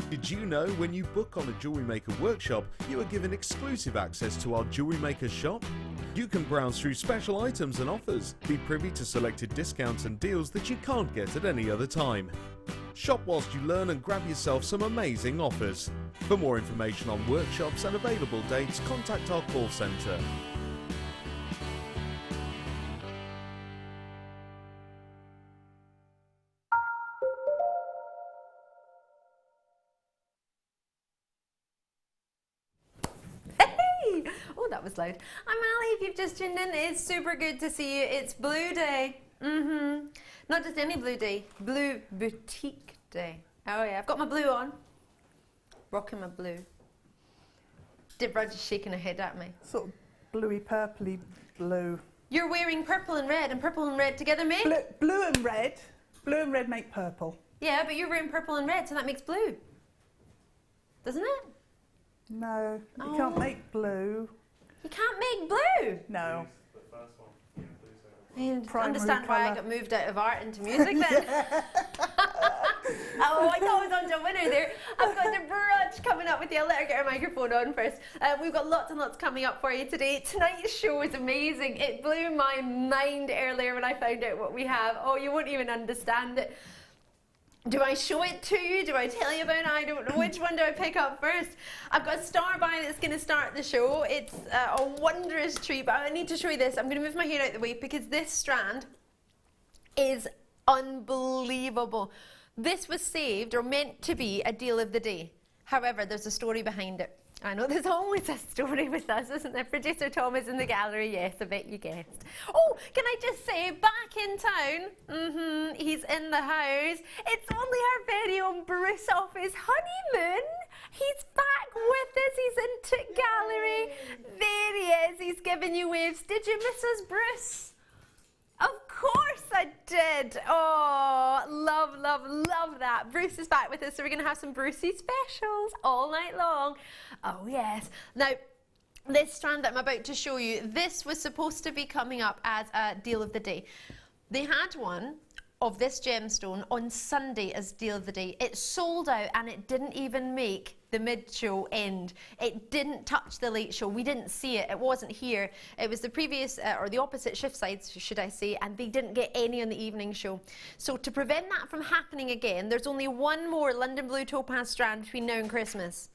Did you know when you book on a Jewellery Maker workshop, you are given exclusive access to our Jewellery Maker shop? You can browse through special items and offers, be privy to selected discounts and deals that you can't get at any other time. Shop whilst you learn and grab yourself some amazing offers. For more information on workshops and available dates, contact our call centre. Oh, that was loud. I'm Ali. If you've just tuned in, it's super good to see you. It's Blue Day. Not just any Blue Day, Blue Boutique Day. Oh yeah, I've got my blue on. Rocking my blue. Deb Rudge is shaking her head at me. Sort of bluey, purpley blue. You're wearing purple and red together make? Blue and red. Blue and red make purple. Yeah, but you're wearing purple and red, so that makes blue. Doesn't it? No, you can't make blue. You can't make blue? No. I understand why I got moved out of art into music then. Oh, I thought I was on to a winner there. I've got Deb Rudge coming up with you. I'll let her get her microphone on first. We've got lots and lots coming up for you today. Tonight's show is amazing. It blew my mind earlier when I found out what we have. Oh, you won't even understand it. Do I show it to you? Do I tell you about it? I don't know. Which one do I pick up first? I've got a star by that's going to start the show. It's a wondrous treat, but I need to show you this. I'm going to move my hair out of the way because this strand is unbelievable. This was saved or meant to be a deal of the day. However, there's a story behind it. I know there's always a story with us, isn't there? Producer Tom is in the gallery. Yes, I bet you guessed. Oh, can I just say, back in town, he's in the house. It's only our very own Bruce off his honeymoon. He's back with us. He's in Tick Gallery. There he is. He's giving you waves. Did you miss us, Bruce? Of course I did. Oh, love, love, love that. Bruce is back with us, so we're going to have some Brucey specials all night long. Oh, yes. Now, this strand that I'm about to show you, this was supposed to be coming up as a deal of the day. They had one of this gemstone on Sunday as deal of the day. It sold out and it didn't even make the mid-show end. It didn't touch the late show. We didn't see it. It wasn't here. It was the previous, or the opposite shift sides, should I say, and they didn't get any on the evening show. So to prevent that from happening again, there's only one more London Blue Topaz strand between now and Christmas.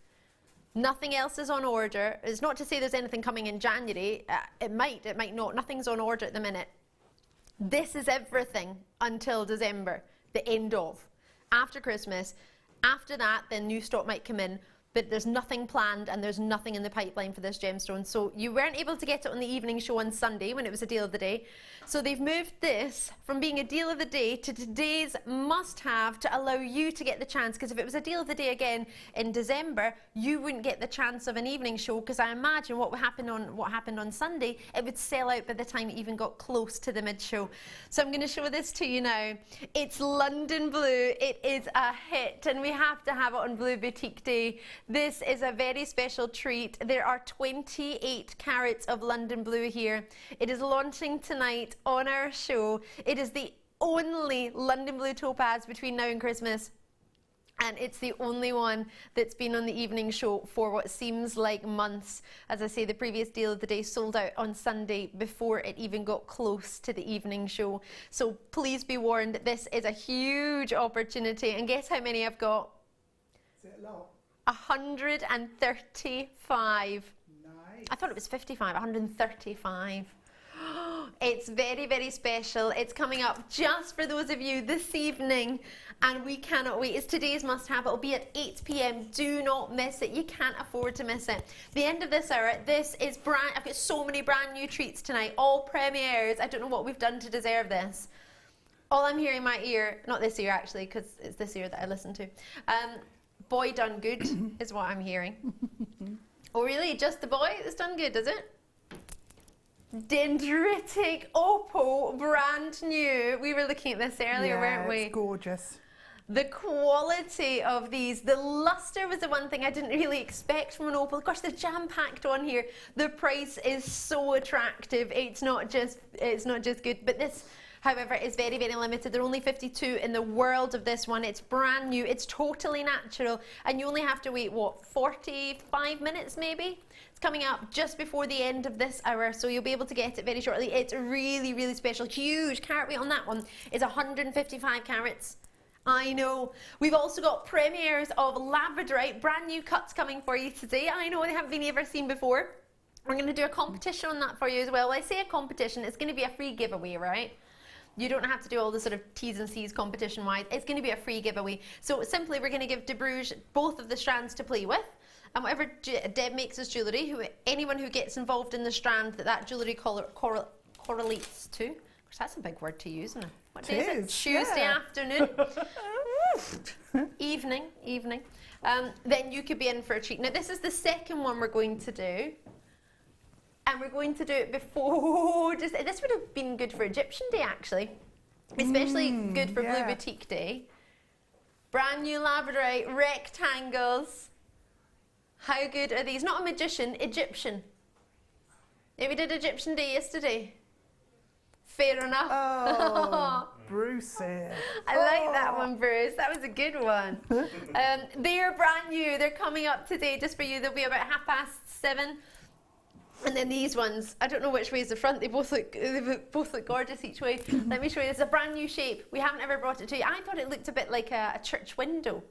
Nothing else is on order. It's not to say there's anything coming in January. It might not. Nothing's on order at the minute. This is everything until December, the end of. After Christmas, after that, then new stock might come in, but there's nothing planned and there's nothing in the pipeline for this gemstone. So you weren't able to get it on the evening show on Sunday when it was a deal of the day. So they've moved this from being a deal of the day to today's must-have to allow you to get the chance, because if it was a deal of the day again in December, you wouldn't get the chance of an evening show, because I imagine what happened on Sunday, it would sell out by the time it even got close to the mid-show. So I'm going to show this to you now. It's London Blue. It is a hit, and we have to have it on Blue Boutique Day. This is a very special treat. There are 28 carats of London Blue here. It is launching tonight on our show. It is the only London Blue Topaz between now and Christmas. And it's the only one that's been on the evening show for what seems like months. As I say, the previous deal of the day sold out on Sunday before it even got close to the evening show. So please be warned, this is a huge opportunity. And guess how many I've got? Is it a lot? 135. Nice. I thought it was 55, 135. It's very, very special. It's coming up just for those of you this evening, and we cannot wait. It's today's must-have. It'll be at 8 p.m. Do not miss it. You can't afford to miss it. The end of this hour, this is brand. I've got so many brand new treats tonight, all premieres. I don't know what we've done to deserve this. All I'm hearing in my ear, not this ear actually, because it's this ear that I listen to. Boy done good is what I'm hearing. Oh really? Just the boy that's done good, is it? Dendritic Opal, brand new. We were looking at this earlier, weren't we? It's gorgeous. The quality of these, the luster was the one thing I didn't really expect from an opal. Of course, they're jam-packed on here. The price is so attractive. It's not just good, but this However, it's very, very limited. There are only 52 in the world of this one. It's brand new. It's totally natural. And you only have to wait, what, 45 minutes maybe? It's coming up just before the end of this hour, so you'll be able to get it very shortly. It's really, really special. Huge carat weight on that one is 155 carats. I know. We've also got premieres of labradorite, brand new cuts coming for you today. I know they haven't been ever seen before. We're going to do a competition on that for you as well. When I say a competition, it's going to be a free giveaway, right? You don't have to do all the sort of T's and C's competition-wise. It's going to be a free giveaway. So simply, we're going to give Deb Rudge both of the strands to play with. And whatever Deb makes as jewellery, anyone who gets involved in the strand that jewellery correlates to. Of course, that's a big word to use, isn't it? What day is it? Tuesday afternoon. Evening. Then you could be in for a treat. Now, this is the second one we're going to do. And we're going to do it before, this would have been good for Egyptian Day actually, especially good for Blue Boutique Day. Brand new labradorite rectangles. How good are these? Not a magician, Egyptian. Yeah, we did Egyptian Day yesterday. Fair enough. Oh, Brucey. I like that one, Bruce. That was a good one. They're brand new. They're coming up today just for you. They'll be about 7:30. And then these ones, I don't know which way is the front. They both look gorgeous each way. Let me show you. This is a brand new shape. We haven't ever brought it to you. I thought it looked a bit like a church window,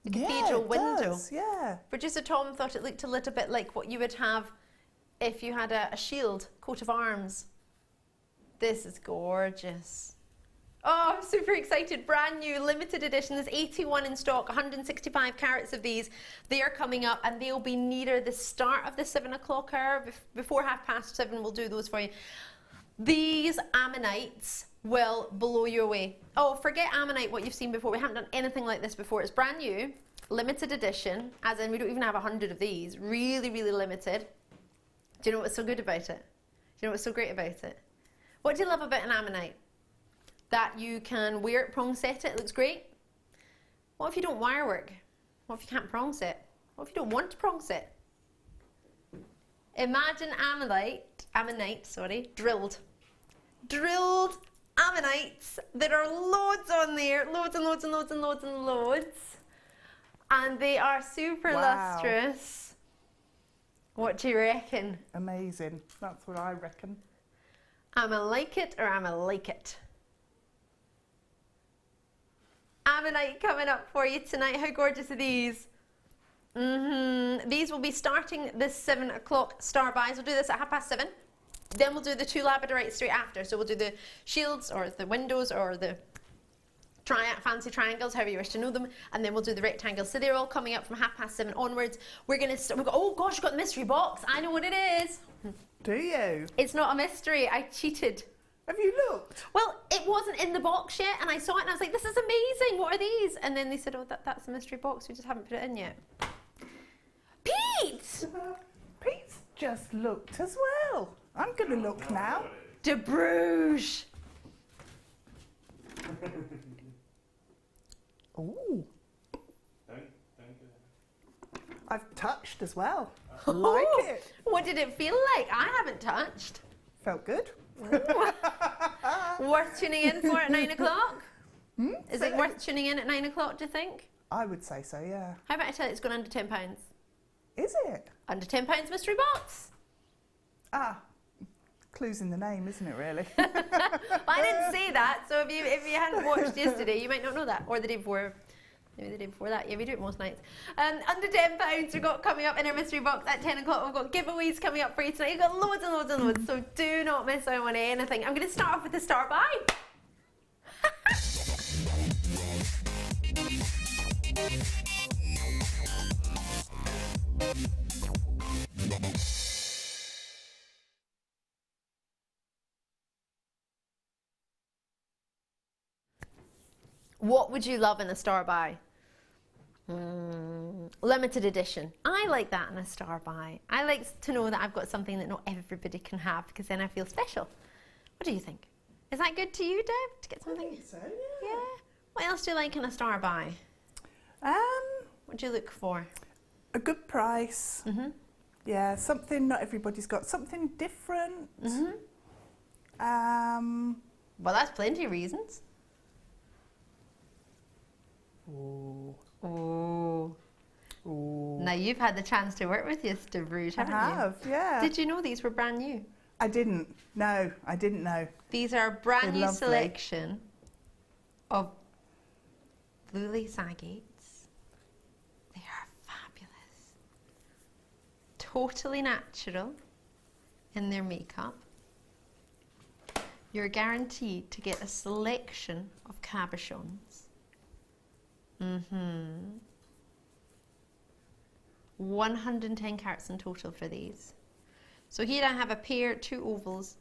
a cathedral window. Does, yeah. Producer Tom thought it looked a little bit like what you would have if you had a shield, coat of arms. This is gorgeous. Oh, I'm super excited. Brand new, limited edition. There's 81 in stock, 165 carats of these. They are coming up and they'll be nearer the start of the 7 o'clock hour. Before 7:30, we'll do those for you. These ammonites will blow you away. Oh, forget ammonite, what you've seen before. We haven't done anything like this before. It's brand new, limited edition, as in we don't even have 100 of these. Really, really limited. Do you know what's so good about it? Do you know what's so great about it? What do you love about an ammonite? That you can wear it, prong set it looks great. What if you don't wire work? What if you can't prong set? What if you don't want to prong set? Imagine ammonite, drilled. Drilled ammonites. There are loads on there, loads and loads and loads and loads and loads. And they are super lustrous. What do you reckon? Amazing, that's what I reckon. I'ma like it or I'ma like it. Ammonite coming up for you tonight. How gorgeous are these? These will be starting this 7 o'clock star buys. We'll do this at 7:30. Then we'll do the 2 labradorites straight after. So we'll do the shields or the windows or the fancy triangles, however you wish to know them, and then we'll do the rectangles. So they're all coming up from 7:30 onwards. We're going to oh gosh, we've got the mystery box. I know what it is. Do you? It's not a mystery. I cheated. Have you looked? Well, it wasn't in the box yet, and I saw it and I was like, this is amazing, what are these? And then they said, oh, that's a mystery box, we just haven't put it in yet. Pete! Pete's just looked as well. I'm going to look now. Deb Rudge! Ooh. I've touched as well. Like it. What did it feel like? I haven't touched. Felt good. Worth tuning in for at 9 o'clock? Is it worth tuning in at 9 o'clock, do you think? I would say so, yeah. How about I tell you it's gone under £10? Is it? Under £10 mystery box. Ah, clues in the name, isn't it, really? I didn't say that, so if you hadn't watched yesterday, you might not know that, or the day before. Maybe the day before that. Yeah, we do it most nights. Under £10 we've got coming up in our mystery box at 10 o'clock. We've got giveaways coming up for you tonight. We've got loads and loads and loads, so do not miss out on anything. I'm going to start off with the star buy. What would you love in a star buy? Limited edition. I like that in a star buy. I like to know that I've got something that not everybody can have, because then I feel special. What do you think? Is that good to you, Deb, to get something? I think so, Yeah. What else do you like in a star buy? What do you look for? A good price. Yeah, something not everybody's got. Something different. Well, that's plenty of reasons. Ooh. Oh. Ooh. Now you've had the chance to work with this, Deb Rudge, haven't I have, yeah. you? Did you know these were brand new? I didn't. No, I didn't know. These are a brand new They're lovely. selection of blue lace agates. They are fabulous. Totally natural in their makeup. You're guaranteed to get a selection of cabochons. 110 carats in total for these. So here I have a pair, 2 ovals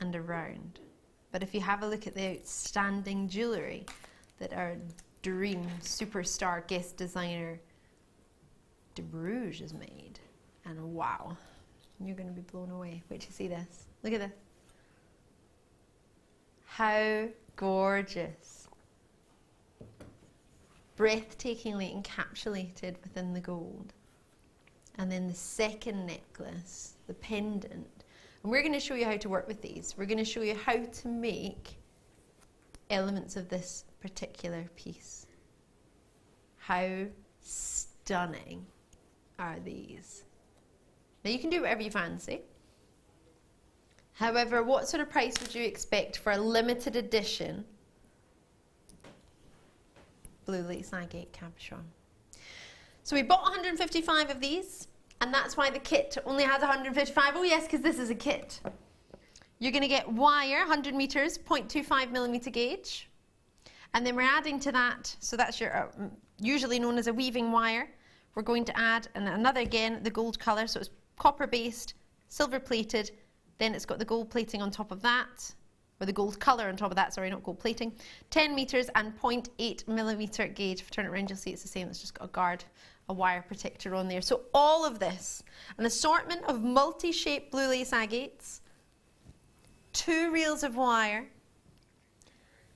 and a round. But if you have a look at the outstanding jewellery that our dream superstar guest designer Deb Rudge has made, and wow, you're going to be blown away. Wait till you see this. Look at this. How gorgeous. Breathtakingly encapsulated within the gold. And then the second necklace, the pendant. And we're going to show you how to work with these. We're going to show you how to make elements of this particular piece. How stunning are these? Now you can do whatever you fancy. However, what sort of price would you expect for a limited edition blue lace agate cabochon? So we bought 155 of these, and that's why the kit only has 155. Oh yes, because this is a kit. You're going to get wire, 100 meters, 0.25mm gauge. And then we're adding to that, so that's your usually known as a weaving wire. We're going to add another, again, the gold colour, so it's copper based, silver plated, then it's got the gold plating on top of that, or the gold colour on top of that, sorry, not gold plating. 10 metres and 0.8mm gauge. If you turn it around, you'll see it's the same. It's just got a guard, a wire protector on there. So all of this, an assortment of multi-shaped blue lace agates, 2 reels of wire,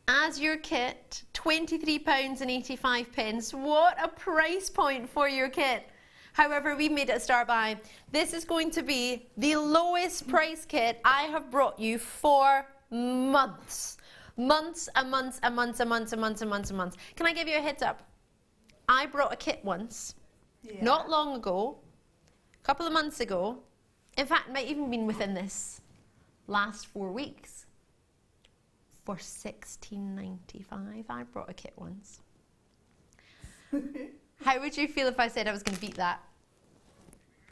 as your kit, £23.85. What a price point for your kit. However, we've made it a star buy. This is going to be the lowest price kit I have brought you for months. Months and months and months and months and months and months and months. Can I give you a heads up? I brought a kit once, not long ago, a couple of months ago. In fact, it might even been within this last 4 weeks. For £16.95, I brought a kit once. How would you feel if I said I was going to beat that?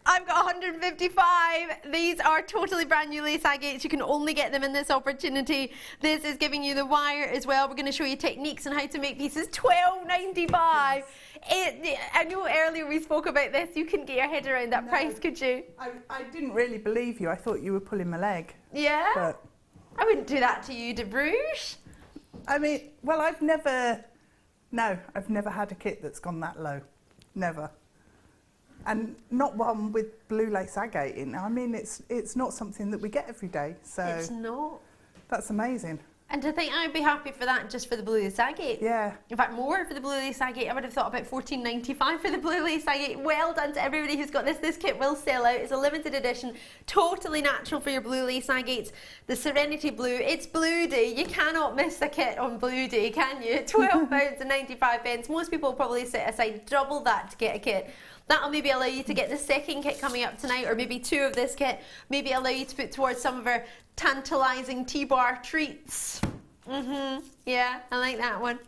I've got 155. These are totally brand new lace agates. You can only get them in this opportunity. This is giving you the wire as well. We're going to show you techniques on how to make pieces. £12.95. I know earlier we spoke about this. You couldn't get your head around that price, could you? I didn't really believe you. I thought you were pulling my leg. Yeah? But I wouldn't do that to you, Deb Rudge. I mean, well, I've never had a kit that's gone that low. Never. And not one with blue lace agate in. I mean, it's not something that we get every day. So It's not. That's amazing. And to think I'd be happy for that just for the blue lace agate. Yeah. In fact, more for the blue lace agate. I would have thought about £14.95 for the blue lace agate. Well done to everybody who's got this. This kit will sell out. It's a limited edition, totally natural for your blue lace agates. The Serenity Blue. It's Blue Day. You cannot miss a kit on Blue Day, can you? £12.95. Most people will probably set aside double that to get a kit. That'll maybe allow you to get the second kit coming up tonight, or maybe 2 of this kit. Maybe allow you to put towards some of our tantalising T-bar treats. Yeah, I like that one.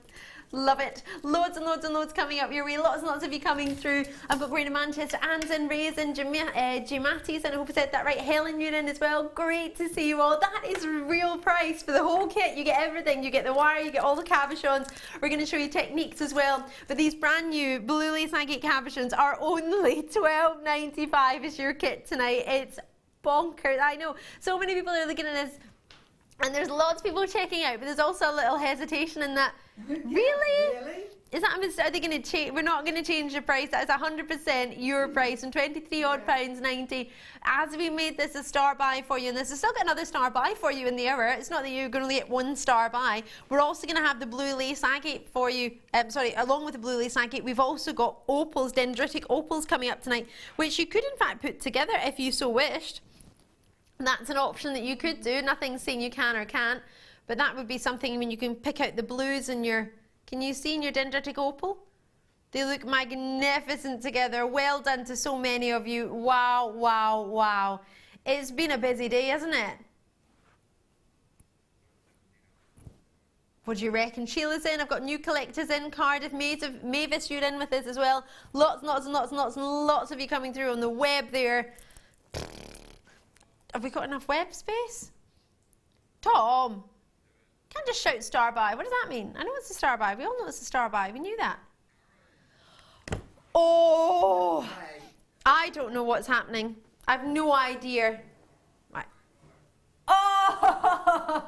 Love it. Loads and loads and loads coming up your way. Lots and lots of you coming through. I've got Brandon Manchester, Anson, Raisin, Gimattis, and I hope I said that right. Helen, you're in as well. Great to see you all. That is real price for the whole kit. You get everything. You get the wire, you get all the cabochons. We're going to show you techniques as well. But these brand new blue lace agate cabochons are only £12.95 is your kit tonight. It's bonkers. I know. So many people are looking at this. And there's lots of people checking out, but there's also a little hesitation in that. Really? Is that, are they going to change? We're not going to change the price. That is 100% your price, and £23.90. As we made this a star buy for you, and this is still got another star buy for you in the hour. It's not that you're going to get 1 star buy. We're also going to have the blue lace agate for you. Along with the blue lace agate, we've also got opals, dendritic opals coming up tonight, which you could in fact put together if you so wished. That's an option that you could do. Nothing's saying you can or can't. But that would be something when you can pick out the blues in your, can you see in your dendritic opal? They look magnificent together. Well done to so many of you. Wow, wow, wow. It's been a busy day, hasn't it? What do you reckon? Sheila's in. I've got new collectors in. Cardiff, Mavis, you're in with us as well. Lots and lots and lots and lots and lots of you coming through on the web there. Have we got enough web space? Tom, can't just shout star by. What does that mean? I know it's a star by. We all know it's a star by. We knew that. Oh, I don't know what's happening. I've no idea. Right. Oh!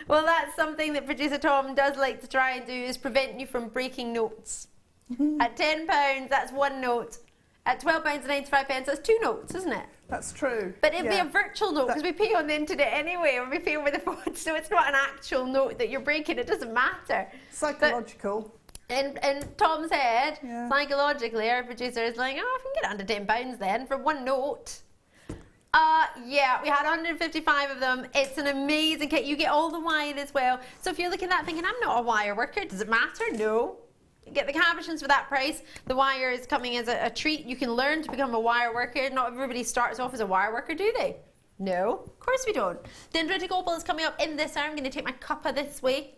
Well, that's something that producer Tom does like to try and do, is prevent you from breaking notes. At £10, that's one note. At £12.95, that's 2 notes, isn't it? That's true. But it'll be a virtual note because we pay on the internet anyway, or we pay over the phone, so it's not an actual note that you're breaking. It doesn't matter. Psychological. In Tom's head, psychologically, our producer is like, oh, if we can get under £10 then for one note. Yeah, we had 155 of them. It's an amazing kit. You get all the wire as well. So if you're looking at that thinking, I'm not a wire worker, does it matter? No. You get the cabochons for that price. The wire is coming as a treat. You can learn to become a wire worker. Not everybody starts off as a wire worker, do they? No, of course we don't. Dendritic opal is coming up in this hour. I'm going to take my cuppa this way.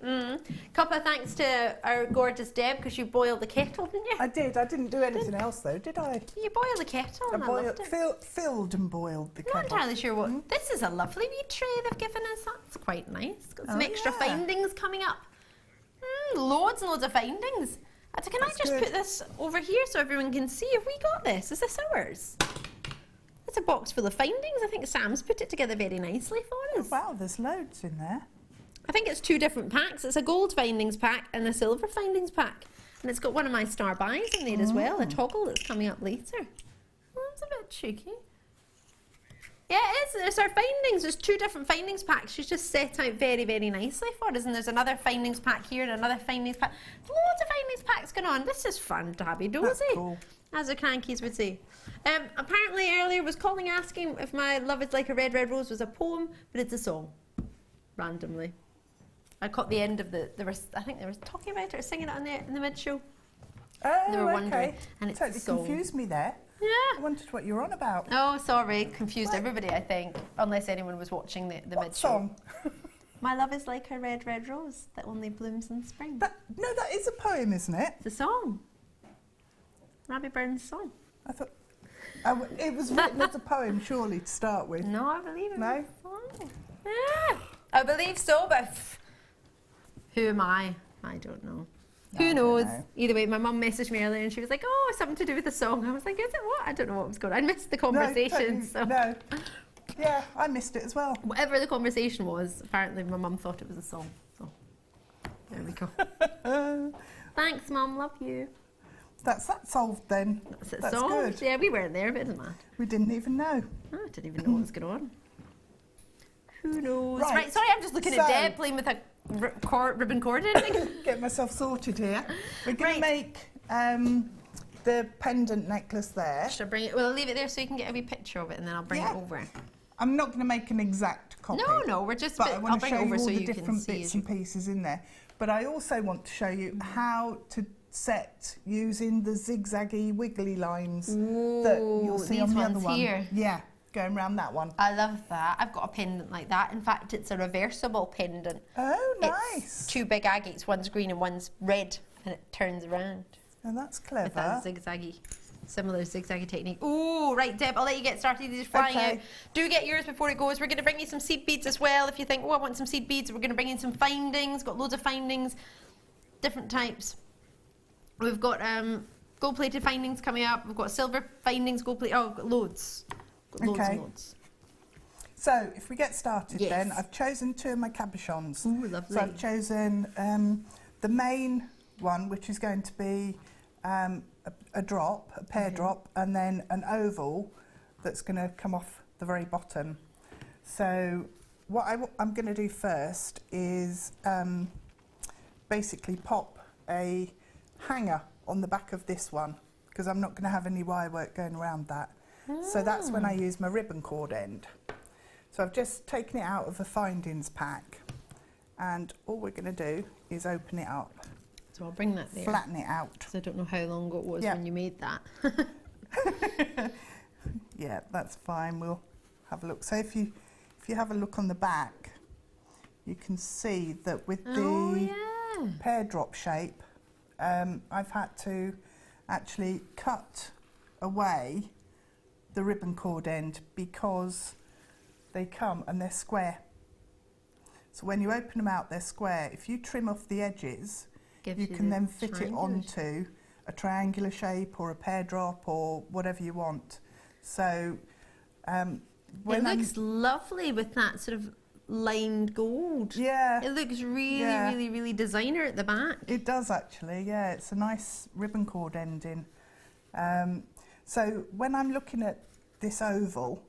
Cuppa, thanks to our gorgeous Deb, because you boiled the kettle, didn't you? I did. I didn't do anything else though, did I? You boiled the kettle and I loved it. Filled and boiled the kettle. I'm not entirely sure what. This is a lovely wee tray they've given us. That's quite nice. Got some extra findings coming up. Loads and loads of findings. Can I just put this over here so everyone can see? Have we got this? Is this ours? It's a box full of findings. I think Sam's put it together very nicely for us. Oh, wow, there's loads in there. I think it's 2 different packs. It's a gold findings pack and a silver findings pack. And it's got one of my star buys in there as well, a toggle that's coming up later. Oh, that's a bit cheeky. Yeah, it is. There's our findings. There's 2 different findings packs. She's just set out very, very nicely for us. And there's another findings pack here and another findings pack. Loads of findings packs going on. This is fun to be dozy. That's cool. As the crankies would say. Apparently earlier was calling asking if My Love Is Like a Red, Red Rose was a poem, but it's a song. Randomly. I caught the end of I think they were talking about it or singing it in the mid-show. Oh, they were wondering. And it's totally a song. confused me there. Yeah. I wondered what you were on about. Oh, sorry. Confused everybody, I think. Unless anyone was watching the mid-show. What song? My love is like a red, red rose that only blooms in spring. That is a poem, isn't it? It's a song. Robbie Burns' song. I thought it was written as a poem, surely, to start with. No, I believe it. No? Yeah, I believe so, but who am I? I don't know. Who knows? Either way, my mum messaged me earlier and she was like, oh, something to do with the song. I was like, is it what? I don't know what was going on. I missed the conversation. No. Yeah, I missed it as well. Whatever the conversation was, apparently my mum thought it was a song. So, there we go. Thanks, Mum. Love you. That's that solved then. That's solved. Good. Yeah, we weren't there, but it doesn't matter. We didn't even know. I didn't even know what was going on. Who knows? Right, sorry, I'm just looking at Deb playing with a ribbon cord ending. Get myself sorted here. We're going to make the pendant necklace there. Should I bring it? Well, I'll leave it there so you can get a wee picture of it and then I'll bring it over. I'm not going to make an exact copy. No, we're just. But I want to show you all the different bits and pieces in there. But I also want to show you how to set using the zigzaggy wiggly lines that you'll see on the other one. Here. Yeah, going around that one. I love that. I've got a pendant like that. In fact, it's a reversible pendant. Oh, nice. It's 2 big agates, one's green and one's red, and it turns around. Oh, that's clever. With that zigzaggy, similar zigzaggy technique. Oh, right, Deb, I'll let you get started. These are flying out. Do get yours before it goes. We're going to bring you some seed beads as well. If you think, oh, I want some seed beads, we're going to bring in some findings. Got loads of findings, different types. We've got gold-plated findings coming up. We've got silver findings, gold-plated. Oh, got loads. Got loads and loads. So, if we get started then, I've chosen 2 of my cabochons. Ooh, lovely. So I've chosen the main one, which is going to be a drop, a pear drop, and then an oval that's going to come off the very bottom. So what I'm going to do first is basically pop a hanger on the back of this one, because I'm not going to have any wire work going around that. So that's when I use my ribbon cord end. So I've just taken it out of a findings pack And all we're going to do is open it up. So I'll bring that there. Flatten it out. Because I don't know how long it was when you made that. Yeah, that's fine. We'll have a look. So if you have a look on the back, you can see that with the pear drop shape, I've had to actually cut away the ribbon cord end because they come and they're square. So when you open them out, they're square. If you trim off the edges, you can then fit it onto a triangular shape or a pear drop or whatever you want. So when it looks lovely with that sort of lined gold. Yeah. It looks really, really designer at the back. It does actually, yeah. It's a nice ribbon cord ending. So when I'm looking at this oval,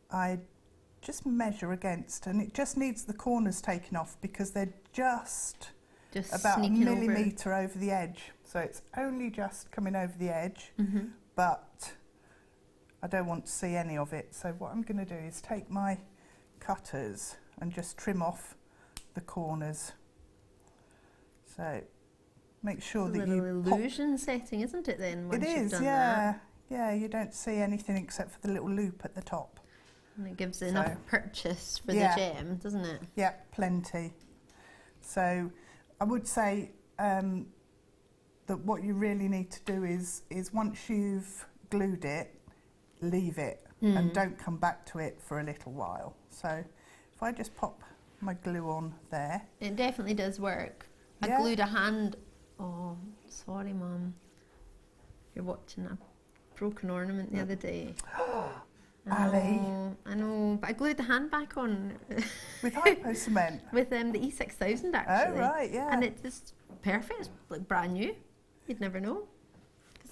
I just measure against, and it just needs the corners taken off because they're just about a millimetre over the edge. So it's only just coming over the edge, but I don't want to see any of it. So what I'm going to do is take my cutters and just trim off the corners. So make sure that you illusion setting, isn't it then? It is, yeah. Yeah, you don't see anything except for the little loop at the top. And it gives enough purchase for the gem, doesn't it? Yeah, plenty. So I would say that what you really need to do is once you've glued it, leave it and don't come back to it for a little while. So if I just pop my glue on there. It definitely does work. I glued a hand. Oh, sorry, Mum. You're watching a broken ornament the other day. Ali. I know, but I glued the hand back on. With hypo cement? With the E6000 actually. Oh, right, yeah. And it's just perfect, it's like brand new. You'd never know.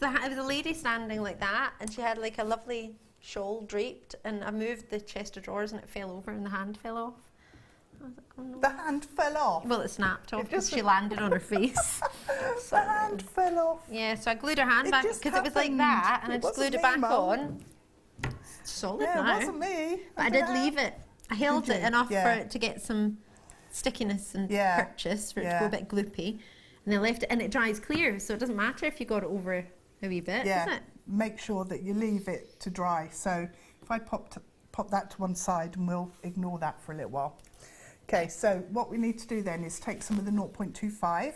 There was a lady standing like that, and she had like a lovely shawl draped, and I moved the chest of drawers and it fell over and the hand fell off. I was like, oh no. The hand fell off? Well, it snapped off because she landed on her face. The hand fell off? Yeah, so I glued her hand back because it was like that, and I just glued it back on. Solid now. It wasn't me. But I did leave it. I held it enough for it to get some stickiness and purchase, for it to go a bit gloopy. And I left it, and it dries clear, so it doesn't matter if you got it over a wee bit, does it? Make sure that you leave it to dry. So if I pop that to one side, and we'll ignore that for a little while. Okay, so what we need to do then is take some of the 0.25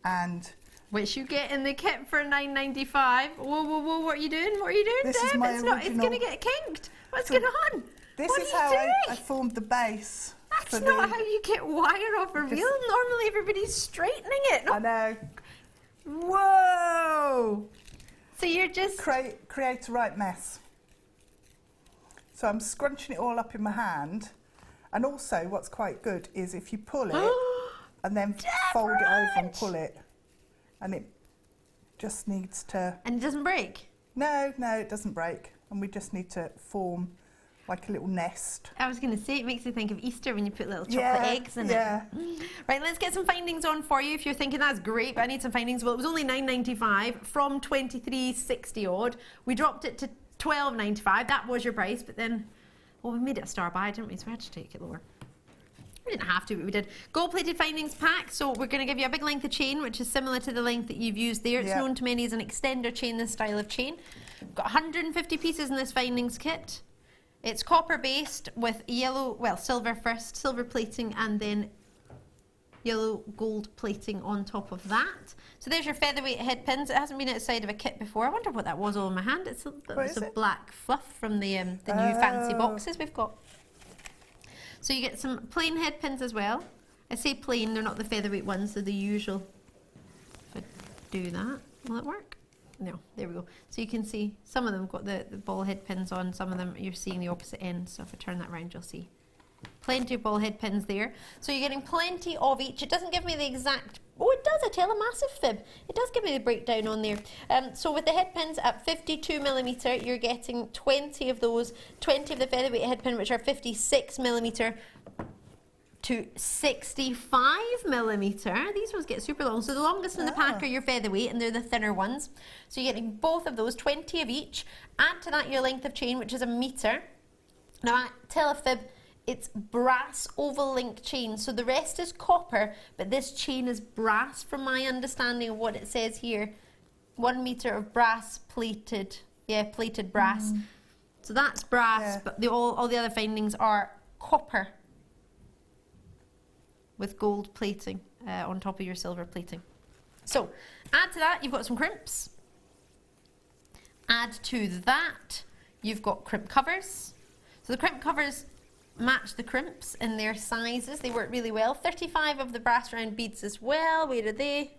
and... Which you get in the kit for $9.95. Whoa, whoa, whoa, what are you doing? What are you doing, This Deb? is my it's original... going to get kinked. What's going on? This what is are how you doing? I formed the base. That's not how you get wire off a reel. Normally everybody's straightening it. I know. Whoa! So you're just... Create a right mess. So I'm scrunching it all up in my hand. And also what's quite good is if you pull it and then fold it over and pull it. And it just needs to... And it doesn't break? No, it doesn't break. And we just need to form like a little nest. I was going to say, it makes me think of Easter when you put little chocolate eggs in it. Right, let's get some findings on for you. If you're thinking that's great, but I need some findings. Well, it was only $9.95 from $23.60 odd. We dropped it to $12.95. That was your price, but then, well, we made it a star buy, didn't we? So we had to take it lower. We didn't have to, but we did. Gold-plated findings pack. So we're going to give you a big length of chain, which is similar to the length that you've used there. It's known to many as an extender chain, this style of chain. We've got 150 pieces in this findings kit. It's copper based with yellow, well, silver first, silver plating, and then yellow gold plating on top of that. So there's your featherweight head pins. It hasn't been outside of a kit before. I wonder what that was all in my hand. It's a black fluff from the new fancy boxes we've got. So you get some plain head pins as well. I say plain, they're not the featherweight ones, they're the usual. If I do that, will it work? No, there we go. So you can see some of them got the ball head pins on, some of them you're seeing the opposite end. So if I turn that around, you'll see plenty of ball head pins there. So you're getting plenty of each. It doesn't give me the exact, oh it does, I tell a massive fib. It does give me the breakdown on there. So with the head pins at 52mm, you're getting 20 of those, 20 of the featherweight head pin, which are 56mm to 65mm. These ones get super long. So the longest in the pack are your featherweight, and they're the thinner ones. So you're getting both of those, 20 of each. Add to that your length of chain, which is 1 metre. Now, I tell a fib, It's brass oval link chain. So the rest is copper, but this chain is brass from my understanding of what it says here. 1 meter of brass plated, plated brass. So that's brass, but all the other findings are copper with gold plating on top of your silver plating. So add to that, you've got some crimps. Add to that, you've got crimp covers. So the crimp covers match the crimps in their sizes. They work really well. 35 of the brass round beads as well. Where are they?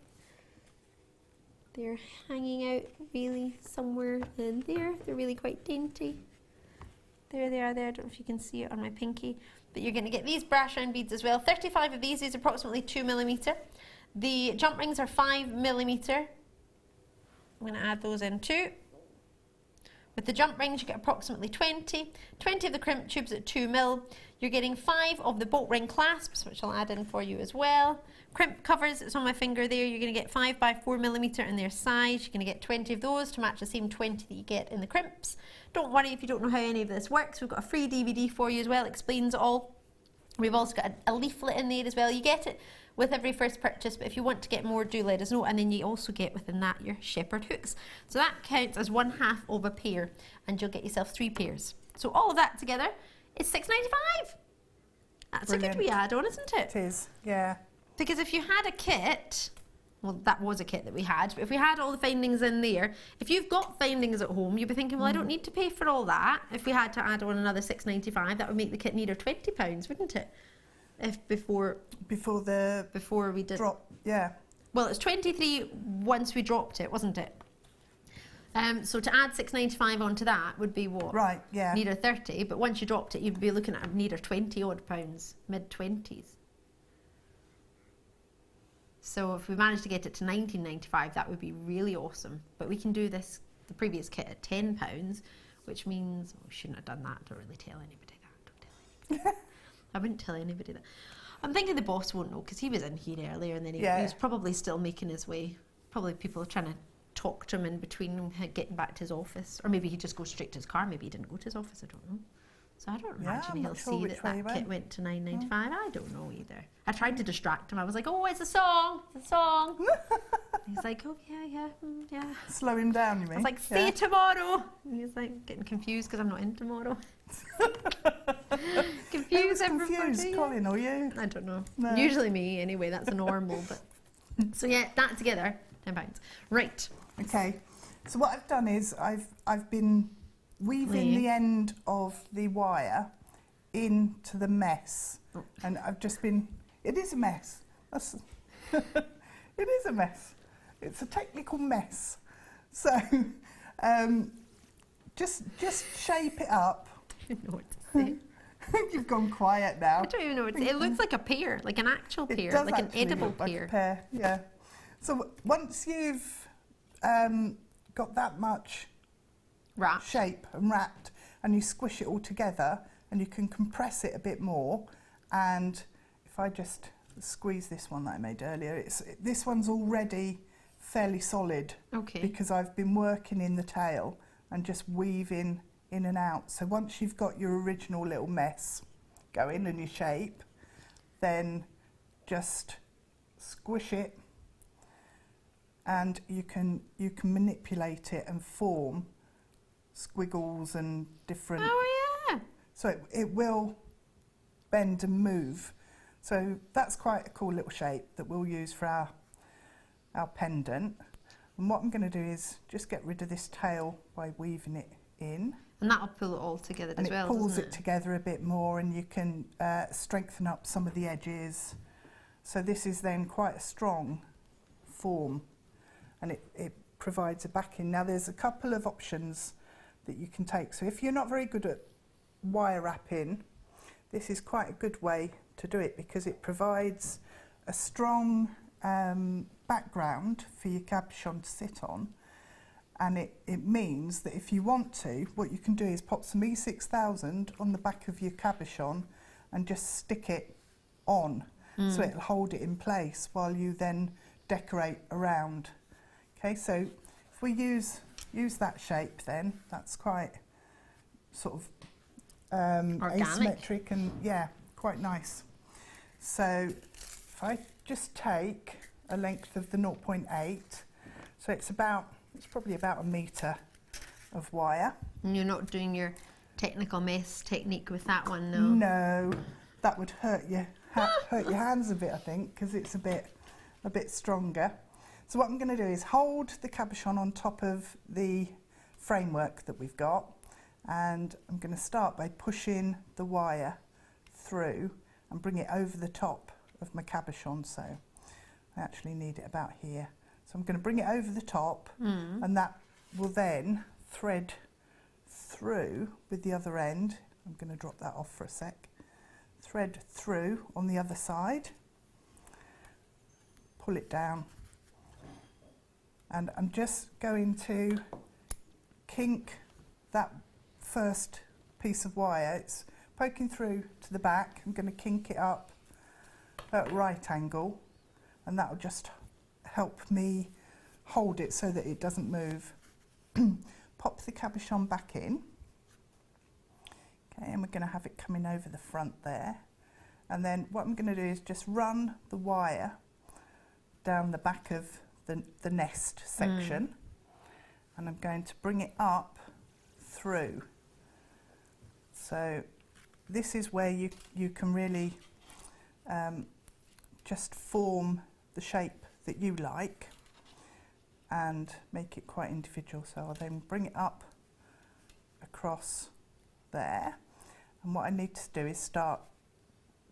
They're hanging out really somewhere in there. They're really quite dainty. There they are there. I don't know if you can see it on my pinky. But you're going to get these brass round beads as well. 35 of these is approximately 2mm. The jump rings are 5mm. I'm going to add those in too. With the jump rings, you get approximately 20. 20 of the crimp tubes at 2mm. You're getting 5 of the bolt ring clasps, which I'll add in for you as well. Crimp covers, it's on my finger there. You're going to get 5 by 4mm in their size. You're going to get 20 of those to match the same 20 that you get in the crimps. Don't worry if you don't know how any of this works. We've got a free DVD for you as well. It explains it all. We've also got a leaflet in there as well. You get it with every first purchase, but if you want to get more, do let us know. And then you also get within that your shepherd hooks. So that counts as 1/2 of a pair, and you'll get yourself 3 pairs. So all of that together is £6.95. That's Brilliant. a good wee add-on, isn't it? It is, yeah. Because if you had a kit, well, that was a kit that we had, but if we had all the findings in there, if you've got findings at home, you'd be thinking, well, I don't need to pay for all that. If we had to add on another £6.95, that would make the kit nearer £20, wouldn't it? If before we did drop, yeah. Well, it's 23 once we dropped it, wasn't it? So to add £6.95 onto that would be what? Right, yeah. Nearer 30, but once you dropped it, you'd be looking at nearer 20 odd pounds, mid-20s. So if we managed to get it to £19.95, that would be really awesome. But we can do this, the previous kit, at £10, which means, we shouldn't have done that. Don't really tell anybody that. Don't tell anybody. I wouldn't tell anybody that. I'm thinking the boss won't know, because he was in here earlier, and then he was probably still making his way. Probably people are trying to talk to him in between getting back to his office. Or maybe he just goes straight to his car. Maybe he didn't go to his office, I don't know. So I don't imagine he'll see that kit went to £9.95. I don't know either. I tried to distract him. I was like, oh, it's a song. It's a song. He's like, oh, yeah. Slow him down, you mean? I was like, see you tomorrow. And he's like getting confused because I'm not in tomorrow. Confused Colin or you? I don't know. No. Usually me anyway. That's a normal. But so yeah, that together, £10. Right. Okay. So what I've done is I've been weaving the end of the wire into the mess, and I've just been. It is a mess. It is a mess. It's a technical mess. So just shape it up. I don't know what to say. You've gone quiet now. I don't even know what to say. It looks like a pear, like an actual pear, like an edible pear. Like a pear. Yeah. So once you've got that much shape and wrapped, and you squish it all together, and you can compress it a bit more. And if I just squeeze this one that I made earlier, this one's already fairly solid. Okay. Because I've been working in the tail and just weaving in and out. So once you've got your original little mess going and your shape, then just squish it, and you can manipulate it and form squiggles and different. Oh yeah. So it will bend and move. So that's quite a cool little shape that we'll use for our pendant. And what I'm going to do is just get rid of this tail by weaving it in. And that'll pull it all together as well. And it pulls it together a bit more, and you can strengthen up some of the edges. So this is then quite a strong form, and it provides a backing. Now there's a couple of options that you can take. So if you're not very good at wire wrapping, this is quite a good way to do it, because it provides a strong background for your cabochon to sit on. And it means that if you want to, what you can do is pop some E6000 on the back of your cabochon and just stick it on, so it'll hold it in place while you then decorate around. Okay, so if we use that shape, then that's quite sort of asymmetric and yeah, quite nice. So if I just take a length of the 0.8, so it's probably about a metre of wire. And you're not doing your technical mess technique with that one, no? No, that would hurt you, hurt your hands a bit, I think, because it's a bit stronger. So what I'm going to do is hold the cabochon on top of the framework that we've got, and I'm going to start by pushing the wire through and bring it over the top of my cabochon. So I actually need it about here. So I'm going to bring it over the top, and that will then thread through with the other end. I'm going to drop that off for a sec. Thread through on the other side, pull it down, and I'm just going to kink that first piece of wire. It's poking through to the back. I'm going to kink it up at a right angle, and that will just help me hold it so that it doesn't move. Pop the cabochon back in. Okay, and we're going to have it coming over the front there. And then what I'm going to do is just run the wire down the back of the nest section, and I'm going to bring it up through. So this is where you can really just form the shape that you like and make it quite individual. So I'll then bring it up across there, and what I need to do is start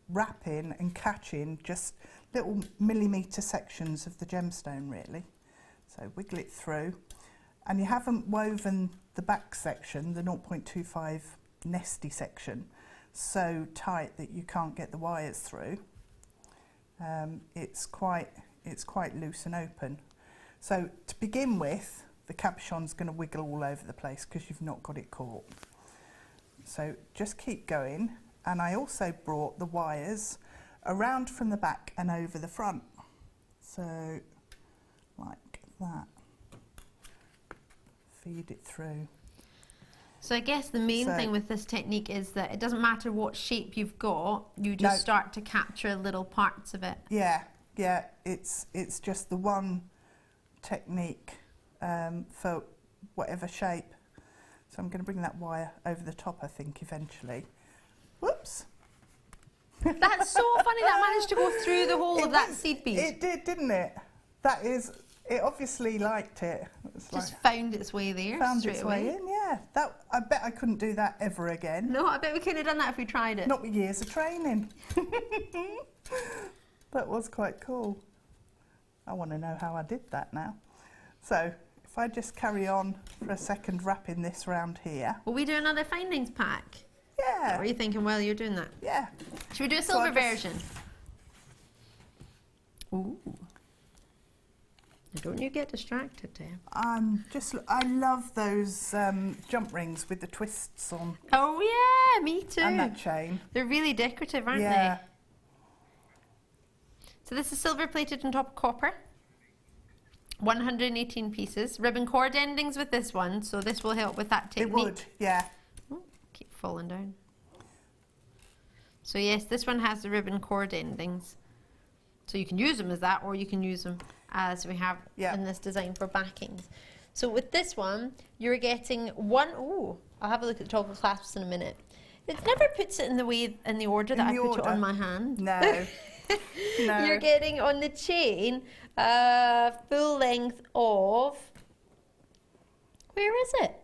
wrapping and catching just little millimetre sections of the gemstone, really. So wiggle it through, and you haven't woven the back section, the 0.25 nesty section, so tight that you can't get the wires through. It's quite loose and open. So to begin with, the cabochon's going to wiggle all over the place because you've not got it caught. So just keep going, and I also brought the wires around from the back and over the front. So like that. Feed it through. So I guess the main thing with this technique is that it doesn't matter what shape you've got, you just start to capture little parts of it. Yeah, yeah, it's just the one technique for whatever shape. So I'm going to bring that wire over the top, I think, eventually. Whoops. That's so funny that managed to go through the whole of that seed bead. It did, didn't it? It obviously liked it. Just found its way there. Found its way in, yeah. I bet I couldn't do that ever again. No, I bet we couldn't have done that if we tried it. Not with years of training. That was quite cool. I want to know how I did that now. So if I just carry on for a second wrapping this round here. Will we do another findings pack? Yeah. What are you thinking while you're doing that? Yeah. Should we do a silver version? Ooh. Don't you get distracted, Deb? I love those jump rings with the twists on. Oh yeah, me too. And that chain. They're really decorative, aren't they? So this is silver plated on top of copper. 118 pieces. Ribbon cord endings with this one, so this will help with that technique. It would, yeah. Oh, keep falling down. So yes, this one has the ribbon cord endings. So you can use them as that, or you can use them as we have in this design for backings. So with this one, you're getting one, I'll have a look at the toggle clasps in a minute. It never puts it in the order that I put it on my hand. No. No. You're getting on the chain full length of, where is it?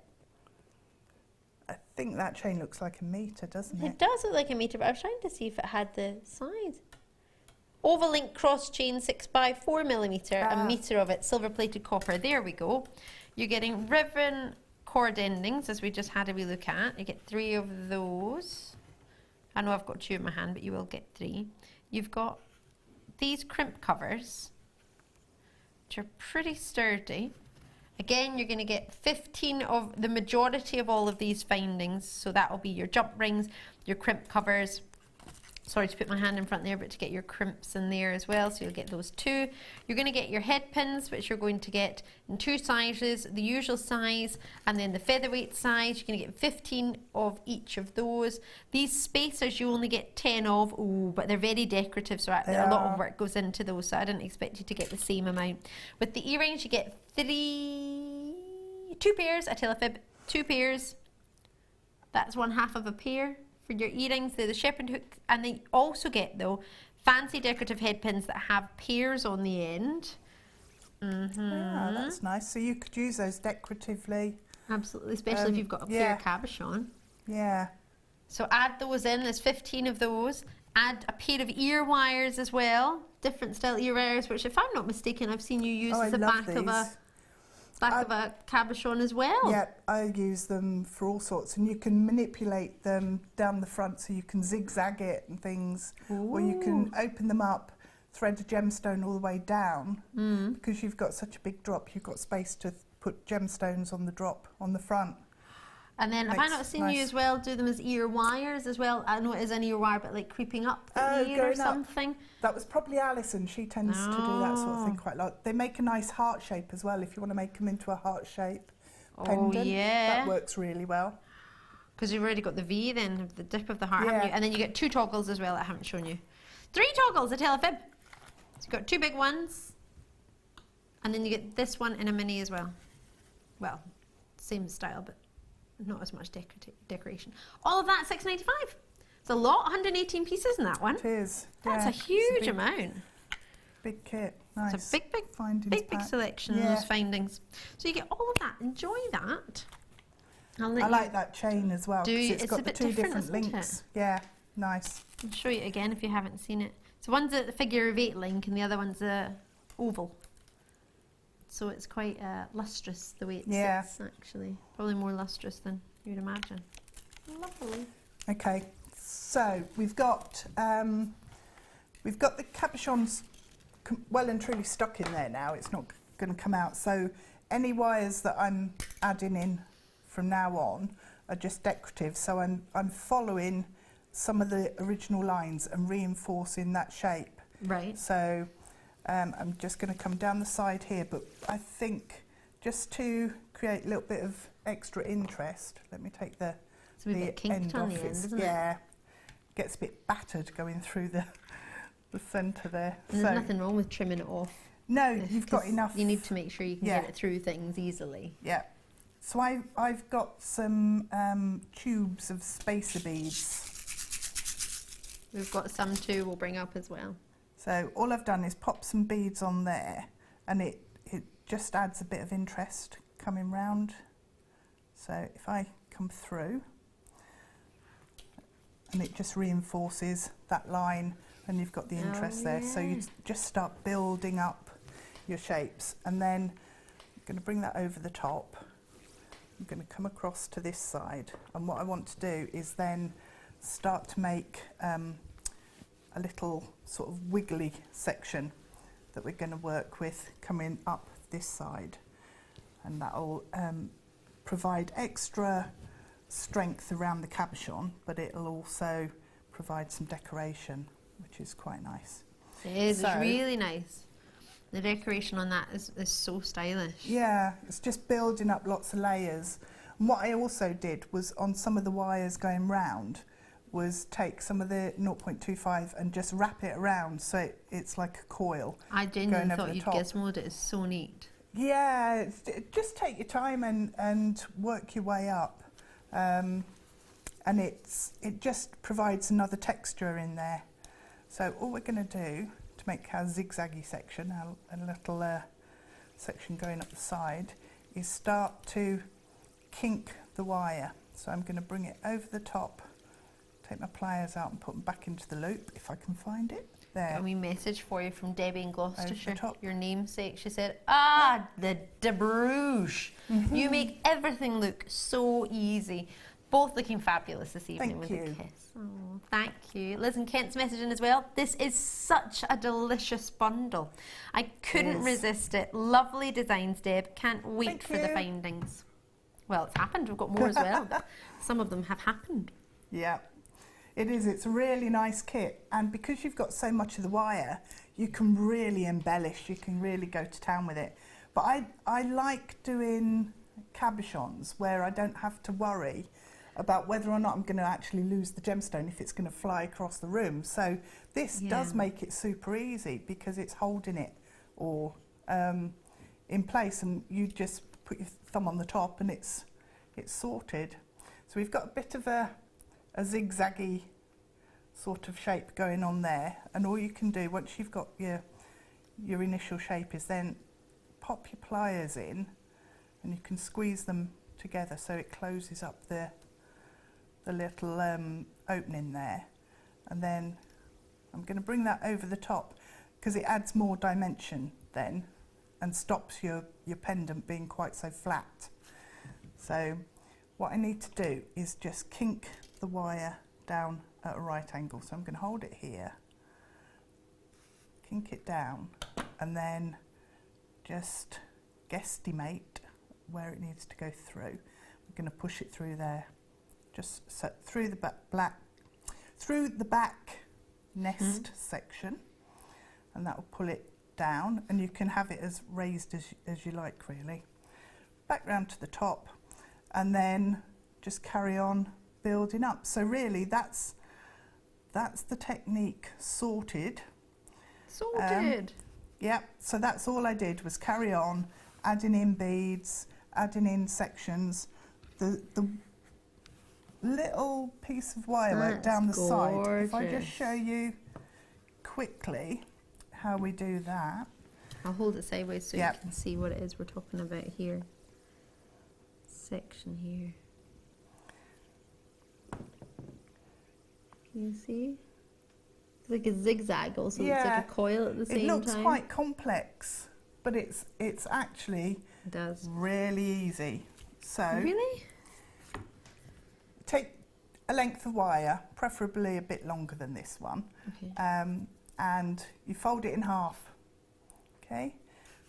I think that chain looks like a metre, doesn't it? It does look like a metre, but I was trying to see if it had the size. Oval link cross chain 6x4mm, a metre of it, silver plated copper. There we go. You're getting ribbon cord endings, as we just had a wee look at. You get 3 of those. I know I've got 2 in my hand, but you will get 3. You've got these crimp covers, which are pretty sturdy. Again, you're going to get 15 of the majority of all of these findings. So that will be your jump rings, your crimp covers, sorry to put my hand in front there, but to get your crimps in there as well, so you'll get those two. You're going to get your head pins, which you're going to get in two sizes, the usual size and then the featherweight size. You're going to get 15 of each of those. These spacers you only get 10 of, but they're very decorative, so a lot of work goes into those, so I didn't expect you to get the same amount. With the earrings you get two pairs, I tell a fib, 2 pairs. That's 1/2 of a pair. For your earrings, they're the shepherd hook, and they also get, though, fancy decorative head pins that have pears on the end. Yeah, that's nice. So you could use those decoratively. Absolutely, especially if you've got a pear cabochon. Yeah. So add those in, there's 15 of those. Add a pair of ear wires as well, different style ear wires, which if I'm not mistaken, I've seen you use as the back of a cabochon as well. Yeah, I use them for all sorts, and you can manipulate them down the front so you can zigzag it and things, or you can open them up, thread a gemstone all the way down, because you've got such a big drop, you've got space to put gemstones on the drop on the front. And then have I not seen you as well do them as ear wires as well? I know it is an ear wire, but like creeping up the ear or something. That was probably Alison. She tends to do that sort of thing quite a lot. They make a nice heart shape as well if you want to make them into a heart shape pendant. Yeah. That works really well. Because you've already got the V then, the dip of the heart, haven't you? And then you get 2 toggles as well that I haven't shown you. 3 toggles, I tell a fib. So you've got 2 big ones. And then you get this one in a mini as well. Well, same style, but not as much decoration. All of that $6.95. It's a lot, 118 pieces in that one. It is. That's a huge amount. Big kit. Nice. It's a big selection of those findings. So you get all of that. Enjoy that. I like that chain as well. It's got a bit the 2 different, different links. Yeah, nice. I'll show you again if you haven't seen it. So one's a figure of 8 link and the other one's a oval. So it's quite lustrous the way it sits, actually. Probably more lustrous than you'd imagine. Lovely. Okay, so we've got the cabochons well and truly stuck in there now. It's not going to come out. So any wires that I'm adding in from now on are just decorative. So I'm following some of the original lines and reinforcing that shape. Right. So I'm just going to come down the side here, but I think just to create a little bit of extra interest, let me take the end off. Yeah, gets a bit battered going through the centre there. And there's nothing wrong with trimming it off. No, you've got enough. You need to make sure you can get it through things easily. Yeah. So I've got some tubes of spacer beads. We've got some too, we'll bring up as well. So all I've done is pop some beads on there, and it just adds a bit of interest coming round. So if I come through, and it just reinforces that line, and you've got the interest there. So you just start building up your shapes, and then I'm going to bring that over the top. I'm going to come across to this side, and what I want to do is then start to make a little sort of wiggly section that we're going to work with coming up this side, and that'll provide extra strength around the cabochon, but it'll also provide some decoration, which is quite nice. It is, it's really nice. The decoration on that is so stylish. Yeah, it's just building up lots of layers. And what I also did was on some of the wires going round was take some of the 0.25 and just wrap it around so it's like a coil. I genuinely thought you'd gizmoed it. It's so neat. Yeah, just take your time and work your way up. And it just provides another texture in there. So all we're going to do to make our zigzaggy section, a little section going up the side, is start to kink the wire. So I'm going to bring it over the top, take my pliers out and put them back into the loop if I can find it. There. A wee message for you from Debbie in Gloucestershire, your namesake. She said, the Deb Rudge. You make everything look so easy. Both looking fabulous this evening with a kiss. Oh, thank you. Liz and Kent's messaging as well. This is such a delicious bundle. I couldn't resist it. Lovely designs, Deb. Can't wait for the findings. Well, it's happened. We've got more as well. Some of them have happened. Yeah. It is, it's a really nice kit, and because you've got so much of the wire, you can really embellish, you can really go to town with it. But I like doing cabochons where I don't have to worry about whether or not I'm going to actually lose the gemstone if it's going to fly across the room. So this does make it super easy because it's holding it or in place, and you just put your thumb on the top and it's sorted. So we've got a bit of a zigzaggy sort of shape going on there, and all you can do once you've got your initial shape is then pop your pliers in, and you can squeeze them together so it closes up the little opening there. And then I'm going to bring that over the top because it adds more dimension then and stops your pendant being quite so flat. So what I need to do is just kink the wire down at a right angle. So I'm going to hold it here, kink it down, and then just guesstimate where it needs to go through. I'm going to push it through there, just so through the back nest section, and that will pull it down, and you can have it as raised as you like really. Back round to the top, and then just carry on building up. So really that's the technique sorted. Sorted. Yep, so that's all I did was carry on adding in beads, adding in sections. The little piece of wire work down the side. If I just show you quickly how we do that. I'll hold it sideways so you can see what it is we're talking about here. Section here. Can you see? It's like a zigzag also, it's like a coil at the same time. It looks quite complex, but it's actually really easy. So really? Take a length of wire, preferably a bit longer than this one, and you fold it in half. Okay,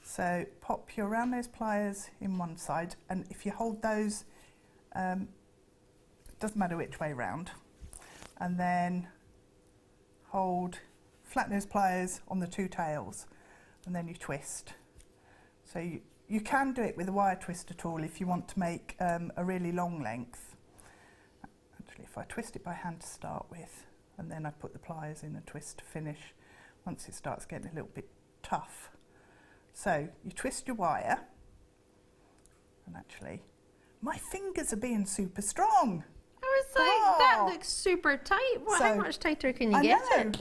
so pop your round nose pliers in one side, and if you hold those, doesn't matter which way round, and then hold flat nose pliers on the two tails, and then you twist. So you can do it with a wire twister tool if you want to make a really long length. Actually, if I twist it by hand to start with, and then I put the pliers in and twist to finish once it starts getting a little bit tough. So you twist your wire, and actually my fingers are being super strong. I was like, that looks super tight. Well, how much tighter can you get it?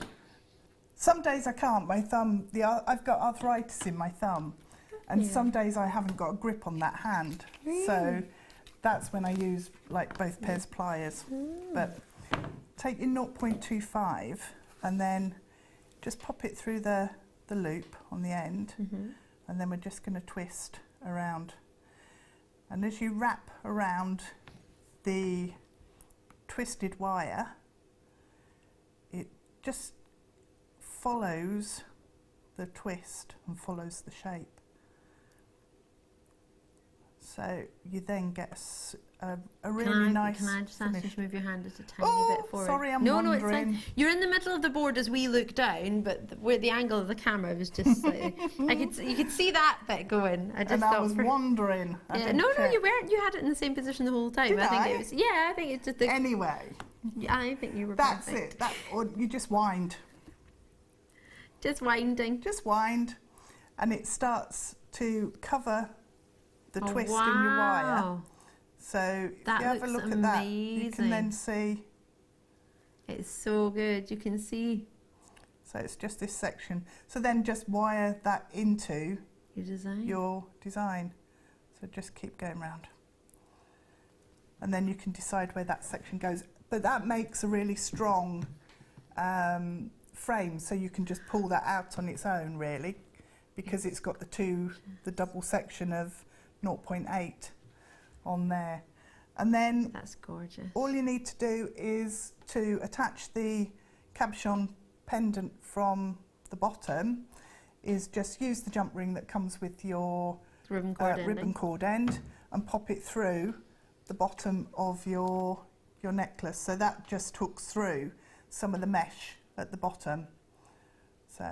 Some days I can't. My thumb, I've got arthritis in my thumb, and some days I haven't got a grip on that hand. So that's when I use like both pairs of pliers. But take your 0.25 and then just pop it through the loop on the end, and then we're just going to twist around. And as you wrap around the twisted wire, it just follows the twist and follows the shape. So you then get a really nice Can I just ask you to move your hand just a tiny bit forward? Sorry, I'm wandering. No, it's fine. You're in the middle of the board as we look down, but where the angle of the camera was just slightly... you could see that bit going. I was wandering. No, you weren't. You had it in the same position the whole time. Did I think it was... Yeah, I think it's just... Anyway. Yeah, I think you were perfect. That's it. Or you just wind. Just winding. Just wind, and it starts to cover the twist in your wire. So if you have a look at that, you can then see. It's so good, you can see. So it's just this section. So then just wire that into your design. So just keep going round. And then you can decide where that section goes. But that makes a really strong frame, so you can just pull that out on its own really, because it's got the double section of 0.8 on there. And then that's gorgeous. All you need to do is to attach the cabochon pendant from the bottom, is just use the jump ring that comes with your ribbon cord end and pop it through the bottom of your your necklace. So that just hooks through some of the mesh at the bottom. So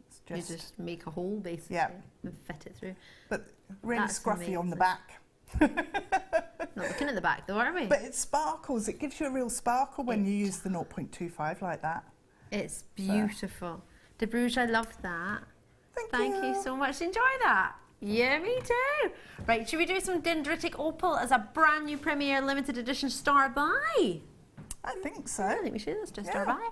it's just, you just make a hole basically and fit it through. But really That's scruffy amazing. on the back. Not looking at the back though, are we? But it sparkles. It gives you a real sparkle when you use the 0.25 like that. It's beautiful. Deb Rudge, I love that. Thank you so much. Enjoy that. Yeah, me too. Right, should we do some dendritic opal as a brand new premiere limited edition star buy? I think so. I think we should. Let's just star buy.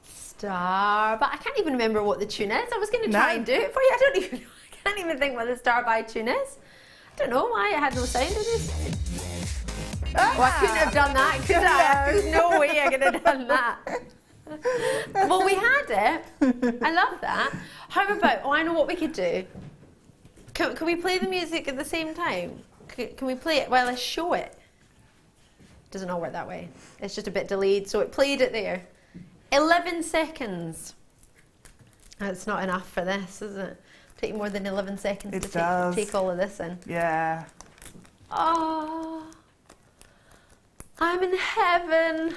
Star, but I can't even remember what the tune is. I was going to try and do it for you. I don't even know. I can't even think what the star by tune is. I don't know why it had no sound in it. Oh, I couldn't have done that, could I? There's no way I could have done that. Well, we had it. I love that. How about, oh, I know what we could do. Can we play the music at the same time? Can we play it while I show it? Doesn't all work that way. It's just a bit delayed, so it played it there. 11 seconds. That's not enough for this, is it? Take more than 11 seconds to take all of this in. Yeah. Oh, I'm in heaven.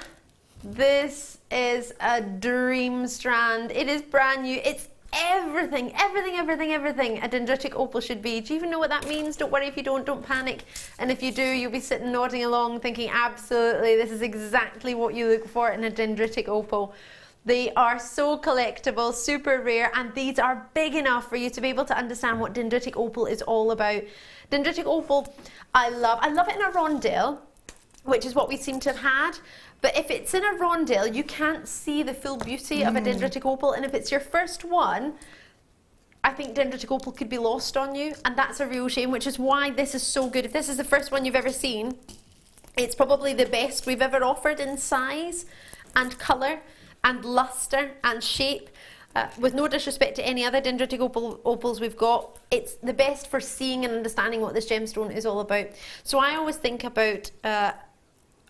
This is a dream strand. It is brand new. It's everything a dendritic opal should be. Do you even know what that means? Don't worry if you don't panic. And if you do, you'll be sitting nodding along thinking, absolutely, this is exactly what you look for in a dendritic opal. They are so collectible, super rare, and these are big enough for you to be able to understand what dendritic opal is all about. Dendritic opal, I love it in a rondelle, which is what we seem to have had. But if it's in a rondelle, you can't see the full beauty of a dendritic opal. And if it's your first one, I think dendritic opal could be lost on you. And that's a real shame, which is why this is so good. If this is the first one you've ever seen, it's probably the best we've ever offered in size and colour and luster and shape. With no disrespect to any other dendritic opals we've got, it's the best for seeing and understanding what this gemstone is all about. So I always think about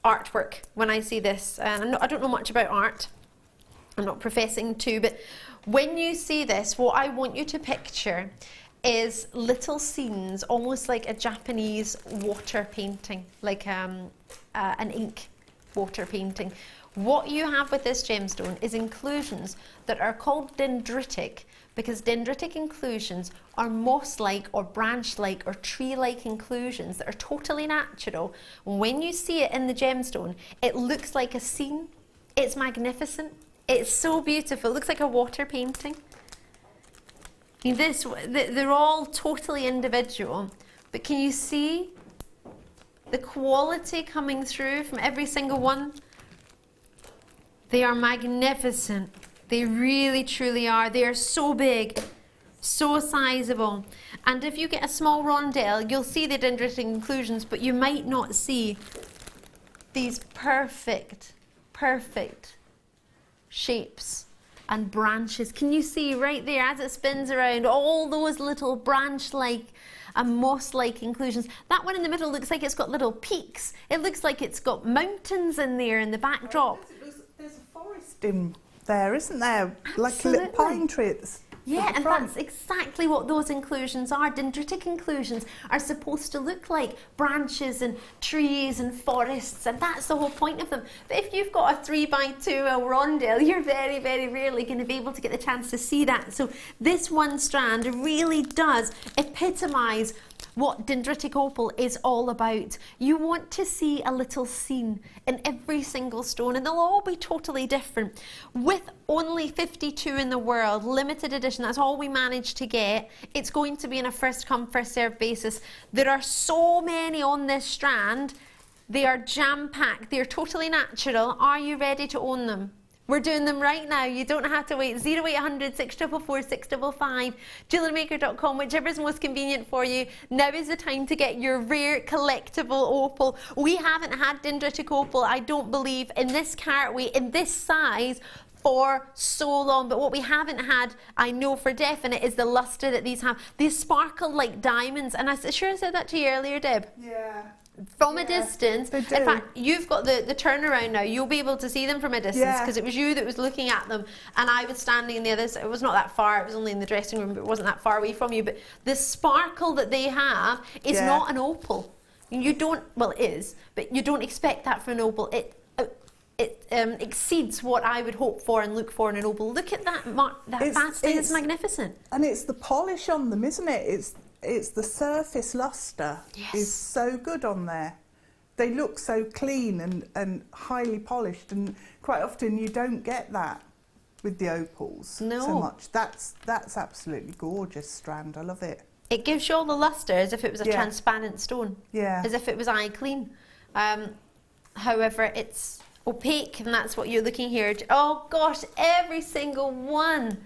artwork when I see this. I don't know much about art. I'm not professing to, but when you see this, what I want you to picture is little scenes, almost like a Japanese water painting, like an ink water painting. What you have with this gemstone is inclusions that are called dendritic because dendritic inclusions are moss-like or branch-like or tree-like inclusions that are totally natural. When you see it in the gemstone, it looks like a scene. It's magnificent. It's so beautiful. It looks like a water painting. They're all totally individual, but can you see the quality coming through from every single one? They are magnificent. They really, truly are. They are so big, so sizable. And if you get a small rondelle, you'll see the dendritic inclusions, but you might not see these perfect shapes and branches. Can you see right there as it spins around all those little branch-like and moss-like inclusions? That one in the middle looks like it's got little peaks. It looks like it's got mountains in there in the backdrop. There's a forest in there, isn't there? Absolutely. Like a little pine tree at the Yeah, and front. that's exactly what those inclusions are. Dendritic inclusions are supposed to look like branches and trees and forests, and that's the whole point of them. But if you've got a 3x2 rondelle, you're very, very rarely going to be able to get the chance to see that. So this one strand really does epitomise what dendritic opal is all about. You want to see a little scene in every single stone, and they'll all be totally different. With only 52 in the world, limited edition, that's all we managed to get. It's going to be on a first come, first served basis. There are so many on this strand. They are jam-packed. They're totally natural. Are you ready to own them? We're doing them right now. You don't have to wait. 0800 644 655, JewelleryMaker.com, whichever is most convenient for you. Now is the time to get your rare collectible opal. We haven't had dendritic opal, I don't believe, in this carat weight, in this size, for so long, but what we haven't had, I know for definite, is the luster that these have. They sparkle like diamonds, and I sure said that to you earlier, Deb. Yeah. From a distance. They do. In fact, you've got the turnaround now. You'll be able to see them from a distance because it was you that was looking at them, and I was standing in the other side. It was not that far. It was only in the dressing room, but it wasn't that far away from you. But the sparkle that they have is not an opal. You don't. Well, it is, but you don't expect that from an opal. It exceeds what I would hope for and look for in an opal. Look at that, that fast thing. It's magnificent. And it's the polish on them, isn't it? It's the surface luster is so good on there. They look so clean and highly polished, and quite often you don't get that with the opals so much. That's absolutely gorgeous strand. I love it. It gives you all the luster as if it was a transparent stone. Yeah. As if it was eye clean. However, it's opaque, and that's what you're looking here. Oh gosh, every single one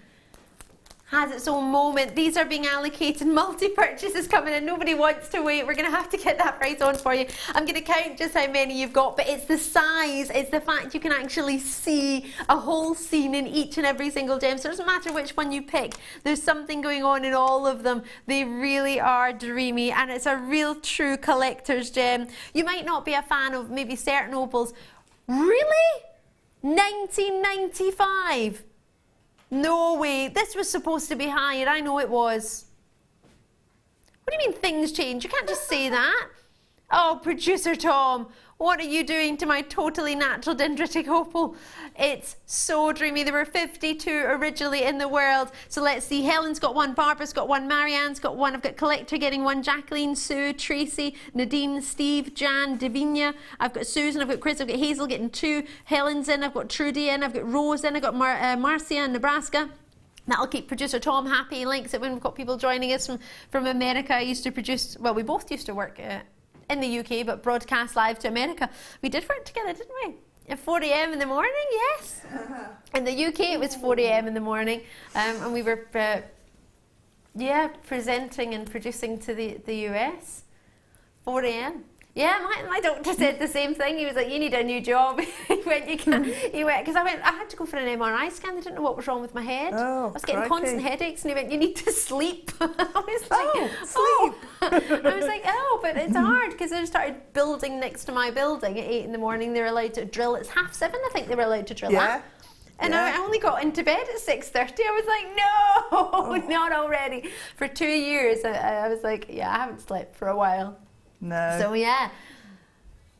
has its own moment. These are being allocated. Multi-purchases coming in. Nobody wants to wait. We're going to have to get that price on for you. I'm going to count just how many you've got, but it's the size. It's the fact you can actually see a whole scene in each and every single gem. So it doesn't matter which one you pick. There's something going on in all of them. They really are dreamy, and it's a real true collector's gem. You might not be a fan of maybe certain opals. Really? 1995? No way. This was supposed to be higher. I know it was. What do you mean things change? You can't just say that. Oh, producer Tom, what are you doing to my totally natural dendritic opal? It's so dreamy. There were 52 originally in the world. So let's see. Helen's got one, Barbara's got one, Marianne's got one, I've got Collector getting one, Jacqueline, Sue, Tracy, Nadine, Steve, Jan, Davinia, I've got Susan, I've got Chris, I've got Hazel getting two, Helen's in, I've got Trudy in, I've got Rose in, I've got Marcia in Nebraska. That'll keep producer Tom happy. He likes it when we've got people joining us from America. I used to produce, well, we both used to work in the UK, but broadcast live to America. We did work together, didn't we? At 4 a.m. in the morning, yes. In the UK, it was 4 a.m. in the morning, and we were, presenting and producing to the US. 4 a.m. Yeah, my doctor said the same thing. He was like, "You need a new job." He went, because I had to go for an MRI scan. They didn't know what was wrong with my head. Oh, I was getting constant headaches, and he went, "You need to sleep." I was like, sleep. I was like, "Oh, but it's hard," because they started building next to my building at 8 in the morning. They were allowed to drill. It's 7:30, I think they were allowed to drill at. And I only got into bed at 6:30. I was like, no, not already. For 2 years, I was like, I haven't slept for a while. No. So yeah.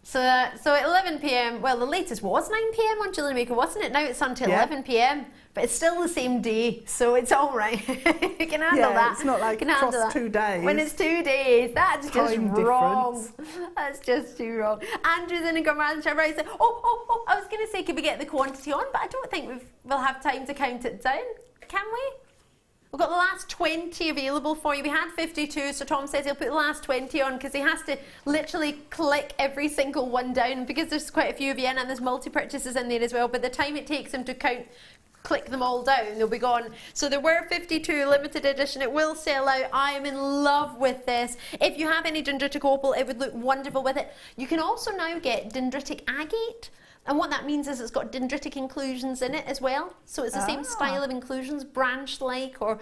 So at 11 p.m, well, the latest was 9 p.m. on Jewellery Maker, wasn't it? Now it's until 11 p.m, but it's still the same day, so it's all right. You can handle that. It's not like across 2 days. When it's 2 days, that's just wrong. Difference. That's just too wrong. Andrew's in a Gurman Shabra. I said, oh, I was going to say, could we get the quantity on? But I don't think we'll have time to count it down. Can we? We've got the last 20 available for you. We had 52, so Tom says he'll put the last 20 on because he has to literally click every single one down because there's quite a few of you in and there's multi-purchases in there as well. By the time it takes him to click them all down, they'll be gone. So there were 52, limited edition. It will sell out. I am in love with this. If you have any dendritic opal, it would look wonderful with it. You can also now get dendritic agate. And what that means is it's got dendritic inclusions in it as well. So it's the same style of inclusions, branch-like or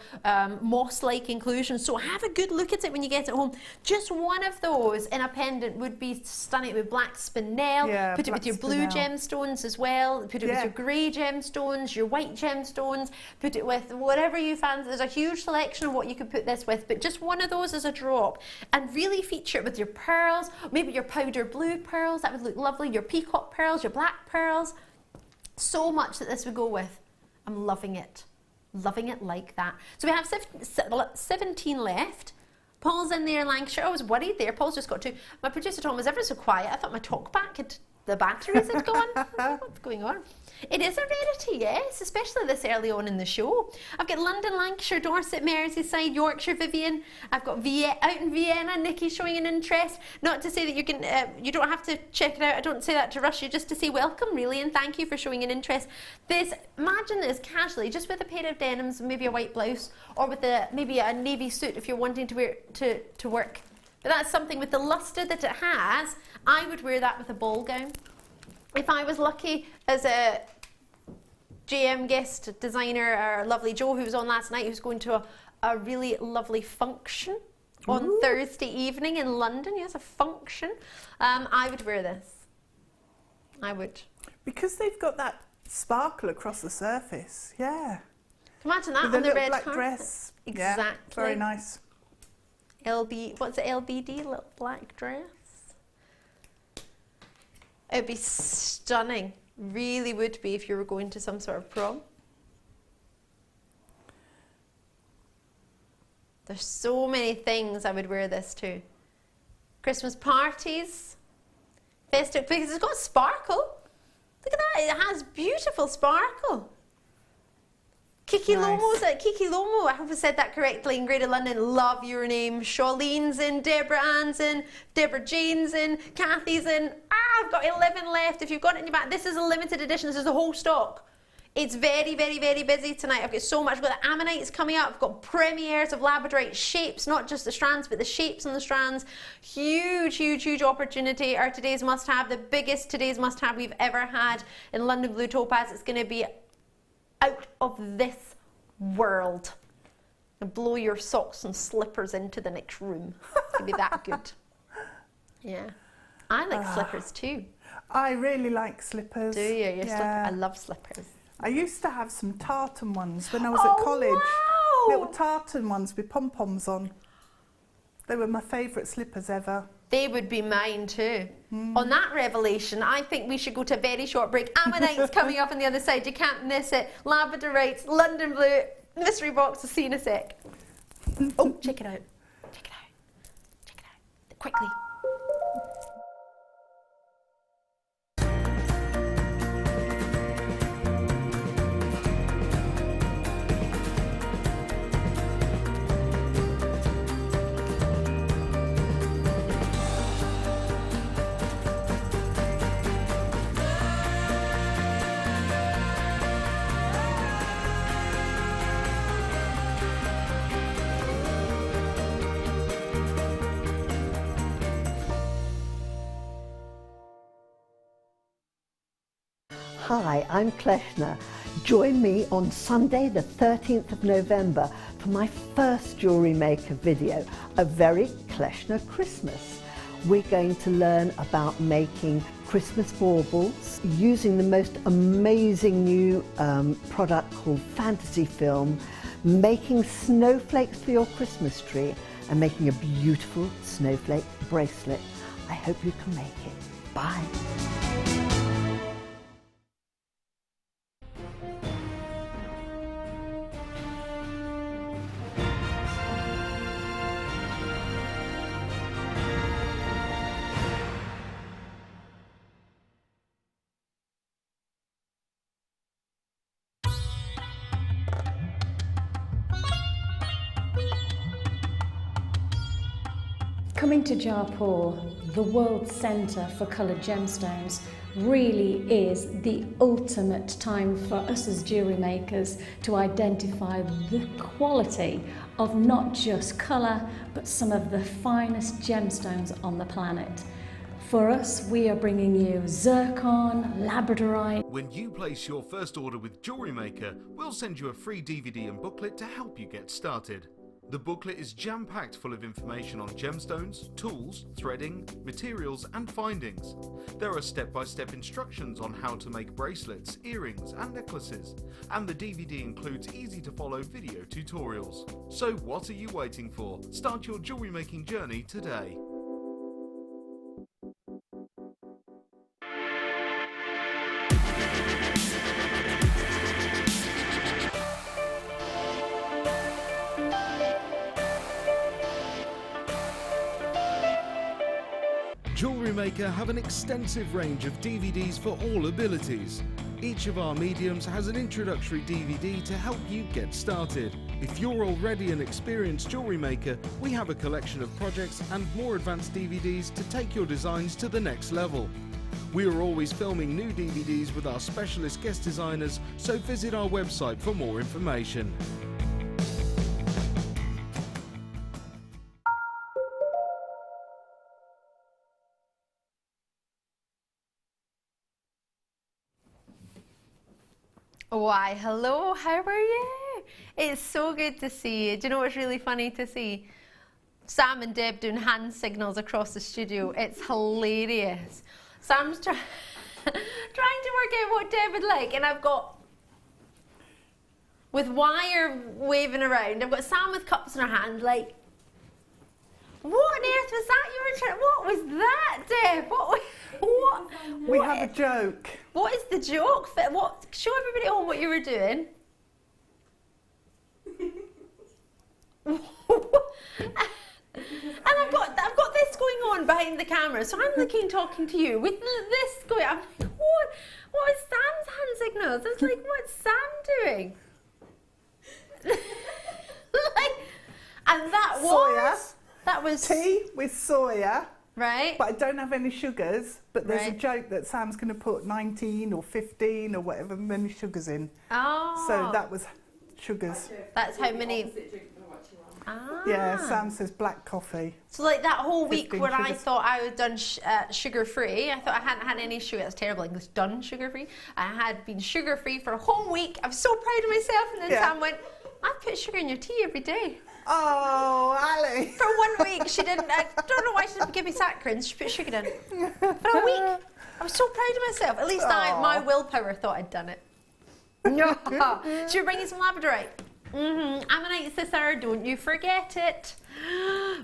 moss-like inclusions. So have a good look at it when you get it home. Just one of those in a pendant would be stunning with black spinel. Yeah, put it with your blue gemstones as well. Put it with your grey gemstones, your white gemstones. Put it with whatever you fancy. There's a huge selection of what you could put this with, but just one of those as a drop. And really feature it with your pearls, maybe your powder blue pearls. That would look lovely. Your peacock pearls, your black pearls, so much that this would go with. I'm loving it like that. So we have 17 left. Paul's in there in Lancashire. I was worried there. Paul's just got 2. My producer Tom was ever so quiet. I thought my talk back the batteries had gone. What's going on? It is a rarity, yes, especially this early on in the show. I've got London, Lancashire, Dorset, Merseyside, Yorkshire, Vivian. I've got out in Vienna, Nikki showing an interest. Not to say that you can, you don't have to check it out. I don't say that to rush you, just to say welcome, really, and thank you for showing an interest. Imagine this casually, just with a pair of denims, maybe a white blouse, or with maybe a navy suit if you're wanting to wear to work. But that's something with the luster that it has. I would wear that with a ball gown. If I was lucky as a GM guest designer, our lovely Joe, who was on last night, who's going to a really lovely function on Thursday evening in London. He has a function. I would wear this. I would. Because they've got that sparkle across the surface, yeah. Imagine that With on a the little red black carpet. dress. Exactly. Yeah, very nice. What's it, LBD, little black dress? It'd be stunning. Really would be if you were going to some sort of prom. There's so many things I would wear this to. Christmas parties, festive, because it's got sparkle. Look at that, it has beautiful sparkle. Kiki Nice. Lomo's at Kiki Lomo, I hope I said that correctly, in Greater London. Love your name. Charlene's in, Deborah Ann's in, Deborah Jane's in, Kathy's in. I've got 11 left. If you've got it in your back, this is a limited edition. This is the whole stock. It's very, very, very busy tonight. I've got so much. I've got the ammonites coming up. I've got premieres of labradorite shapes, not just the strands, but the shapes on the strands. Huge, huge, huge opportunity. Our today's must-have, the biggest today's must-have we've ever had in London Blue Topaz. It's going to be out of this world. And blow your socks and slippers into the next room. It's going to be that good. Yeah. I like slippers too. I really like slippers. Do you? Yeah. I love slippers. I used to have some tartan ones when I was at college. Wow. Little tartan ones with pom-poms on. They were my favourite slippers ever. They would be mine too. On that revelation, I think we should go to a very short break. Ammonites coming up on the other side. You can't miss it. Labradorites, London Blue, mystery box. I'll see you in a sec. Oh, check it out. Check it out. Check it out. Quickly. Hi, I'm Kleshna. Join me on Sunday the 13th of November for my first Jewellery Maker video, a very Kleshna Christmas. We're going to learn about making Christmas baubles using the most amazing new product called Fantasy Film, making snowflakes for your Christmas tree and making a beautiful snowflake bracelet. I hope you can make it. Bye. Coming to Jaipur, the world centre for coloured gemstones, really is the ultimate time for us as jewellery makers to identify the quality of not just colour, but some of the finest gemstones on the planet. For us, we are bringing you zircon, labradorite. When you place your first order with Jewellery Maker, we'll send you a free DVD and booklet to help you get started. The booklet is jam-packed full of information on gemstones, tools, threading, materials and findings. There are step-by-step instructions on how to make bracelets, earrings and necklaces, and the DVD includes easy-to-follow video tutorials. So what are you waiting for? Start your jewellery making journey today. Jewellery Maker have an extensive range of DVDs for all abilities. Each of our mediums has an introductory DVD to help you get started. If you're already an experienced jewellery maker, we have a collection of projects and more advanced DVDs to take your designs to the next level. We are always filming new DVDs with our specialist guest designers, so visit our website for more information. Why, hello, how are you? It's so good to see you. Do you know what's really funny to see? Sam and Deb doing hand signals across the studio. It's hilarious. Sam's trying to work out what Deb would like, and I've got, with wire waving around, I've got Sam with cups in her hand, like, what on earth was that you were trying? What was that, Deb? What? We have a joke. What is the joke? What? Show everybody at home what you were doing. And I've got this going on behind the camera, so I'm looking, talking to you with this going. I'm like, what is Sam's hand signals? It's like, what's Sam doing? Like, and that was tea with soya. Right. But I don't have any sugars. But there's a Right. joke that Sam's going to put 19 or 15 or whatever many sugars in. Oh. So that was sugars. That's how many. Ah. Yeah, Sam says black coffee. So like that whole week 15 when I sugars. thought I was done sugar-free, I thought I hadn't had any sugar. That's terrible English. Done sugar-free. I had been sugar-free for a whole week. I was so proud of myself. And then Yeah. Sam went, I put sugar in your tea every day. Oh, Ali. For 1 week, she didn't. I don't know why she didn't give me saccharin. She put sugar in. For a week. I was so proud of myself. At least my willpower thought I'd done it. No. Should we bring you some labradorite? Ammonite Cicero, don't you forget it.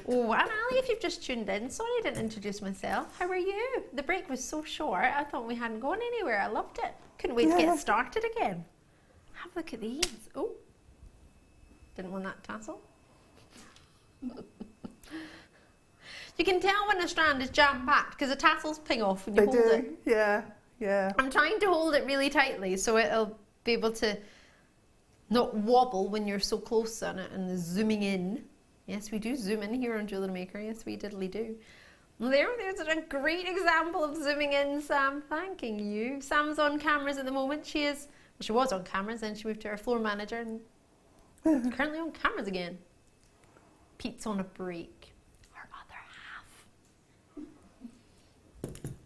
Oh, and Ali, if you've just tuned in, sorry I didn't introduce myself. How are you? The break was so short, I thought we hadn't gone anywhere. I loved it. Couldn't wait to get started again. Have a look at these. Oh, didn't want that tassel. You can tell when a strand is jam-packed because the tassels ping off when you hold it. Yeah, yeah. I'm trying to hold it really tightly so it'll be able to not wobble when you're so close on it and zooming in. Yes, we do zoom in here on Jewellery Maker. Yes, we diddly do. There's a great example of zooming in, Sam. Thanking you. Sam's on cameras at the moment. She was on cameras, then she moved to her floor manager and currently on cameras again. Pete's on a break. Her other half.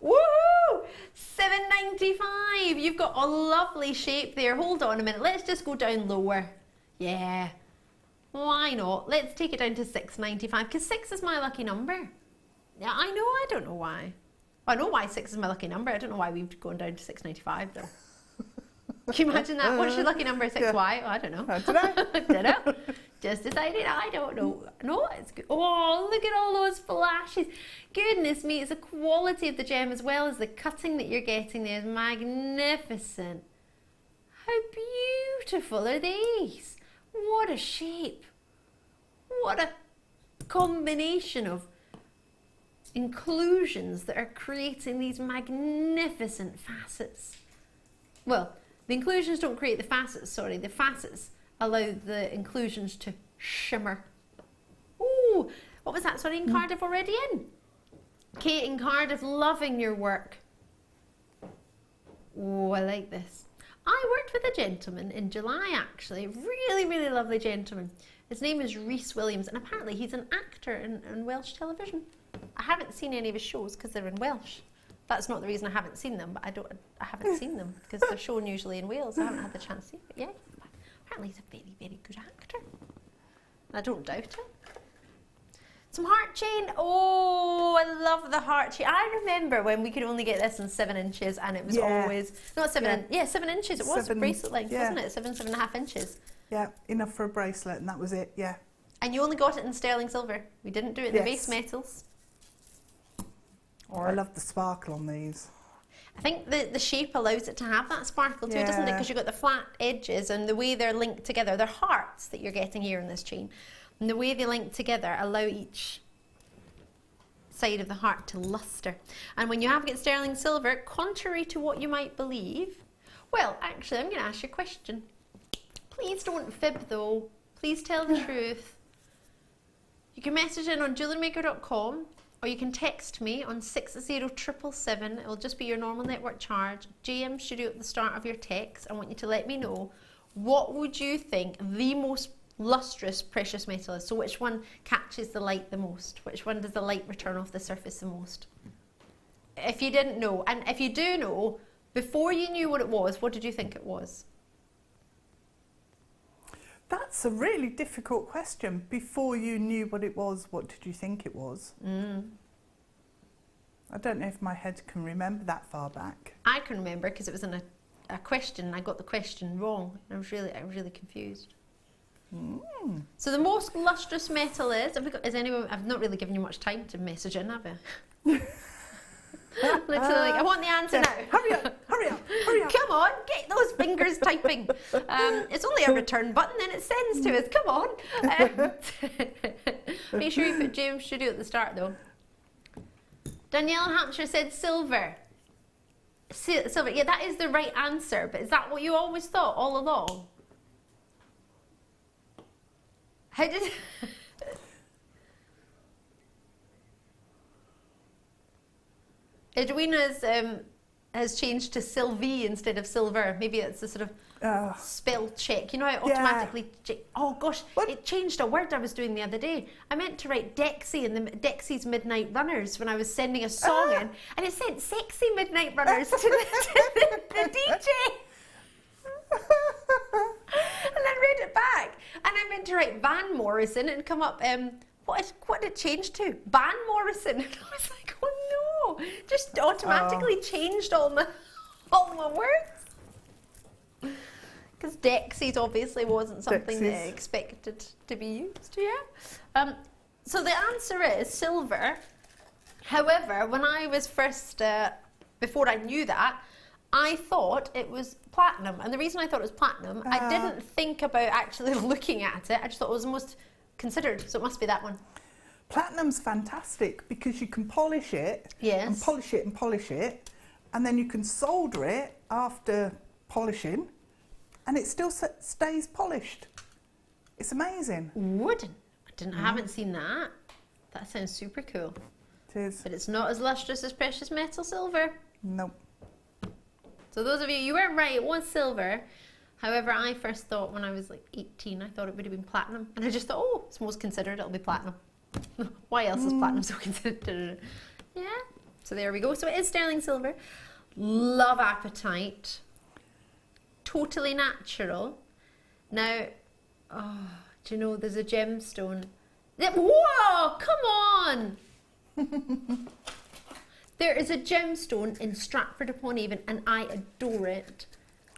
Woohoo! $7.95. You've got a lovely shape there. Hold on a minute. Let's just go down lower. Yeah. Why not? Let's take it down to $6.95 because 6 is my lucky number. Yeah, I know. I don't know why. I know why 6 is my lucky number. I don't know why we've gone down to $6.95 though. Can you imagine that? What's your lucky number? 6Y? Yeah. Oh, I don't know. I don't know. Don't know. Just decided I don't know. No, it's good. Oh, look at all those flashes. Goodness me, it's the quality of the gem as well as the cutting that you're getting there is magnificent. How beautiful are these? What a shape. What a combination of inclusions that are creating these magnificent facets. Well, the inclusions don't create the facets, sorry. The facets allow the inclusions to shimmer. Ooh, what was that? Sorry, in Cardiff already in? Kate in Cardiff, loving your work. Oh, I like this. I worked with a gentleman in July, actually. Really, really lovely gentleman. His name is Rhys Williams, and apparently he's an actor in Welsh television. I haven't seen any of his shows because they're in Welsh. That's not the reason I haven't seen them, but I haven't seen them because they're shown usually in Wales. I haven't had the chance to see it, but yeah. Apparently he's a very, very good actor. I don't doubt it. Some heart chain. Oh, I love the heart chain. I remember when we could only get this in 7 inches and it was always, not 7 7 inches. It was 7, bracelet length, yeah. wasn't it? 7.5 inches. Yeah, enough for a bracelet and that was it, yeah. And you only got it in sterling silver. We didn't do it in the base Yes. metals. I love the sparkle on these. I think the shape allows it to have that sparkle too, doesn't it? Yeah. Because you've got the flat edges and the way they're linked together. They're hearts that you're getting here in this chain. And the way they link together allow each side of the heart to luster. And when you have got sterling silver, contrary to what you might believe, well, actually, I'm going to ask you a question. Please don't fib though. Please tell the truth. You can message in on JewelleryMaker.com. Or you can text me on 60777. It'll just be your normal network charge. JM Studio at the start of your text. I want you to let me know what would you think the most lustrous precious metal is. So which one catches the light the most? Which one does the light return off the surface the most? If you didn't know, and if you do know, before you knew what it was, what did you think it was? That's a really difficult question. Before you knew what it was, what did you think it was? I don't know if my head can remember that far back. I can remember because it was in a question and I got the question wrong. I was really confused. So the most lustrous metal is anyone? I've not really given you much time to message in, have I? Literally, like, I want the answer now. Hurry up, hurry up, hurry up. Come on, get those fingers typing. It's only a return button and it sends to us. Come on. Make sure you put James Studio at the start though. Danielle in Hampshire said silver. Silver, yeah, that is the right answer, but is that what you always thought all along? How did... Edwina's has changed to Sylvie instead of silver. Maybe it's a sort of spell check. You know how it automatically... Oh gosh, it changed a word I was doing the other day. I meant to write Dexy in the Dexy's Midnight Runners when I was sending a song in, and it sent Sexy Midnight Runners to the DJ. And I read it back, and I meant to write Van Morrison and come up... what did it change to? Van Morrison. And I was like, oh no, just automatically changed all my words. Because Dexys obviously wasn't something that I expected to be used, yeah. So the answer is silver. However, when I was first, before I knew that, I thought it was platinum. And the reason I thought it was platinum, I didn't think about actually looking at it. I just thought it was the most considered, so it must be that one. Platinum's fantastic because you can polish it, and polish it and polish it, and then you can solder it after polishing, and it still stays polished. It's amazing. Wooden. I haven't seen that. That sounds super cool. It is. But it's not as lustrous as precious metal silver. Nope. So those of you weren't right, it was silver. However, I first thought when I was like 18, I thought it would have been platinum. And I just thought, oh, it's most considered, it'll be platinum. Why else is platinum so considered? Yeah, so there we go. So it is sterling silver. Love apatite. Totally natural. Now, do you know there's a gemstone? Whoa, come on! There is a gemstone in Stratford-upon-Avon and I adore it.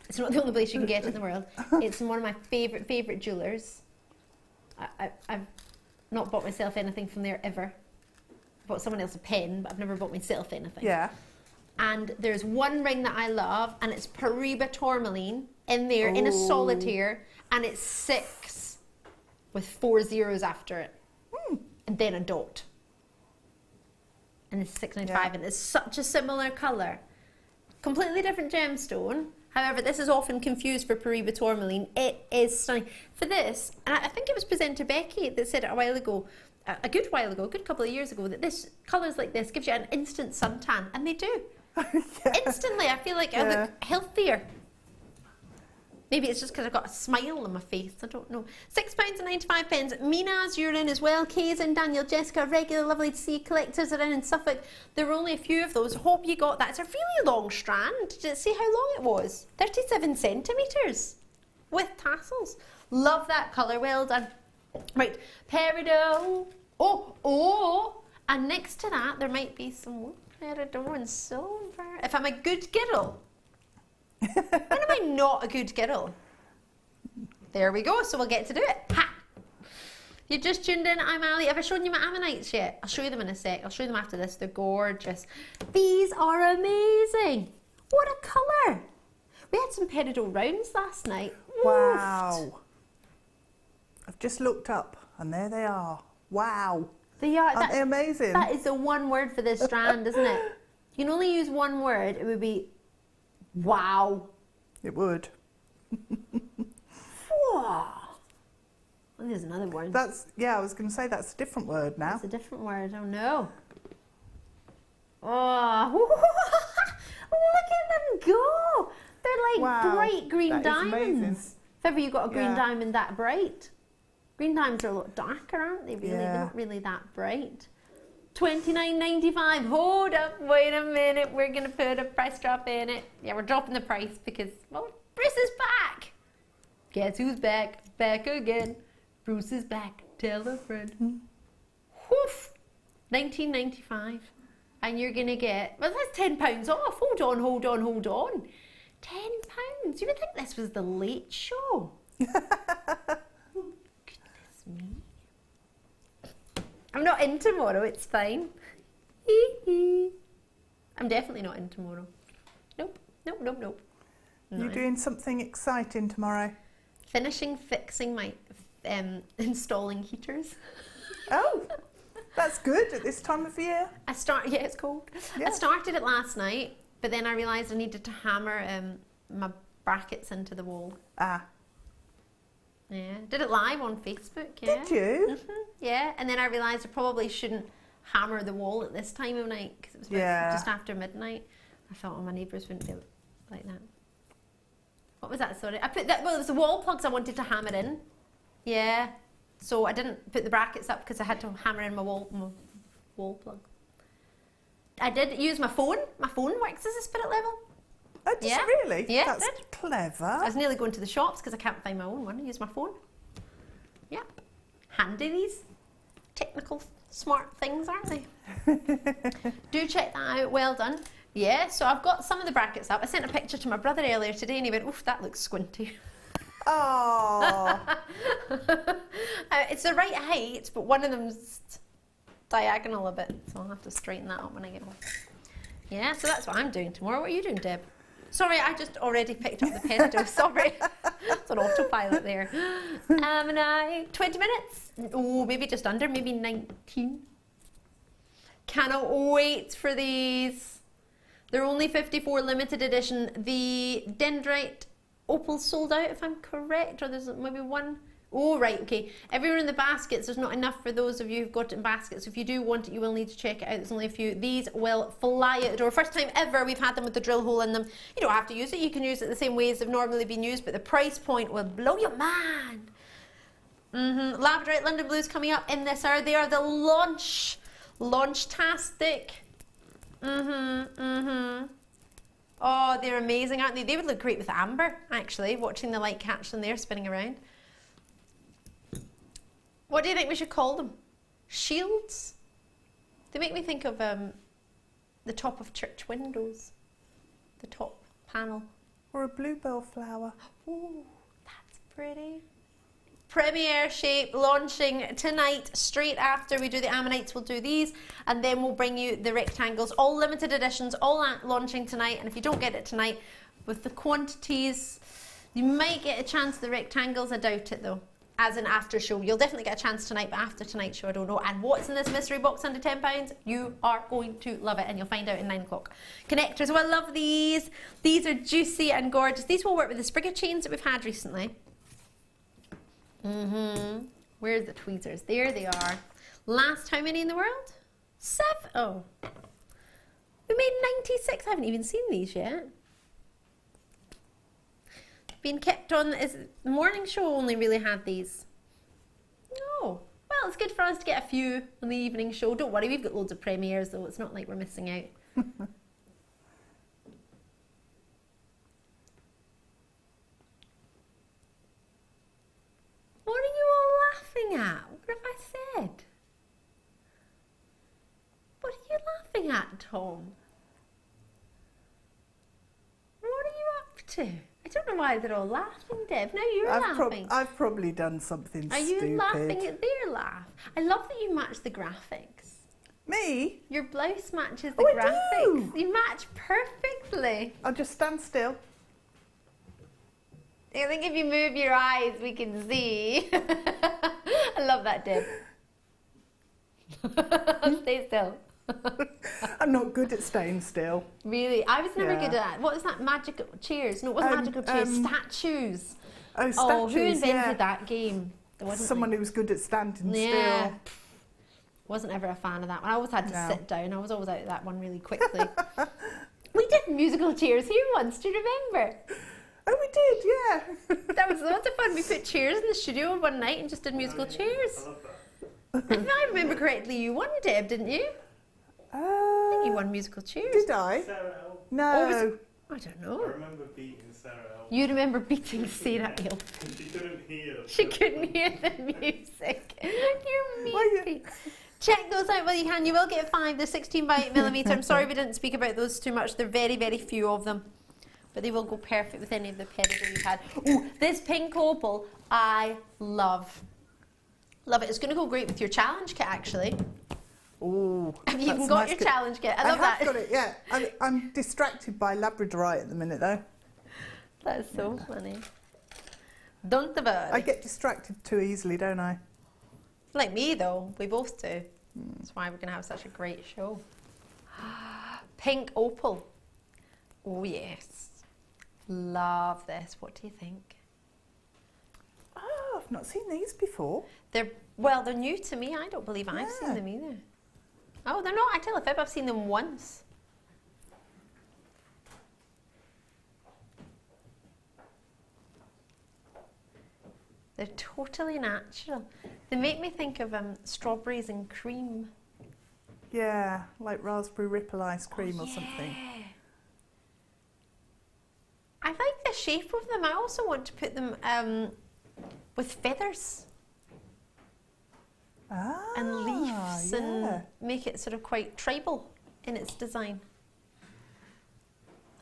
It's not the only place you can get it in the world. It's one of my favourite jewellers. I've not bought myself anything from there ever. I bought someone else a pen, but I've never bought myself anything. Yeah. And there's one ring that I love, and it's Paraiba tourmaline in there in a solitaire, and it's 6 with 4 zeros after it, and then a dot. And it's $6.95, and it's such a similar colour. Completely different gemstone. However, this is often confused for Paraiba tourmaline. It is stunning. For this, and I think it was presenter Becky that said it a while ago, a good couple of years ago, that this colours like this gives you an instant suntan, and they do. Instantly, I feel like I look healthier. Maybe it's just because I've got a smile on my face, I don't know. £6.95. Mina's, you're in as well. Kay's in, Daniel, Jessica, regular, lovely to see. Collectors are in Suffolk. There were only a few of those. Hope you got that. It's a really long strand. Did you see how long it was? 37 centimetres with tassels. Love that colour, well done. Right, peridot. And next to that, there might be some more peridot and silver. If I'm a good girl. When am I not a good girl? There we go, so we'll get to do it. Ha! You just tuned in, I'm Ali. Have I shown you my ammonites yet? I'll show you them in a sec. I'll show you them after this. They're gorgeous. These are amazing. What a colour. We had some peridot rounds last night. Wow. I've just looked up and there they are. Wow. They are. Aren't they amazing? That is the one word for this strand, isn't it? You can only use one word. It would be wow. It would. Wow. Well, there's another word. I was going to say that's a different word now. That's a different word. Oh no. Oh, look at them go. They're like bright green diamonds. If ever you got a green diamond that bright. Green diamonds are a lot darker, aren't they? Really, they're not really that bright. $29.95. Hold up, wait a minute. We're gonna put a price drop in it. Yeah, we're dropping the price because, well, Bruce is back. Guess who's back? Back again. Bruce is back. Tell a friend. Woof! 19.95. And you're going to get, well, that's £10 off. Hold on, hold on, hold on. £10. You would think this was the Late Show. Goodness me. I'm not in tomorrow, it's fine. I'm definitely not in tomorrow. Nope, nope, nope, nope. You're doing something exciting tomorrow? Fixing my, installing heaters. Oh, that's good at this time of year. Yeah, it's cold. Yeah. I started it last night, but then I realised I needed to hammer my brackets into the wall. Ah. Yeah, did it live on Facebook. Yeah. Did you? Yeah, and then I realised I probably shouldn't hammer the wall at this time of night because it was just after midnight. I thought, oh, my neighbours wouldn't do it like that. What was that? Sorry, I put that. Well, it was the wall plugs I wanted to hammer in. Yeah, so I didn't put the brackets up because I had to hammer in my wall plug. I did use my phone. My phone works as a spirit level. Oh, does it really? Yeah, that's it did. clever. I was nearly going to the shops because I can't find my own one. I use my phone. Yeah, handy these technical smart things, aren't they? Do check that out. Well done. Yeah, so I've got some of the brackets up. I sent a picture to my brother earlier today and he went, oof, that looks squinty. Oh. It's the right height, but one of them's diagonal a bit, so I'll have to straighten that up when I get home. Yeah, so that's what I'm doing tomorrow. What are you doing, Deb? Sorry, I just already picked up the pesto. Sorry. It's on autopilot there. 20 minutes? Oh, maybe just under, maybe 19. Cannot wait for these. They're only 54 limited edition. The Dendrite Opal sold out, if I'm correct, or there's maybe one. Oh, right, okay. Everywhere in the baskets, there's not enough for those of you who've got it in baskets. If you do want it, you will need to check it out. There's only a few. These will fly out the door. First time ever we've had them with the drill hole in them. You don't have to use it. You can use it the same way as they've normally been used, but the price point will blow your mind. Labradorite London Blues coming up in this hour. They are the launch-tastic. Oh, they're amazing, aren't they? They would look great with amber, actually, watching the light catch them there spinning around. What do you think we should call them? Shields? They make me think of the top of church windows. The top panel. Or a bluebell flower. Ooh, that's pretty. Premiere shape launching tonight, straight after we do the ammonites. We'll do these and then we'll bring you the rectangles, all limited editions, all launching tonight. And if you don't get it tonight, with the quantities, you might get a chance the rectangles. I doubt it though, as an after show. You'll definitely get a chance tonight, but after tonight's show, I don't know. And what's in this mystery box under £10? You are going to love it and you'll find out in 9 o'clock. Connectors, oh, I love these. These are juicy and gorgeous. These will work with the sprig of chains that we've had recently. Where's the tweezers? There they are. Last how many in the world? 7. Oh. We made 96. I haven't even seen these yet. Being kept on, is the morning show only really had these? No. Well, it's good for us to get a few on the evening show. Don't worry, we've got loads of premieres though. It's not like we're missing out. What are you all laughing at? What have I said? What are you laughing at, Tom? What are you up to? I don't know why they're all laughing, Deb. No, you're laughing. I've probably done something stupid. Are you laughing at their laugh? I love that you match the graphics. Me? Your blouse matches the graphics. You match perfectly. I'll just stand still. I think if you move your eyes, we can see. I love that, Deb. Stay still. I'm not good at staying still. Really? I was never good at that. What was that? Magical chairs? No, it wasn't magical chairs. Statues. Oh, statues, Oh, who invented that game? There wasn't someone who was good at standing yeah. still. Wasn't ever a fan of that one. I always had to sit down. I was always out of that one really quickly. We did musical chairs here once. Do you remember? Oh, we did, yeah. That was lots of fun. We put chairs in the studio one night and just did musical chairs. I love that. If I remember correctly, you won, Deb, didn't you? I think you won musical chairs. Did I? Sarah L. No. I don't I know. remember beating Sarah out. You remember beating Sarah Hill. She couldn't hear. She couldn't hear the music. You're Well, you- mean. Check those out while you can. You will get 5. They're 16 by 8mm. I'm sorry we didn't speak about those too much. There are very, very few of them. But they will go perfect with any of the pedigree you've had. Oh, this pink opal, I love. Love it. It's going to go great with your challenge kit, actually. Oh, Have you even got your challenge kit? I love have that. got it, yeah. I'm distracted by Labradorite at the minute, though. That's so funny. Don't the bird. I get distracted too easily, don't I? Like me, though. We both do. That's why we're going to have such a great show. Pink opal. Oh, yes. Love this. What do you think? Oh, I've not seen these before. They're new to me. I don't believe I've seen Yeah. them either. Oh, they're not. I tell a fib. I've seen them once. They're totally natural. They make me think of strawberries and cream. Yeah, like raspberry ripple ice cream or something. Yeah. I like the shape of them. I also want to put them with feathers and leaves and make it sort of quite tribal in its design.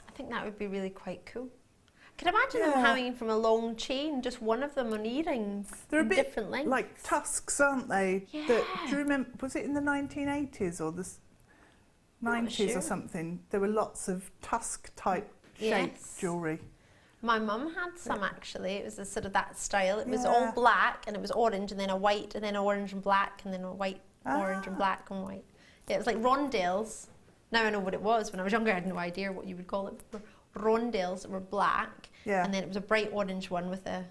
I think that would be really quite cool. I can imagine them hanging from a long chain, just one of them on earrings. They're a bit different lengths. like tusks, aren't they? Yeah. Do you remember, was it in the 1980s or the 90s sure. or something? There were lots of tusk type shaped Yes. jewellery. My mum had some actually. It was a sort of that style. It was Yeah. all black and it was orange and then a white and then orange and black and then a white, orange and black and white. Yeah, it was like rondelles. Now I know what it was. When I was younger, I had no idea what you would call it. Rondelles that were black. Yeah. And then it was a bright orange one with a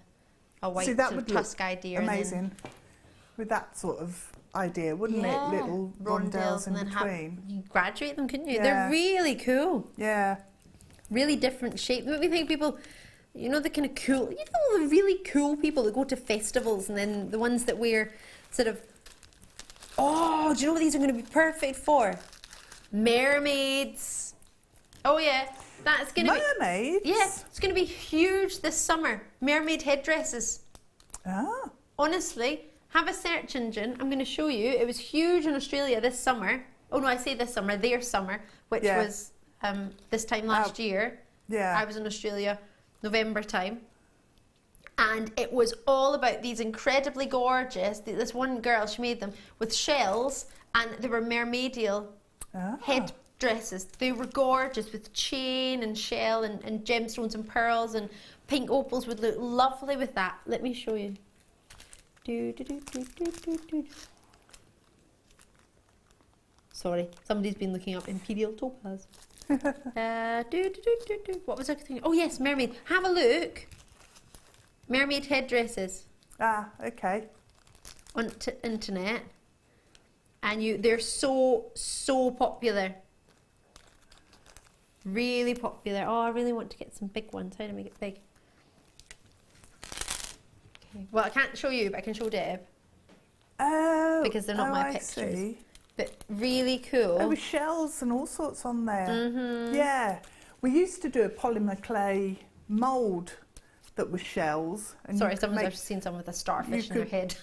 white See, that sort of would look tusk idea. and then- amazing with that sort of idea, wouldn't Yeah, it? Little rondelles in and then between. you graduate them, couldn't you? Yeah. They're really cool. Yeah. Really different shape. They make me think people, you know, the kind of cool, you know, the really cool people that go to festivals and then the ones that wear sort of, oh, do you know what these are going to be perfect for? Mermaids. Oh yeah, that's going to be, Mermaids? yes, it's going to be huge this summer. Mermaid headdresses. Ah. Honestly, have a search engine. I'm going to show you. It was huge in Australia this summer. Oh no, I say this summer, their summer, which Yeah. was this time last year. Yeah. I was in Australia, November time. And it was all about these incredibly gorgeous, this one girl, she made them with shells and they were mermaidial headdresses. They were gorgeous with chain and shell and gemstones and pearls, and pink opals would look lovely with that. Let me show you. Sorry, somebody's been looking up imperial topaz. What was I thinking? Oh yes, mermaid. Have a look. Mermaid headdresses Ah, okay. on internet, and they're so popular. Really popular. Oh, I really want to get some big ones. How do I make it big? Okay. Well, I can't show you, but I can show Deb. Oh, Because they're not my I pictures. see. But really cool. There were shells and all sorts on there. Mm-hmm. Yeah. We used to do a polymer clay mould that was shells. And Sorry, you could someone's make- I've seen someone with a starfish in you their head.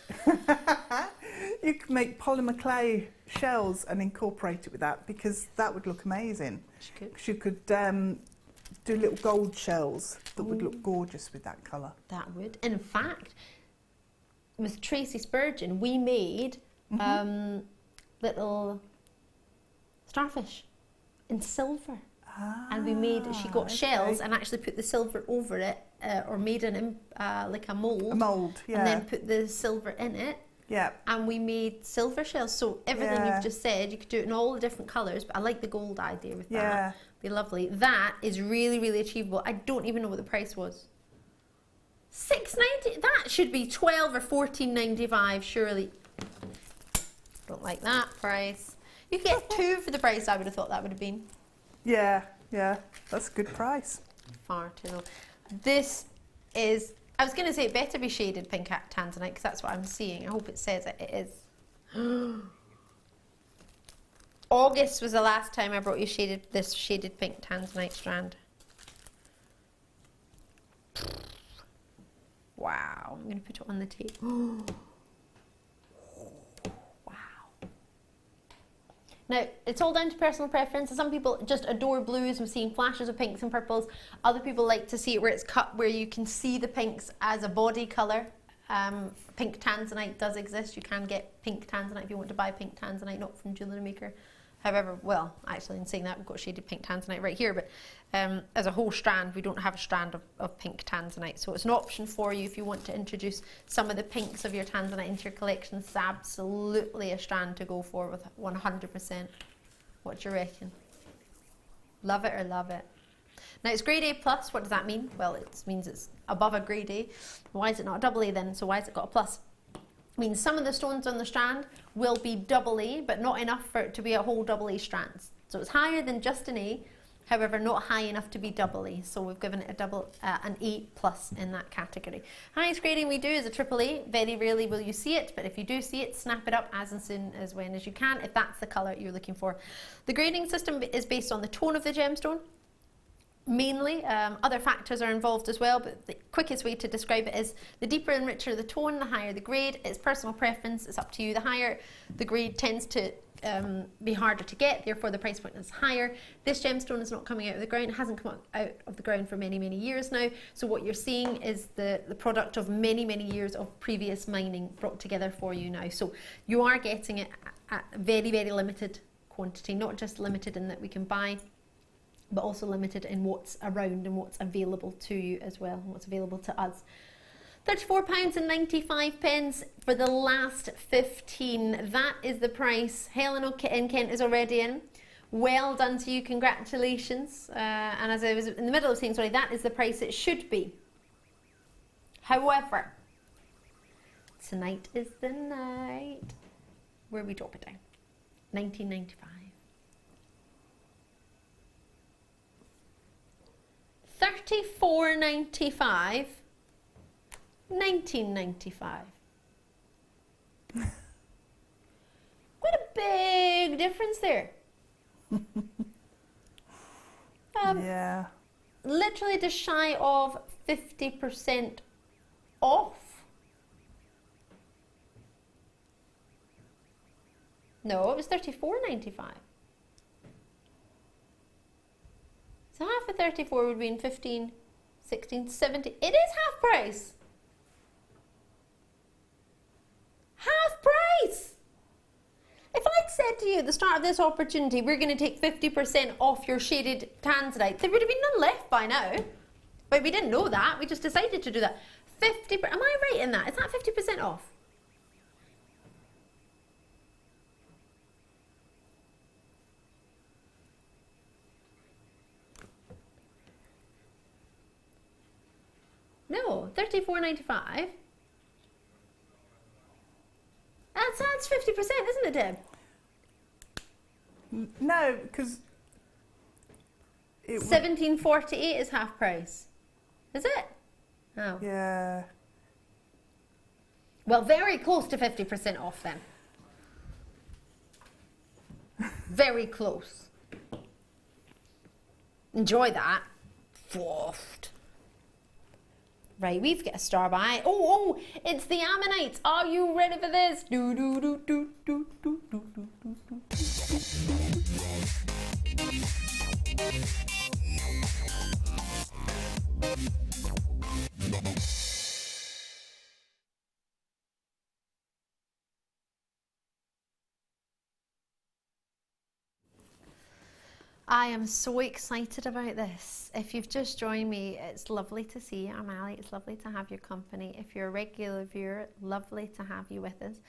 You could make polymer clay shells and incorporate it with that, because that would look amazing. You could do little gold shells that would look gorgeous with that colour. That would. In fact, with Tracy Spurgeon, we made little starfish in silver. And we made, she got shells and actually put the silver over it, or made like a mould. A mould, yeah. And then put the silver in it. Yeah. And we made silver shells. So everything Yeah. you've just said, you could do it in all the different colours, but I like the gold idea with Yeah. that. Be lovely. That is really, really achievable. I don't even know what the price was. $6.90. That should be $12 or $14.95, surely. Don't like that price. You could get 2 for the price I would have thought that would have been. Yeah, yeah. That's a good price. Far too low. This is, I was going to say it better be shaded pink tanzanite because that's what I'm seeing. I hope it says it. It is. August was the last time I brought you this shaded pink tanzanite strand. Wow, I'm going to put it on the table. Wow. Now, it's all down to personal preference. Some people just adore blues. We've seen flashes of pinks and purples. Other people like to see it where it's cut, where you can see the pinks as a body colour. Pink tanzanite does exist. You can get pink tanzanite if you want to buy pink tanzanite, not from Jewellery Maker. However, well, actually in saying that, we've got shaded pink tanzanite right here, but as a whole strand, we don't have a strand of pink tanzanite. So it's an option for you if you want to introduce some of the pinks of your tanzanite into your collection. It's absolutely a strand to go for with 100%. What do you reckon? Love it or love it? Now it's grade A plus. What does that mean? Well, it means it's above a grade A. Why is it not a double A then? So why has it got a plus? It means some of the stones on the strand will be double A, but not enough for it to be a whole double A strands. So it's higher than just an A, however not high enough to be double A. So we've given it an A plus in that category. Highest grading we do is a triple A. Very rarely will you see it, but if you do see it, snap it up as soon as when as you can, if that's the colour you're looking for. The grading system is based on the tone of the gemstone. Mainly, other factors are involved as well, but the quickest way to describe it is the deeper and richer the tone, the higher the grade. It's personal preference, it's up to you. The higher the grade tends to be harder to get, therefore the price point is higher. This gemstone is not coming out of the ground, it hasn't come out of the ground for many, many years now. So what you're seeing is the product of many, many years of previous mining brought together for you now. So you are getting it at very, very limited quantity, not just limited in that we can buy, but also limited in what's around and what's available to you as well, and what's available to us. £34.95 for the last 15. That is the price. Helen in Kent is already in. Well done to you, congratulations. And as I was in the middle of saying, sorry, that is the price it should be. However, tonight is the night where we drop it down. £19.95. $34.95, $19.95. What a big difference there. Yeah. Literally just shy of 50% off. No, it was $34.95. So half of 34 would be in 15, 16, 17. It is half price. Half price. If I'd said to you at the start of this opportunity, we're going to take 50% off your shaded tanzanite, there would have been none left by now. But we didn't know that. We just decided to do that. 50%. Am I right in that? Is that 50% off? No, $34.95. That's 50%, isn't it, Deb? No, because $17.48 is half price. Is it? Oh. Yeah. Well, very close to 50% off then. Very close. Enjoy that. Soft. Right, we've got a star by. Oh, it's the ammonites. Are you ready for this? Do do do do do do do do do. I am so excited about this. If you've just joined me, it's lovely to see you. I'm Ali. It's lovely to have your company. If you're a regular viewer, lovely to have you with us.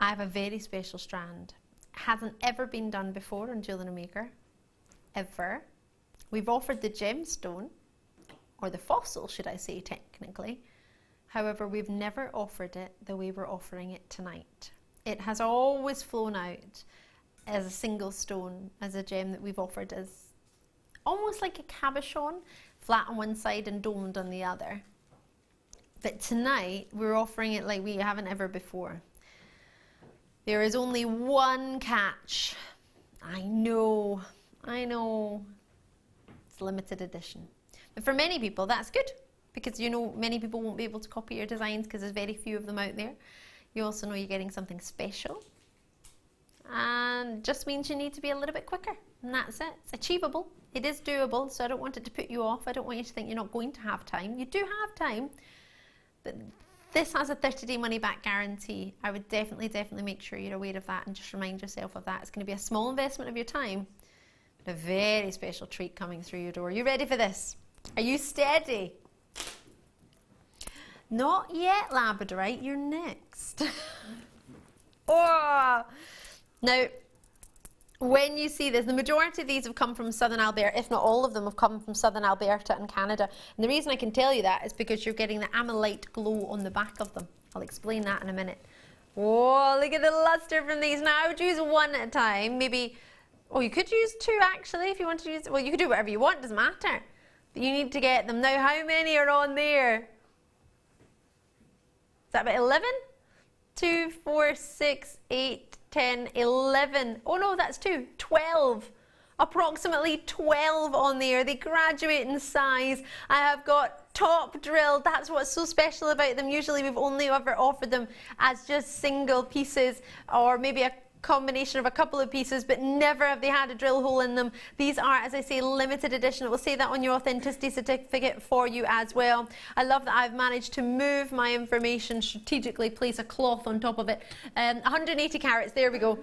I have a very special strand. It hasn't ever been done before on Jewellery Maker, ever. We've offered the gemstone, or the fossil, should I say, technically. However, we've never offered it the way we're offering it tonight. It has always flown out as a single stone, as a gem that we've offered as almost like a cabochon, flat on one side and domed on the other. But tonight we're offering it like we haven't ever before. There is only one catch. I know, it's limited edition. But for many people that's good. because you know many people won't be able to copy your designs because there's very few of them out there. You also know you're getting something special, and just means you need to be a little bit quicker, and that's it. It's achievable, it is doable, so I don't want it to put you off. I don't want you to think you're not going to have time. You do have time, but this has a 30-day money-back guarantee. I would definitely make sure you're aware of that and just remind yourself of that. It's going to be a small investment of your time, but a very special treat coming through your door. You ready for this? Are you steady? Not yet, Labradorite, you're next. Oh! Now, when you see this, the majority of these have come from southern Alberta, if not all of them have come from southern Alberta and Canada. And the reason I can tell you that is because you're getting the amylite glow on the back of them. I'll explain that in a minute. Oh, look at the luster from these. Now I would use one at a time, maybe, oh, you could use two actually if you want to use, well, you could do whatever you want, doesn't matter. But you need to get them. Now, how many are on there? Is that about 11? 2, 4, 6, 8, 10, 11. Oh no, that's 2. 12. Approximately 12 on there. They graduate in size. I have got top drilled. That's what's so special about them. Usually we've only ever offered them as just single pieces, or maybe a combination of a couple of pieces, but never have they had a drill hole in them. These are, as I say, limited edition. It will say that on your authenticity certificate for you as well. I love that I've managed to move my information strategically, place a cloth on top of it. 180 carats, there we go.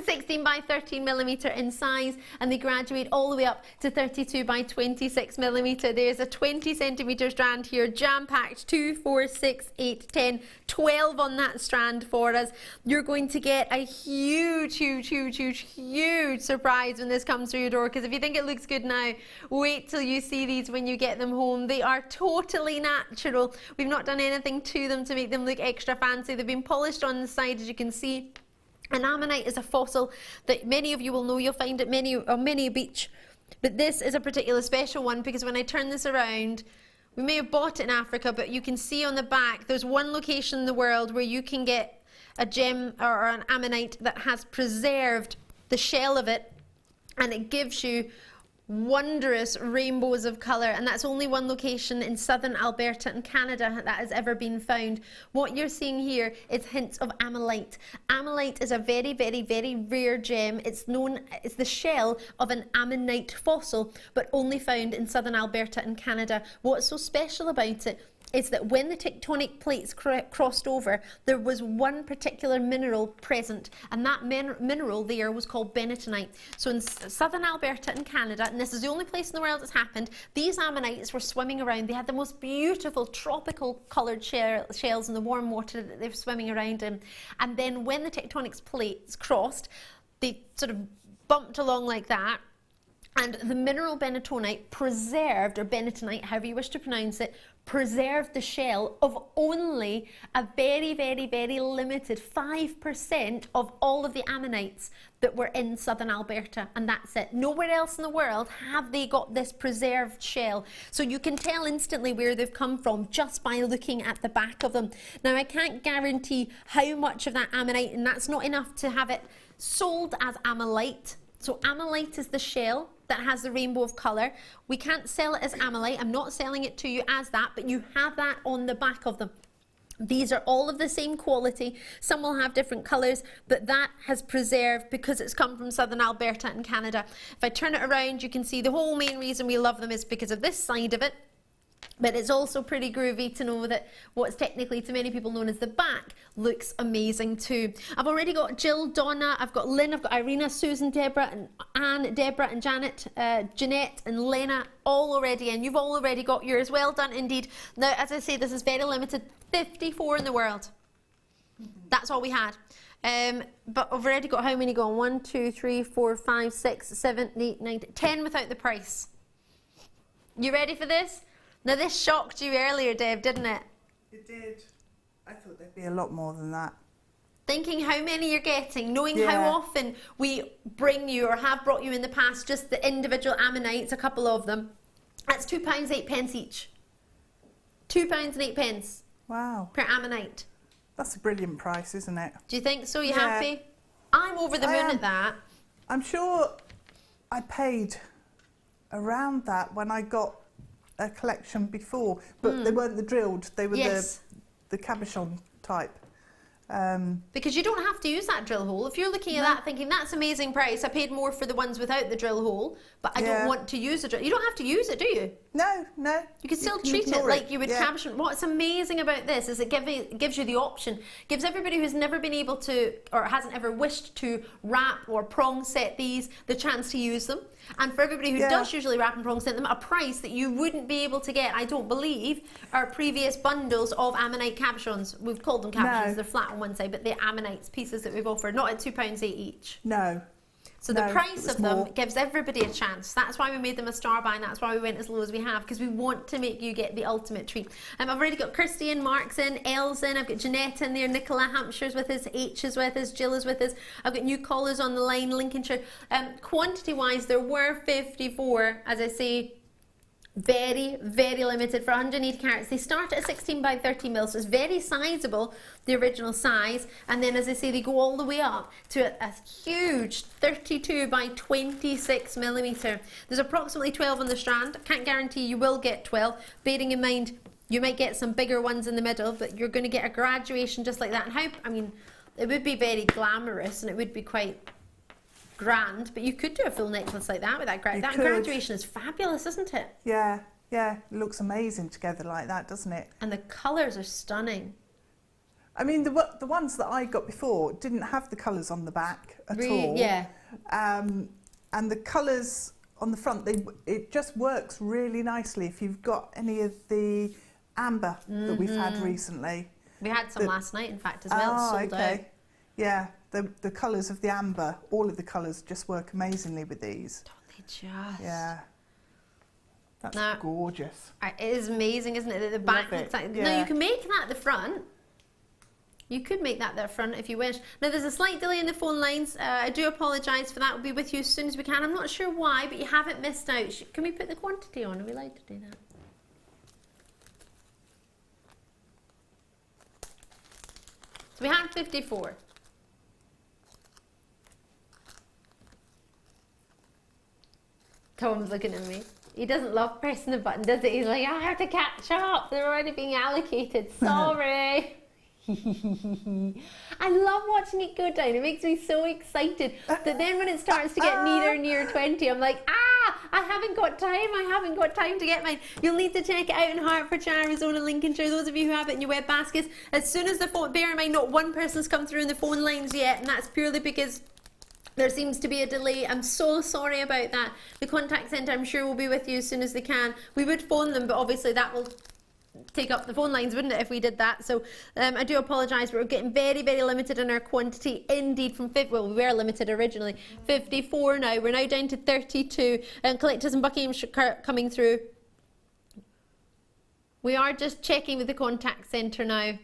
16 by 13 millimeter in size, and they graduate all the way up to 32 by 26 millimeter. There's a 20 centimeter strand here, jam-packed, 2, 4, 6, 8, 10, 12 on that strand for us. You're going to get a huge surprise when this comes through your door, because if you think it looks good now, wait till you see these when you get them home. They are totally natural. We've not done anything to them to make them look extra fancy. They've been polished on the side, as you can see. An ammonite is a fossil that many of you will know. You'll find it on many a beach. But this is a particular special one, because when I turn this around, we may have bought it in Africa, but you can see on the back, there's one location in the world where you can get a gem or an ammonite that has preserved the shell of it, and it gives you wondrous rainbows of colour, and that's only one location in southern Alberta and Canada that has ever been found. What you're seeing here is hints of amylite. Amylite is a very rare gem. It's the shell of an ammonite fossil, but only found in southern Alberta and Canada. What's so special about it is that when the tectonic plates crossed over, there was one particular mineral present, and that mineral there was called bentonite. So in southern Alberta and Canada, and this is the only place in the world it's happened, these ammonites were swimming around. They had the most beautiful tropical coloured shells in the warm water that they were swimming around in. And then when the tectonic plates crossed, they sort of bumped along like that, and the mineral bentonite preserved, or bentonite, however you wish to pronounce it, preserved the shell of only a very limited 5% of all of the ammonites that were in southern Alberta, and that's it. Nowhere else in the world have they got this preserved shell. So you can tell instantly where they've come from just by looking at the back of them. Now, I can't guarantee how much of that ammonite, and that's not enough to have it sold as amylite. So amylite is the shell that has the rainbow of colour. We can't sell it as amylite. I'm not selling it to you as that, but you have that on the back of them. These are all of the same quality. Some will have different colours, but that has preserved because it's come from southern Alberta and Canada. If I turn it around, you can see the whole main reason we love them is because of this side of it. But it's also pretty groovy to know that what's technically to many people known as the back looks amazing too. I've already got Jill, Donna, I've got Lynn, I've got Irina, Susan, Deborah, and Anne, Deborah, and Janet, Jeanette, and Lena all already in. You've all already got yours. Well done indeed. Now, as I say, this is very limited. 54 in the world. That's all we had. But I've already got how many gone? 1, 2, 3, 4, 5, 6, 7, 8, 9, 10 without the price. You ready for this? Now, this shocked you earlier, Deb, didn't it? It did. I thought there'd be a lot more than that. Thinking how many you're getting, knowing how often we bring you or have brought you in the past, just the individual ammonites, a couple of them. That's £2 8 pence each. £2 8 pence. Wow. Per ammonite. That's a brilliant price, isn't it? Do you think so? You happy? I'm over the moon at that. I'm sure I paid around that when I got a collection before, but they weren't the drilled. They were Yes. the cabochon type. Because you don't have to use that drill hole. If you're looking at that thinking, that's amazing price, I paid more for the ones without the drill hole, but I don't want to use the drill. You don't have to use it, do you? No. You can still treat it like you would cabochon. What's amazing about this is it gives you the option, gives everybody who's never been able to, or hasn't ever wished to wrap or prong set these, the chance to use them. And for everybody who does usually wrap and prong set them at a price that you wouldn't be able to get, I don't believe, our previous bundles of ammonite cabochons. We've called them cabochons, they're flat on one side, but they're ammonite pieces that we've offered, not at £2.8 each. No. So the price of them gives everybody a chance. That's why we made them a star buy, and that's why we went as low as we have, because we want to make you get the ultimate treat. I've already got Kirsty in, Mark's in, Elle's in, I've got Jeanette in there, Nicola Hampshire's with us, H is with us, Jill is with us. I've got new callers on the line, Lincolnshire. Quantity-wise, there were 54, as I say, very, very limited for 180 carats. They start at 16 by 30 mil, so it's very sizable, the original size. And then, as I say, they go all the way up to a huge 32 by 26 millimeter. There's approximately 12 on the strand. Can't guarantee you will get 12, bearing in mind you might get some bigger ones in the middle, but you're going to get a graduation just like that. And how, I mean, it would be very glamorous and it would be quite grand, but you could do a full necklace like that with that. That graduation is fabulous, isn't it? Yeah, it looks amazing together like that, doesn't it? And the colours are stunning. I mean, the ones that I got before didn't have the colours on the back at all. Yeah. And the colours on the front, it just works really nicely if you've got any of the amber that we've had recently. We had some last night, in fact, as well. Sold out. Yeah. The colours of the amber, all of the colours just work amazingly with these. Don't they just? Yeah. That's gorgeous. It is amazing, isn't it? The back looks like... Yeah. No, you can make that at the front. You could make that the front if you wish. Now, there's a slight delay in the phone lines. I do apologise for that. We'll be with you as soon as we can. I'm not sure why, but you haven't missed out. Can we put the quantity on? Are we allowed to do that? So we had 54. Tom's looking at me. He doesn't love pressing the button, does he? He's like, I have to catch up. They're already being allocated. Sorry. I love watching it go down. It makes me so excited that then when it starts to get near 20, I'm like, I haven't got time. I haven't got time to get mine. You'll need to check it out in Hertfordshire, Arizona, Lincolnshire. Those of you who have it in your web baskets, as soon as the phone, bear in mind, not one person's come through in the phone lines yet, and that's purely because there seems to be a delay. I'm so sorry about that. The contact centre, I'm sure, will be with you as soon as they can. We would phone them, but obviously that will take up the phone lines, wouldn't it, if we did that? So I do apologise. We're getting very, very limited in our quantity. Indeed, from 50, well, we were limited originally. 54 now. We're now down to 32. And collectors in Buckinghamshire coming through. We are just checking with the contact centre now.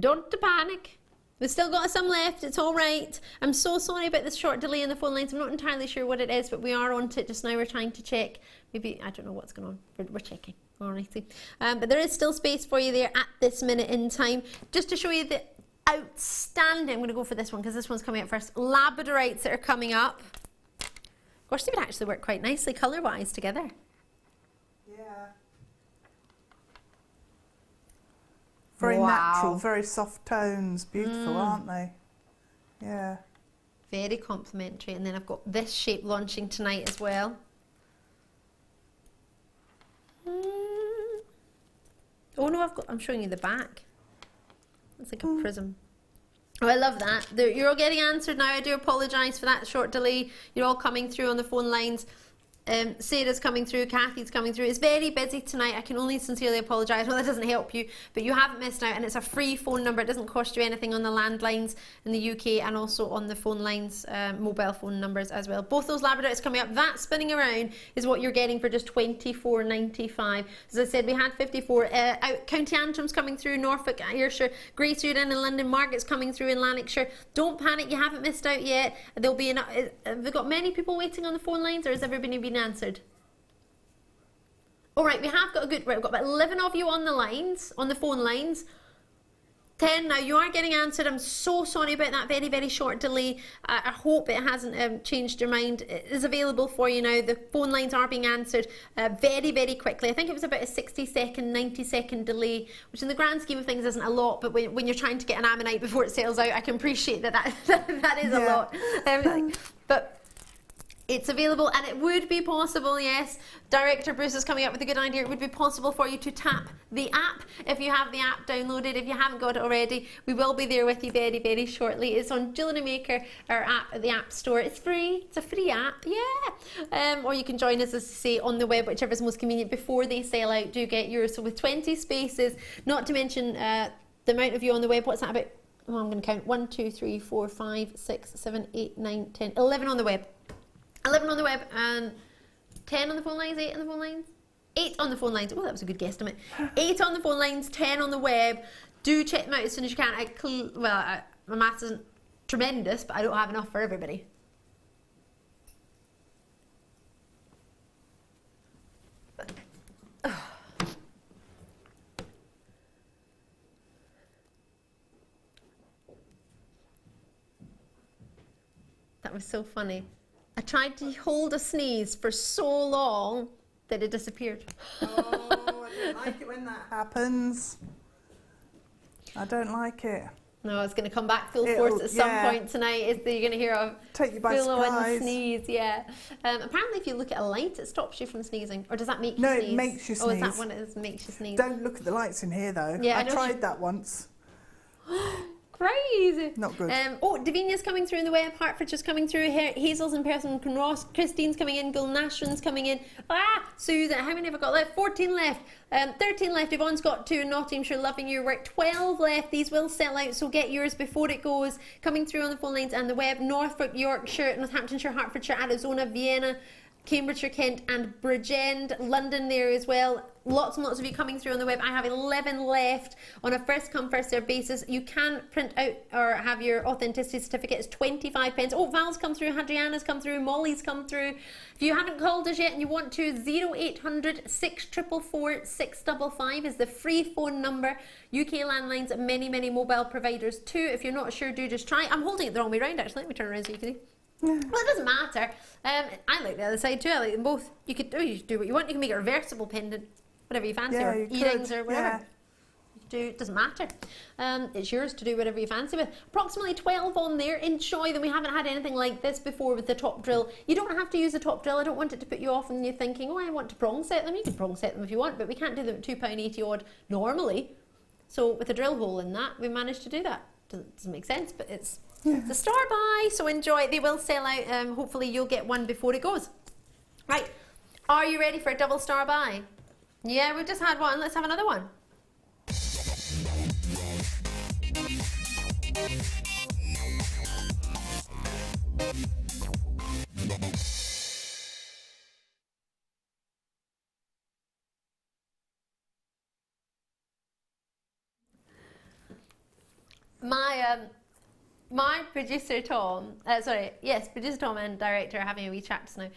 Don't panic. We've still got some left, it's all right. I'm so sorry about this short delay in the phone lines. I'm not entirely sure what it is, but we are on to it just now. We're trying to check. Maybe, I don't know what's going on. We're checking. All righty. But there is still space for you there at this minute in time. Just to show you the outstanding, I'm going to go for this one because this one's coming up first. Labradorites that are coming up. Gosh, they would actually work quite nicely colour-wise together. Yeah. Very natural, very soft tones, beautiful, aren't they? Yeah. Very complimentary. And then I've got this shape launching tonight as well. Oh no, I'm showing you the back. It's like a prism. Oh, I love that. You're all getting answered now. I do apologise for that short delay. You're all coming through on the phone lines. Sarah's coming through, Kathy's coming through. It's very busy tonight. I can only sincerely apologise. Well, that doesn't help you, but you haven't missed out, and it's a free phone number. It doesn't cost you anything on the landlines in the UK and also on the phone lines, mobile phone numbers as well. Both those Labradorites coming up. That spinning around is what you're getting for just £24.95. As I said, we had 54. County Antrum's coming through, Norfolk, Ayrshire, Grace Uden in London, Margaret's coming through in Lanarkshire. Don't panic, you haven't missed out yet. There'll be have we got many people waiting on the phone lines, or has everybody been answered? All right, we have got a good, right, we've got about 11 of you on the lines, on the phone lines. 10 now. You are getting answered. I'm so sorry about that very, very short delay. I hope it hasn't changed your mind. It is available for you now. The phone lines are being answered very, very quickly. I think it was about a 60-second, 90-second delay, which in the grand scheme of things isn't a lot, but when you're trying to get an ammonite before it sells out, I can appreciate that that is a lot. But it's available, and it would be possible, yes, Director Bruce is coming up with a good idea, it would be possible for you to tap the app if you have the app downloaded. If you haven't got it already, we will be there with you very, very shortly. It's on Jewellery Maker, our app at the App Store. It's free, it's a free app, yeah. Or you can join us, as I say, on the web, whichever is most convenient. Before they sell out, do get yours. So with 20 spaces, not to mention the amount of you on the web, what's that about? Oh, I'm going to count, 1, 2, 3, 4, 5, 6, 7, 8, 9, 10, 11 on the web. 11 on the web and 10 on the phone lines, 8 on the phone lines, 8 on the phone lines. Oh, that was a good guesstimate. 8 on the phone lines, 10 on the web. Do check them out as soon as you can. My maths isn't tremendous, but I don't have enough for everybody. That was so funny. I tried to hold a sneeze for so long that it disappeared. Oh, I don't like it when that happens. I don't like it. No, it's going to come back full force at some point tonight. You're going to hear a take you by surprise. Sneeze, yeah. Apparently, if you look at a light, it stops you from sneezing. Or does that make you sneeze? No, it makes you sneeze. Oh, is that one it makes you sneeze? Don't look at the lights in here, though. Yeah, I tried that once. Crazy. Not good. Davinia's coming through in the web. Hartfordshire's coming through. Hazel's in person. Ross. Christine's coming in. Gulnashran's coming in. Susan. How many have I got left? 14 left. 13 left. Yvonne's got 2. Nottinghamshire, loving you. We're at 12 left. These will sell out, so get yours before it goes. Coming through on the phone lines and the web. Norfolk, Yorkshire, Northamptonshire, Hertfordshire, Arizona, Vienna, Cambridgeshire, Kent and Bridgend. London there as well. Lots and lots of you coming through on the web. I have 11 left on a first come first served basis. You can print out or have your authenticity certificate. It's 25 pence. Oh, Val's come through, Hadriana's come through, Molly's come through. If you haven't called us yet and you want to, 0800 644 655 is the free phone number. UK landlines, many, many mobile providers too. If you're not sure, do just try. I'm holding it the wrong way round actually. Let me turn around so you can see. Well, it doesn't matter. I like the other side too. I like them both. You could do what you want. You can make a reversible pendant, whatever you fancy, or earrings or whatever. Yeah. It doesn't matter. It's yours to do whatever you fancy with. Approximately 12 on there. Enjoy them. We haven't had anything like this before with the top drill. You don't have to use the top drill. I don't want it to put you off and you're thinking, oh, I want to prong set them. You can prong set them if you want, but we can't do them at £2.80 odd normally. So with a drill hole in that, we managed to do that. Doesn't make sense, but it's a star buy, so enjoy. They will sell out. Hopefully you'll get one before it goes. Right, are you ready for a double star buy? Yeah, we've just had one. Let's have another one. My producer Tom, producer Tom and director are having a wee chat just now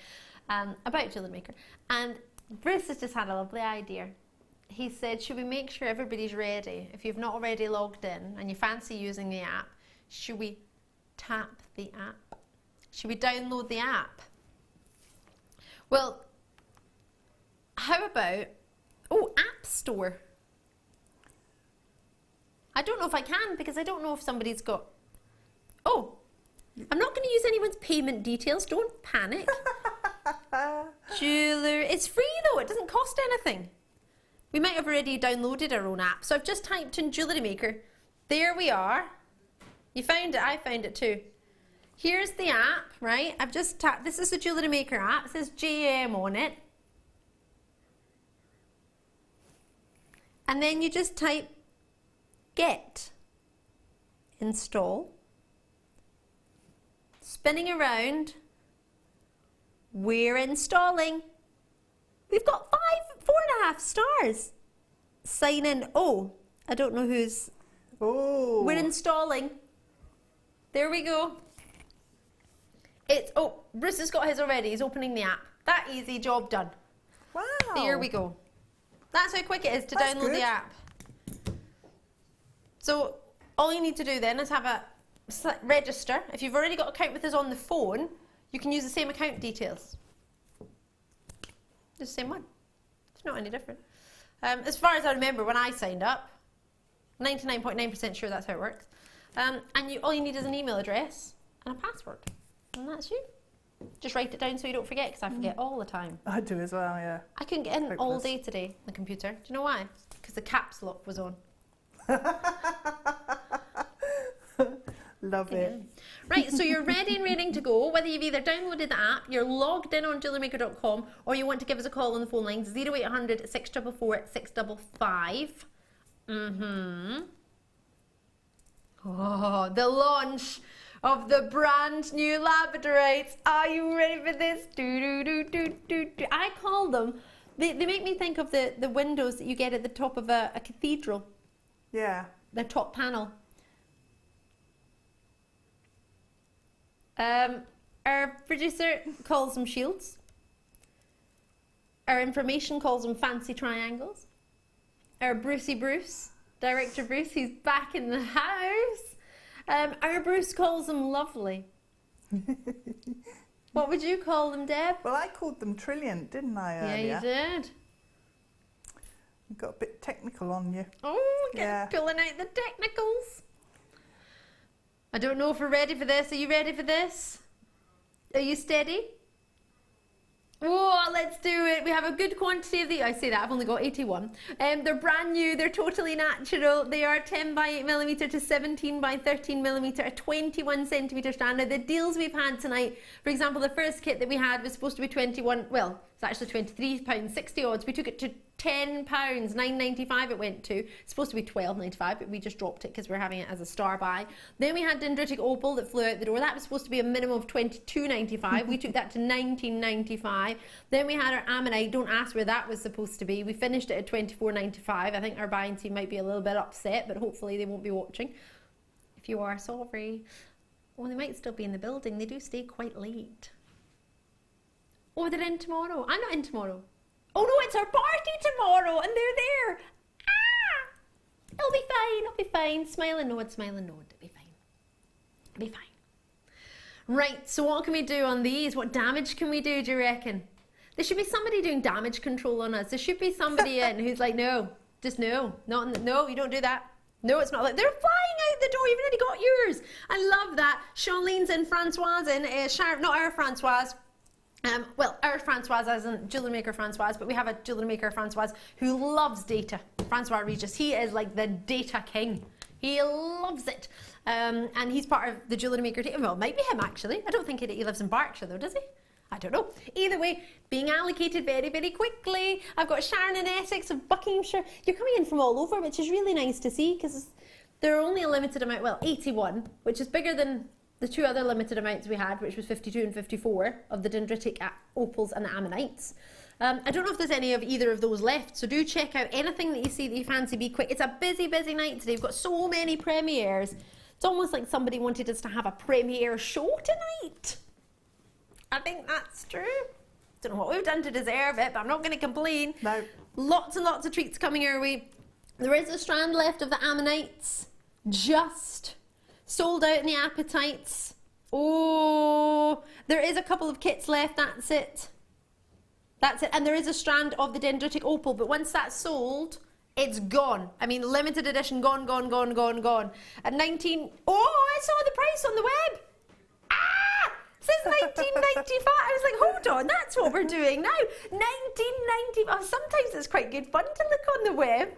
about Jewellery Maker, and Bruce has just had a lovely idea. He said, should we make sure everybody's ready? If you've not already logged in and you fancy using the app, should we tap the app? Should we download the app? Well, how about, App Store? I don't know if I can, because I don't know if somebody's got, I'm not going to use anyone's payment details, don't panic. Jewellery, it's free though, it doesn't cost anything. We might have already downloaded our own app, so I've just typed in Jewellery Maker. There we are. You found it, I found it too. Here's the app, right? I've just tapped, this is the Jewellery Maker app, it says JM on it. And then you just type get, install, spinning around, we're installing. We've got 4.5 stars. Sign in. I don't know who's. We're installing. There we go. Bruce has got his already. He's opening the app. That easy, job done. Wow. There we go. That's how quick it is to download the app. So all you need to do then is have a register. If you've already got an account with us on the phone, you can use the same account details. The same one. It's not any different. As far as I remember, when I signed up, 99.9% sure that's how it works. And all you need is an email address and a password, and that's you. Just write it down so you don't forget, because I forget all the time. I do as well, yeah. I couldn't get in all day today on the computer. Do you know why? Because the caps lock was on. Love it. Right, so you're ready and raring to go. Whether you've either downloaded the app, you're logged in on jewellerymaker.com, or you want to give us a call on the phone lines 0800 644 655. Oh, the launch of the brand new labradorites. Are you ready for this? I call them, they make me think of the windows that you get at the top of a cathedral. Yeah. The top panel. Our producer calls them shields. Our information calls them fancy triangles. Our Brucey Bruce, Director Bruce, he's back in the house. Our Bruce calls them lovely. What would you call them, Deb? Well, I called them Trilliant, didn't I, earlier? Yeah, you did. You got a bit technical on you. Oh, Yeah. pulling out the technicals. I don't know if we're ready for this. Are you ready for this? Are you steady? Oh, let's do it. We have a good quantity of the. I say that, I've only got 81. They're brand new, they're totally natural. They are 10 by 8mm to 17 by 13mm, a 21cm strand. Now, the deals we've had tonight, for example, the first kit that we had was supposed to be 21, well, it's actually £23, 60 odds. We took it to £10, £9.95 it went to. It's supposed to be £12.95, but we just dropped it because we're having it as a star buy. Then we had dendritic opal that flew out the door. That was supposed to be a minimum of £22.95. We took that to £19.95. Then we had our ammonite. Don't ask where that was supposed to be. We finished it at £24.95. I think our buying team might be a little bit upset, but hopefully they won't be watching. If you are, sorry. Well, they might still be in the building. They do stay quite late. Oh, they're in tomorrow. I'm not in tomorrow. Oh no, it's our party tomorrow and they're there. Ah! It'll be fine, it'll be fine. Smile and nod, it'll be fine. It'll be fine. Right, so what can we do on these? What damage can we do you reckon? There should be somebody doing damage control on us. There should be somebody in who's like, no, just no. No, you don't do that. No, it's not like, they're flying out the door, you've already got yours. I love that. Charlene's in, Francoise in, Sharon, not our Francoise. Well, our Francoise isn't Jewellery Maker Francoise, but we have a Jewellery Maker Francoise who loves data. Francois Regis, he is like the data king. He loves it. And he's part of the Jewellery Maker team. Well, it might be him actually. I don't think he lives in Berkshire though, does he? I don't know. Either way, being allocated very, very quickly. I've got Sharon in Essex of Buckinghamshire. You're coming in from all over, which is really nice to see because there are only a limited amount, well, 81, which is bigger than the two other limited amounts we had, which was 52 and 54 of the dendritic opals and the ammonites. I don't know if there's any of either of those left, so do check out anything that you see that you fancy. Be quick. It's a busy, busy night today. We've got so many premieres. It's almost like somebody wanted us to have a premiere show tonight. I think that's true. Don't know what we've done to deserve it, but I'm not going to complain. No. Lots and lots of treats coming our way. There is a strand left of the ammonites. Just sold out in the appetites. Oh, there is a couple of kits left. That's it. That's it. And there is a strand of the dendritic opal, but once that's sold, it's gone. I mean, limited edition, gone. At 19, oh, I saw the price on the web. Ah, it says 19.95. I was like, hold on, that's what we're doing now. 19.95. Oh, sometimes it's quite good fun to look on the web.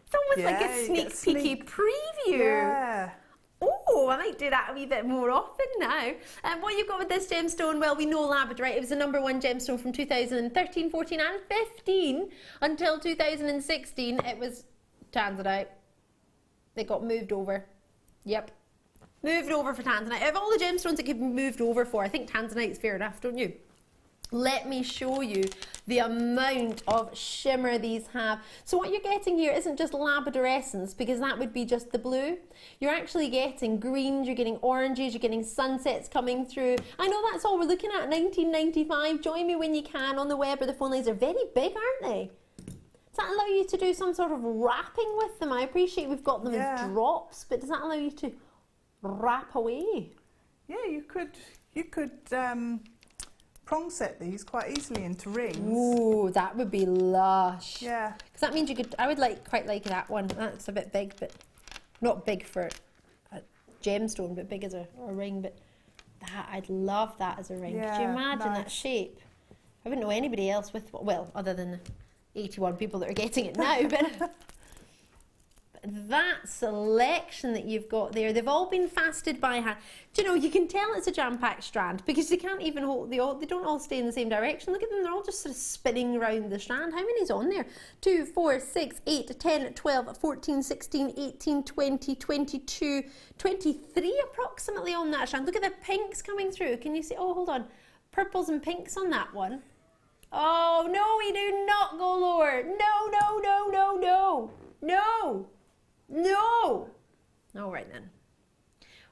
It's almost like a sneak peeky preview. Yeah. Oh, I might do that a wee bit more often now. And what you've got with this gemstone, well, we know labradorite. It was the #1 gemstone from 2013, 14 and 15 until 2016. It was tanzanite. It got moved over. Yep. Moved over for tanzanite. Of all the gemstones it could be moved over for, I think tanzanite's fair enough, don't you? Let me show you the amount of shimmer these have. So what you're getting here isn't just labradorescence, because that would be just the blue. You're actually getting greens, you're getting oranges, you're getting sunsets coming through. I know that's all we're looking at, 19.95. Join me when you can on the web or the phone lines. They're very big, aren't they? It's that allow you to do some sort of wrapping with them? I appreciate we've got them as drops, but does that allow you to wrap away? Yeah, you could prong set these quite easily into rings. Ooh, that would be lush. Yeah. Because that means you could, I would quite like that one. That's a bit big, but not big for a gemstone, but big as a ring. But that, I'd love that as a ring. Yeah, could you imagine that nice. shape? I wouldn't know anybody else with, well, other than the 81 people that are getting it now, but that selection that you've got there, they've all been fasted by hand. Do you know, you can tell it's a jam-packed strand because they can't even hold, they don't all stay in the same direction. Look at them, they're all just sort of spinning around the strand. How many's on there? 2, 4, 6, 8, 10, 12, 14, 16, 18, 20, 22, 23 approximately on that strand. Look at the pinks coming through. Can you see? Oh, hold on. Purples and pinks on that one. Oh, no, we do not go lower. No, no, no, no, no. No. No! All right then.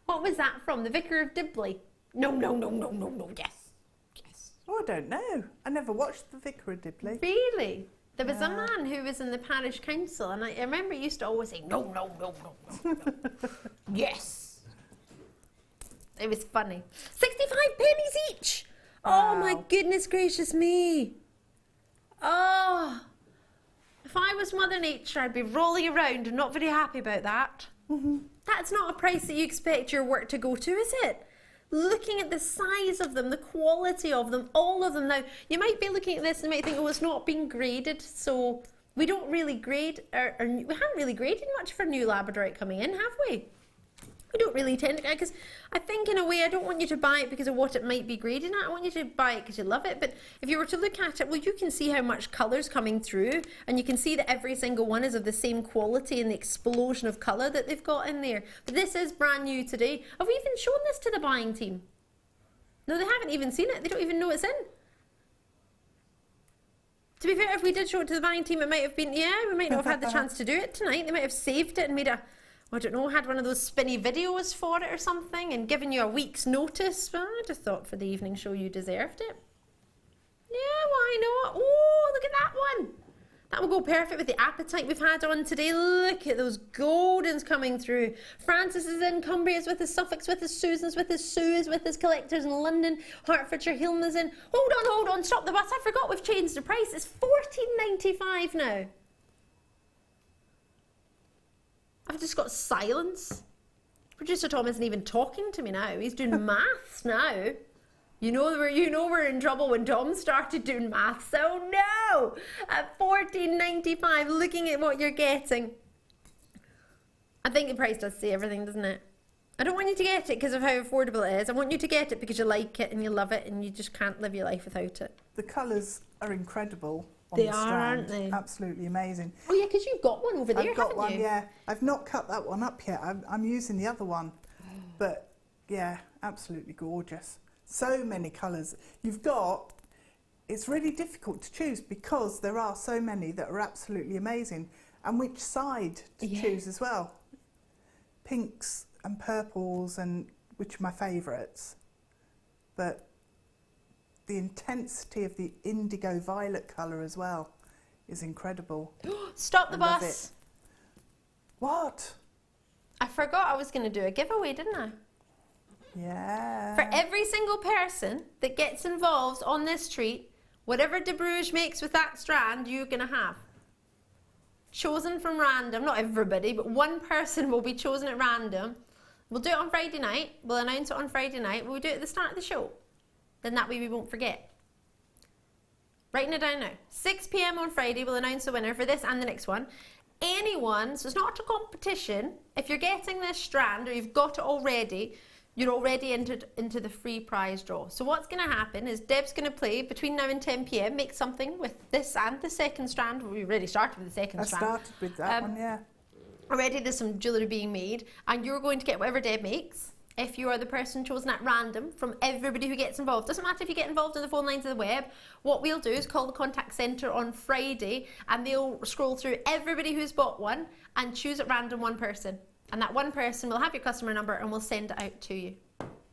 What was that from? The Vicar of Dibley? No, no, no, no, no, no, yes. Yes. Oh, I don't know. I never watched The Vicar of Dibley. Really? There was a man who was in the parish council and I remember he used to always say, no, no, no, no, no, no. Yes. It was funny. 65 pennies each! Wow. Oh my goodness gracious me. Oh. If I was Mother Nature, I'd be rolling around and not very happy about that. That's not a price that you expect your work to go to, is it? Looking at the size of them, the quality of them, all of them. Now, you might be looking at this and might think, oh, it's not being graded, so we don't really grade, we haven't really graded much for new labradorite coming in, have we? We don't really tend to, because I think in a way I don't want you to buy it because of what it might be graded at. I want you to buy it because you love it. But if you were to look at it, well, you can see how much colour's coming through and you can see that every single one is of the same quality and the explosion of colour that they've got in there. But this is brand new today. Have we even shown this to the buying team? No, they haven't even seen it. They don't even know it's in. To be fair, if we did show it to the buying team, it might have been, yeah, we might not have had the chance to do it tonight. They might have saved it and made a, I don't know, had one of those spinny videos for it or something and given you a week's notice. Well, I just thought for the evening show you deserved it. Yeah, why not? Oh, look at that one. That will go perfect with the appetite we've had on today. Look at those goldens coming through. Francis is in, Cumbria's with us, Suffolk's with us, Susan's with us, Sue is with us, Collectors in London, Hertfordshire, Hilma's in. Hold on, stop the bus. I forgot we've changed the price. It's $14.95 now. I've just got silence. Producer Tom isn't even talking to me now. He's doing maths now. You know we're in trouble when Tom started doing maths. Oh no! At $14.95, looking at what you're getting. I think the price does say everything, doesn't it? I don't want you to get it because of how affordable it is. I want you to get it because you like it and you love it and you just can't live your life without it. The colours are incredible. They are, aren't they? Absolutely amazing. Oh yeah, because you've got one over there, I've got haven't one, you? yeah. I've not cut that one up yet. I'm using the other one. But yeah, absolutely gorgeous. So many colours. You've got, it's really difficult to choose because there are so many that are absolutely amazing. And which side to choose as well. Pinks and purples, and which are my favourites. But the intensity of the indigo violet colour as well is incredible. Stop the love bus. it. What? I forgot I was going to do a giveaway, didn't I? Yeah. For every single person that gets involved on this treat, whatever Deb Rudge makes with that strand, you're going to have. Chosen from random, not everybody, but one person will be chosen at random. We'll do it on Friday night. We'll announce it on Friday night. We'll do it at the start of the show. Then that way we won't forget. Writing it down now. 6 p.m. on Friday, we'll announce the winner for this and the next one. Anyone, so it's not a competition. If you're getting this strand or you've got it already, you're already entered into the free prize draw. So what's going to happen is Deb's going to play between now and 10 p.m, make something with this and the second strand. We already started with the second strand. I started with that one, yeah. Already there's some jewellery being made and you're going to get whatever Deb makes if you are the person chosen at random from everybody who gets involved. Doesn't matter if you get involved in the phone lines of the web. What we'll do is call the contact centre on Friday and they'll scroll through everybody who's bought one and choose at random one person. And that one person will have your customer number and we'll send it out to you.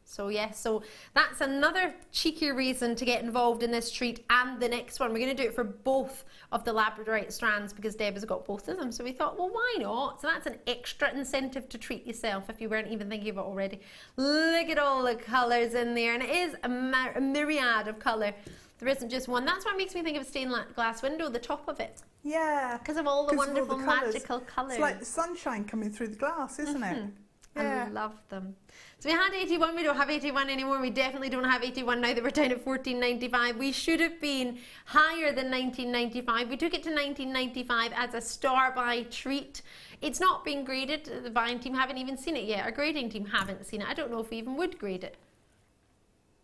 So yes, so that's another cheeky reason to get involved in this treat and the next one. We're going to do it for both of the labradorite strands because Deb has got both of them. So we thought, well, why not? So that's an extra incentive to treat yourself if you weren't even thinking of it already. Look at all the colours in there, and it is a myriad of colour. There isn't just one. That's what makes me think of a stained glass window, the top of it. Yeah. Because of all the wonderful magical colours. It's like the sunshine coming through the glass, isn't it? Yeah. I love them. So we had 81, we don't have 81 anymore. We definitely don't have 81 now that we're down at 14.95. We should have been higher than 19.95. We took it to 19.95 as a star-buy treat. It's not been graded. The buying team haven't even seen it yet. Our grading team haven't seen it. I don't know if we even would grade it.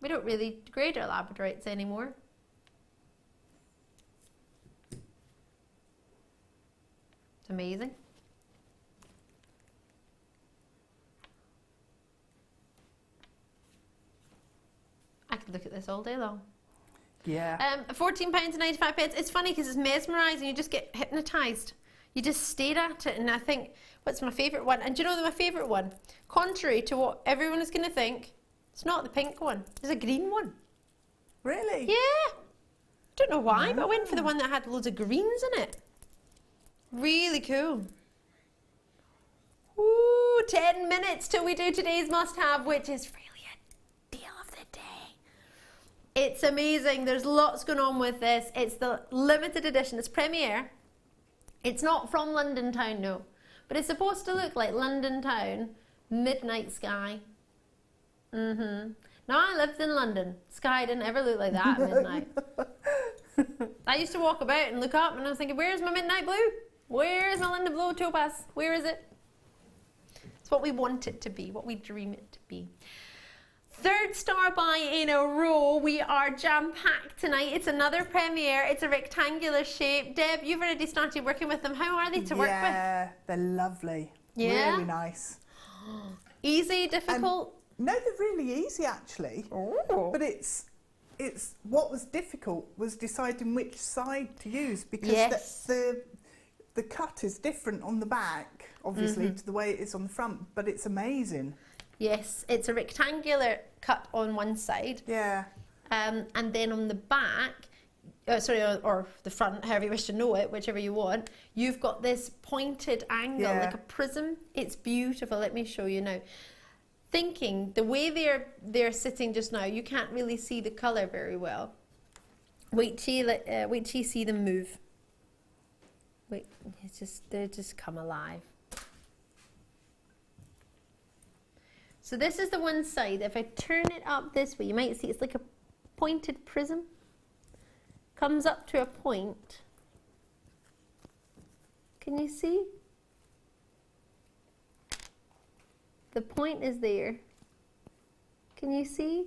We don't really grade our labradorites anymore. It's amazing. I could look at this all day long. Yeah. £14.95. It's funny because it's mesmerising. You just get hypnotised. You just stare at it, and I think, what's my favourite one? And do you know my favourite one? Contrary to what everyone is going to think, it's not the pink one. It's a green one. Really? Yeah. Don't know why, but I went for the one that had loads of greens in it. Really cool. Ooh, 10 minutes till we do today's must-have, which is really a deal of the day. It's amazing. There's lots going on with this. It's the limited edition. It's premiere. It's not from London Town, no. But it's supposed to look like London Town, midnight sky. Now, I lived in London. Sky didn't ever look like that at midnight. I used to walk about and look up and I was thinking, where's my midnight blue? Where's my London blue topaz? Where is it? It's what we want it to be, what we dream it to be. Third star buy in a row. We are jam-packed tonight. It's another premiere. It's a rectangular shape. Deb, you've already started working with them. How are they to work with? Yeah, they're lovely. Yeah? Really nice. Easy, difficult? No, they're really easy actually. Oh. But it's what was difficult was deciding which side to use because Yes. the cut is different on the back, obviously, to the way it is on the front, but it's amazing. Yes, it's a rectangular cut on one side. Yeah. And then on the back, or the front, however you wish to know it, whichever you want, you've got this pointed angle, like a prism. It's beautiful. Let me show you now. Thinking, the way they're sitting just now, you can't really see the colour very well. Wait till you see them move. Wait, they just come alive. So this is the one side. If I turn it up this way, you might see it's like a pointed prism. Comes up to a point. Can you see? The point is there. Can you see?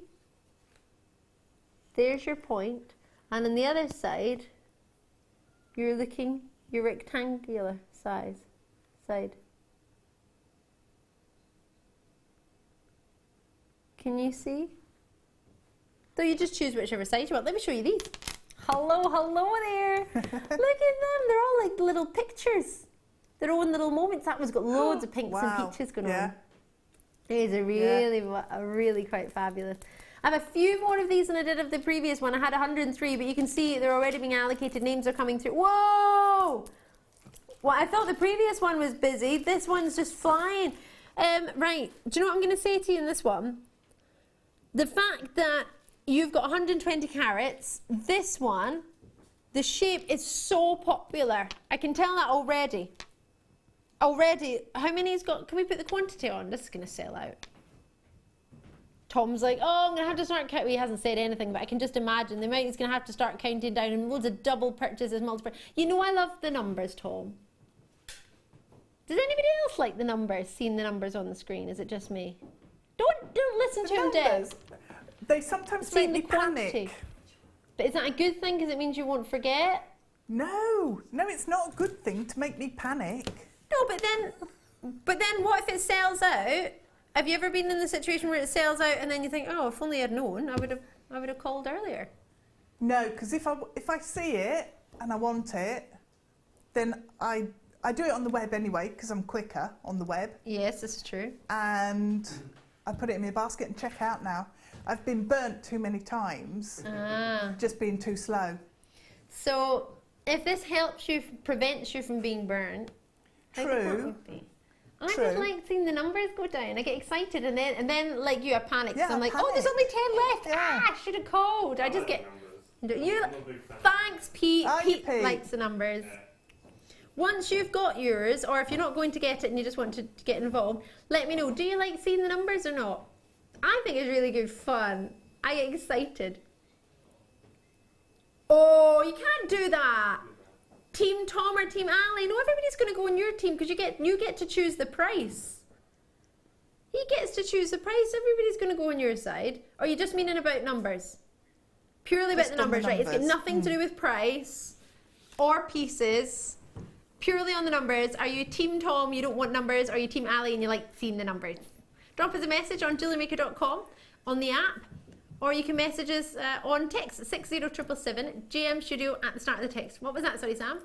There's your point. And on the other side, you're looking your rectangular side. Can you see? So you just choose whichever side you want. Let me show you these. Hello there. Look at them. They're all like little pictures. Their own little moments. That one's got loads of pinks and peaches going on. These are really quite fabulous. I have a few more of these than I did of the previous one. I had 103, but you can see they're already being allocated. Names are coming through. Whoa! Well, I thought the previous one was busy. This one's just flying. Right. Do you know what I'm going to say to you in this one? The fact that you've got 120 carats, this one, the shape is so popular. I can tell that already. How many's got? Can we put the quantity on? This is going to sell out. Tom's like, oh, I'm going to have to start counting. He hasn't said anything, but I can just imagine. He's going to have to start counting down and loads of double purchases, multiple. You know I love the numbers, Tom. Does anybody else like the numbers, seeing the numbers on the screen? Is it just me? Don't listen to him, Deb. They sometimes make me panic. But is that a good thing because it means you won't forget? No, it's not a good thing to make me panic. No, but then what if it sells out? Have you ever been in the situation where it sells out and then you think, oh, if only I'd known, I would have called earlier? No, because if I see it and I want it, then I do it on the web anyway because I'm quicker on the web. Yes, this is true. And I put it in my basket and check out now. I've been burnt too many times, just being too slow. So if this helps you, prevents you from being burnt, how good that True. would be. I just like seeing the numbers go down. I get excited and then like you, I panic. Yeah, So I'm like, I oh, there's only 10 left. Yeah. Ah, I should have called. I just get. You, I'm a big fan. thanks, Pete. Aye, Pete Pete. likes the numbers. Yeah. Once you've got yours, or if you're not going to get it and you just want to get involved, let me know. Do you like seeing the numbers or not? I think it's really good fun. I get excited. Oh, you can't do that. Team Tom or Team Ali? No, everybody's going to go on your team because you get to choose the price. He gets to choose the price. Everybody's going to go on your side. Or are you just meaning about numbers? Purely about Just the on the numbers, right? It's got numbers. nothing to do with price or pieces. Purely on the numbers. Are you Team Tom, you don't want numbers, or are you Team Ali and you like seeing the numbers? Drop us a message on jewellerymaker.com on the app, or you can message us on text 60777 GM Studio at the start of the text. What was that? Sorry, Sam?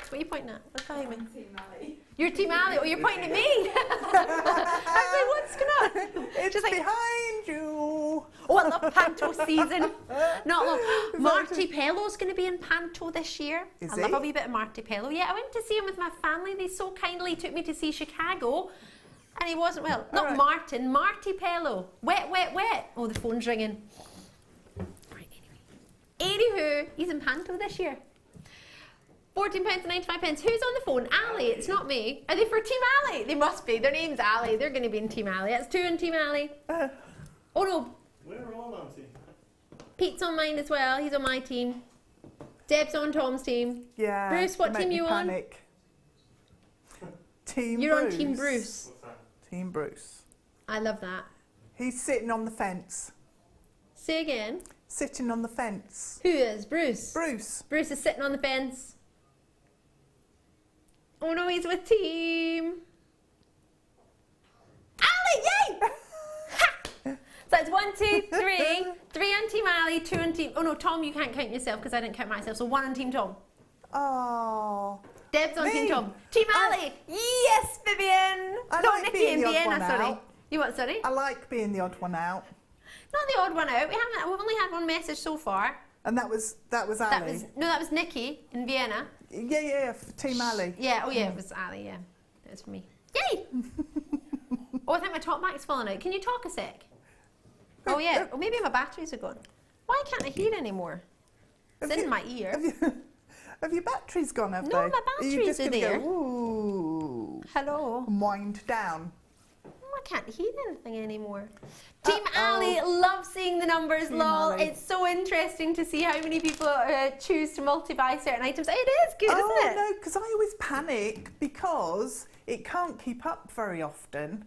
What are you pointing at? What's that? Team Ali. You're Team Ali. Oh, you're pointing at me. I was like, what's going on? It's Just like, behind you. oh, I love Panto season. Not long. Marty Pello's going to be in Panto this year. Is I love he? a wee bit of Marty Pello. Yeah, I went to see him with my family. They so kindly took me to see Chicago. And he wasn't, well, not right. Martin, Marty Pello. Wet, wet, wet. Oh, the phone's ringing. Right, anyway. Anywho, he's in Panto this year. £14.95. Who's on the phone? Ali, it's not me. Are they for Team Ali? They must be. Their name's Ali. They're going to be in Team Ali. That's 2 in Team Ali. Oh no, We're all on team. Pete's on mine as well. He's on my team. Deb's on Tom's team. Yeah. Bruce, what to team make you me on? panic. Team You're Bruce. on Team Bruce. What's that? Team Bruce. I love that. He's sitting on the fence. Say again. Sitting on the fence. Who is Bruce? Bruce. Bruce is sitting on the fence. Oh no, he's with Team Ali! Yay! Ha! So it's 1, 2, 3. 3 on Team Ali, 2 on Team. Oh no, Tom, you can't count yourself because I didn't count myself. So 1 on Team Tom. Oh. Deb's on Me? Team Tom. Team Ali! Yes, Vivian! I No, like Nikki being and the odd Vienna, one sorry. out. You what, sorry? I like being the odd one out. Not the odd one out. We've only had one message so far. And that was Ali. That was Nikki in Vienna. Yeah, for Team Ali. Yeah, oh yeah, it was Ali, yeah. It was for me. Yay! Oh, I think my top mic's falling out. Can you talk a sec? Oh yeah, or maybe my batteries are gone. Why can't I hear anymore? It's in my ear. Have your batteries gone, have No, they? my Are you batteries just are gonna there. Go, ooh, Hello. and wind down. I can't hear anything anymore. Team Ali, love seeing the numbers, Team lol. Ali. It's so interesting to see how many people choose to multi-buy certain items. It is good, isn't it? No, because I always panic because it can't keep up very often.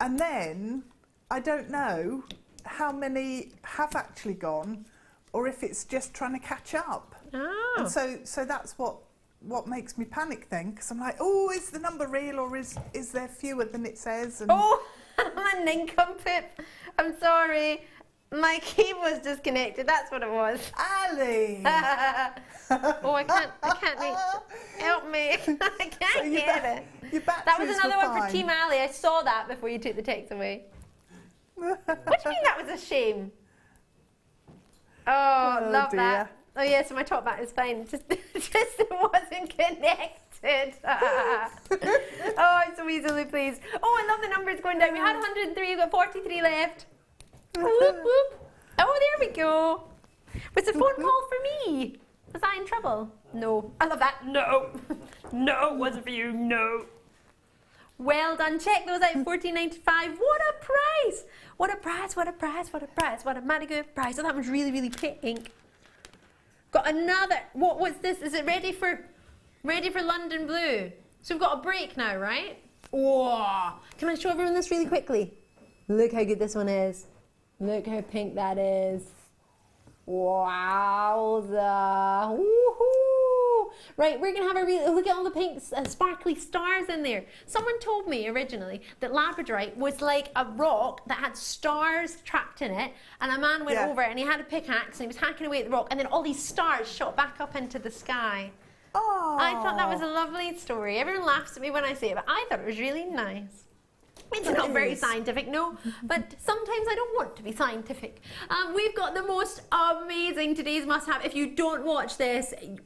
And then I don't know how many have actually gone or if it's just trying to catch up. Oh. And so that's what makes me panic then, because I'm like, oh, is the number real or is there fewer than it says? And Oh, I'm a nincompoop. I'm sorry. My key was disconnected. That's what it was. Ali! Oh, I can't reach. Help me. I can't get it. Your That was batteries another were one for fine. Team Ali. I saw that before you took the text away. What do you mean that was a shame? Oh, Oh, love dear. that. Oh yeah, so my top back is fine. Just it wasn't connected. Oh, I'm so easily pleased. Oh, I love the numbers going down. We had 103, we've got 43 left. Whoop, whoop. Oh, there we go. Was the phone call for me? Was I in trouble? No. I love that. No. No, it wasn't for you. No. Well done. Check those out. $14.95. What a price. What a price. What a price. What a price. What a mighty good price. Oh, that one's really, really pink. Got another. What's this? Is it ready for London Blue? So we've got a break now, right? Oh, can I show everyone this really quickly? Look how good this one is. Look how pink that is. Wowza. Woohoo. Right, we're going to have a real look at all the pink sparkly stars in there. Someone told me originally that labradorite was like a rock that had stars trapped in it, and a man went over and he had a pickaxe and he was hacking away at the rock, and then all these stars shot back up into the sky. Oh. I thought that was a lovely story. Everyone laughs at me when I say it, but I thought it was really nice. It's But not it very is. scientific, no, but sometimes I don't want to be scientific. We've got the most amazing today's must-have. If you don't watch this, you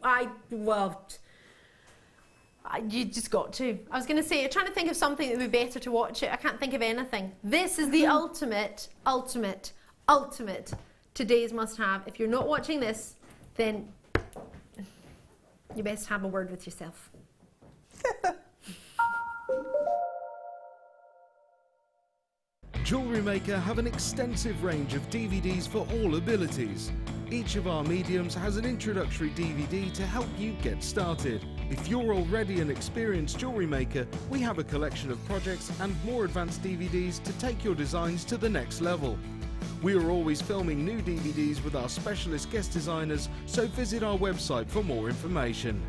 just got to. I was going to say, I'm trying to think of something that would be better to watch it. I can't think of anything. This is the ultimate today's must-have. If you're not watching this, then you best have a word with yourself. Jewellery Maker have an extensive range of DVDs for all abilities. Each of our mediums has an introductory DVD to help you get started. If you're already an experienced jewellery maker, we have a collection of projects and more advanced DVDs to take your designs to the next level. We are always filming new DVDs with our specialist guest designers, so visit our website for more information.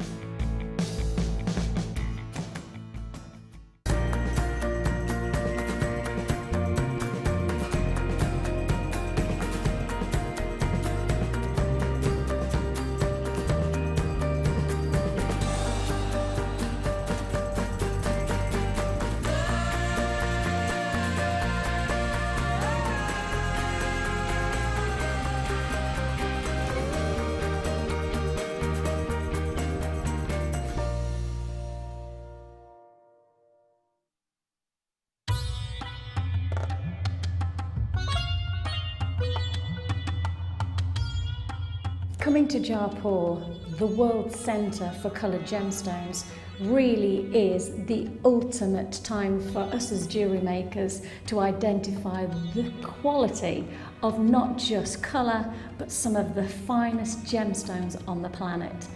Coming to Jaipur, the world centre for coloured gemstones, really is the ultimate time for us as jewellery makers to identify the quality of not just colour, but some of the finest gemstones on the planet.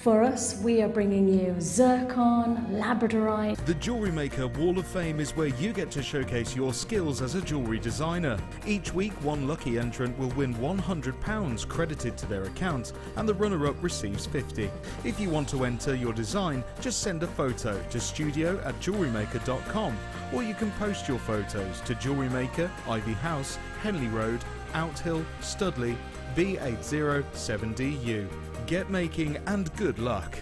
For us, we are bringing you zircon, labradorite. The Jewellery Maker Wall of Fame is where you get to showcase your skills as a jewellery designer. Each week, one lucky entrant will win £100 credited to their account, and the runner-up receives £50. If you want to enter your design, just send a photo to studio@jewellerymaker.com, or you can post your photos to Jewellery Maker, Ivy House, Henley Road, Outhill, Studley, B807DU. Get making and good luck.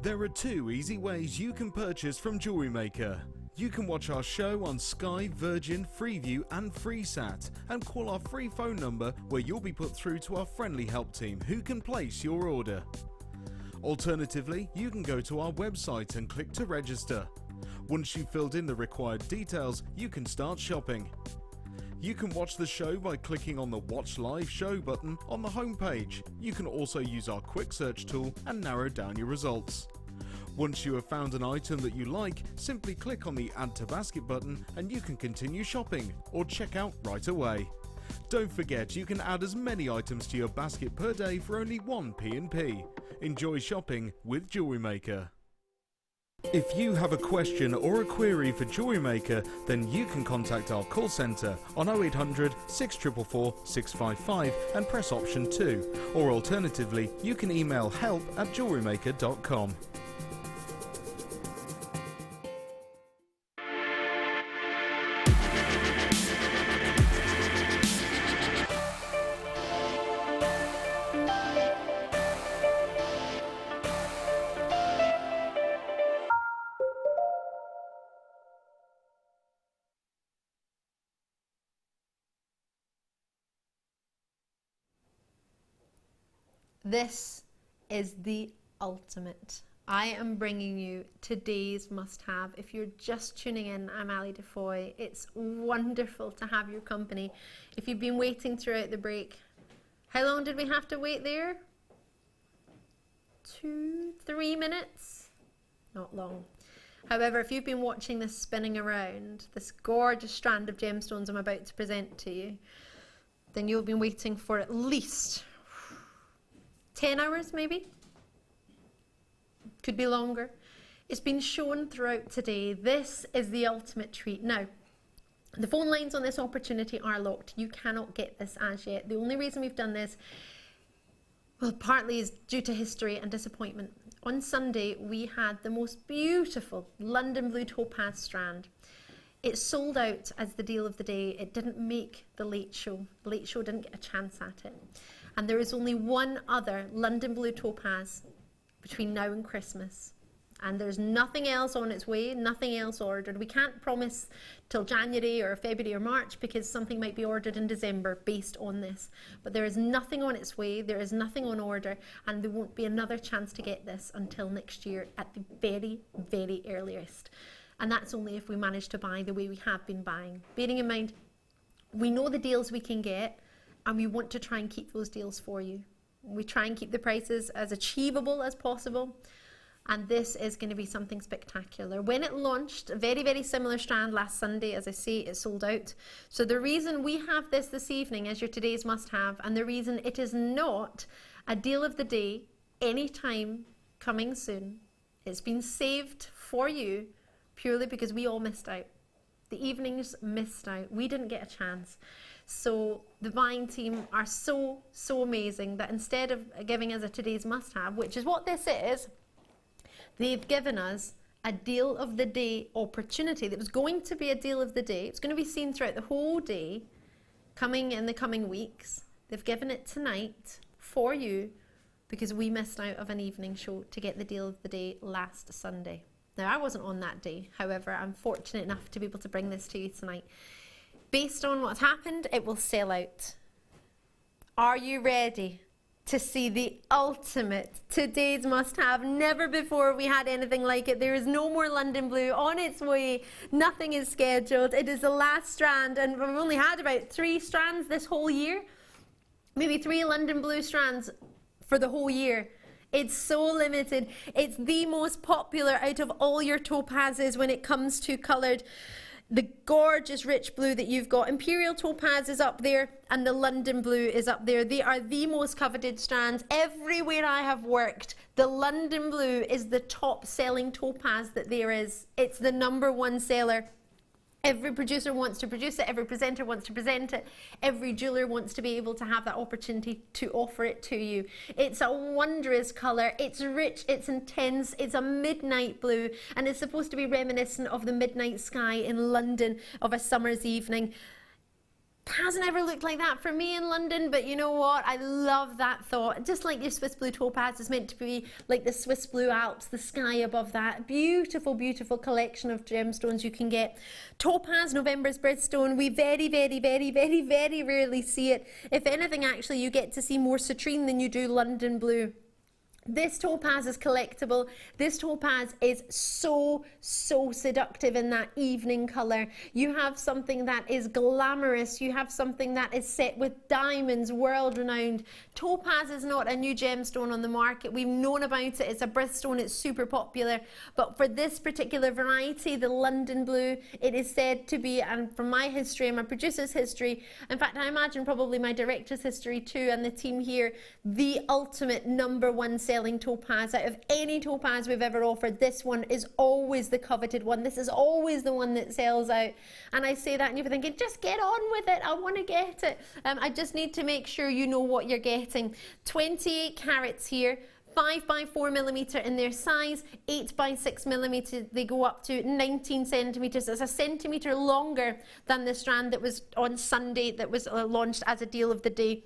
There are two easy ways you can purchase from Jewellery Maker. You can watch our show on Sky, Virgin, Freeview and FreeSat, and call our free phone number where you'll be put through to our friendly help team who can place your order. Alternatively, you can go to our website and click to register. Once you've filled in the required details, you can start shopping. You can watch the show by clicking on the Watch Live Show button on the homepage. You can also use our quick search tool and narrow down your results. Once you have found an item that you like, simply click on the Add to Basket button and you can continue shopping or check out right away. Don't forget, you can add as many items to your basket per day for only 1 P&P. Enjoy shopping with Jewellery Maker. If you have a question or a query for Jewellery Maker, then you can contact our call centre on 0800 644 655 and press option 2, or alternatively, you can email help@jewellerymaker.com. This is the ultimate. I am bringing you today's must-have. If you're just tuning in, I'm Ali DeFoy. It's wonderful to have your company. If you've been waiting throughout the break, how long did we have to wait there? 2-3 minutes? Not long. However, if you've been watching this spinning around, this gorgeous strand of gemstones I'm about to present to you, then you've been waiting for at least 10 hours maybe, could be longer. It's been shown throughout today. This is the ultimate treat. Now, the phone lines on this opportunity are locked. You cannot get this as yet. The only reason we've done this, well, partly is due to history and disappointment. On Sunday, we had the most beautiful London Blue Topaz strand. It sold out as the deal of the day. It didn't make the late show. The late show didn't get a chance at it. And there is only one other London Blue Topaz between now and Christmas. and there's nothing else on its way, nothing else ordered. We can't promise till January or February or March because something might be ordered in December based on this. But there is nothing on its way, there is nothing on order, and there won't be another chance to get this until next year at the very, very earliest. And that's only if we manage to buy the way we have been buying. Bearing in mind, we know the deals we can get, and we want to try and keep those deals for you. We try and keep the prices as achievable as possible. And this is going to be something spectacular. When it launched, a very, very similar strand last Sunday, as I say, it sold out. So the reason we have this evening as your today's must-have, and the reason it is not a deal of the day anytime coming soon, it's been saved for you purely because we all missed out. The evenings missed out. We didn't get a chance. So the buying team are so amazing that instead of giving us a today's must-have, which is what this is, they've given us a deal of the day opportunity that was going to be a deal of the day. It's going to be seen throughout the whole day, coming in the coming weeks. They've given it tonight for you because we missed out of an evening show to get the deal of the day last Sunday. Now, I wasn't on that day. However, I'm fortunate enough to be able to bring this to you tonight. Based on what's happened, it will sell out. Are you ready to see the ultimate today's must-have? Never before we had anything like it. There is no more London Blue on its way. Nothing is scheduled. It is the last strand, and we've only had about 3 strands this whole year. Maybe 3 London Blue strands for the whole year. It's so limited. It's the most popular out of all your topazes when it comes to coloured. The gorgeous rich blue that you've got. Imperial Topaz is up there and the London Blue is up there. They are the most coveted strands. Everywhere I have worked, the London Blue is the top selling topaz that there is. It's the #1 seller. Every producer wants to produce it, every presenter wants to present it, every jeweller wants to be able to have that opportunity to offer it to you. It's a wondrous colour, it's rich, it's intense, it's a midnight blue, and it's supposed to be reminiscent of the midnight sky in London of a summer's evening. Hasn't ever looked like that for me in London, but you know what? I love that thought. Just like your Swiss Blue Topaz is meant to be like the Swiss Blue Alps, the sky above that. Beautiful, beautiful collection of gemstones you can get. Topaz, November's birthstone, we very, very, very, very, very rarely see it. If anything, actually, you get to see more citrine than you do London Blue. This topaz is collectible. This topaz is so seductive in that evening colour. You have something that is glamorous. You have something that is set with diamonds, world renowned. Topaz is not a new gemstone on the market. We've known about it. It's a birthstone. It's super popular. But for this particular variety, the London Blue, it is said to be, and from my history and my producer's history, in fact, I imagine probably my director's history too, and the team here, the ultimate #1 selling topaz. Out of any topaz we've ever offered, this one is always the coveted one. This is always the one that sells out. And I say that and you're thinking, just get on with it. I want to get it. I just need to make sure you know what you're getting. 28 carats here. 5x4mm in their size, 8x6mm, they go up to 19 centimetres. It's a centimetre longer than the strand that was on Sunday that was launched as a deal of the day.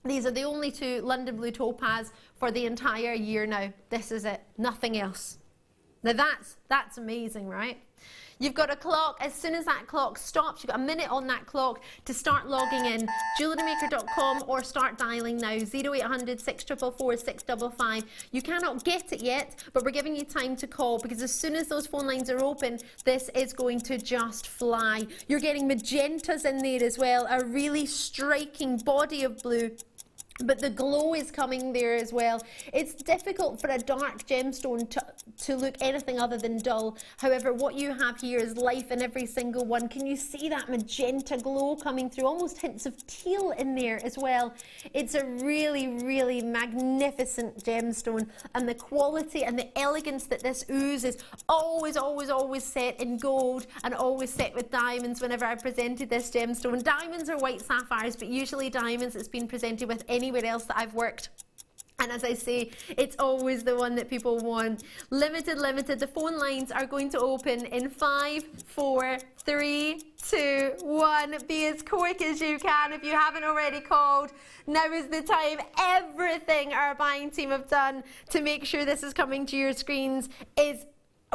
These are the only 2 London Blue Topaz for the entire year now. This is it, nothing else. Now that's amazing, right? You've got a clock. As soon as that clock stops, you've got a minute on that clock to start logging in. JewelleryMaker.com or start dialing now. 0800 644 655. You cannot get it yet, but we're giving you time to call because as soon as those phone lines are open, this is going to just fly. You're getting magentas in there as well, a really striking body of blue. But the glow is coming there as well. It's difficult for a dark gemstone to look anything other than dull. However, what you have here is life in every single one. Can you see that magenta glow coming through? Almost hints of teal in there as well. It's a really, really magnificent gemstone. And the quality and the elegance that this oozes, always, always, always set in gold and always set with diamonds whenever I presented this gemstone. Diamonds or white sapphires, but usually diamonds. It's been presented with anywhere else that I've worked. And as I say, it's always the one that people want. Limited. The phone lines are going to open in 5, 4, 3, 2, 1. Be as quick as you can. If you haven't already called, now is the time. Everything our buying team have done to make sure this is coming to your screens is,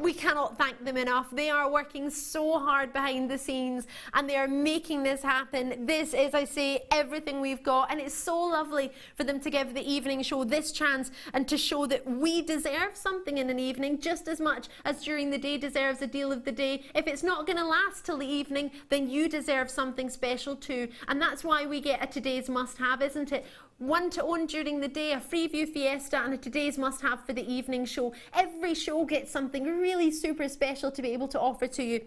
we cannot thank them enough. They are working so hard behind the scenes and they are making this happen. This is, I say, everything we've got, and it's so lovely for them to give the evening show this chance and to show that we deserve something in an evening just as much as during the day deserves a deal of the day. If it's not going to last till the evening, then you deserve something special too, and that's why we get a today's must-have, isn't it? One to own during the day, a free view fiesta, and a today's must-have for the evening show. Every show gets something really super special to be able to offer to you.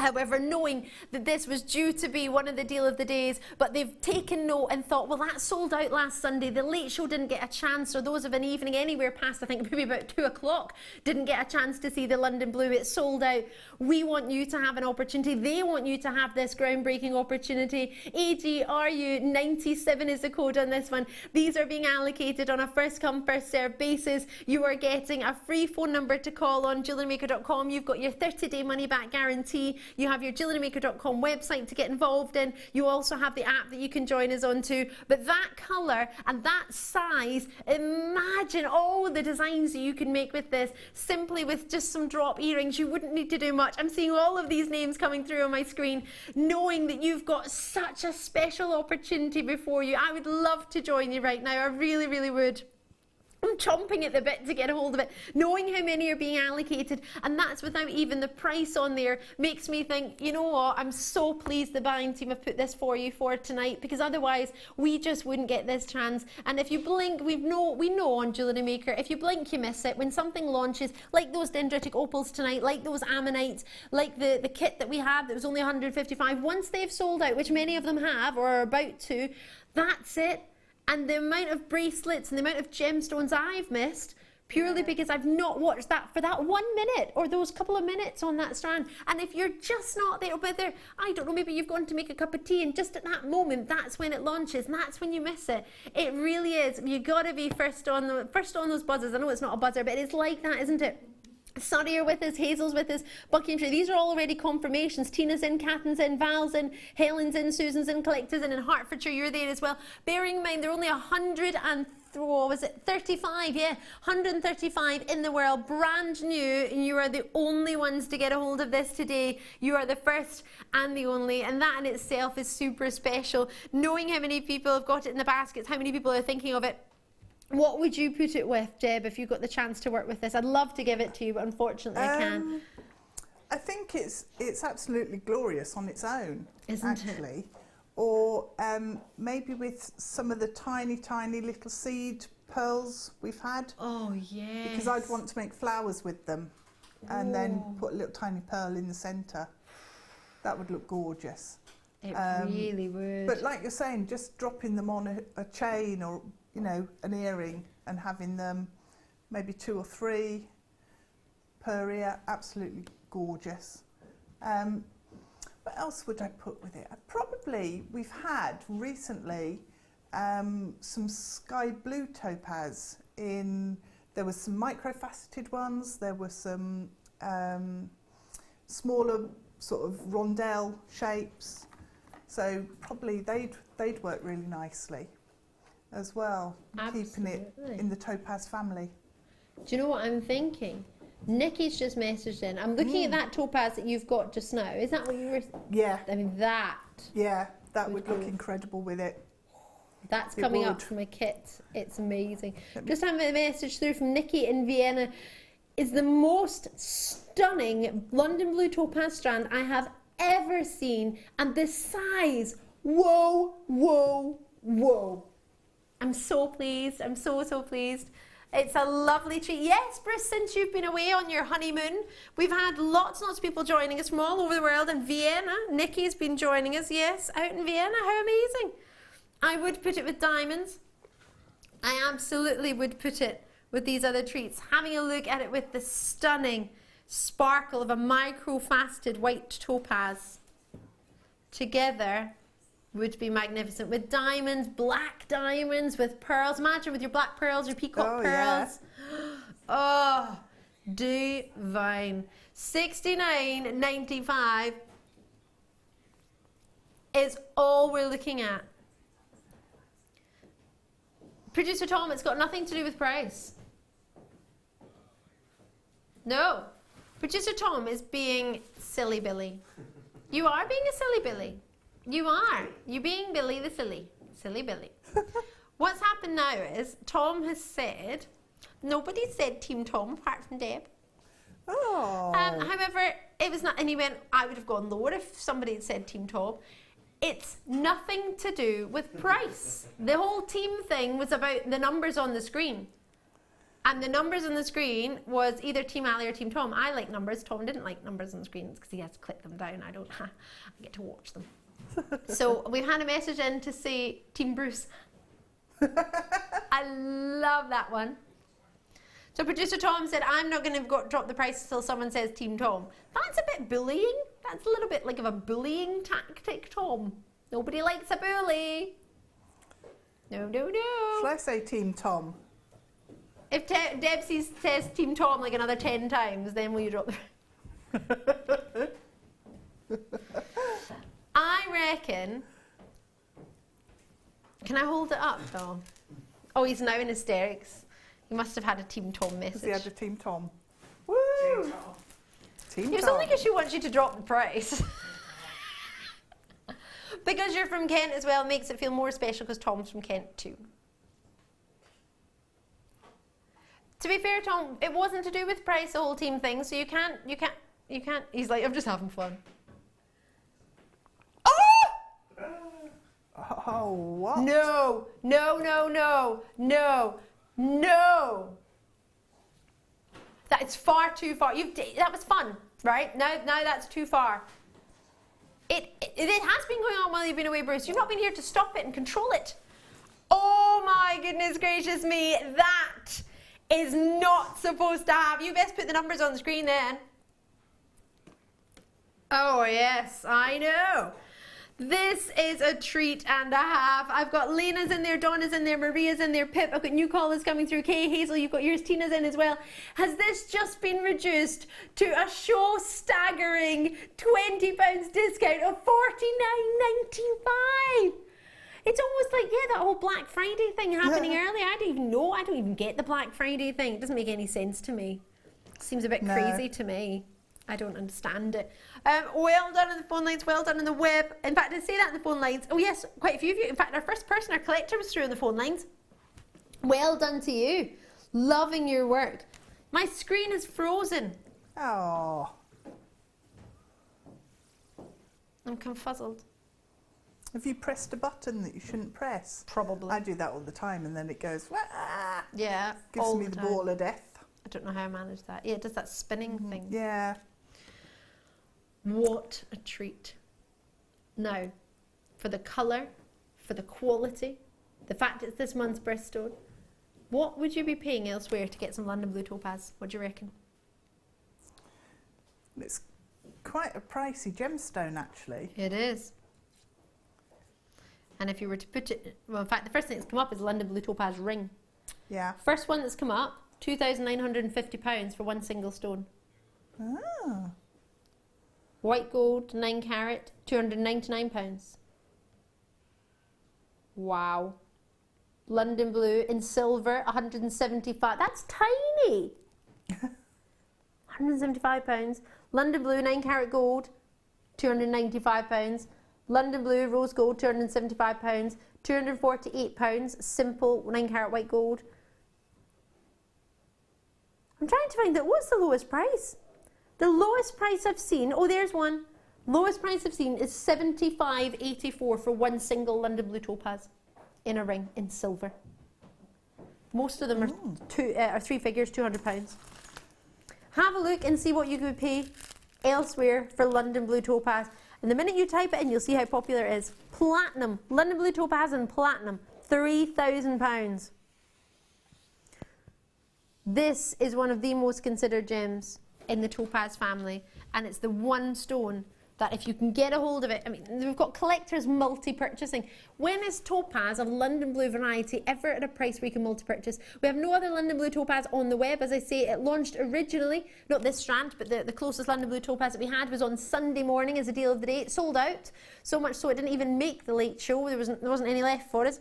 However, knowing that this was due to be one of the deal of the days, but they've taken note and thought, well, that sold out last Sunday. The late show didn't get a chance, or those of an evening anywhere past, I think maybe about 2 o'clock, didn't get a chance to see the London Blue. It sold out. We want you to have an opportunity. They want you to have this groundbreaking opportunity. AGRU97 is the code on this one. These are being allocated on a first come, first served basis. You are getting a free phone number to call on JewelleryMaker.com. You've got your 30-day money back guarantee. You have your JewelleryMaker.com website to get involved in. You also have the app that you can join us onto. But that colour and that size, imagine all the designs that you can make with this, simply with just some drop earrings. You wouldn't need to do much. I'm seeing all of these names coming through on my screen, knowing that you've got such a special opportunity before you. I would love to join you right now. I really, really would. I'm chomping at the bit to get a hold of it. Knowing how many are being allocated, and that's without even the price on there, makes me think, you know what, I'm so pleased the buying team have put this for you for tonight, because otherwise we just wouldn't get this chance. And if you blink, we know on Jewellery Maker, if you blink you miss it. When something launches, like those dendritic opals tonight, like those ammonites, like the kit that we had that was only 155, once they've sold out, which many of them have or are about to, that's it. And the amount of bracelets and the amount of gemstones I've missed, purely because I've not watched that for that 1 minute or those couple of minutes on that strand. And if you're just not there, whether, I don't know, maybe you've gone to make a cup of tea and just at that moment, that's when it launches and that's when you miss it. It really is. You got to be first on those buzzers. I know it's not a buzzer, but it's like that, isn't it? Sonny are with us, Hazel's with us, Buckinghamshire. These are all already confirmations. Tina's in, Catherine's in, Val's in, Helen's in, Susan's in, Collector's in Hertfordshire, you're there as well. Bearing in mind, there are only 135, yeah, 135 in the world, brand new, and you are the only ones to get a hold of this today. You are the first and the only, and that in itself is super special. Knowing how many people have got it in the baskets, how many people are thinking of it. What would you put it with, Deb, if you got the chance to work with this? I'd love to give it to you, but unfortunately I can't. I think it's absolutely glorious on its own, Isn't actually. Or maybe with some of the tiny, tiny little seed pearls we've had. Oh, yes. Because I'd want to make flowers with them and then put a little tiny pearl in the centre. That would look gorgeous. It really would. But like you're saying, just dropping them on a chain or, you know, an earring and having them maybe 2 or 3 per ear, absolutely gorgeous. What else would I put with it? We've had recently some sky blue topaz there were some microfaceted ones, there were some smaller sort of rondelle shapes, so probably they'd work really nicely as well, keeping it in the topaz family. Do you know what I'm thinking? Nikki's just messaged in. I'm looking at that topaz that you've got just now. Is that what you were? Yeah. I mean, that. Yeah, that would look incredible with it. That's coming up from a kit. It's amazing. Just having a message through from Nikki in Vienna. Is the most stunning London blue topaz strand I have ever seen, and the size. Whoa, whoa, whoa. I'm so pleased. I'm so pleased. It's a lovely treat. Yes, Bruce, since you've been away on your honeymoon, we've had lots and lots of people joining us from all over the world. In Vienna, Nikki's been joining us, yes, out in Vienna. How amazing. I would put it with diamonds. I absolutely would put it with these other treats. Having a look at it with the stunning sparkle of a micro-faceted white topaz together Would be magnificent with diamonds, black diamonds with pearls. Imagine with your black pearls, your peacock pearls. Oh, divine. $69.95 is all we're looking at. Producer Tom, it's got nothing to do with price. No. Producer Tom is being silly Billy. You are being a silly Billy. You are. You're being Billy the silly. Silly Billy. What's happened now is Tom has said, nobody said Team Tom apart from Deb. Oh. However, it was not, and he went, I would have gone lower if somebody had said Team Tom. It's nothing to do with price. The whole team thing was about the numbers on the screen. And the numbers on the screen was either Team Ali or Team Tom. I like numbers. Tom didn't like numbers on the screen because he has to click them down. I don't. I get to watch them. So we've had a message in to say Team Bruce. I love that one. So producer Tom said, I'm not going to drop the price until someone says Team Tom. That's a bit bullying. That's a little bit like of a bullying tactic, Tom. Nobody likes a bully. No, no, no. Shall I say Team Tom? If Deb says Team Tom like another 10 times, then will you drop the... I reckon... Can I hold it up, Tom? Oh, he's now in hysterics. He must have had a Team Tom message. He had a Team Tom. Woo! Team It's Tom. only because she wants you to drop the price. Because you're from Kent as well, makes it feel more special because Tom's from Kent too. To be fair, Tom, it wasn't to do with price, the whole team thing, so you can't, he's like, I'm just having fun. Oh! Oh, what? No, no, no, no, no, no. That is far too far. That was fun, right? Now that's too far. It has been going on while you've been away, Bruce. You've not been here to stop it and control it. Oh my goodness gracious me, that is not supposed to have. You best put the numbers on the screen then. Oh yes, I know. This is a treat and a half. I've got Lena's in there, Donna's in there, Maria's in there, Pip. I've got new callers coming through. Kay, Hazel, you've got yours, Tina's in as well. Has this just been reduced to a show staggering £20 discount of $49.95? It's almost like, yeah, that whole Black Friday thing happening earlier. I don't even know. I don't even get the Black Friday thing. It doesn't make any sense to me. Seems a bit crazy to me. I don't understand it. Well done on the phone lines, well done on the web. In fact, I say that on the phone lines. Oh yes, quite a few of you. In fact, our first person, our collector, was through on the phone lines. Well done to you. Loving your work. My screen is frozen. Oh. I'm confuzzled. Have you pressed a button that you shouldn't press? Probably. I do that all the time and then it goes, "Wah!" Yeah. Gives all me the ball of death. I don't know how I manage that. Yeah, it does that spinning thing. Yeah. What a treat. Now, for the colour, for the quality, the fact it's this month's birthstone, what would you be paying elsewhere to get some London Blue Topaz? What do you reckon? It's quite a pricey gemstone, actually. It is. And if you were to put it, well, in fact, the first thing that's come up is London Blue Topaz ring. Yeah. First one that's come up, £2,950 for one single stone. Ah. White gold, 9 carat, £299. Wow. London blue in silver, 175. That's tiny. £175. London blue, 9 carat gold, £295. London blue, rose gold, £275. £248. Simple, 9 carat white gold. I'm trying to find out what's the lowest price. The lowest price I've seen, oh there's one. Lowest price I've seen is $75.84 for one single London Blue Topaz in a ring in silver. Most of them are 3 figures, £200. Have a look and see what you could pay elsewhere for London Blue Topaz. And the minute you type it in, you'll see how popular it is. Platinum, London Blue Topaz and platinum, £3,000. This is one of the most considered gems in the topaz family, and it's the one stone that if you can get a hold of it, I mean, we've got collectors multi-purchasing. When is topaz of London Blue variety ever at a price where you can multi-purchase? We have no other London Blue topaz on the web. As I say, it launched originally, not this strand, but the closest London Blue topaz that we had was on Sunday morning as a deal of the day. It sold out, so much so it didn't even make the late show. There wasn't any left for us.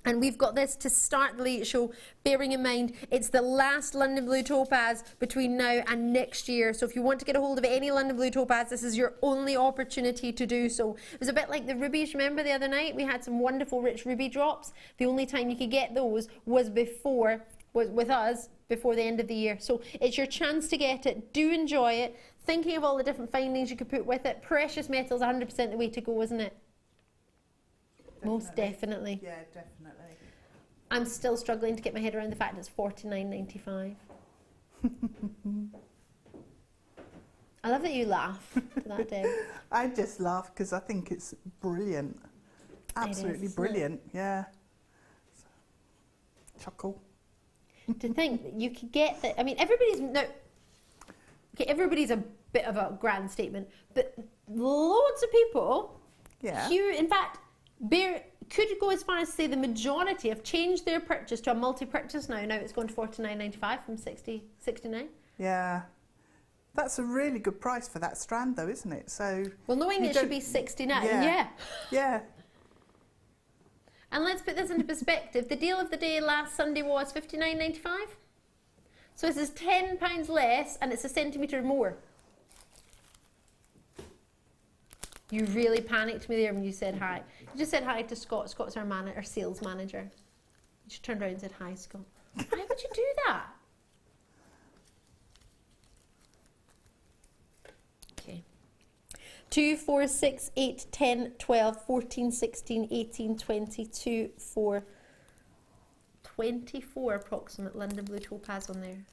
And we've got this to start the late show, bearing in mind it's the last London Blue topaz between now and next year. So if you want to get a hold of any London Blue topaz, this is your only opportunity to do so. It was a bit like the rubies, remember the other night? We had some wonderful rich ruby drops. The only time you could get those was with us before the end of the year. So it's your chance to get it. Do enjoy it. Thinking of all the different findings you could put with it. Precious metals, 100% the way to go, isn't it? Definitely. Most definitely. Yeah, definitely. I'm still struggling to get my head around the fact it's $49.95. I love that you laugh to that, Deb. I just laugh because I think it's brilliant. Absolutely is, brilliant, yeah. Chuckle. To think that you could get that. I mean, everybody's a bit of a grand statement, but loads of people, Yeah. in fact, could go as far as to say the majority have changed their purchase to a multi-purchase now. Now it's going to $49.95 from $69. Yeah. That's a really good price for that strand though, isn't it? So Well, knowing you it should don't- be $69, Yeah. yeah. Yeah. And let's put this into perspective. The deal of the day last Sunday was $59.95. So this is £10 less and it's a centimetre more. You really panicked me there when you said hi. You just said hi to Scott. Scott's our sales manager. You just turned around and said hi, Scott. Why would you do that? Okay. 2, 4, 6, 8, 10, 12, 14, 16, 18, 22, 4, 24 approximate London Blue topaz on there.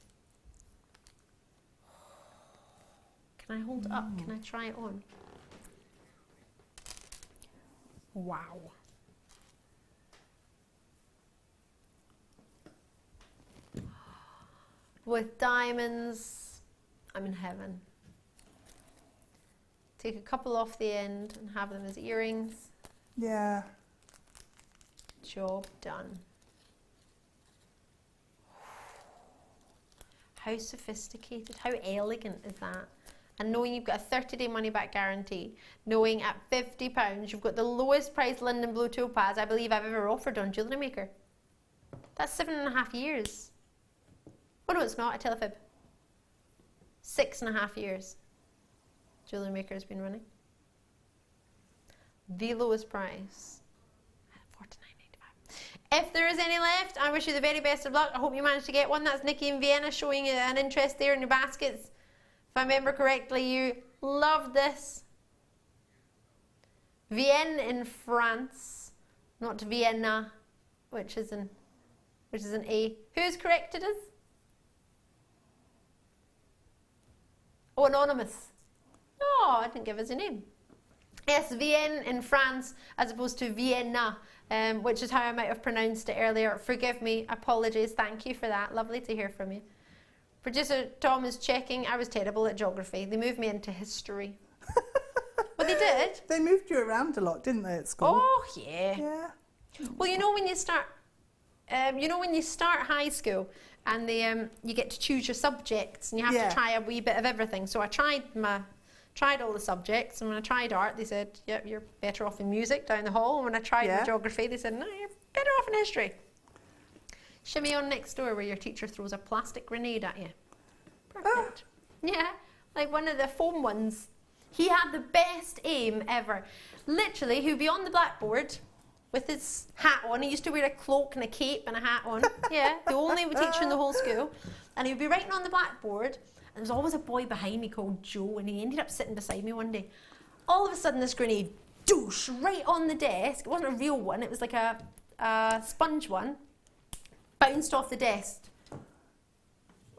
Can I hold it up? Can I try it on? Wow. With diamonds, I'm in heaven. Take a couple off the end and have them as earrings. Yeah. Job done. How sophisticated, how elegant is that? And knowing you've got a 30-day money-back guarantee, knowing at £50 you've got the lowest priced London Blue topaz I believe I've ever offered on Jewellery Maker. That's 7.5 years. Oh no, it's not, I tell a fib. 6.5 years Jewellery Maker has been running. The lowest price at $49.95. If there is any left, I wish you the very best of luck. I hope you managed to get one. That's Nikki in Vienna showing an interest there in your baskets. If I remember correctly, you loved this. Vienne in France, not Vienna, which is an A. Who's corrected us? Oh, anonymous. Oh, I didn't give us a name. Yes, Vienne in France as opposed to Vienna, which is how I might have pronounced it earlier. Forgive me, apologies, thank you for that. Lovely to hear from you. Producer Tom is checking. I was terrible at geography. They moved me into history. Well, they did. They moved you around a lot, didn't they, at school? Oh, yeah. Yeah. Well, you know when you start high school and you get to choose your subjects and you have to try a wee bit of everything. So I tried all the subjects, and when I tried art, they said, yep, you're better off in music down the hall. And when I tried my geography, they said, no, you're better off in history. Shimmy on next door where your teacher throws a plastic grenade at you. Perfect. Yeah, like one of the foam ones. He had the best aim ever. Literally, he'd be on the blackboard with his hat on. He used to wear a cloak and a cape and a hat on. Yeah, the only teacher in the whole school. And he'd be writing on the blackboard. And there was always a boy behind me called Joe, and he ended up sitting beside me one day. All of a sudden, this grenade, doosh, right on the desk. It wasn't a real one. It was like a sponge one. Bounced off the desk.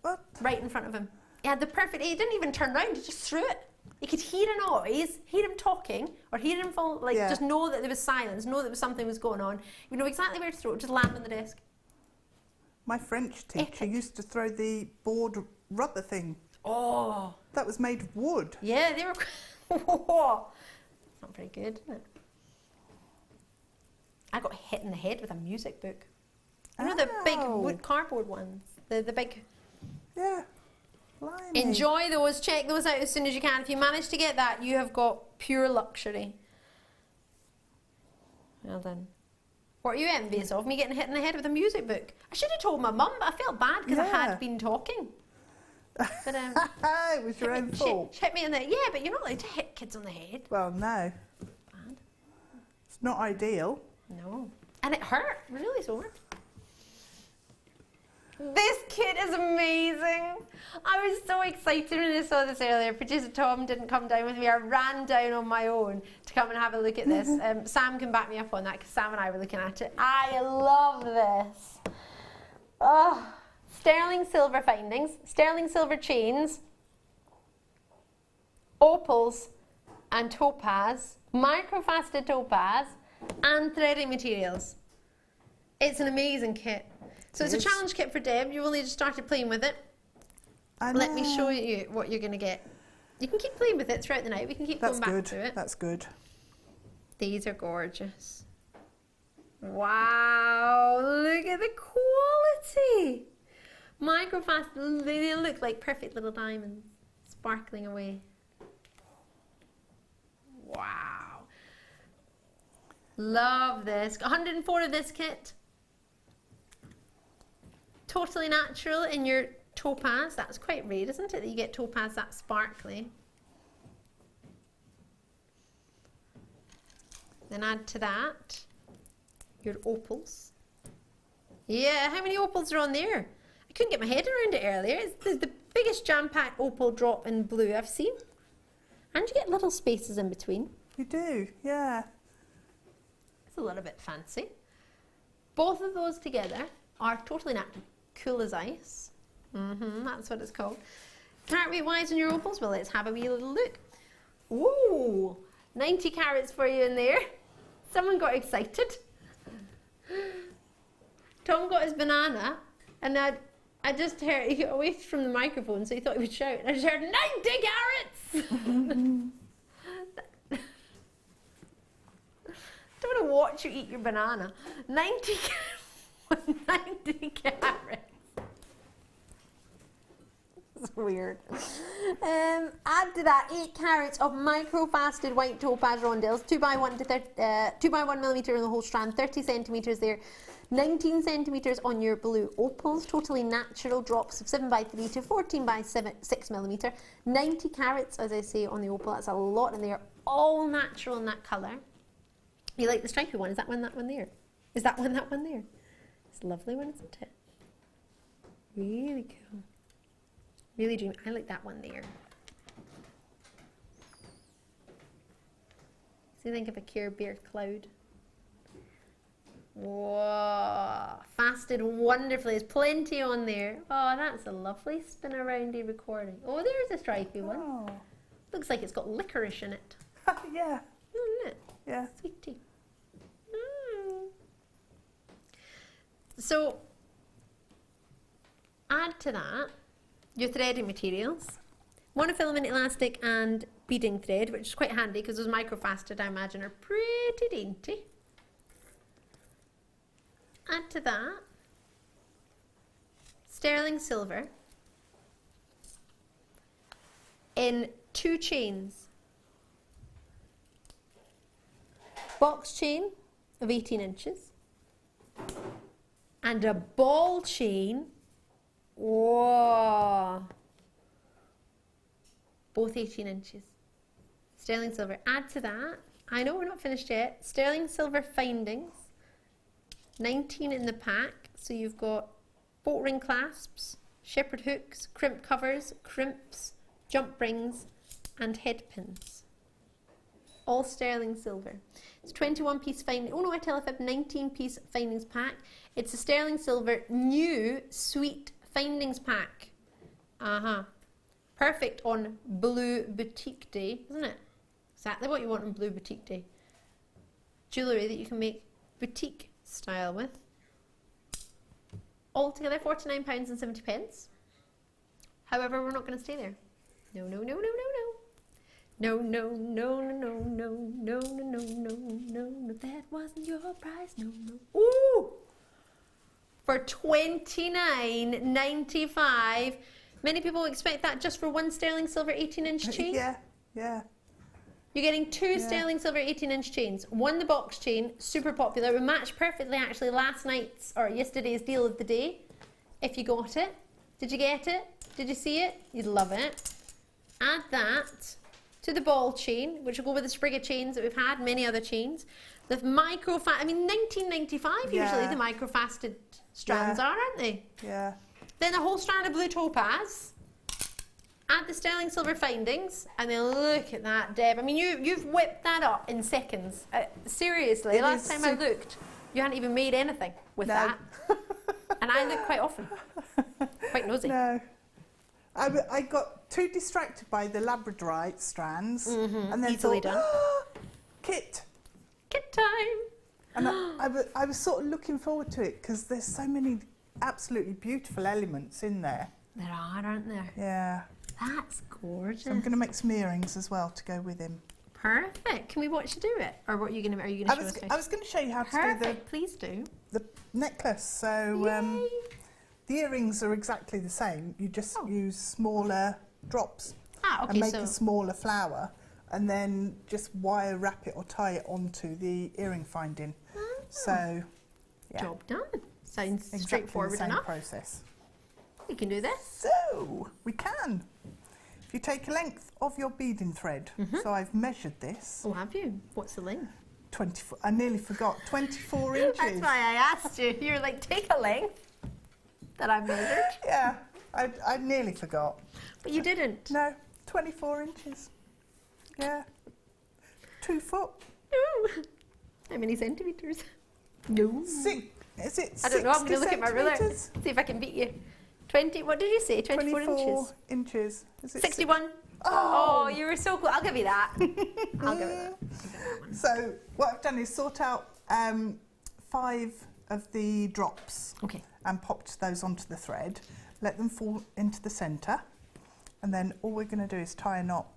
What? Right in front of him. He had the perfect, he didn't even turn around, he just threw it. He could hear a noise, hear him talking, or hear him fall, just know that there was silence, know that there was something was going on. You know exactly where to throw it, just land on the desk. My French teacher used to throw the board rubber thing. Oh. That was made of wood. Yeah, Not very good, isn't it? I got hit in the head with a music book. You know the big wood cardboard ones? The big... Yeah. Blimey. Enjoy those. Check those out as soon as you can. If you manage to get that, you have got pure luxury. Well done. What are you envious of? Me getting hit in the head with a music book? I should have told my mum, but I felt bad because I had been talking. But, it was your own fault. She hit me in the... Yeah, but you're not allowed to hit kids on the head. Well, no. Bad. It's not ideal. No. And it hurt. Really sore. This kit is amazing. I was so excited when I saw this earlier. Producer Tom didn't come down with me. I ran down on my own to come and have a look at this. Sam can back me up on that because Sam and I were looking at it. I love this. Oh, sterling silver findings, sterling silver chains, opals and topaz, microfaceted topaz and threading materials. It's an amazing kit. So it's a challenge kit for Deb. You've only just started playing with it. Let me show you what you're going to get. You can keep playing with it throughout the night. We can keep going back to it. That's good. These are gorgeous. Wow, look at the quality. Microfaceted, they look like perfect little diamonds sparkling away. Wow. Love this. Got 104 of this kit. Totally natural in your topaz. That's quite rare, isn't it, that you get topaz that sparkly. Then add to that your opals. Yeah, how many opals are on there? I couldn't get my head around it earlier. It's the biggest jam-packed opal drop in blue I've seen. And you get little spaces in between. You do, yeah. It's a little bit fancy. Both of those together are totally natural. Cool as ice. That's what it's called. Can't wait wise on your opals? Well, let's have a wee little look. Ooh, 90 carats for you in there. Someone got excited. Tom got his banana, and I just heard, he got away from the microphone, so he thought he would shout. I just heard 90 carats! Don't want to watch you eat your banana. 90 carats. It's weird. Add to that 8 carats of microfaceted white topaz rondelles, 2x1 millimeter in the whole strand, 30 centimeters there, 19 centimeters on your blue opals, totally natural drops of 7x3 to 14x6 millimeter, 90 carats, as I say, on the opal. That's a lot in there, all natural in that colour. You like the stripy one? Is that one there? Is that one there? It's a lovely one, isn't it? Really cool. Really dreamy. I like that one there. So think of a Care Bear cloud. Whoa, faceted wonderfully. There's plenty on there. Oh, that's a lovely spin aroundy recording. Oh, there's a stripy one. Oh. Looks like it's got licorice in it. Yeah. Isn't it? Yeah. Sweet tea. So, add to that your threading materials, monofilament elastic and beading thread, which is quite handy because those microfaceted, I imagine, are pretty dainty. Add to that sterling silver in 2 chains. Box chain of 18 inches and a ball chain. Whoa! Both 18 inches. Sterling silver. Add to that, I know we're not finished yet, sterling silver findings. 19 in the pack. So you've got bolt ring clasps, shepherd hooks, crimp covers, crimps, jump rings, and head pins. All sterling silver. It's 21 piece finding. Oh no, I tell a fib. 19 piece findings pack. It's a sterling silver new sweet findings pack. Perfect on Blue Boutique Day, isn't it? Exactly what you want on Blue Boutique Day. Jewellery that you can make boutique style with. Altogether £49.70. However, we're not going to stay there. No. No, no, no, no, no, no, no, no, no, no, no, that wasn't your price, no, no. Ooh! For $29.95. Many people expect that just for one sterling silver 18-inch chain. Yeah, yeah. You're getting two sterling silver 18-inch chains. One, the box chain, super popular. It matched perfectly actually last night's or yesterday's deal of the day. If you got it. Did you get it? Did you see it? You'd love it. Add that to the ball chain, which will go with the sprig of chains that we've had, many other chains. The I mean, $19.95 usually the micro-faceted strands are, aren't they? Yeah. Then a whole strand of blue topaz. Add the sterling silver findings, and then look at that, Deb. I mean, you've whipped that up in seconds. Seriously, last time I looked, you hadn't even made anything with that. And I look quite often. Quite nosy. No. I got too distracted by the labradorite strands, and then easily thought, done. Kit. Kit time. And I was sort of looking forward to it because there's so many absolutely beautiful elements in there. There are, aren't there? Yeah. That's gorgeous. So I'm going to make some earrings as well to go with him. Perfect. Can we watch you do it, or what are you going to show us? I was going to show you how to do Please do. the necklace. So the earrings are exactly the same. You just use smaller drops and make a smaller flower, and then just wire wrap it or tie it onto the earring finding. So, yeah. Job done. Sounds Exactly straightforward the same enough. process. You can do this. So, we can. If you take a length of your beading thread, so I've measured this. Oh, have you? What's the length? 24, I nearly forgot, 24 inches. That's why I asked you. You were like, take a length that I've measured. Yeah, I nearly forgot. But you didn't. No, 24 inches. Yeah. 2 foot. No. How many centimetres? No. Is it I don't know. I'm going to look at my ruler. centimetres? See if I can beat you. 20. What did you say? 24 inches. inches. Is it 61. Oh, you were so close. I'll give you that. I'll give it that. So what I've done is sort out 5 of the drops. Okay. And popped those onto the thread. Let them fall into the centre, and then all we're going to do is tie a knot.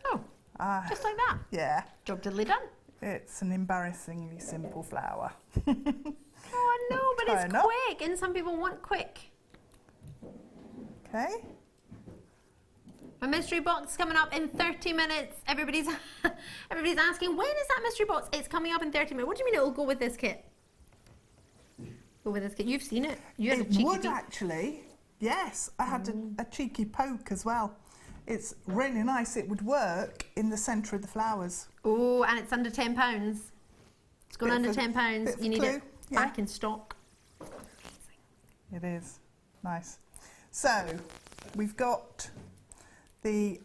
Oh, just like that. Yeah. Job diddly done. It's an embarrassingly simple flower. Oh no, but Tie a it's knot. quick, and some people want quick. Okay. My mystery box is coming up in 30 minutes. Everybody's asking, when is that mystery box? It's coming up in 30 minutes. What do you mean it'll go with this kit? Go with this kit. You've seen it. You had a It cheeky would peek. actually. Yes, I had a cheeky poke as well. It's really nice. It would work in the centre of the flowers. Oh, and it's under £10. It's going Bit under of a- £10. bit of You a need clue, it yeah. back in stock. It is nice. So we've got the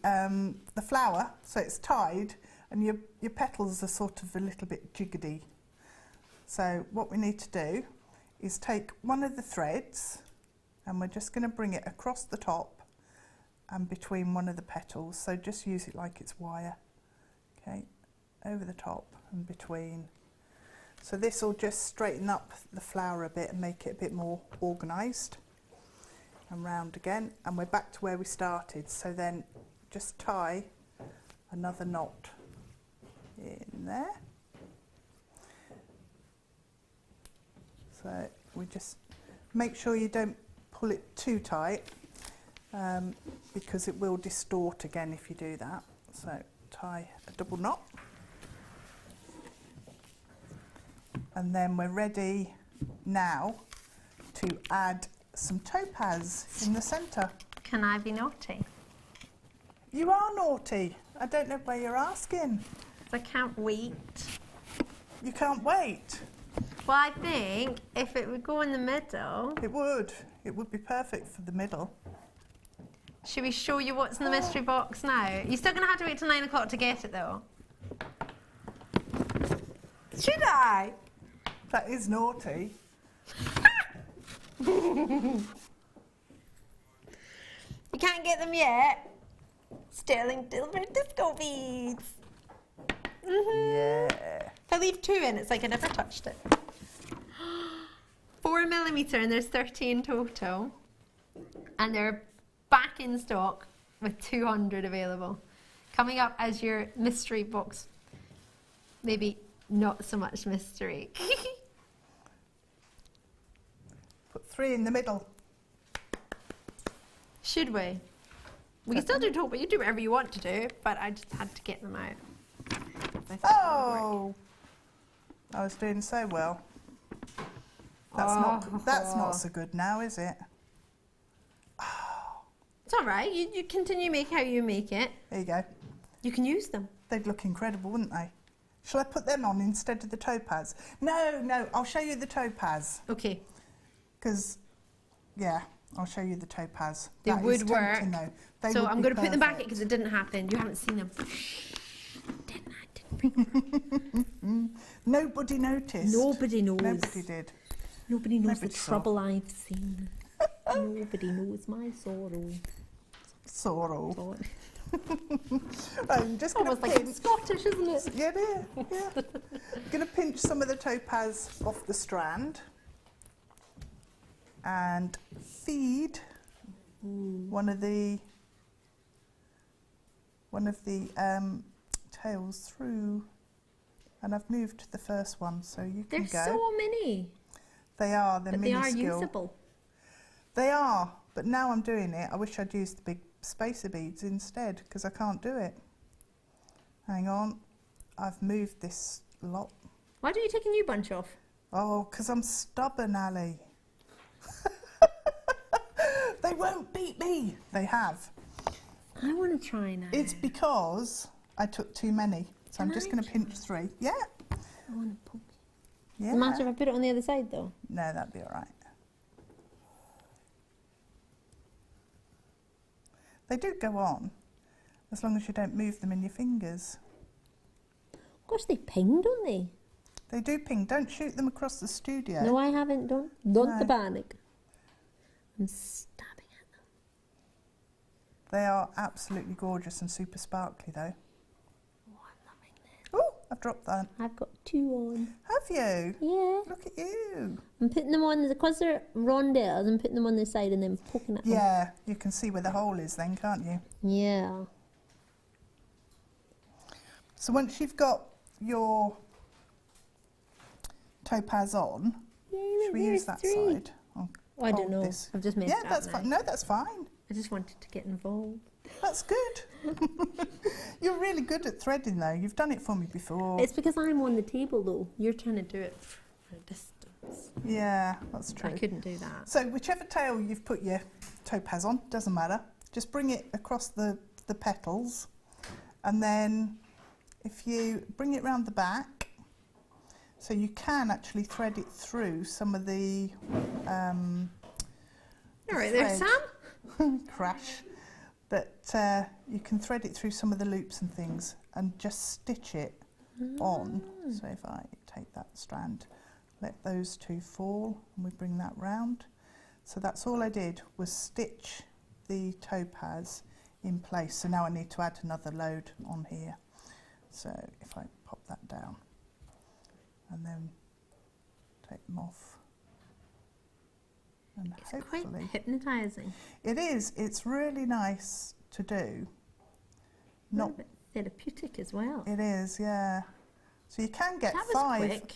flower, so it's tied, and your petals are sort of a little bit jiggedy. So what we need to do is take one of the threads, and we're just going to bring it across the top and between one of the petals. So just use it like it's wire. Okay, over the top and between. So this will just straighten up the flower a bit and make it a bit more organised. And round again, and we're back to where we started. So then just tie another knot in there. So we just make sure you don't pull it too tight, because it will distort again if you do that. So tie a double knot. And then we're ready now to add some topaz in the centre. Can I be naughty? You are naughty. I don't know why you're asking. I can't wait. You can't wait. Well, I think if it would go in the middle. It would. It would be perfect for the middle. Should we show you what's in the mystery box now? You're still going to have to wait till 9 o'clock to get it though. Should I? That is naughty. You can't get them yet. Sterling silver disco beads. Yeah. If I leave 2 in, it's like I never touched it. 4mm, and there's 30 in total. And they're back in stock with 200 available. Coming up as your mystery box. Maybe not so much mystery. Put 3 in the middle. Should we? We can still do talk, but you do whatever you want to do, but I just had to get them out. I thought that would work. Oh! I was doing so well. That's not so good now, is it? It's all right. You continue make how you make it. There you go. You can use them. They'd look incredible, wouldn't they? Shall I put them on instead of the topaz? No, I'll show you the topaz. Okay. Because, yeah, I'll show you the topaz. They That is would work. tempting, though. They So would I'm be going to put them back perfect. because it didn't happen. You haven't seen them. Didn't Nobody noticed. Nobody knows. Nobody did. Nobody knows Nobody the saw. trouble I've seen. Nobody knows my sorrow. Sorrow. I'm just going Almost to like pinch. it's Scottish, isn't it? Yeah, yeah. I'm going to pinch some of the topaz off the strand and feed one of the tails through. And I've moved the first one, so you can There's go. so many, They are. They're but they are minuscule. usable. They are, but now I'm doing it. I wish I'd used the big spacer beads instead because I can't do it. Hang on, I've moved this lot. Why don't you take a new bunch off? Oh, because I'm stubborn, Ali. They won't beat me. They have. I want to try now. It's because I took too many. So I'm Can just I going to pinch 3. Yeah. I want to poke. Yeah. Does it matter if I put it on the other side though? No, that'd be all right. They do go on, as long as you don't move them in your fingers. Gosh, they ping, don't they? They do ping. Don't shoot them across the studio. No, I haven't done. Don't No. panic. I'm stabbing at them. They are absolutely gorgeous and super sparkly, though. Oh, I'm loving this. Oh, I've dropped that. I've got 2 on. Have you? Yeah. Look at you. I'm putting them on, because they're rondelles, I'm putting them on the side and then poking at them. Yeah, you can see where the hole is then, can't you? Yeah. So once you've got your topaz on, should we use that side? I'll I don't hold know. this. I've just made Yeah, it up that's now. fine. No, that's fine. I just wanted to get involved. That's good. You're really good at threading, though. You've done it for me before. It's because I'm on the table though. You're trying to do it from a distance. Yeah, that's true. I couldn't do that. So whichever tail you've put your topaz on, doesn't matter. Just bring it across the petals, and then if you bring it round the back, so you can actually thread it through some of the All right there, thread. Sam. Crash, that you can thread it through some of the loops and things and just stitch it on. So if I take that strand, let those 2 fall, and we bring that round. So that's all I did, was stitch the topaz in place. So now I need to add another load on here. So if I pop that down and then take them off. And It's quite hopefully hypnotising. it is. It's really nice to do. A Not. little bit therapeutic as well. It is, yeah. So you can get That was 5. quick.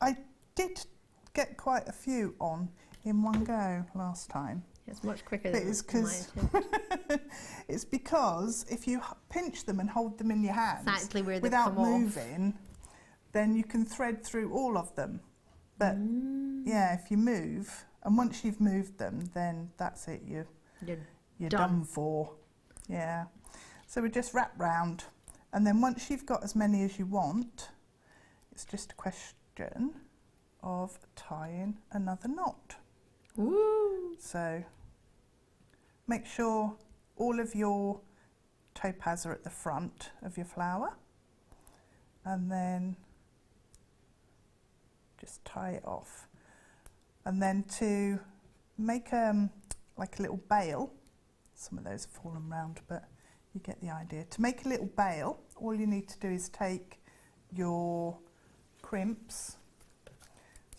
I did get quite a few on in one go last time. It's much quicker But than it's mine. 'cause it's because if you pinch them and hold them in your hands Exactly where they without come off. moving, then you can thread through all of them. But yeah, if you move, and once you've moved them, then that's it. You're You're done for. Yeah. So we just wrap round, and then once you've got as many as you want, it's just a question of tying another knot. Woo! So make sure all of your topaz are at the front of your flower, and then just tie it off. And then to make like a little bail, some of those have fallen round, but you get the idea. To make a little bail, all you need to do is take your crimps.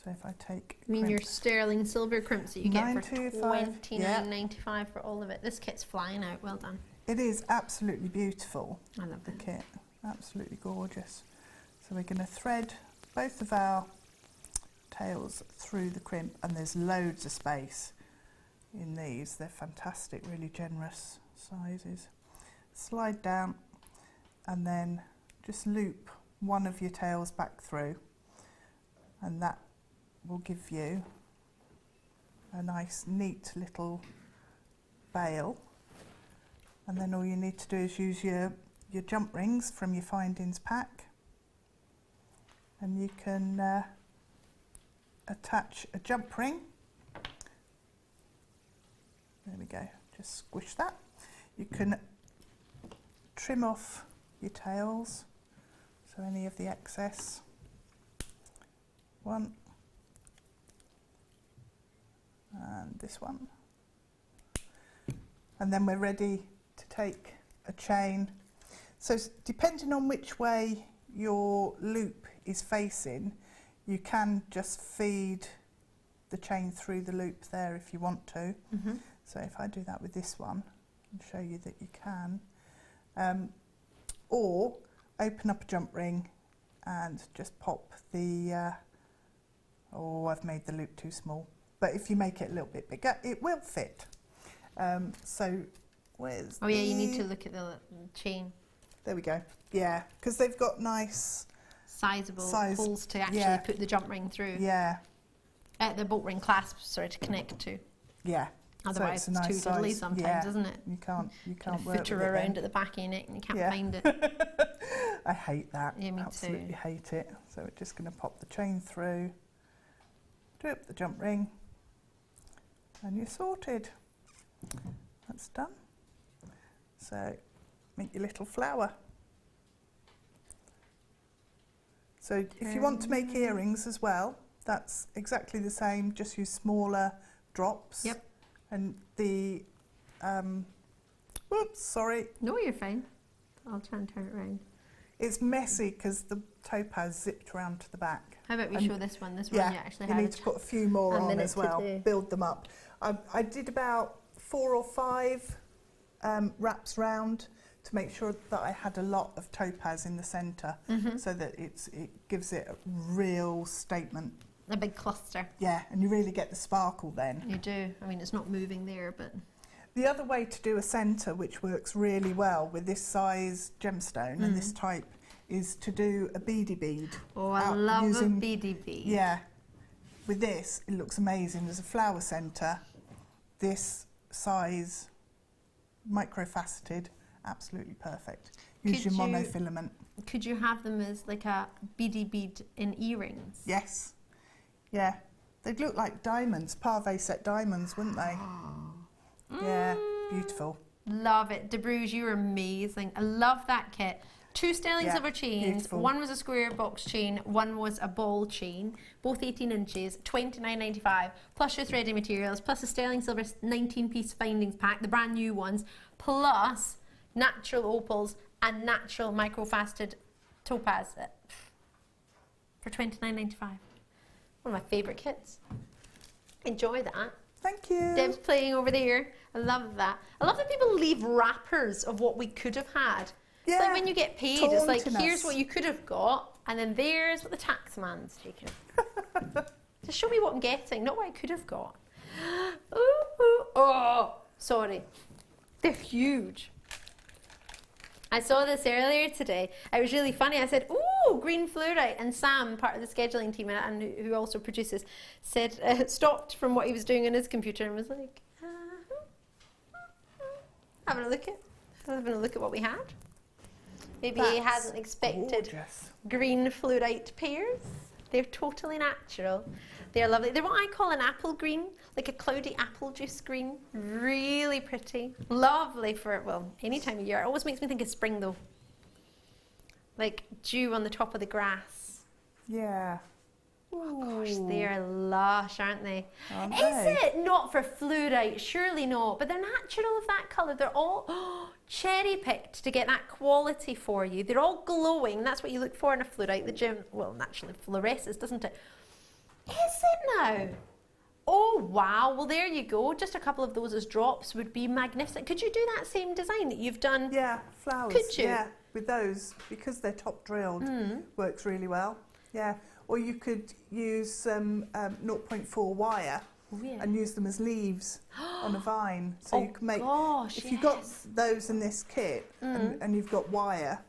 So if I take I mean your crimps, sterling silver crimps that you get for 925, $29.95 for all of it. This kit's flying out. Well done. It is absolutely beautiful. I love The it. kit, absolutely gorgeous. So we're going to thread both of our tails through the crimp, and there's loads of space in these. They're fantastic, really generous sizes. Slide down and then just loop one of your tails back through, and that will give you a nice neat little bail. And then all you need to do is use your jump rings from your findings pack, and you can attach a jump ring. There we go, just squish that. You can trim off your tails, so any of the excess. One, and this one. And then we're ready to take a chain. So depending on which way your loop is facing, you can just feed the chain through the loop there if you want to. So if I do that with this one and show you that you can, or open up a jump ring and just pop the, oh, I've made the loop too small, but if you make it a little bit bigger, it will fit. So where's Oh yeah, you need to look at the chain. There we go. Yeah, because they've got nice Sizable size, holes to actually yeah. put the jump ring through. Yeah, The bolt ring clasps, sorry, to connect to. yeah. Otherwise so it's, a nice too diddly size. sometimes, Yeah, isn't it? You can't Kind of work footer with it around then. at the back of your neck and you can't Yeah. find it. I hate that. Yeah, me too. Absolutely hate it. So we're just going to pop the chain through, do up the jump ring, and you're sorted. That's done. So make your little flower. So if you want to make earrings as well, that's exactly the same, just use smaller drops. Yep. And the, whoops, sorry, No, you're fine. I'll try and turn it around. it's messy because the topaz zipped around to the back. How about we And- show this one? This one Yeah, you actually you had need to put a few more a on minute as to well, do. build them up. I did about 4 or 5 wraps round to make sure that I had a lot of topaz in the centre, so that it gives it a real statement. a big cluster. Yeah, and you really get the sparkle then. You do. I mean, it's not moving there, but The other way to do a centre, which works really well with this size gemstone and this type, is to do a beady bead. oh, I out love using- a beady bead. Yeah, with this it looks amazing. There's a flower centre, this size, microfaceted, absolutely perfect. Use Could your you- monofilament. Could you have them as like a beady bead in earrings? Yes, yeah, they'd look like diamonds, parve set diamonds, wouldn't they? Yeah, beautiful. Love it. Deb Rudge, you're amazing. I love that kit. 2 sterling Yeah, silver chains. beautiful. One was a square box chain, one was a ball chain, both 18 inches, $29.95, plus your threading materials, plus a sterling silver 19-piece findings pack, the brand new ones, plus natural opals and natural microfaceted topaz for $29.95. One of my favourite kits. Enjoy that. Thank you. Deb's playing over there. I love that. I love that people leave wrappers of what we could have had. It's like Yeah, when you get paid, it's like, taunting here's us. what you could have got, and then there's what the tax man's taken. Just show me what I'm getting, not what I could have got. Ooh, ooh, oh, sorry. They're huge. I saw this earlier today. It was really funny. I said, ooh, green fluorite. And Sam, part of the scheduling team and who also produces, said, stopped from what he was doing on his computer and was like, having a look at what we had. Maybe he That's hadn't expected gorgeous. green fluorite pears. They're totally natural. They're lovely. They're what I call an apple green, like a cloudy apple juice green. Really pretty. Lovely for, well, any time of year. It always makes me think of spring though. Like dew on the top of the grass. Yeah. Gosh, Ooh, they're lush, aren't they? aren't Is they? it not for fluorite? Surely not. But they're natural of that colour. They're all cherry picked to get that quality for you. They're all glowing. That's what you look for in a fluorite. The gem, well, naturally fluoresces, doesn't it? Is it now? Oh wow, well there you go. Just a couple of those as drops would be magnificent. Could you do that same design that you've done? Yeah, flowers. Could you? Yeah, with those, because they're top drilled, works really well. Yeah, or you could use some 0.4 wire and use them as leaves on a vine. So you can make, if you've got those in this kit and you've got wire,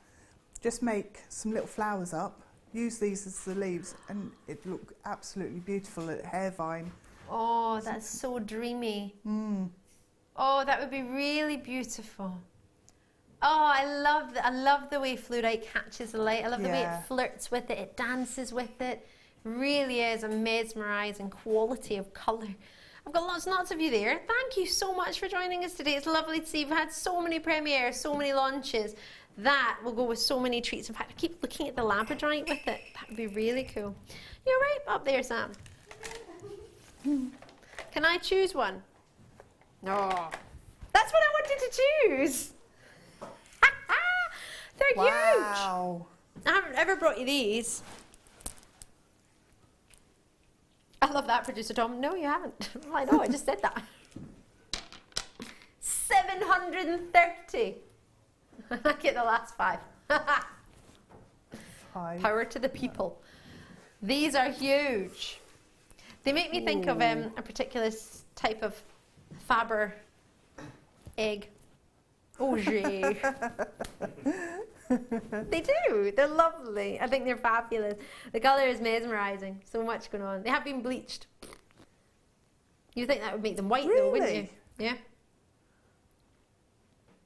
just make some little flowers up, use these as the leaves, and it look absolutely beautiful at hair vine. Oh, that's so dreamy. Oh, that would be really beautiful. Oh, I love the way fluorite catches the light. I love the way it flirts with it, it dances with it. Really is a mesmerising quality of colour. I've got lots and lots of you there. Thank you so much for joining us today. It's lovely to see you've had so many premieres, so many launches. That will go with so many treats. In fact, I keep looking at the Labradorite with it. That would be really cool. You're right up there, Sam. Can I choose one? No. That's what I wanted to choose. They're huge. Wow. I haven't ever brought you these. I love that, Producer Tom. No, you haven't. I know, I just said that. 730. I get the last 5. Power to the people. These are huge. They make me think of a particular type of Faber egg. Auger. They do. They're lovely. I think they're fabulous. The colour is mesmerising. So much going on. They have been bleached. You think that would make them white though, wouldn't you? Yeah.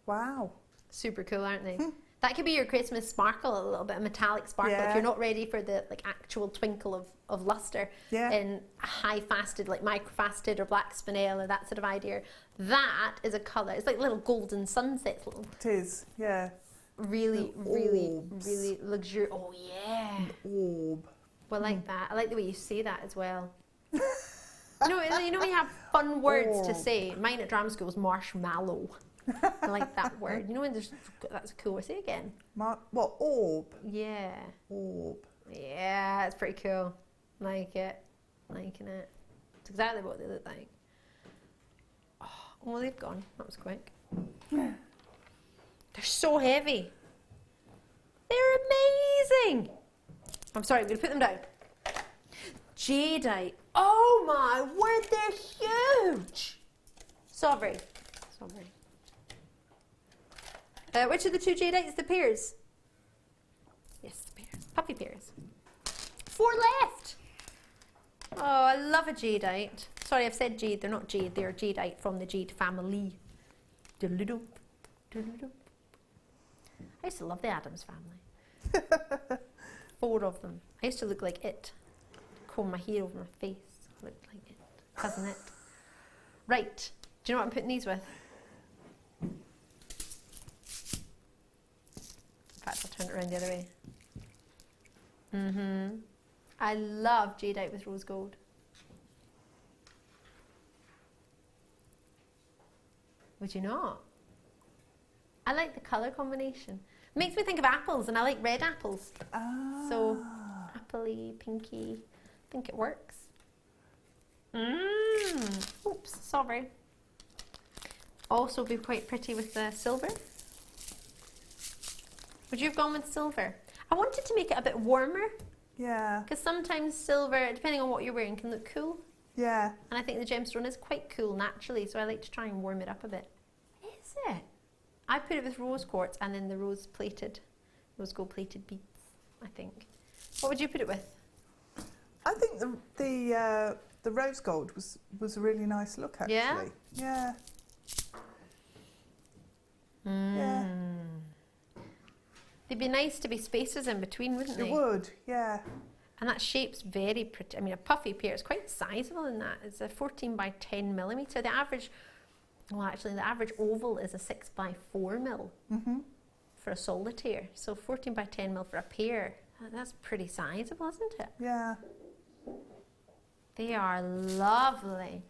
Wow. Super cool, aren't they? That could be your Christmas sparkle, a little bit of metallic sparkle. If you're not ready for the actual twinkle of lustre in high fasted, like micro fasted or black spinel or that sort of idea. That is a colour. It's like little golden sunsets. It is, yeah. Really, really, really luxurious. Oh yeah. An orb. Well, I like that. I like the way you say that as well. you know when you have fun words to say. Mine at drama school was marshmallow. I like that word. You know when that's a cool word. Say it again. What, orb? Yeah. Orb. Yeah, it's pretty cool. Like it. Liking it. It's exactly what they look like. Oh, well, they've gone. That was quick. They're so heavy. They're amazing. I'm sorry, I'm going to put them down. Jadeite. Oh my word, they're huge. Sorry. Which of the 2 jadeites? The pears? Yes, the pears. Puppy pears. 4 left. Oh, I love a jadeite. Sorry, I've said jade. They're not jade. They're jadeite from the jade family. I used to love the Addams family. 4 of them. I used to look like it. Comb my hair over my face. Looked like it. Hasn't it? Right. Do you know what I'm putting these with? In fact, I'll turn it around the other way. I love jadeite with rose gold. Would you not? I like the colour combination. It makes me think of apples, and I like red apples. So, appley, pinky. I think it works. Oops, sorry. Also be quite pretty with the silver. Would you have gone with silver? I wanted to make it a bit warmer. Yeah. Because sometimes silver, depending on what you're wearing, can look cool. Yeah. And I think the gemstone is quite cool naturally, so I like to try and warm it up a bit. Is it? I put it with rose quartz and then the rose gold plated beads, I think. What would you put it with? I think the rose gold was a really nice look, actually. Yeah? Yeah. They'd be nice to be spaces in between, wouldn't they? It would, yeah. And that shape's very pretty. I mean, a puffy pear is quite sizable in that. It's a 14 by 10 millimetre. The average, well, actually, the average oval is a 6 by 4 mil for a solitaire. So 14 by 10 mil for a pear. That's pretty sizable, isn't it? Yeah. They are lovely.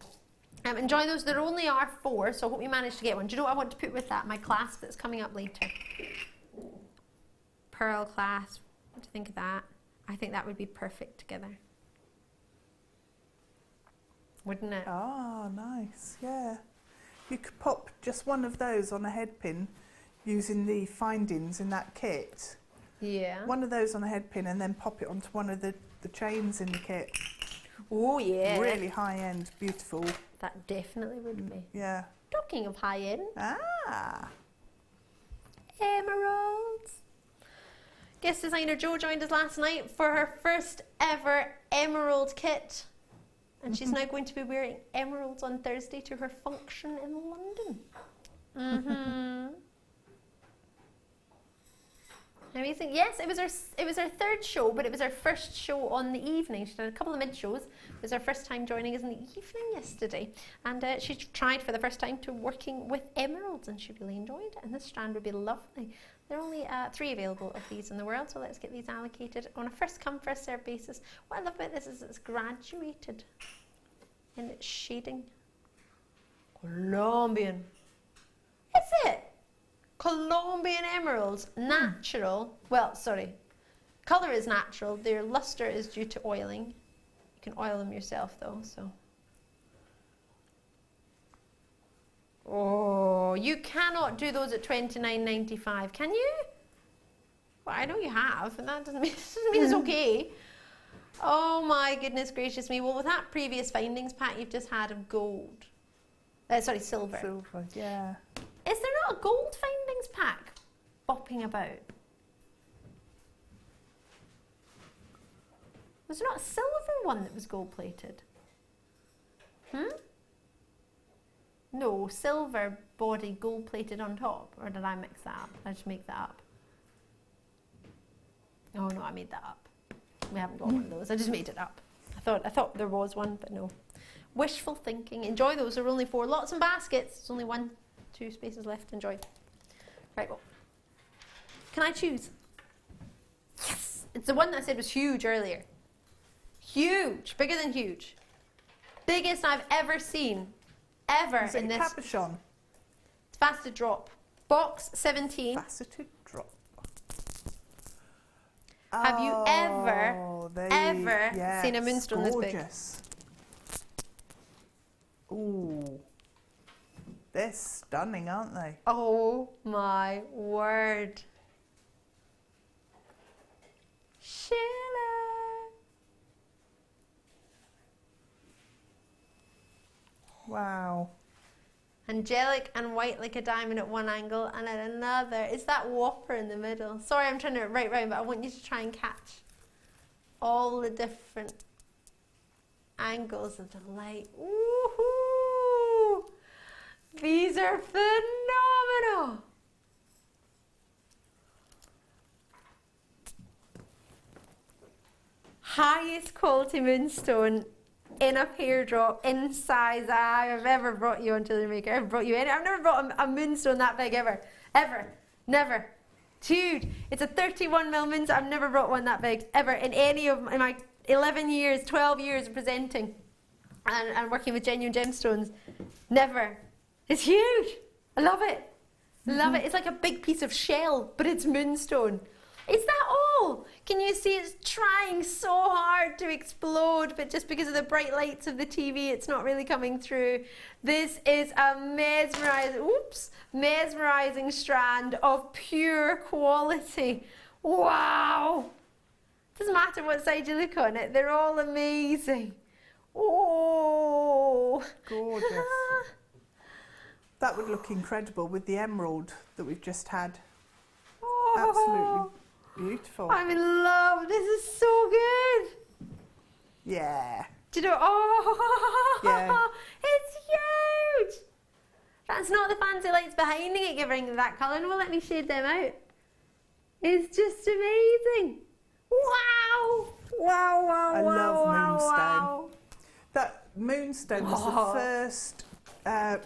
Enjoy those. There only are 4, so I hope you managed to get one. Do you know what I want to put with that? My clasp that's coming up later. Pearl clasp. What do you think of that? I think that would be perfect together. wouldn't it? Oh, nice, yeah. You could pop just one of those on a head pin using the findings in that kit. Yeah. One of those on a head pin and then pop it onto one of the chains in the kit. Oh, yeah. Really high end, beautiful. That definitely would be. Yeah. Talking of high end, Ah. emeralds. Guest designer Jo joined us last night for her first ever emerald kit. And she's now going to be wearing emeralds on Thursday to her function in London. Amazing. Yes, it was her third show, but it was her first show on the evening. She did a couple of mid shows. It was her first time joining us in the evening yesterday, and she tried for the first time to working with emeralds, and she really enjoyed it. And this strand would be lovely. There are only 3 available of these in the world, so let's get these allocated on a first come first served basis. What I love about this is it's graduated in its shading. Colombian. Is it? Colombian emeralds, natural. Well, sorry, colour is natural. Their luster is due to oiling. You can oil them yourself though, so. Oh, you cannot do those at $29.95, can you? Well, I know you have, and that doesn't mean it's okay. Oh my goodness gracious me. Well, with that previous findings pack you've just had of gold, sorry, silver. Silver, yeah. Is there not a gold findings pack bopping about? Was there not a silver one that was gold plated? No, silver body gold plated on top. Or did I mix that up? Did I just make that up? Oh no, I made that up. We haven't got one of those. I just made it up. I thought there was one, but no. Wishful thinking. Enjoy those. There are only 4 lots and baskets. There's only 1, 2 spaces left. Enjoy. Right, well. Can I choose? Yes! It's the one that I said was huge earlier. Huge. Bigger than huge. Biggest I've ever seen. Ever Is it in a this. cabochon? It's faceted drop. Box 17. Faceted drop. Have you ever yes, seen a moonstone this big? Gorgeous. Ooh. They're stunning, aren't they? Oh my word. Sheila. Wow. Angelic and white like a diamond at one angle, and at another, it's that whopper in the middle. Sorry, I'm trying to write round, but I want you to try and catch all the different angles of the light. Woohoo! These are phenomenal. Highest quality moonstone in a pear drop, in size I've ever brought you on Jewellery Maker. I've brought you in. I've never brought a moonstone that big ever. Ever. Never. It's huge. It's a 31mm moonstone. I've never brought one that big ever in any of my 11 years, 12 years of presenting and working with genuine gemstones. Never. It's huge. I love it. Love it. It's like a big piece of shell, but it's moonstone. Is that all? Can you see it's trying so hard to explode, but just because of the bright lights of the TV, it's not really coming through. This is a mesmerizing strand of pure quality. Wow. Doesn't matter what side you look on it, they're all amazing. Oh. Gorgeous. That would look incredible with the emerald that we've just had. Absolutely beautiful. I'm in love. This is so good. Yeah. Do you know? Oh, Yeah. It's huge. That's not the fancy lights behind it giving that colour. No, let me shade them out. It's just amazing. Wow. Wow, wow, I wow, love wow, moonstone. wow. That moonstone was the first,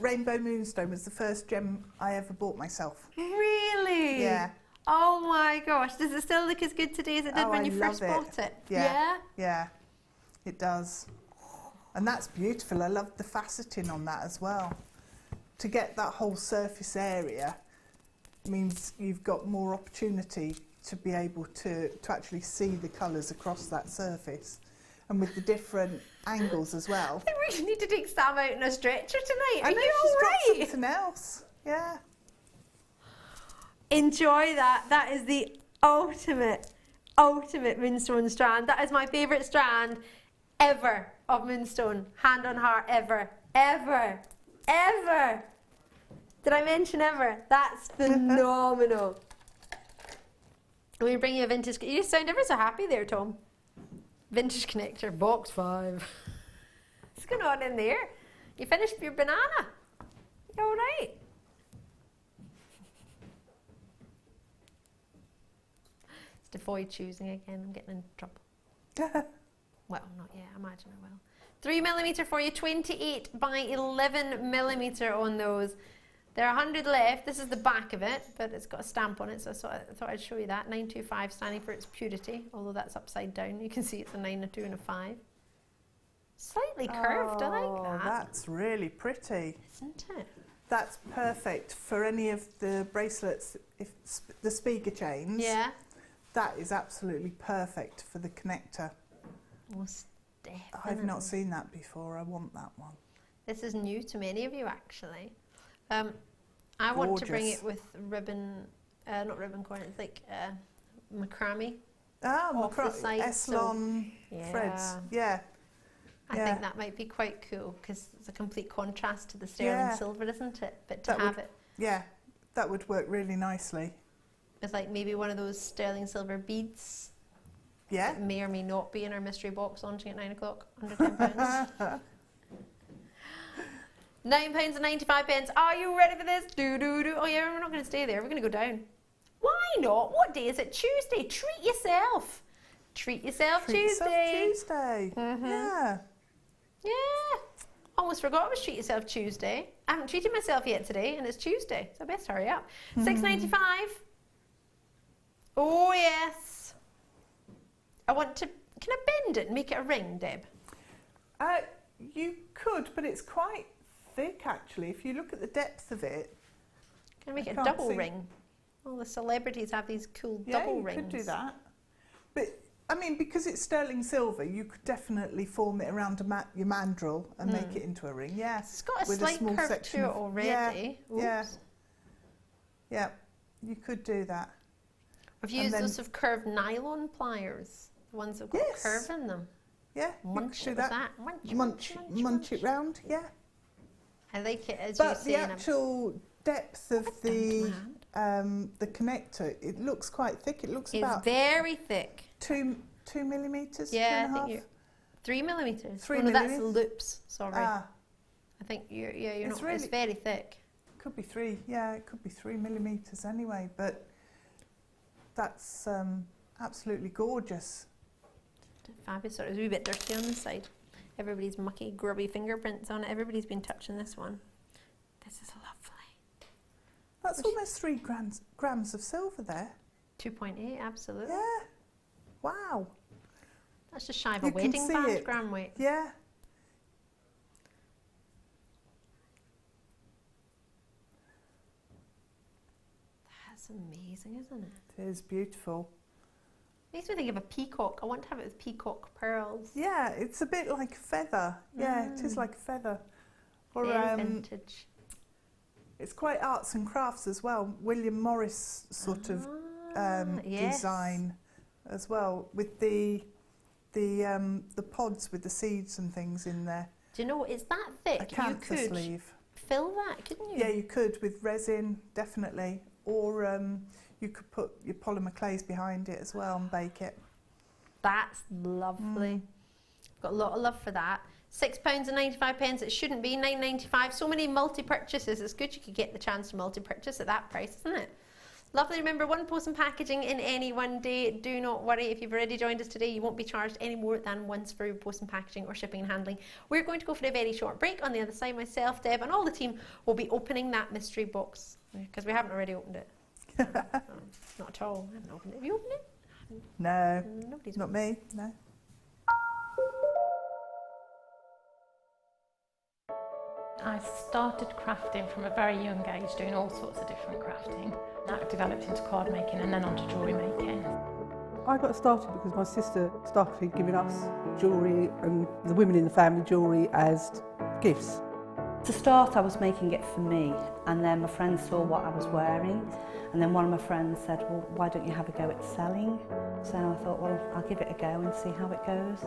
rainbow moonstone was the first gem I ever bought myself. Really? Yeah. Oh my gosh. Does it still look as good today as it did when I you first love bought it? Yeah. Yeah, it does. And that's beautiful. I love the faceting on that as well. To get that whole surface area means you've got more opportunity to be able to actually see the colours across that surface. And with the different angles as well. I think we just need to take Sam out in a stretcher tonight. I Are know you she's all got right? something else. Yeah. Enjoy that. That is the ultimate moonstone strand. That is my favourite strand ever of moonstone. Hand on heart, ever. Did I mention ever? That's phenomenal. We bring you a vintage. You sound ever so happy there, Tom. Vintage connector, box 5. What's going on in there? You finished your banana? You all right? It's DeFoy choosing again. I'm getting in trouble. Well, not yet. I imagine I will. 3mm for you, 28 by 11mm on those. There are 100 left. This is the back of it, but it's got a stamp on it, so I thought I'd show you that. 925 standing for its purity, although that's upside down. You can see it's a 9, a 2 and a 5. Slightly curved, I like that. That's really pretty. Isn't it? That's perfect for any of the bracelets, if the speaker chains. Yeah. That is absolutely perfect for the connector. Most definitely. I've not seen that before. I want that one. This is new to many of you, actually. I want to bring it with ribbon, not ribbon corn, it's like macrame. Off the side, Eslon threads. Yeah. I think that might be quite cool because it's a complete contrast to the sterling silver, isn't it? But to have it. Yeah, that would work really nicely. With like maybe one of those sterling silver beads. Yeah. That may or may not be in our mystery box launching at 9 o'clock, under £10. £9.95. Are you ready for this? Oh yeah, we're not going to stay there. We're going to go down. Why not? What day is it? Tuesday. Treat yourself. Treat yourself Tuesday. Tuesday. Yeah. Yeah. Almost forgot it was Treat Yourself Tuesday. I haven't treated myself yet today, and it's Tuesday, so I best hurry up. £6.95. Oh yes. I want to. Can I bend it and make it a ring, Deb? You could, but it's quite thick actually. If you look at the depth of it. Can I make it a double ring? All the celebrities have these cool double rings. Yeah, you could do that. But I mean, because it's sterling silver, you could definitely form it around your mandrel and make it into a ring. Yeah, it's got a slight curve to it already. Yeah, you could do that. I've used those of curved nylon pliers, the ones that've got a curve in them. Yeah, munch it with that. Munch it round. Yeah. I like it as you say. But the actual depth of the connector, it looks quite thick. It looks about very thick. 2 millimeters. Yeah, I think you're 3 millimeters. 3 no, millimeters. That's loops. Sorry. I think you're not. Really, it's very thick. Could be 3. Yeah, it could be 3 millimeters anyway. But that's absolutely gorgeous. Fabulous. Sorry, it was a wee bit dirty on the side. Everybody's mucky, grubby fingerprints on it. Everybody's been touching this one. This is lovely. That's almost 3 grams of silver there. 2.8, absolutely. Yeah. Wow. That's just shy of a wedding band gram weight. Yeah. That's amazing, isn't it? It is beautiful. Makes me think of a peacock. I want to have it with peacock pearls. Yeah, it's a bit like a feather. Yeah, it is like a feather. Or vintage. It's quite arts and crafts as well. William Morris sort of design as well, with the pods with the seeds and things in there. Do you know what? It's that thick. A cancer sleeve. Fill that, couldn't you? Yeah, you could with resin, definitely. Or you could put your polymer clays behind it as well and bake it. That's lovely. Got a lot of love for that. £6.95. It shouldn't be £9.95. So many multi-purchases. It's good you could get the chance to multi-purchase at that price, isn't it? Lovely. Remember, one post and packaging in any one day. Do not worry. If you've already joined us today, you won't be charged any more than once for your post and packaging or shipping and handling. We're going to go for a very short break. On the other side, myself, Deb, and all the team will be opening that mystery box because we haven't already opened it. Not at all. I haven't opened it. Have you opened it? No. Nobody's not me. No. I started crafting from a very young age, doing all sorts of different crafting. That developed into card making and then onto jewellery making. I got started because my sister started giving us jewellery and the women in the family jewellery as gifts. To start, I was making it for me, and then my friends saw what I was wearing, and then one of my friends said, well, why don't you have a go at selling? So I thought, well, I'll give it a go and see how it goes.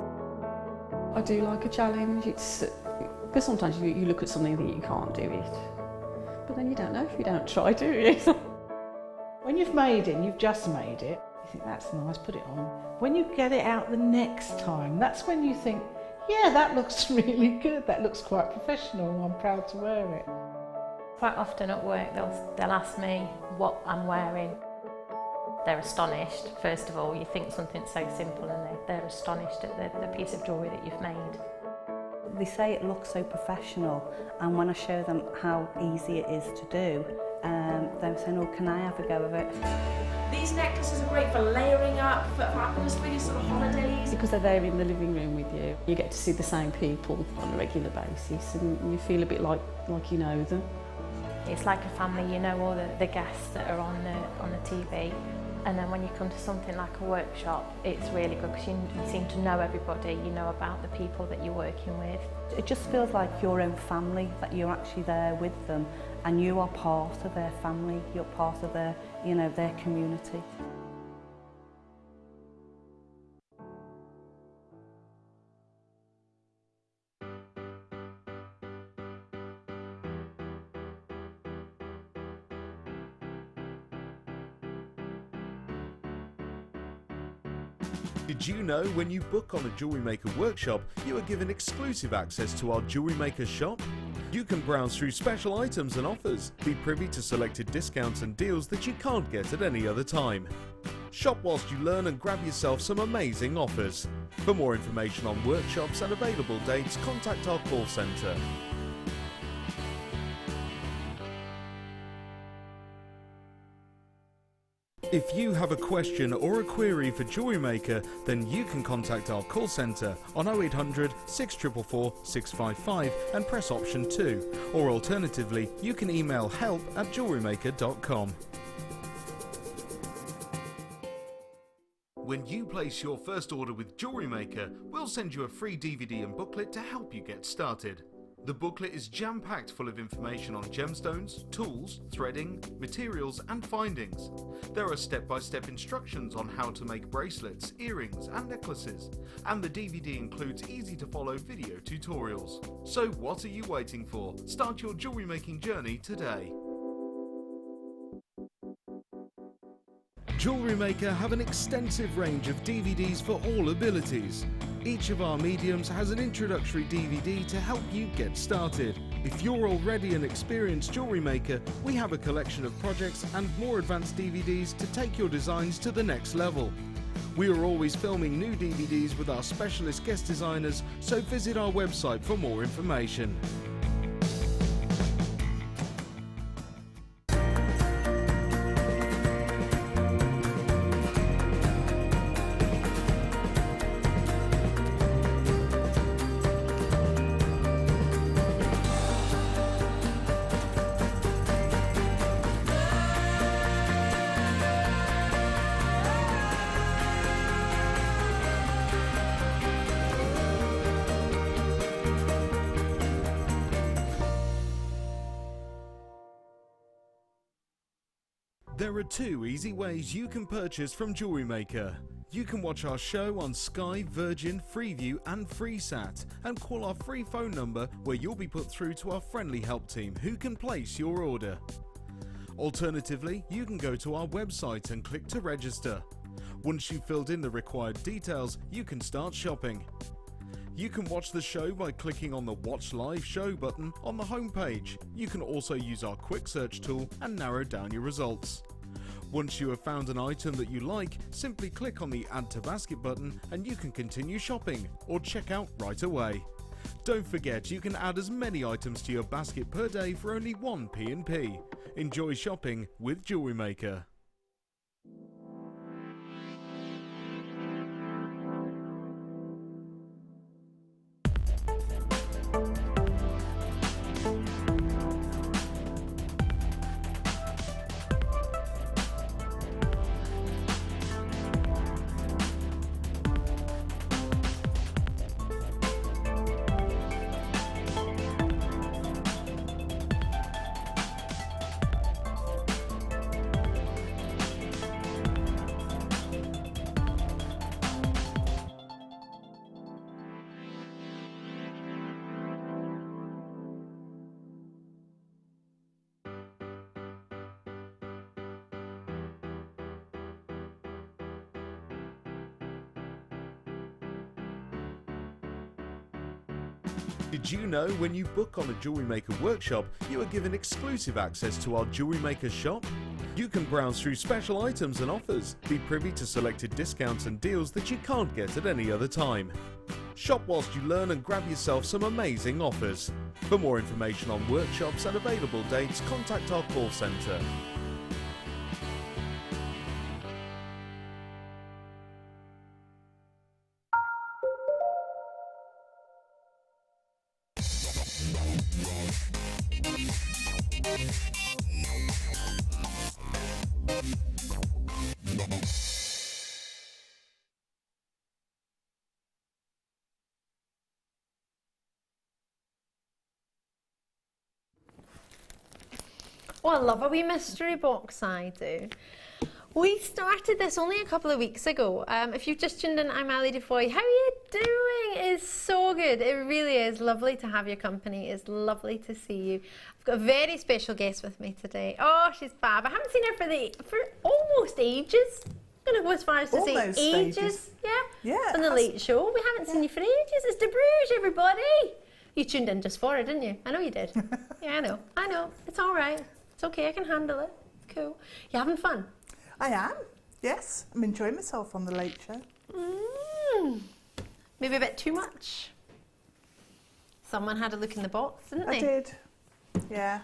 I do like a challenge. Because sometimes you look at something and think you can't do it, but then you don't know if you don't try, do you? When you've made it and you've just made it, you think that's nice, put it on. When you get it out the next time, that's when you think, yeah, that looks really good, that looks quite professional, and I'm proud to wear it. Quite often at work they'll ask me what I'm wearing. They're astonished. First of all, you think something so simple and they're astonished at the piece of jewellery that you've made. They say it looks so professional, and when I show them how easy it is to do, they're saying, oh, can I have a go of it? These necklaces are great for layering up, for atmosphere, sort of holidays. Because they're there in the living room with you, you get to see the same people on a regular basis, and you feel a bit like you know them. It's like a family, you know all the guests that are on the TV. And then when you come to something like a workshop, it's really good because you seem to know everybody, you know about the people that you're working with. It just feels like your own family, that you're actually there with them, and you are part of their family, you're part of their, you know, their community. Did you know when you book on a Jewellery Maker workshop, you are given exclusive access to our Jewellery Maker shop? You can browse through special items and offers, be privy to selected discounts and deals that you can't get at any other time. Shop whilst you learn and grab yourself some amazing offers. For more information on workshops and available dates, contact our call centre. If you have a question or a query for Jewellery Maker, then you can contact our call centre on 0800 644 655 and press option 2, or alternatively you can email help@jewellerymaker.com. When you place your first order with Jewellery Maker, we'll send you a free DVD and booklet to help you get started. The booklet is jam-packed full of information on gemstones, tools, threading, materials and findings. There are step-by-step instructions on how to make bracelets, earrings and necklaces, and the DVD includes easy-to-follow video tutorials. So what are you waiting for? Start your jewellery making journey today. Jewellery Maker have an extensive range of DVDs for all abilities. Each of our mediums has an introductory DVD to help you get started. If you're already an experienced jewellery maker, we have a collection of projects and more advanced DVDs to take your designs to the next level. We are always filming new DVDs with our specialist guest designers, so visit our website for more information. There are two easy ways you can purchase from Jewellery Maker. You can watch our show on Sky, Virgin, Freeview and FreeSat and call our free phone number where you'll be put through to our friendly help team who can place your order. Alternatively, you can go to our website and click to register. Once you've filled in the required details, you can start shopping. You can watch the show by clicking on the Watch Live Show button on the homepage. You can also use our quick search tool and narrow down your results. Once you have found an item that you like, simply click on the Add to Basket button and you can continue shopping or check out right away. Don't forget you can add as many items to your basket per day for only 1 P&P. Enjoy shopping with Jewellery Maker. Did you know when you book on a Jewellery Maker workshop, you are given exclusive access to our Jewellery Maker shop? You can browse through special items and offers, be privy to selected discounts and deals that you can't get at any other time. Shop whilst you learn and grab yourself some amazing offers. For more information on workshops and available dates, contact our call centre. Oh, I love a wee mystery box, I do. We started this only a couple of weeks ago. If you've just tuned in, I'm Ali DeFoy. How are you doing? It's so good. It really is lovely to have your company. It's lovely to see you. I've got a very special guest with me today. Oh, she's fab. I haven't seen her for almost ages. I'm going to go as far as to say ages. Yeah. On the Late Show. We haven't seen you for ages. It's Deb Rudge, everybody. You tuned in just for her, didn't you? I know you did. Yeah, I know. It's all right. It's okay, I can handle it. It's cool. You having fun? I am, yes. I'm enjoying myself on the Late Show. Maybe a bit too much. Someone had a look in the box, didn't they? I did, yeah.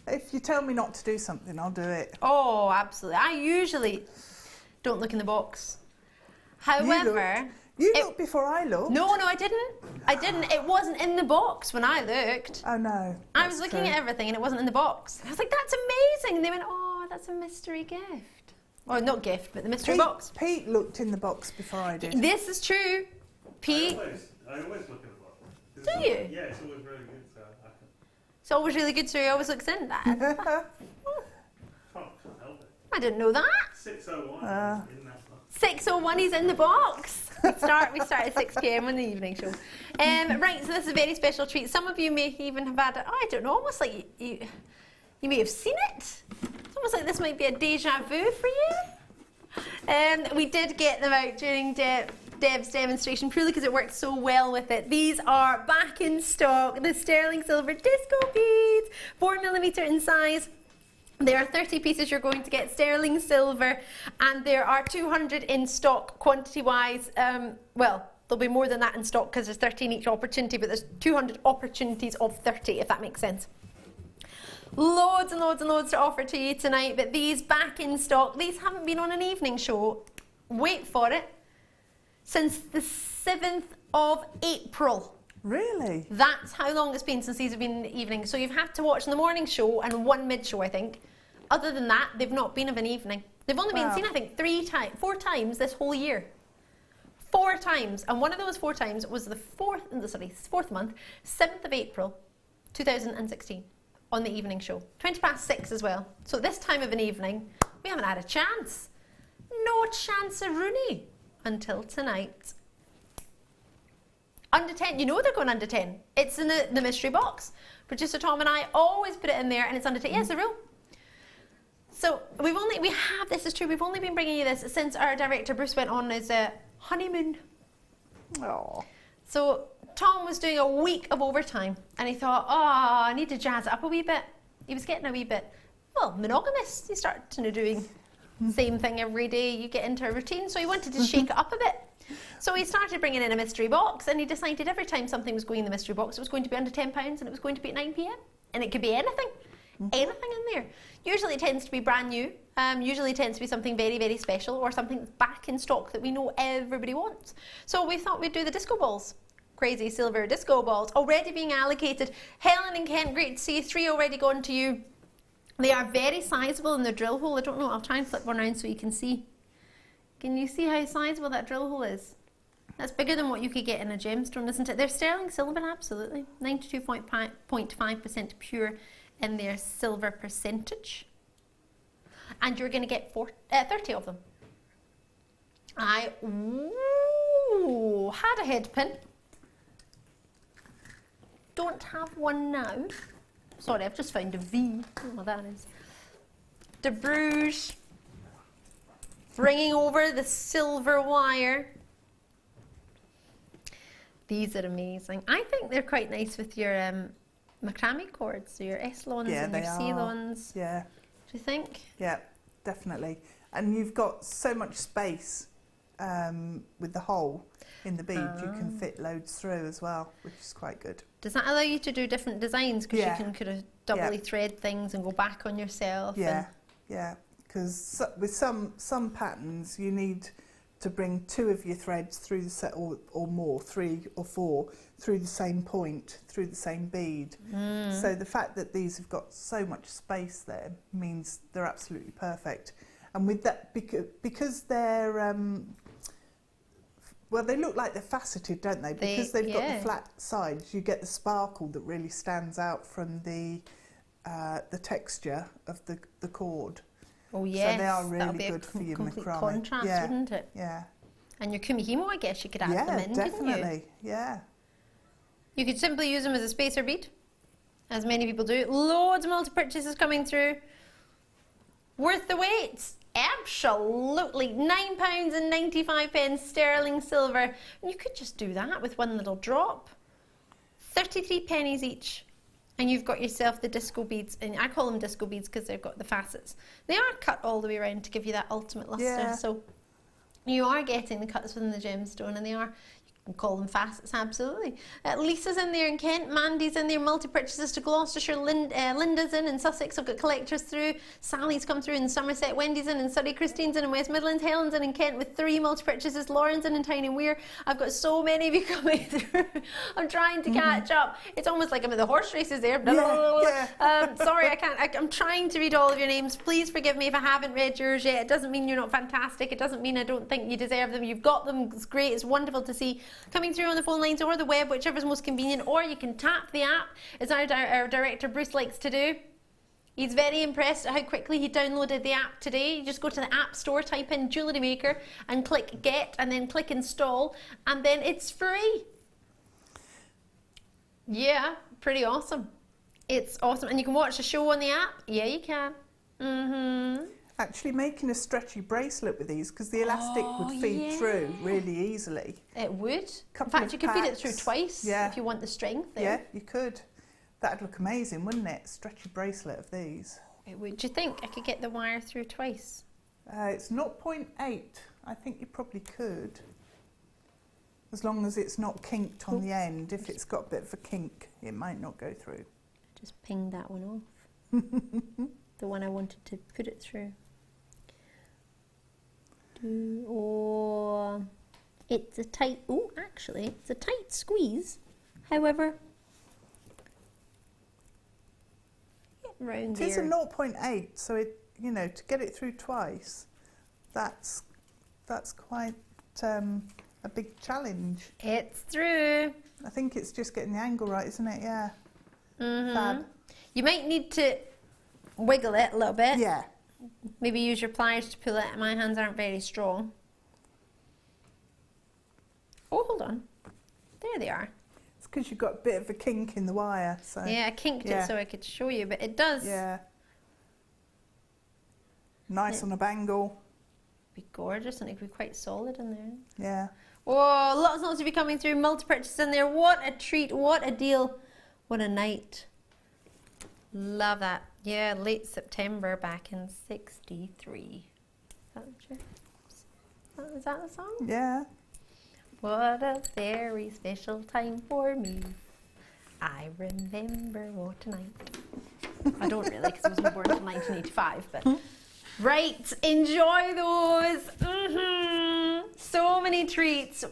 If you tell me not to do something, I'll do it. Oh, absolutely. I usually don't look in the box. However... You looked before I looked. No, I didn't. It wasn't in the box when I looked. Oh, no. I was looking at everything and it wasn't in the box. I was like, that's amazing. And they went, oh, that's a mystery gift. Or not gift, but the mystery box. Pete looked in the box before I did. This is true. Pete. I always look in the box. Do you? Yeah, it's always really good. So I can... It's always really good, so he always looks in that. Can't help it. I didn't know that. 6:01 in that box. 6:01, he's in the box. We start at 6pm on the evening show. Right, so this is a very special treat. Some of you may even have had it, I don't know, almost like you may have seen it. It's almost like this might be a deja vu for you. We did get them out during Deb's demonstration purely because it worked so well with it. These are back in stock, the sterling silver disco beads, 4mm in size. There are 30 pieces you're going to get sterling silver, and there are 200 in stock quantity-wise. Well, there'll be more than that in stock because there's 13 each opportunity, but there's 200 opportunities of 30, if that makes sense. Loads and loads and loads to offer to you tonight, but these back in stock. These haven't been on an evening show. Wait for it. Since the 7th of April. Really? That's how long it's been since these have been in the evening. So you've had to watch in the morning show and one mid-show, I think. Other than that, they've not been of an evening. They've only been seen, I think, 4 times this whole year. 4 times. And one of those 4 times was the fourth month, 7th of April, 2016, on the evening show. 6:20 as well. So this time of an evening, we haven't had a chance. No chance of Rooney until tonight. Under 10, you know they're going under 10. It's in the mystery box. Producer Tom and I always put it in there and it's under 10. Yes, the rule. So we've only been bringing you this since our director Bruce went on his honeymoon. Oh. So Tom was doing a week of overtime and he thought, oh, I need to jazz it up a wee bit. He was getting a wee bit, well, monogamous. He started doing the same thing every day. You get into a routine. So he wanted to shake it up a bit. So he started bringing in a mystery box and he decided every time something was going in the mystery box, it was going to be under £10 and it was going to be at 9pm. And it could be anything. Anything in there. Usually it tends to be brand new. Usually it tends to be something very, very special or something that's back in stock that we know everybody wants. So we thought we'd do the disco balls. Crazy silver disco balls already being allocated. Helen and Kent, great to see you. 3 already gone to you. They are very sizable in the drill hole. I don't know, I'll try and flip one around so you can see. Can you see how sizable that drill hole is? That's bigger than what you could get in a gemstone, isn't it? They're sterling silver, absolutely. 92.5% pure in their silver percentage. And you're going to get 30 of them. I had a head pin. Don't have one now. Sorry, I've just found a V. I don't know what that is. Deb Rudge. Bringing over the silver wire. These are amazing. I think they're quite nice with your macrame cords, so your S-lons and your C-lons. Yeah. Do you think? Yeah, definitely. And you've got so much space with the hole in the bead. You can fit loads through as well, which is quite good. Does that allow you to do different designs? Because you can kind of doubly thread things and go back on yourself. Yeah, yeah. Because with some patterns, you need to bring 2 of your threads through the set, or more, 3 or 4, through the same point, through the same bead. So the fact that these have got so much space there means they're absolutely perfect. And with that, because they're, well, they look like they're faceted, don't they? Because they've got the flat sides, you get the sparkle that really stands out from the texture of the cord. Oh yes, so they are really good for your complete macrame. contrast, wouldn't it? Yeah. And your kumihimo, I guess you could add them in, definitely. couldn't you? Yeah. You could simply use them as a spacer bead, as many people do. Loads of multi-purchases coming through. Worth the wait. Absolutely. £9.95 sterling silver. And you could just do that with one little drop. 33 pennies each. And you've got yourself the disco beads, and I call them disco beads because they've got the facets. They are cut all the way around to give you that ultimate luster, so you are getting the cuts within the gemstone, and they are, you can call them facets, absolutely. Lisa's in there in Kent, Mandy's in there, multi-purchases to Gloucestershire, Linda's in Sussex, I've got collectors through, Sally's come through in Somerset, Wendy's in Surrey, Christine's in West Midlands, Helen's in Kent with 3 multi-purchases, Lauren's in Tyne and Weir. I've got so many of you coming through. I'm trying to catch up. It's almost like I'm at the horse races there. Sorry, I can't. I'm trying to read all of your names. Please forgive me if I haven't read yours yet. It doesn't mean you're not fantastic. It doesn't mean I don't think you deserve them. You've got them. It's great. It's wonderful to see coming through on the phone lines or the web, whichever's most convenient, or you can tap the app, as our director Bruce likes to do. He's very impressed at how quickly he downloaded the app today. You just go to the App Store, type in Jewellery Maker and click Get, and then click Install, and then it's free. Yeah, pretty awesome. It's awesome. And you can watch the show on the app. Yeah, you can. Actually making a stretchy bracelet with these, because the elastic would feed through really easily. It would. In fact, you could feed it through twice if you want the strength there. Yeah, you could. That'd look amazing, wouldn't it? Stretchy bracelet of these. It would. Do you think I could get the wire through twice? It's 0.8. I think you probably could. As long as it's not kinked on the end. If it's got a bit of a kink, it might not go through. Just pinged that one off. The one I wanted to put it through. Oh, it's a tight, actually, it's a tight squeeze. However, round it is a there. 0.8, so it, you know, to get it through twice, that's quite a big challenge. It's through. I think it's just getting the angle right, isn't it? Yeah. Fab. You might need to wiggle it a little bit. Yeah. Maybe use your pliers to pull it. My hands aren't very strong. Oh, hold on. There they are. It's because you've got a bit of a kink in the wire. So. Yeah, I kinked it so I could show you, but it does. Yeah. Nice on a bangle. Be gorgeous, and it could be quite solid in there. Yeah. Oh, lots and lots of you coming through. Multi-purchases in there. What a treat. What a deal. What a night. Love that. Yeah, late September back in '63. Is that the song? Yeah. What a very special time for me. I remember what tonight. I don't really, because I wasn't born until 1985, but... Right, enjoy those. So many treats.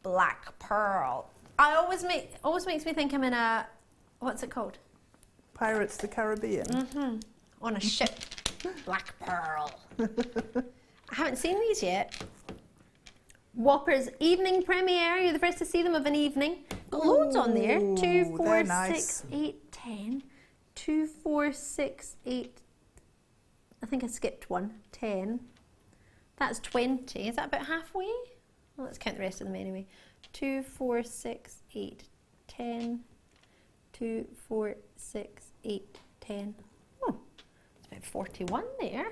Black pearl. Always makes me think I'm in a, what's it called? Pirates of the Caribbean. On a ship. Black pearl. I haven't seen these yet. Whoppers evening premiere. You're the first to see them of an evening. Got loads on there. 2, 4, 6, 8, 10. 2, 4, 6, 8. I think I skipped one. 10. That's 20. Is that about halfway? Well, let's count the rest of them anyway. 2, 4, 6, 8, 10. 2, 4, 6, 8, 10. Oh, it's about 41 there.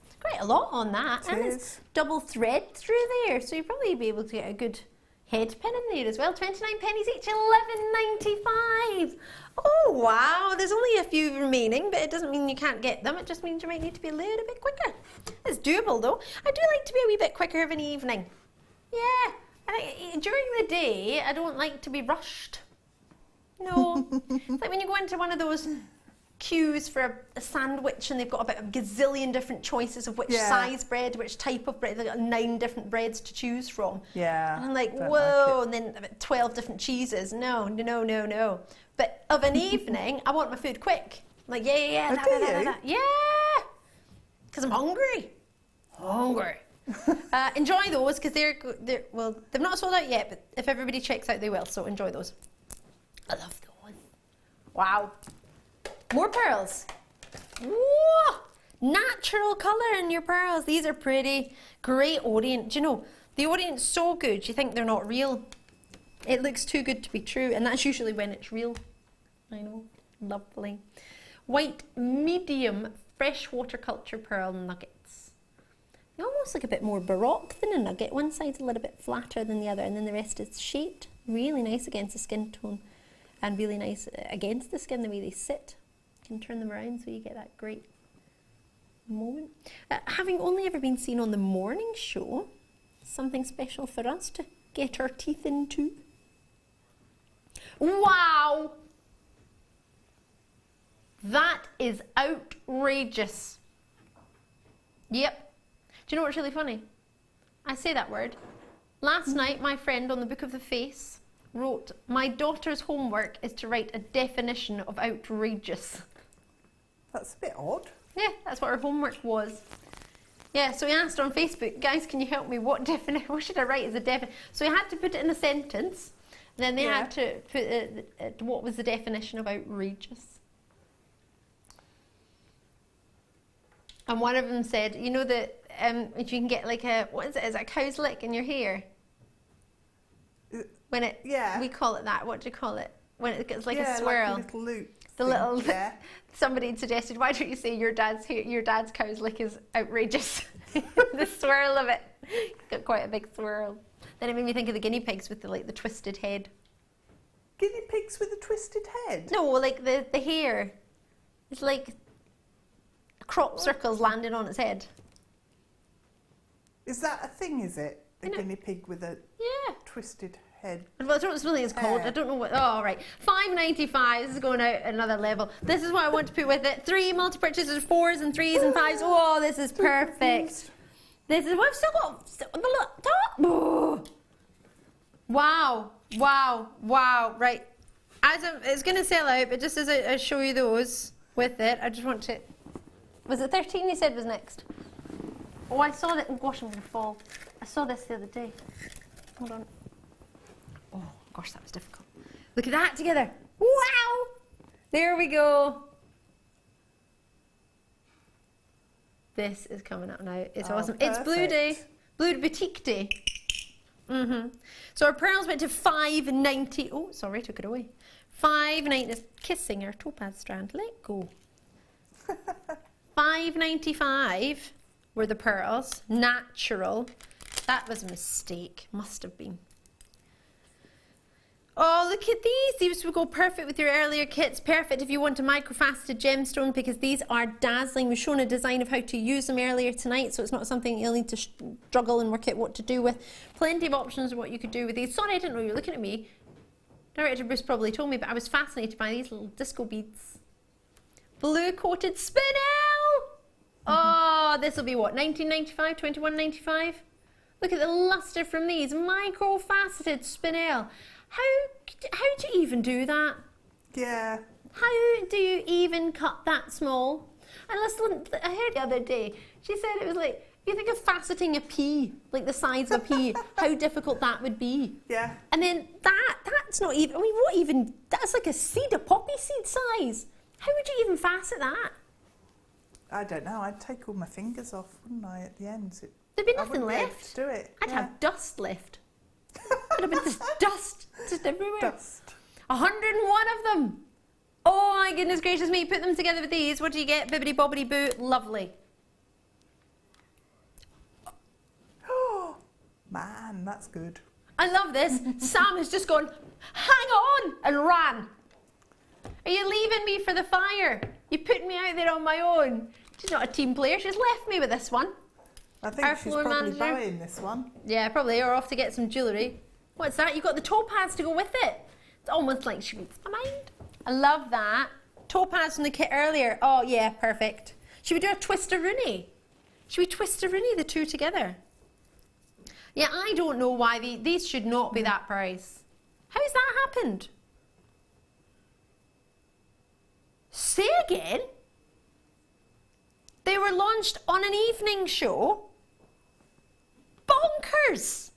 It's quite a lot on that. And it's double thread through there, so you'll probably be able to get a good head pin in there as well. 29 pennies each, 11.95. Oh wow, there's only a few remaining, but it doesn't mean you can't get them. It just means you might need to be a little bit quicker. It's doable though. I do like to be a wee bit quicker of an evening. Yeah, during the day, I don't like to be rushed. No, it's like when you go into one of those queues for a sandwich and they've got about a gazillion different choices of which size bread, which type of bread. They've got 9 different breads to choose from. Yeah. And I'm like, whoa, and then about 12 different cheeses. No. But of an evening, I want my food quick. I'm like, yeah. Yeah. Because I'm hungry. Enjoy those because they're well, they've not sold out yet, but if everybody checks out, they will. So enjoy those. I love those. Wow. More pearls. Whoa! Natural colour in your pearls. These are pretty. Great orient. Do you know, the orient's so good, you think they're not real. It looks too good to be true, and that's usually when it's real. I know. Lovely. White medium freshwater culture pearl nuggets. They almost look a bit more baroque than a nugget. One side's a little bit flatter than the other, and then the rest is shaped. Really nice against the skin tone, and really nice against the skin, the way they sit. You can turn them around so you get that great moment. Having only ever been seen on the morning show, something special for us to get our teeth into. Wow! That is outrageous. Yep. Do you know what's really funny? I say that word. Last night, my friend on the Book of the Face wrote, my daughter's homework is to write a definition of outrageous. That's a bit odd. Yeah, that's what her homework was. Yeah, so he asked on Facebook, guys, can you help me? What should I write as a definition? So he had to put it in a sentence. Then they had to put what was the definition of outrageous. And one of them said, you know that if you can get like a, what is it? Is it a cow's lick in your hair? When it, we call it that. What do you call it? When it gets like a swirl. Like a little loop. The little. Somebody had suggested, why don't you say your dad's cow's lick is outrageous? The swirl of it. It's got quite a big swirl. Then it made me think of the guinea pigs with the twisted head. Guinea pigs with a twisted head? No, like the hair. It's like crop circles landing on its head. Is that a thing, is it? A guinea pig with a twisted head? Well, I don't know what something is called. I don't know what. Oh, right. $5.95. This is going out another level. This is what I want to put with it. 3 multi-purchases, 4s and 3s and 5s. Oh, this is perfect. This is what I've still got. Oh. Wow. Right. It's going to sell out, but just as I show you those with it, I just want to. Was it 13 you said was next? Oh, I saw that. Oh, gosh, I'm going to fall. I saw this the other day. Hold on. Oh, gosh, that was difficult. Look at that together. Wow! There we go. This is coming up now. It's awesome. Perfect. It's Blue Day. Blue Boutique Day. So our pearls went to $5.90. Oh, sorry, took it away. $5.90 is kissing our topaz strand. Let go. $5.95 were the pearls. Natural. That was a mistake. Must have been. Oh, look at these. These would go perfect with your earlier kits. Perfect if you want a microfaceted gemstone because these are dazzling. We've shown a design of how to use them earlier tonight, so it's not something you'll need to struggle and work out what to do with. Plenty of options of what you could do with these. Sorry, I didn't know you were looking at me. Director Bruce probably told me, but I was fascinated by these little disco beads. Blue coated spinel. Oh, this will be what, $19.95, $21.95? Look at the luster from these. Micro-faceted spinel. How do you even do that? Yeah. How do you even cut that small? And listen, I heard the other day, she said it was like, if you think of faceting a pea, like the size of a pea, how difficult that would be. Yeah. And then that's not even, I mean, what even, that's like a seed, a poppy seed size. How would you even facet that? I don't know. I'd take all my fingers off, wouldn't I, at the ends? There'd be nothing left. To do it. I'd have dust left. I'd have been just dust just everywhere. Dust. 101 of them. Oh my goodness gracious me. Put them together with these. What do you get? Bibbidi bobbidi boo. Lovely. Oh, man, that's good. I love this. Sam has just gone, hang on, and ran. Are you leaving me for the fire? You put me out there on my own. She's not a team player. She's left me with this one. I think Our she's floor probably manager. buying this one. Yeah, probably. Or off to get some jewellery. What's that? You've got the topaz to go with it. It's almost like she reads my mind. I love that. Topaz from the kit earlier. Oh, yeah, perfect. Should we do a twist-a-rooney? Should we twist-a-rooney, the two together? Yeah, I don't know why these should not be that price. How has that happened? Say again? They were launched on an evening show? Bonkers!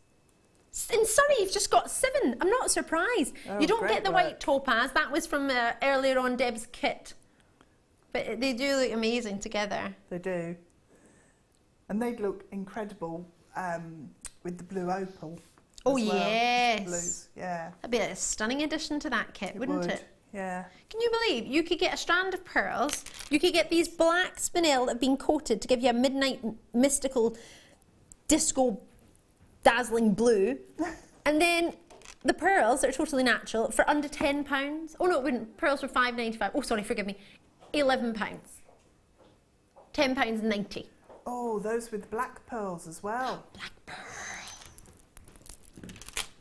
In Surrey, you've just got 7. I'm not surprised. Oh, you don't great get the work. white topaz. That was from earlier on Deb's kit. But they do look amazing together. They do. And they'd look incredible with the blue opal. Oh, as well. yes. Blues. Yeah. That'd be a stunning addition to that kit, wouldn't would. it? Yeah. Can you believe you could get a strand of pearls, you could get these black spinel that have been coated to give you a midnight mystical disco dazzling blue, and then the pearls that are totally natural for under £10. Oh no, it wouldn't. Pearls were £5.95. Oh sorry, forgive me. £11. £10.90. Oh, those with black pearls as well. Black pearl.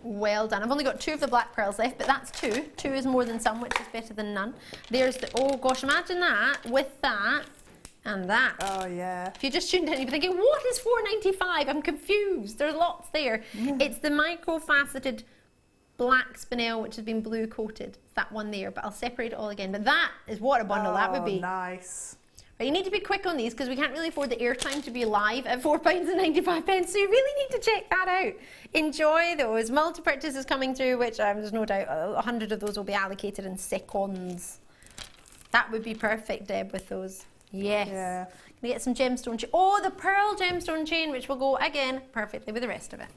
Well done. I've only got 2 of the black pearls left, but that's 2. 2 is more than some, which is better than none. There's the, oh gosh, imagine that with that and that. Oh yeah. If you just tuned in, you'd be thinking, what is £4.95? I'm confused. There's lots there. It's the micro-faceted black spinel, which has been blue coated. It's that one there, but I'll separate it all again. But that is what a bundle that would be. Nice. But you need to be quick on these because we can't really afford the airtime to be live at £4.95. So you really need to check that out. Enjoy those. Multi-purchases coming through, which there's no doubt 100 of those will be allocated in seconds. That would be perfect, Deb, with those. Yes. Yeah. Can we get some gemstone chain? Oh, the pearl gemstone chain, which will go, again, perfectly with the rest of it.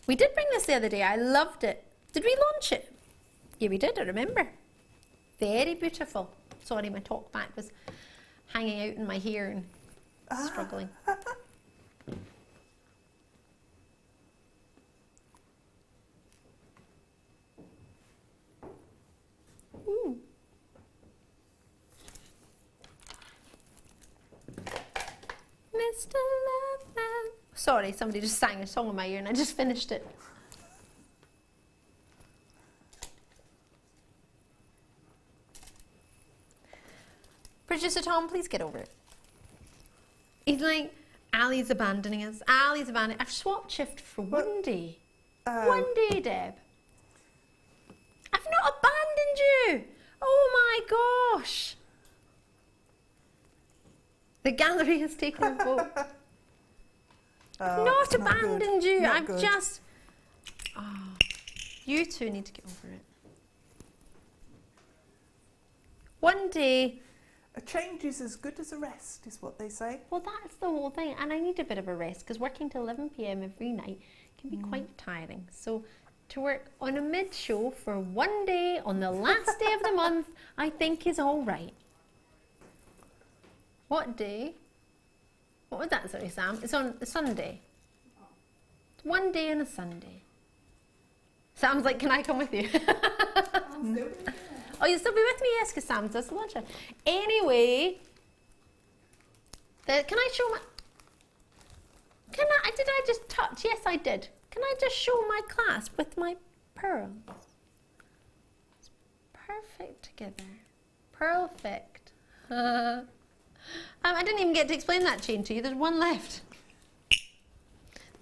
We did bring this the other day. I loved it. Did we launch it? Yeah, we did, I remember. Very beautiful. Sorry, my talk back was hanging out in my hair and struggling. Ooh. Mr. Loveman. Sorry, somebody just sang a song in my ear and I just finished it. Producer Tom, please get over it. He's like, Ali's abandoning us. Ali's abandoning. I've swapped shift for one day. One day, Deb. I've not abandoned you. Oh my gosh. The gallery has taken a vote. I've not abandoned you. Not I've good. just. Oh, you two need to get over it. One day. A change is as good as a rest, is what they say. Well, that's the whole thing, and I need a bit of a rest because working till 11 p.m. every night can be quite tiring. So, to work on a mid-show for one day on the last day of the month, I think is all right. What day? What was that? Sorry, Sam. It's on a Sunday. It's one day on a Sunday. Sam's like, "Can I come with you?" Oh, you'll still be with me? Yes, because Sam does the lunch. Anyway, can I show my... Did I just touch? Yes, I did. Can I just show my clasp with my pearls? It's perfect together. Perfect. I didn't even get to explain that chain to you. There's one left.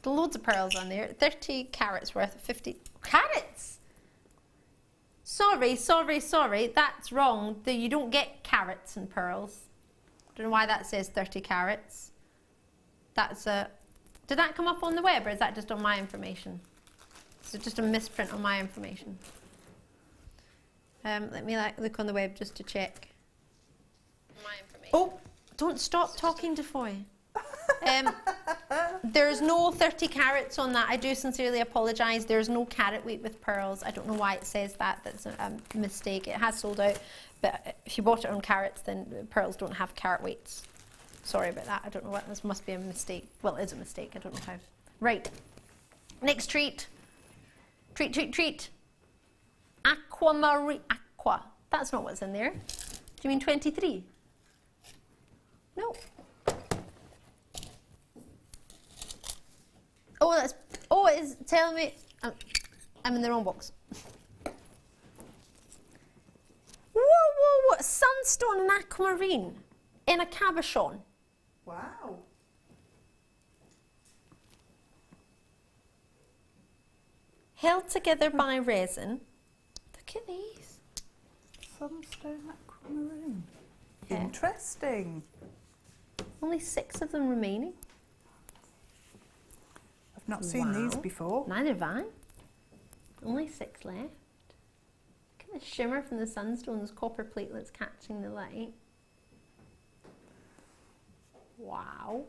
There's loads of pearls on there. 30 carats worth of 50... Carats? Sorry, that's wrong. You don't get carats and pearls. Don't know why that says 30 carats. That's a... Did that come up on the web or is that just on my information? Is it just a misprint on my information? Let me look on the web just to check. My information. Oh, don't stop talking, DeFoy. There's no 30 carats on that. I do sincerely apologise. There's no carat weight with pearls. I don't know why it says that. That's a mistake. It has sold out, but if you bought it on carats, then pearls don't have carat weights. Sorry about that. I don't know what. This must be a mistake. Well, it is a mistake. I don't know how. Right. Next treat. Treat. Aquamarine. Aqua. That's not what's in there. Do you mean 23? No. Oh, that's. Oh, it is telling me I'm in the wrong box. Whoa! Sunstone and aquamarine in a cabochon. Wow. Held together by resin. Look at these. Sunstone aquamarine. Yeah. Interesting. Only 6 of them remaining. I've not seen these before. Neither have I. Only 6 left. Look at the shimmer from the sunstone's copper platelets catching the light. Wow.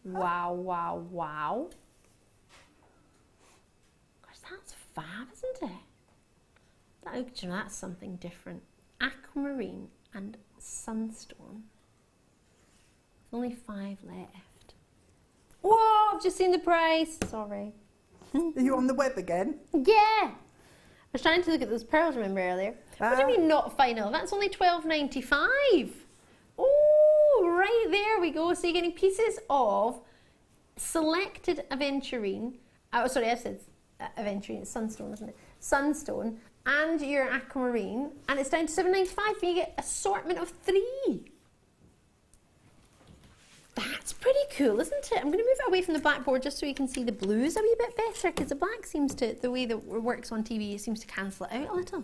Wow. Gosh, that's fab, isn't it? That's something different. Aquamarine and sunstone. There's only 5 left. Whoa, I've just seen the price. Sorry. Are you on the web again? Yeah. I was trying to look at those pearls, remember earlier? What do you mean not final? That's only $12.95. Oh, right there we go. So you're getting pieces of selected aventurine. Oh, sorry, I said aventurine. It's sunstone, isn't it? Sunstone and your aquamarine. And it's down to $7.95, but you get assortment of 3. That's pretty cool, isn't it? I'm going to move it away from the blackboard just so you can see the blues a wee bit better, because the black seems to, the way that it works on TV, it seems to cancel it out a little.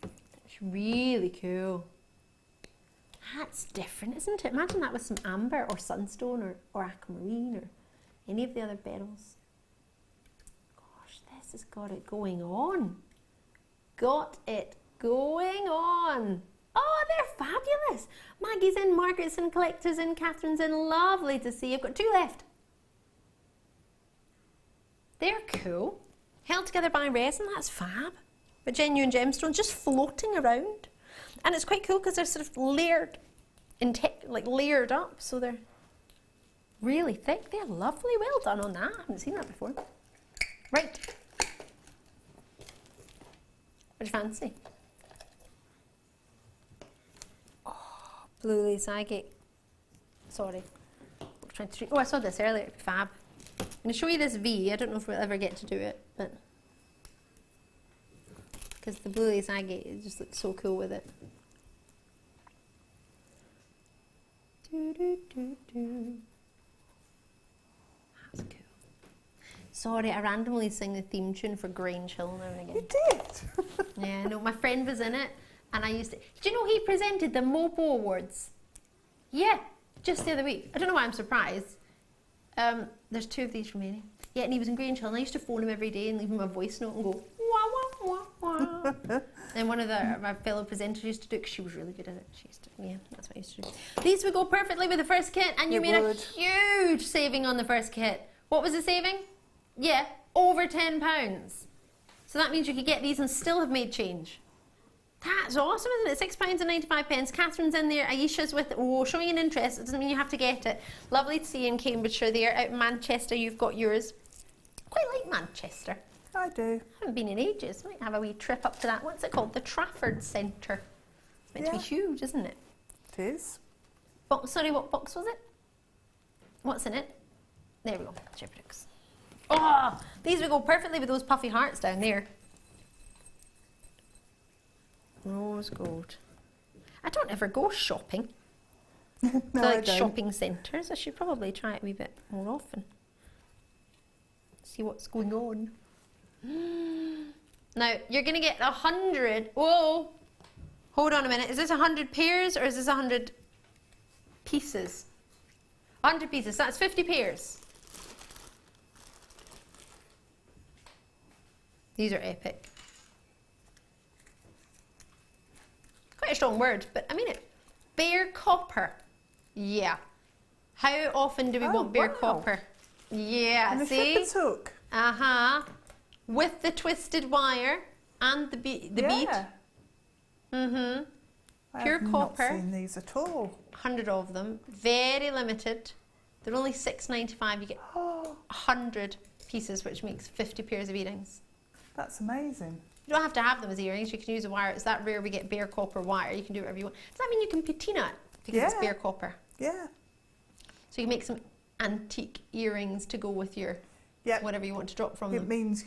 It's really cool. That's different, isn't it? Imagine that with some amber or sunstone or aquamarine or any of the other beryls. Gosh, this has got it going on. Got it going on. Oh, they're fabulous. Maggie's in, Margaret's in, Collector's in, Catherine's in. Lovely to see. I've got 2 left. They're cool. Held together by resin, that's fab. But genuine gemstones just floating around. And it's quite cool because they're sort of layered, like layered up. So they're really thick. They're lovely. Well done on that. I haven't seen that before. Right. What do you fancy? Blue Lace Agate. Sorry. Oh, I saw this earlier. Fab. I'm going to show you this V. I don't know if we'll ever get to do it, but because the Blue Lace Agate, it just looks so cool with it. That's cool. Sorry, I randomly sing the theme tune for Grange Hill now and again. You did? Yeah, no, my friend was in it. And I used to, do you know he presented the Mopo Awards? Yeah, just the other week. I don't know why I'm surprised. There's 2 of these remaining. Yeah, and he was in Grange Hill, and I used to phone him every day and leave him a voice note and go, wah, wah, wah, wah. And one of my fellow presenters used to do it, because she was really good at it. She used to, yeah, that's what I used to do. These would go perfectly with the first kit, and you made a huge saving on the first kit. What was the saving? Yeah, over £10. So that means you could get these and still have made change. That's awesome, isn't it? £6.95. Catherine's in there. Aisha's with, showing an interest. It doesn't mean you have to get it. Lovely to see you in Cambridgeshire there. Out in Manchester, you've got yours. Quite like Manchester. I do. Haven't been in ages. Might have a wee trip up to that. What's it called? The Trafford Centre. It's meant to be huge, isn't it? It is. Sorry, what box was it? What's in it? There we go. Jeopardy. Oh, these would go perfectly with those puffy hearts down there. Rose gold. I don't ever go shopping. No, like shopping centres. I should probably try it a wee bit more often. See what's going on. Now, you're going to get 100. Whoa! Hold on a minute. Is this 100 pairs or is this 100 pieces? 100 pieces. That's 50 pairs. These are epic. Quite a strong word, but I mean it. Bare copper. Yeah. How often do we want bare copper? Yeah, and see? And hook. With the twisted wire and the bead. Mm-hmm. Pure copper. I've not seen these at all. 100 of them. Very limited. They're only $6.95. You get 100 pieces, which makes 50 pairs of earrings. That's amazing. You don't have to have them as earrings. You can use a wire. It's that rare we get bare copper wire. You can do whatever you want. Does that mean you can patina it because it's bare copper? Yeah. So you can make some antique earrings to go with your whatever you want to drop from them. It means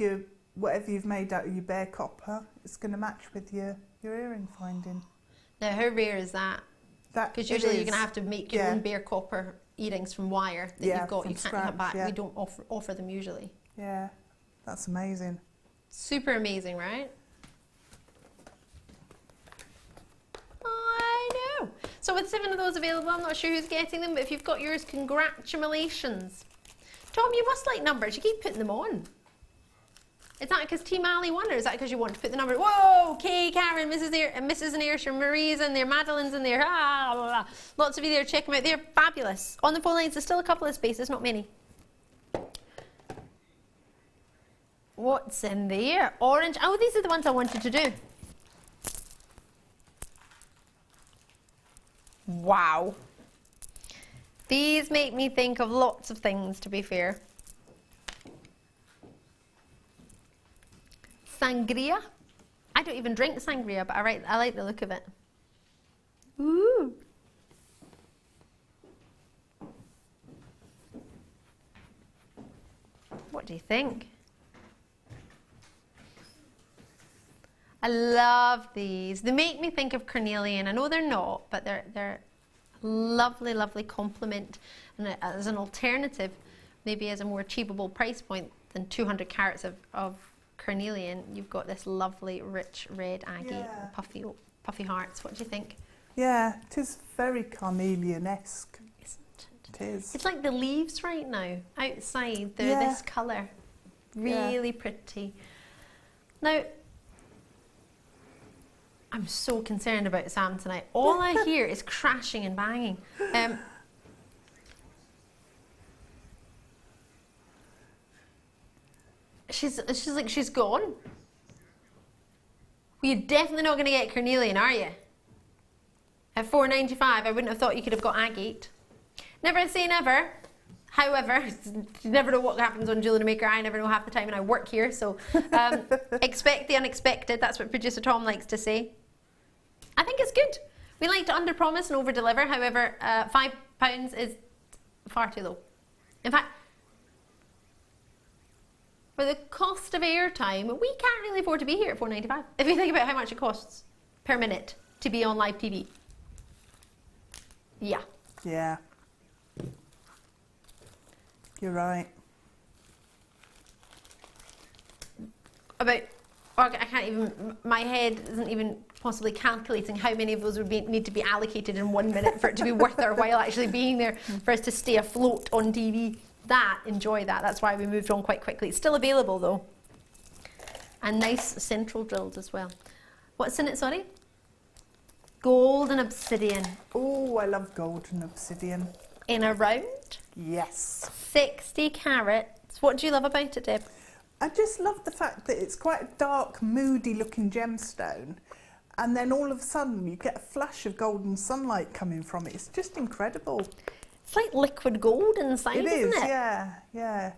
whatever you've made out of your bare copper, it's going to match with your earring finding. Now, how rare is that? Because usually you're going to have to make your own bare copper earrings from wire that you've got. You can't cut back. We don't offer them usually. Yeah, that's amazing. Super amazing, right? I know. So with 7 of those available, I'm not sure who's getting them, but if you've got yours, congratulations. Tom, you must like numbers. You keep putting them on. Is that because Team Ali won, or is that because you want to put the number? Whoa, Kay, Karen, Mrs. and Ayrshire, Marie's in there, Madeline's in there. Ah, blah, blah. Lots of you there. Check them out. They're fabulous. On the phone lines, there's still a couple of spaces, not many. What's in there? Orange. Oh, these are the ones I wanted to do. Wow. These make me think of lots of things, to be fair. Sangria. I don't even drink sangria, but I like the look of it. Ooh. What do you think? I love these. They make me think of carnelian. I know they're not, but they're a lovely, lovely complement, and as an alternative, maybe as a more achievable price point than 200 carats of carnelian, you've got this lovely, rich red agate, puffy hearts. What do you think? Yeah, it is very carnelian-esque. Isn't it? It is. It's like the leaves right now outside. They're this colour, really pretty. Now, I'm so concerned about Sam tonight. All I hear is crashing and banging. She's like, she's gone. Well, you're definitely not going to get carnelian, are you? At $4.95, I wouldn't have thought you could have got agate. Never say never. However, you never know what happens on Jewellery Maker. I never know half the time, and I work here, so expect the unexpected. That's what producer Tom likes to say. I think it's good. We like to under-promise and over-deliver. However, £5 is far too low. In fact, for the cost of airtime, we can't really afford to be here at $4.95. If you think about how much it costs per minute to be on live TV. Yeah. Yeah. You're right. I can't even, my head isn't even possibly calculating how many of those would need to be allocated in 1 minute for it to be worth our while actually being there, for us to stay afloat on TV. Enjoy that. That's why we moved on quite quickly. It's still available though. And nice central drilled as well. What's in it, sorry? Gold and obsidian. Oh, I love gold and obsidian. In a round? Yes. 60 carats. What do you love about it, Deb? I just love the fact that it's quite a dark, moody looking gemstone, and then all of a sudden you get a flash of golden sunlight coming from it. It's just incredible. It's like liquid gold inside, isn't it? Yeah.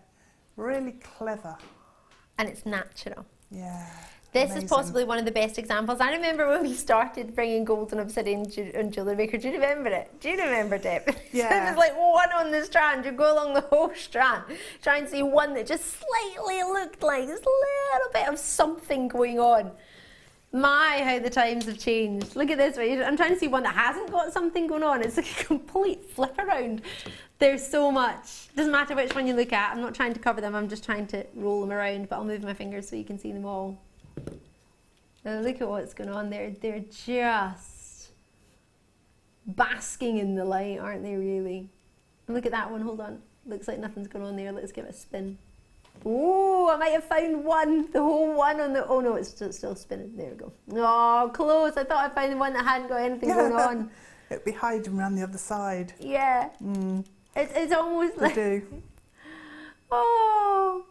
Really clever. And it's natural. Yeah. This amazing. is possibly one of the best examples. I remember when we started bringing gold and obsidian on Jewellery Maker. Do you remember it? Do you remember, Deb? Yeah. It was like one on the strand. You go along the whole strand, try and see one that just slightly looked like there's a little bit of something going on. My, how the times have changed. Look at this one. I'm trying to see one that hasn't got something going on. It's like a complete flip around. There's so much. Doesn't matter which one you look at. I'm not trying to cover them. I'm just trying to roll them around, but I'll move my fingers so you can see them all. Now look at what's going on there. They're just basking in the light, aren't they, really? Look at that one. Hold on. Looks like nothing's going on there. Let's give it a spin. Oh, I might have found one. The whole one on the... Oh, no, it's still spinning. There we go. Oh, close. I thought I found the one that hadn't got anything going on. It'd be hiding around the other side. Yeah. It's almost like... They do. Oh,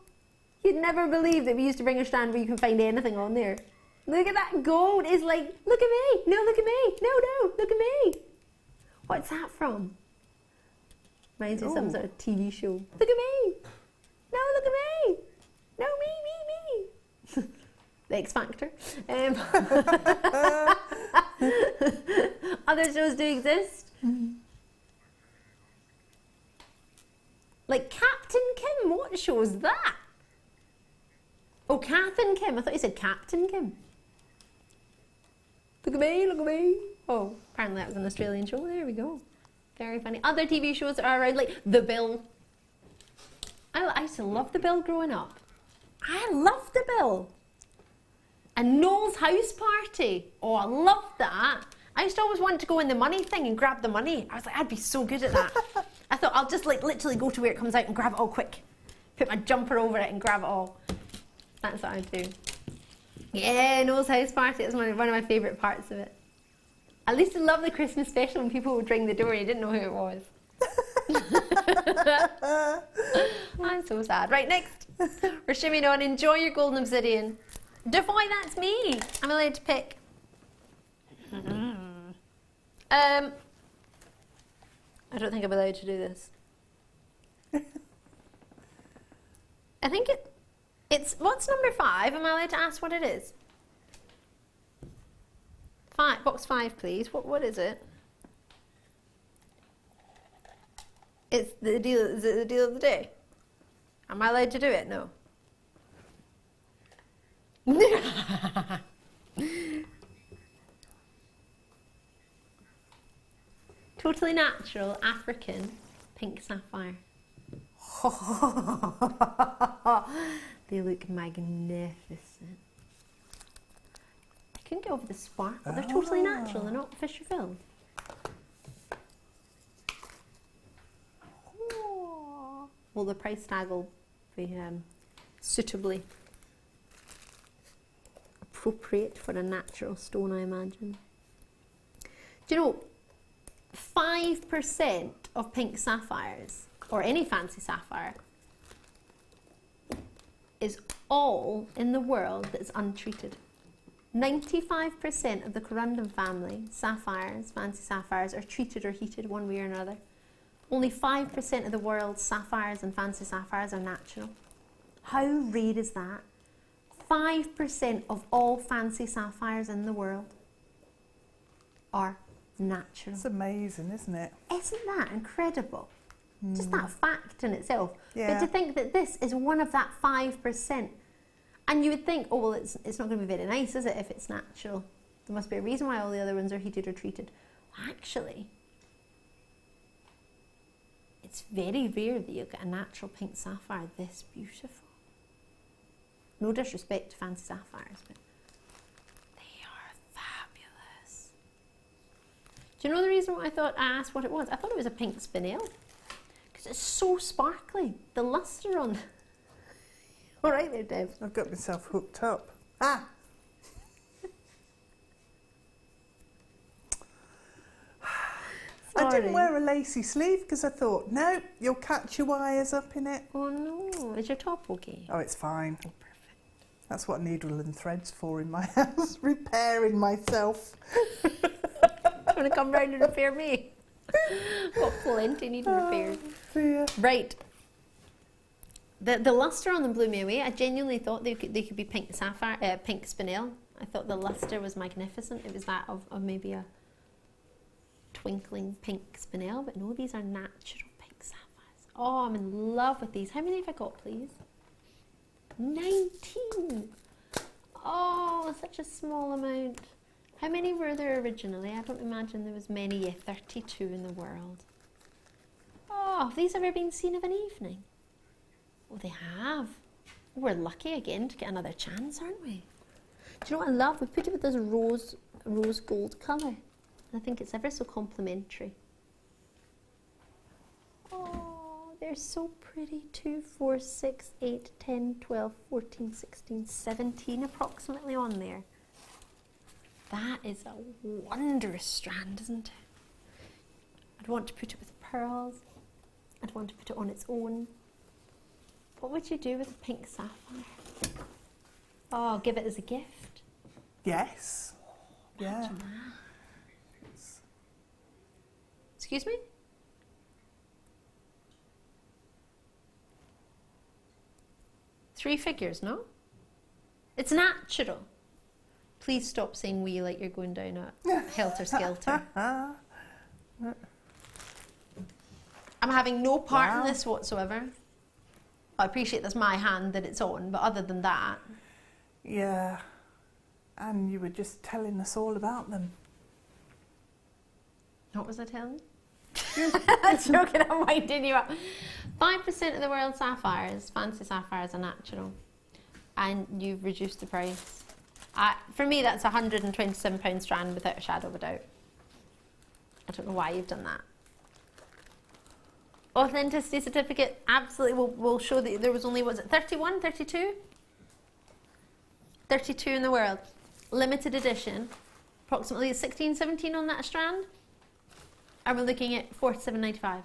you'd never believe that we used to bring a stand where you can find anything on there. Look at that gold. It's like, look at me. No, look at me. No, look at me. What's that from? Reminds me of some sort of TV show. Look at me. No, look at me. The X Factor. Other shows do exist. Like Captain Kim, what show is that? Oh, Kath and Kim. I thought you said Captain Kim. Look at me, look at me. Oh, apparently that was an Australian show. There we go. Very funny. Other TV shows that are around, like The Bill. I used to love The Bill growing up. I loved The Bill. And Noel's House Party. Oh, I loved that. I used to always want to go in the money thing and grab the money. I was like, I'd be so good at that. I thought I'll just like literally go to where it comes out and grab it all quick. Put my jumper over it and grab it all. That's what I'd do. Yeah, Noel's House Party is one of my favourite parts of it. I used to love the Christmas special when people would ring the door and you didn't know who it was. I'm so sad. Right, next. We're shimmying on. Enjoy your golden obsidian. DeFoy, that's me. I'm allowed to pick. I don't think I'm allowed to do this. I think it's what's number 5? Am I allowed to ask what it is? 5, box 5, please. What is it? It's the deal. Is it the deal of the day? Am I allowed to do it? No. Totally natural African pink sapphire. They look magnificent. I couldn't get over the sparkle. They're totally natural. They're not Fisher filled. Well, the price tag will be suitably appropriate for a natural stone, I imagine. Do you know, 5% of pink sapphires, or any fancy sapphire, is all in the world that's untreated. 95% of the corundum family sapphires, fancy sapphires, are treated or heated one way or another. Only 5% of the world's sapphires and fancy sapphires are natural. How rare is that? 5% of all fancy sapphires in the world are natural. It's amazing, isn't it? Isn't that incredible? Just that fact in itself. Yeah. But to think that this is one of that 5%, and you would think, oh well, it's not going to be very nice, is it, if it's natural? There must be a reason why all the other ones are heated or treated. Actually, it's very rare that you'll get a natural pink sapphire this beautiful. No disrespect to fancy sapphires, but they are fabulous. Do you know the reason why I asked what it was? I thought it was a pink spinel. Because it's so sparkly. The lustre on. All right there, Deb. I've got myself hooked up. Ah! I didn't wear a lacy sleeve because I thought, no, you'll catch your wires up in it. Oh no, is your top okay? Oh, it's fine. Oh, perfect. That's what needle and thread's for in my house, repairing myself. Do you want to come round and repair me? Got plenty needing repaired. Yeah. Right. The lustre on them blew me away. I genuinely thought they could be pink sapphire, pink spinel. I thought the lustre was magnificent. It was that of maybe a twinkling pink spinel, but no, these are natural pink sapphires. Oh, I'm in love with these. How many have I got, please? 19. Oh, such a small amount. How many were there originally? I don't imagine there was many. Yeah, 32 in the world. Oh, have these ever been seen of an evening? Oh, they have. Oh, we're lucky again to get another chance, aren't we? Do you know what I love? We put it with this rose gold colour. I think it's ever so complimentary. Oh, they're so pretty. 2, 4, 6, 8, 10, 12, 14, 16, 17 approximately on there. That is a wondrous strand, isn't it? I'd want to put it with pearls. I'd want to put it on its own. What would you do with a pink sapphire? Oh, give it as a gift. Yes. Yeah. Excuse me? Three figures, no? It's natural. Please stop saying we like you're going down a helter-skelter. I'm having no part in this whatsoever. I appreciate that's my hand that it's on, but other than that... Yeah. And you were just telling us all about them. What was I telling you? I'm joking, I'm winding you up. 5% of the world's sapphires, fancy sapphires, are natural. And you've reduced the price. For me, that's £127 strand without a shadow of a doubt. I don't know why you've done that. Authenticity certificate, absolutely, will show that there was only, was it 31, 32? 32 in the world. Limited edition, approximately 16, 17 on that strand. And we're looking at £47.95.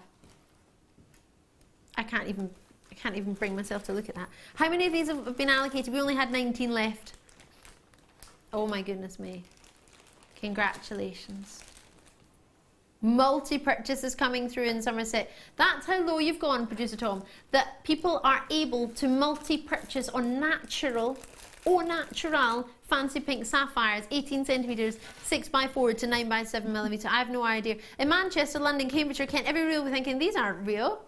I can't even bring myself to look at that. How many of these have been allocated? We only had 19 left. Oh my goodness me. Congratulations. Multi-purchases coming through in Somerset. That's how low you've gone, Producer Tom, that people are able to multi-purchase on natural or natural fancy pink sapphires, 18 centimetres, 6x4 to 9x7mm. I have no idea. In Manchester, London, Cambridgeshire, Kent, everybody will be thinking these aren't real.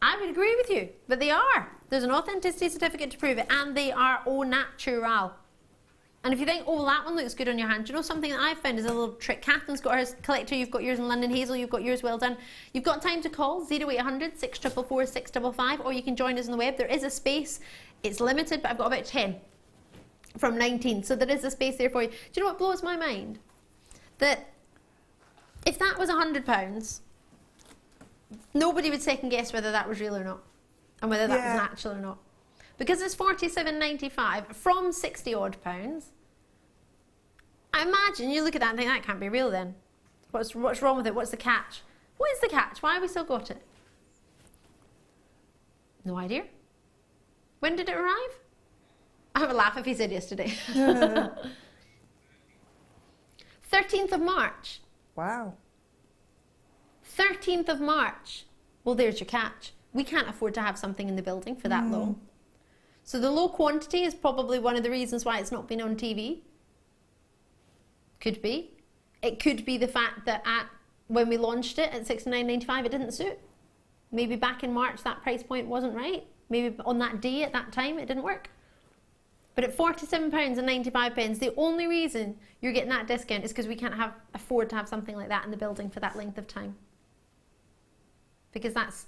I would agree with you, but they are. There's an authenticity certificate to prove it, and they are au natural. And if you think, oh, that one looks good on your hand, do you know something that I've found is a little trick? Catherine's got hers, Collector, you've got yours in London, Hazel, you've got yours, well done. You've got time to call 0800 644 655, or you can join us on the web. There is a space. It's limited, but I've got about 10 from 19, so there is a space there for you. Do you know what blows my mind? That if that was £100, nobody would second guess whether that was real or not, and whether that was natural or not. Because it's £47.95 from £60 odd. I imagine you look at that and think that can't be real then. What's wrong with it? What's the catch? What is the catch? Why have we still got it? No idea. When did it arrive? I have a laugh if he said yesterday. 13th of March. Wow. 13th of March. Well, there's your catch. We can't afford to have something in the building for that long. So the low quantity is probably one of the reasons why it's not been on TV. Could be. It could be the fact that when we launched it at £69.95, it didn't suit. Maybe back in March that price point wasn't right. Maybe on that day at that time it didn't work. But at £47.95, the only reason you're getting that discount is because we can't afford to have something like that in the building for that length of time. Because that's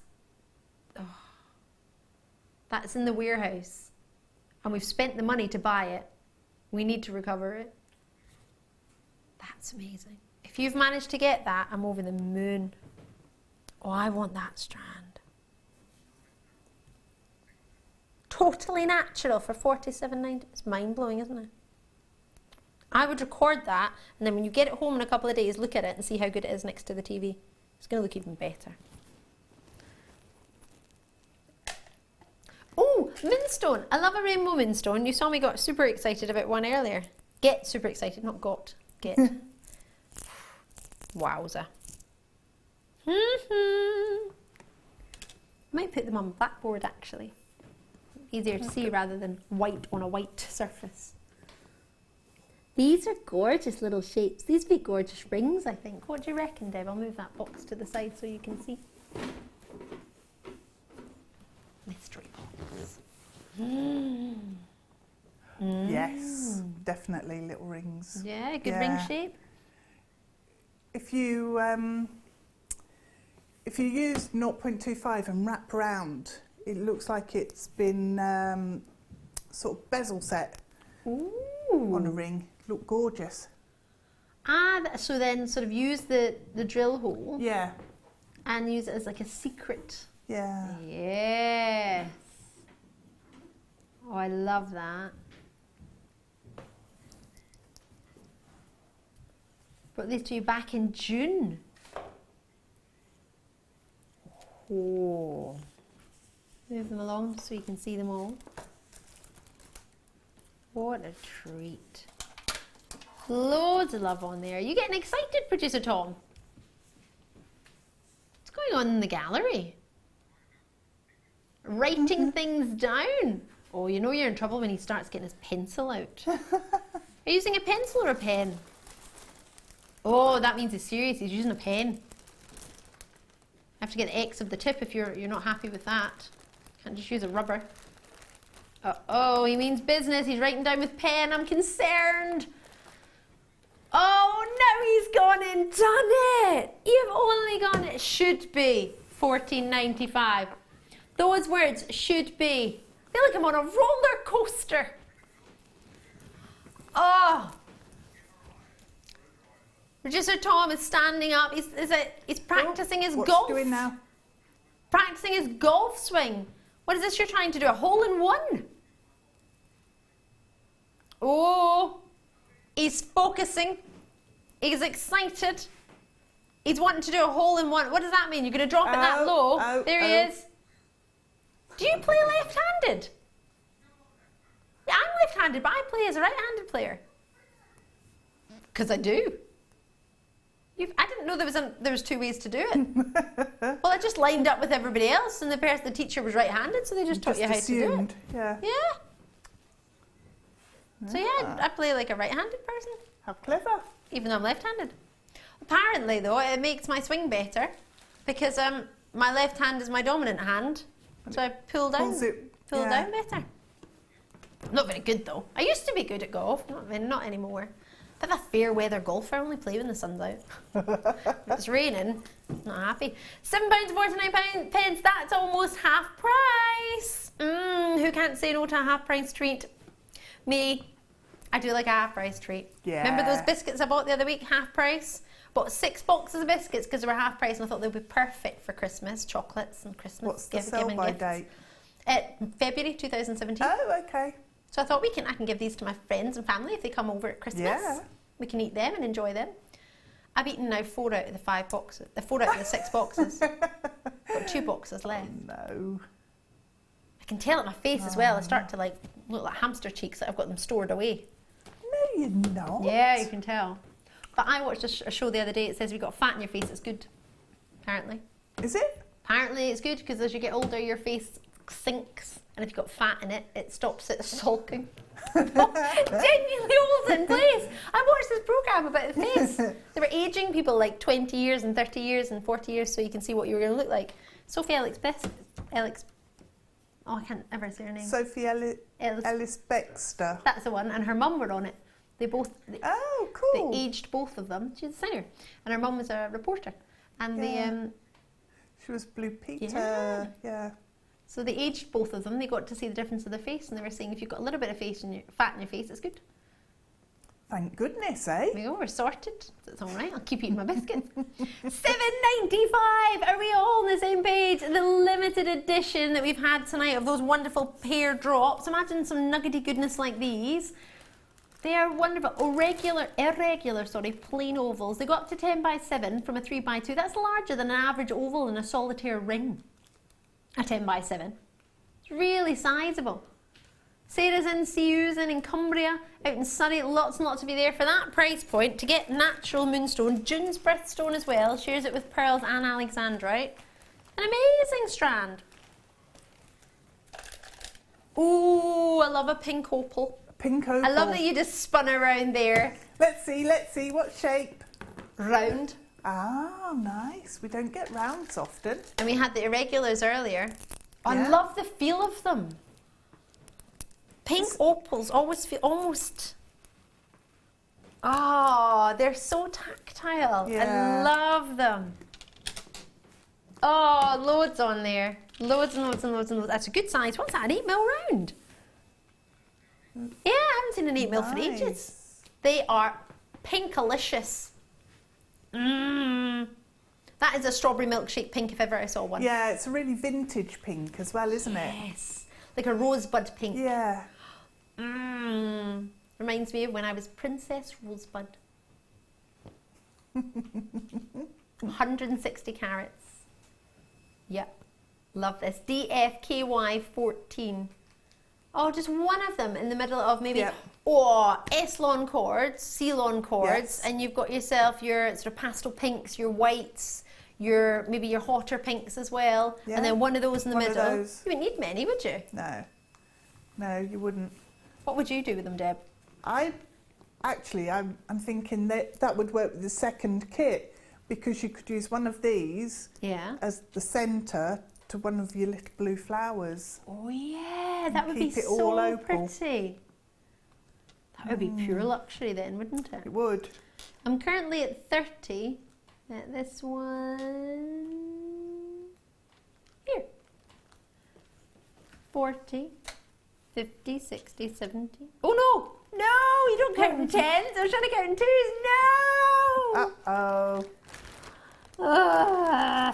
in the warehouse, and we've spent the money to buy it. We need to recover it. That's amazing. If you've managed to get that, I'm over the moon. Oh, I want that strand. Totally natural for £47.90. It's mind-blowing, isn't it? I would record that, and then when you get it home in a couple of days, look at it and see how good it is next to the TV. It's going to look even better. Oh, moonstone. I love a rainbow moonstone. You saw me got super excited about one earlier. Get super excited, not got. Get. Wowza. Might put them on blackboard actually. Easier to see rather than white on a white surface. These are gorgeous little shapes. These would be gorgeous rings, I think. What do you reckon, Deb? I'll move that box to the side so you can see. Mystery box. Yes, definitely little rings. Yeah, good ring shape. If you use 0.25 and wrap around, it looks like it's been sort of bezel set on a ring. Look gorgeous. So then sort of use the drill hole. Yeah. And use it as like a secret. Yeah. Yes. Oh, I love that. Brought these to you back in June. Oh. Move them along so you can see them all. What a treat. Loads of love on there. Are you getting excited, Producer Tom? What's going on in the gallery? Writing things down. Oh, you know you're in trouble when he starts getting his pencil out. Are you using a pencil or a pen? Oh, that means he's serious. He's using a pen. Have to get the X of the tip if you're not happy with that. Can't just use a rubber. Uh-oh, he means business. He's writing down with pen. I'm concerned. Oh, no, he's gone and done it. You've only gone, it should be $14.95. Those words should be. I feel like I'm on a roller coaster. Oh. Producer Tom is standing up. He's practicing his golf. What's he doing now? Practicing his golf swing. What is this you're trying to do? A hole in one? Oh, he's focusing. He's excited. He's wanting to do a hole in one. What does that mean? You're going to drop it that low? There he is. Do you play left-handed? Yeah, I'm left-handed, but I play as a right-handed player. Because I do. I didn't know there was two ways to do it. Well, I just lined up with everybody else, and the teacher was right-handed, so they just taught you how to do it. Yeah. Yeah. So yeah, I play like a right-handed person. How clever. Even though I'm left-handed. Apparently, though, it makes my swing better because my left hand is my dominant hand, so I pull down down better. Not very good though. I used to be good at golf, not anymore. But a fair weather golfer, I only play when the sun's out. If it's raining, not happy. £7.49. That's almost half price. Who can't say no to a half price treat? Me. I do like a half price treat. Yeah. Remember those biscuits I bought the other week, half price? Bought 6 boxes of biscuits because they were half price, and I thought they'd be perfect for Christmas, chocolates and Christmas. What's the sell-by date? February 2017. Oh, okay. So I thought I can give these to my friends and family if they come over at Christmas. Yeah. We can eat them and enjoy them. I've eaten now 4 out of the 5 boxes. 4 out of the 6 boxes. Got 2 boxes left. No. I can tell at my face as well. I start to look like hamster cheeks that I've got them stored away. No, you're not. Yeah, you can tell. But I watched a show the other day. It says if you've got fat in your face, it's good. Apparently. Is it? Apparently it's good because as you get older, your face sinks. And if you've got fat in it, it stops it sulking. Genuinely holds it in place. I watched this programme about the face. They were ageing people like 20 years and 30 years and 40 years so you can see what you were going to look like. Sophie I can't ever say her name. Sophie Ellis Bextor. That's the one. And her mum were on it. They both. Oh, cool. They aged both of them. She's a singer, and her mum was a reporter. And she was Blue Peter. Yeah. So they aged both of them. They got to see the difference of their face, and they were saying if you've got a little bit of fat in your face, it's good. Thank goodness, eh? There we go, we're sorted. It's all right. I'll keep eating my biscuits. $7.95. Are we all on the same page? The limited edition that we've had tonight of those wonderful pear drops. Imagine some nuggety goodness like these. They are wonderful. Irregular, plain ovals. They go up to 10x7 from a 3x2. That's larger than an average oval in a solitaire ring. A 10x7. It's really sizable. Sarah's in, CU's in Cumbria, out in Surrey. Lots and lots of you there for that price point to get natural moonstone. June's birthstone as well. Shares it with pearls and alexandrite. An amazing strand. Ooh, I love a pink opal. Pink opal. I love that you just spun around there. Let's see, what shape? Round. Ah, nice. We don't get rounds often. And we had the irregulars earlier. I love the feel of them. Pink opals always feel almost... Oh, they're so tactile. Yeah. I love them. Oh, loads on there. Loads and loads and loads and loads. That's a good size. What's that, an 8mm round? Yeah, I haven't seen an 8mm for ages. They are pinkalicious. That is a strawberry milkshake pink if ever I saw one. Yeah, it's a really vintage pink as well, isn't it? Yes. Like a rosebud pink. Yeah. Reminds me of when I was Princess Rosebud. 160 carats. Yep. Love this. DFKY14. Oh, just one of them in the middle of maybe, S-lawn cords, C-lawn cords, and you've got yourself your sort of pastel pinks, your whites, maybe your hotter pinks as well, and then one of those in the middle. You wouldn't need many, would you? No. No, you wouldn't. What would you do with them, Deb? I'm thinking that would work with the second kit, because you could use one of these as the centre to one of your little blue flowers. Oh yeah, that would be keep it so all opal. pretty. That would be pure luxury then, wouldn't it? It would. I'm currently at 30. This one here. 40, 50, 60, 70. Oh no! No, you don't count in tens. I was trying to count in twos. No! Uh-oh.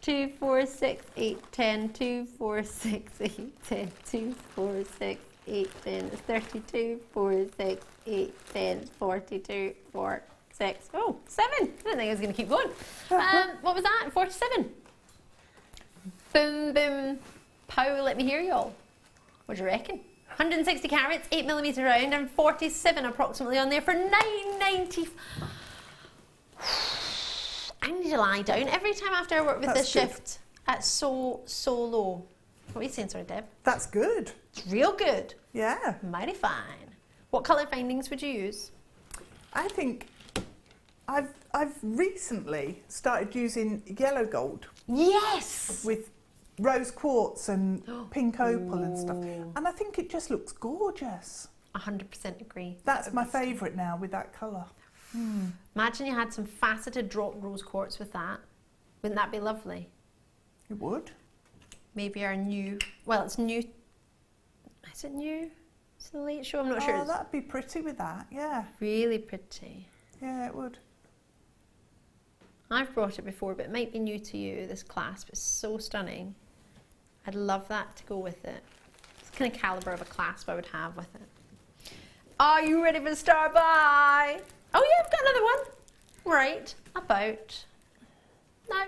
2, 4, 6, 8, 10. 2, 4, 6, 8, 10. 2, 4, 6, 8, 10. It's 32, 4, 6, 8, 10, 42, 4, 6. Oh, 7. I didn't think I was going to keep going. What was that? 47. Boom, boom. Pow, let me hear y'all. What do you reckon? 160 carats, 8mm round, and 47 approximately on there for $9.90. I need to lie down every time after I work with this shift at so low. What are you saying, sorry, Deb? That's good. It's real good. Yeah. Mighty fine. What colour findings would you use? I think I've recently started using yellow gold. Yes! With rose quartz and pink opal and stuff. And I think it just looks gorgeous. 100% agree. That's my favourite now with that colour. Imagine you had some faceted drop rose quartz with that. Wouldn't that be lovely? It would. Maybe our new, well, it's new. Is it new? It's the late show, I'm not sure. Oh, that'd be pretty with that, yeah. Really pretty. Yeah, it would. I've brought it before, but it might be new to you, this clasp. It's so stunning. I'd love that to go with it. It's the kind of calibre of a clasp I would have with it. Are you ready for the star buy? Oh yeah, I've got another one. Right, about now.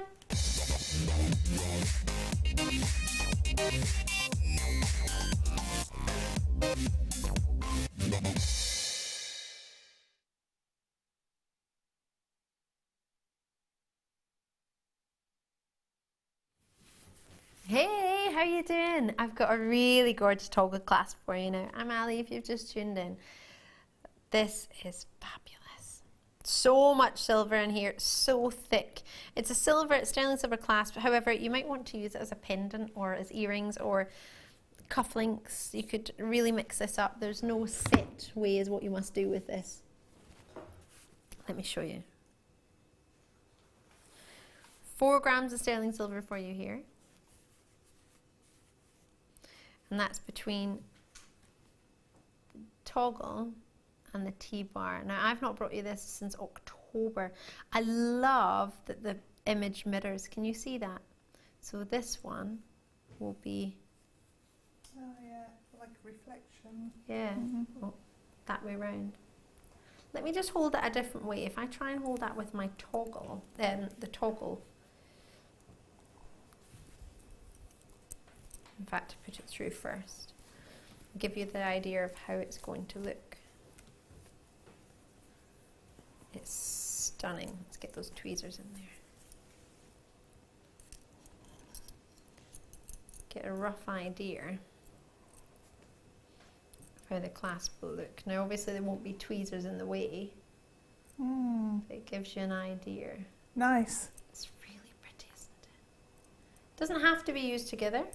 Hey, how you doing? I've got a really gorgeous toggle clasp for you now. I'm Ali, if you've just tuned in. This is fabulous. So much silver in here, so thick. It's a sterling silver clasp. However, you might want to use it as a pendant or as earrings or cufflinks. You could really mix this up. There's no set way as what you must do with this. Let me show you. 4 grams of sterling silver for you here. And that's between the toggle and the T-bar. Now, I've not brought you this since October. I love that the image mirrors. Can you see that? So this one will be... Oh, yeah, like a reflection. Yeah, oh, that way round. Let me just hold it a different way. If I try and hold that with my toggle, the toggle, in fact, put it through first. Give you the idea of how it's going to look. It's stunning. Let's get those tweezers in there. Get a rough idea of how the clasp will look. Now, obviously, there won't be tweezers in the way. But it gives you an idea. Nice. It's really pretty, isn't it? Doesn't have to be used together.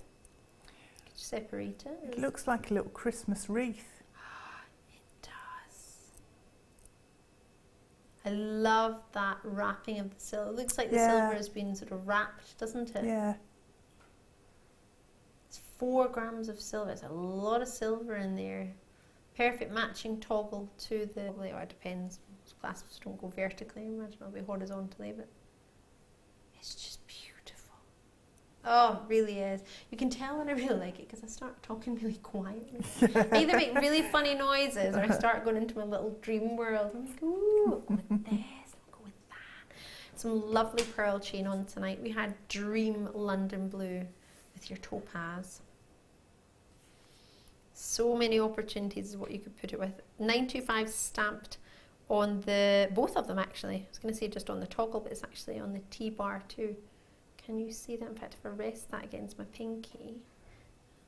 Separate it. It looks like a little Christmas wreath. It does. I love that wrapping of the silver. It looks like the silver has been sort of wrapped, doesn't it? Yeah. It's 4 grams of silver. It's a lot of silver in there. Perfect matching toggle to the... Well, it depends. Clasps don't go vertically. I imagine it'll be horizontally, but it's just beautiful. Oh, it really is. You can tell when I really like it because I start talking really quietly. I either make really funny noises or I start going into my little dream world. I'm like, ooh, I'll go with this, I'll go with that. Some lovely pearl chain on tonight. We had Dream London Blue with your topaz. So many opportunities is what you could put it with. 925 stamped on the, both of them actually. I was going to say just on the toggle, but it's actually on the T-bar too. Can you see that? In fact, if I rest that against my pinky,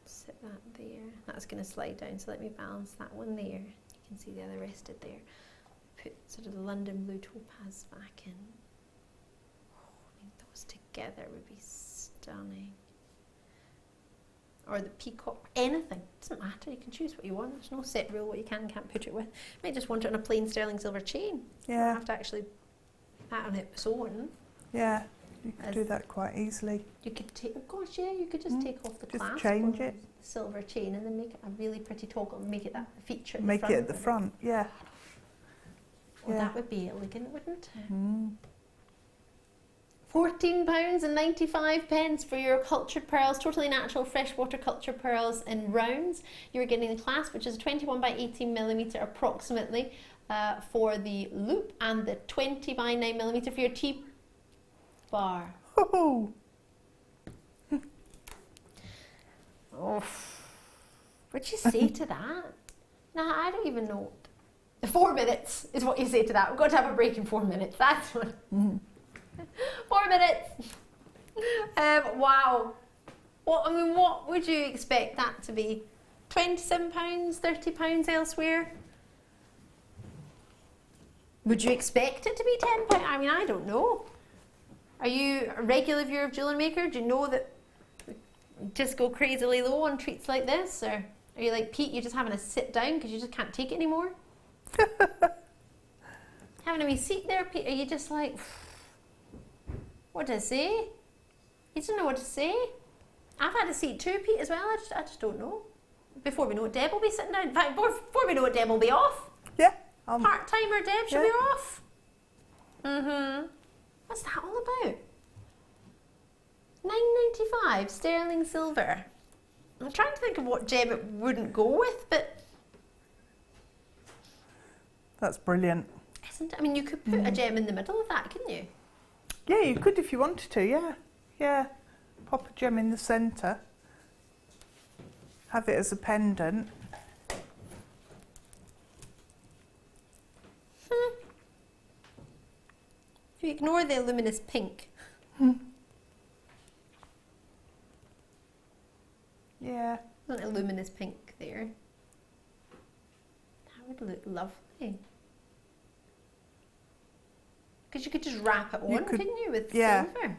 sit that there. That's going to slide down, so let me balance that one there. You can see the other rested there. Put sort of the London blue topaz back in. Oh, I mean, those together would be stunning. Or the peacock, anything. Doesn't matter, you can choose what you want. There's no set rule what you can and can't put it with. You might just want it on a plain sterling silver chain. Yeah. You don't have to actually pattern it sewn. Yeah, you could do that quite easily. You could take, of course, yeah, you could just take off the clasp. Just change it. The silver chain and then make it a really pretty toggle and make it that feature at the make front. it at the front, yeah. Well, that would be elegant, wouldn't it? £14.95 for your cultured pearls, totally natural freshwater cultured pearls in rounds. You're getting the clasp, which is 21 by 18mm approximately for the loop, and the 20 by 9mm for your T-bar. Oh, what'd you say to that? Nah, I don't even know. 4 minutes is what you say to that. We've got to have a break in 4 minutes. That's what. 4 minutes. Wow. What would you expect that to be? £27, £30 elsewhere? Would you expect it to be £10? I mean, I don't know. Are you a regular viewer of Jewellery Maker? Do you know that we just go crazily low on treats like this? Or are you like Pete, you're just having a sit down because you just can't take it anymore? Having a wee seat there, Pete? Are you just like, what to say? You don't know what to say. I've had a seat too, Pete, as well. I just don't know. Before we know it, Deb will be sitting down. In fact, before we know it, Deb will be off. Yeah. Part-timer Deb should be off. What's that all about? £9.95 sterling silver. I'm trying to think of what gem it wouldn't go with, but that's brilliant. Isn't it? I mean, you could put a gem in the middle of that, couldn't you? Yeah, you could if you wanted to, yeah. Yeah. Pop a gem in the centre. Have it as a pendant. If you ignore the luminous pink. Yeah. Not a luminous pink there. That would look lovely. Because you could just wrap it on, couldn't you, with silver?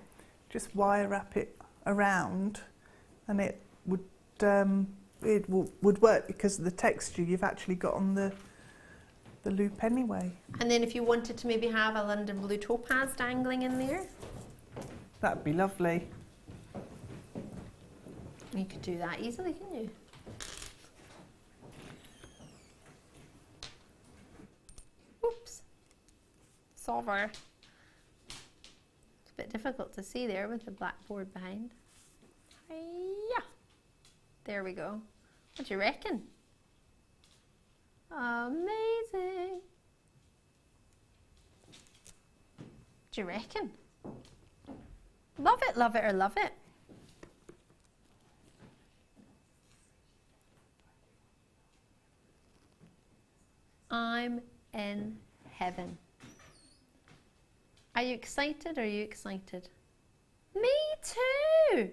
Just wire wrap it around, and it would would work because of the texture you've actually got on the loop anyway. And then if you wanted to maybe have a London blue topaz dangling in there, that'd be lovely. You could do that easily, couldn't you? Oops. Silver. It's a bit difficult to see there with the blackboard behind. Yeah. There we go. What do you reckon? Amazing. What do you reckon? Love it, or love it. I'm in heaven. Are you excited? Are you excited? Me too!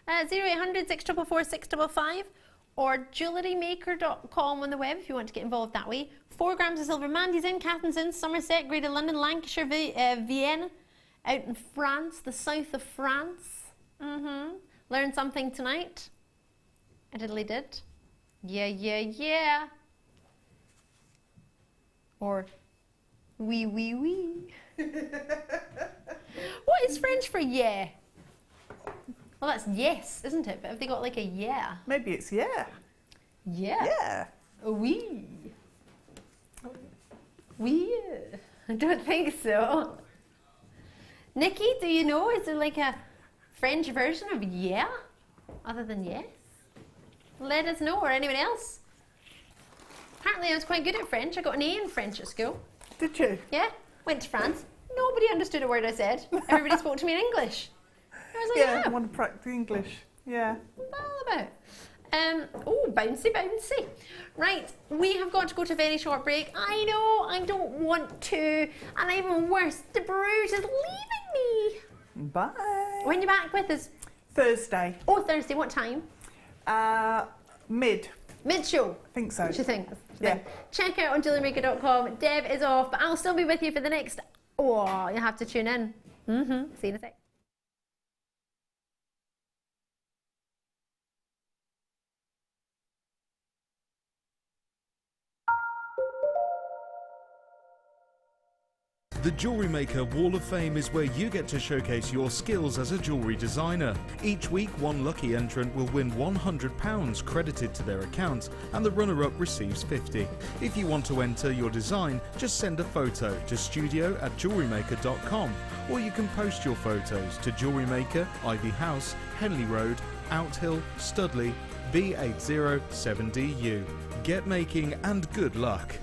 0800 644 655 or JewelleryMaker.com on the web if you want to get involved that way. 4 grams of silver. Mandy's in, Catherine's in, Somerset, Greater London, Lancashire, Vienna, out in France, the south of France. Learned something tonight? I diddly did. Yeah. Or oui. What is French for yeah? Well, that's yes, isn't it? But have they got like a yeah? Maybe it's yeah. Yeah. Yeah. Oui. Oui. I don't think so. Nikki, do you know? Is there like a French version of yeah? Other than yes? Let us know, or anyone else. Apparently I was quite good at French. I got an A in French at school. Did you? Yeah. Went to France. Nobody understood a word I said. Everybody spoke to me in English. I was like, I want to practice English. Yeah. What's that all about? Oh, bouncy. Right, we have got to go to a very short break. I know, I don't want to. And even worse, Deb Rudge is leaving me. Bye. When are you back with us? Thursday. Oh, Thursday. What time? Mid-show. I think so. What do you think? Yeah. Check out on JewelleryMaker.com. Deb is off, but I'll still be with you for the next... Oh, you have to tune in. See you in a sec. The Jewellery Maker Wall of Fame is where you get to showcase your skills as a jewellery designer. Each week, one lucky entrant will win £100 credited to their account, and the runner-up receives £50. If you want to enter your design, just send a photo to studio@jewellerymaker.com, or you can post your photos to Jewellery Maker, Ivy House, Henley Road, Outhill, Studley, B807DU. Get making and good luck.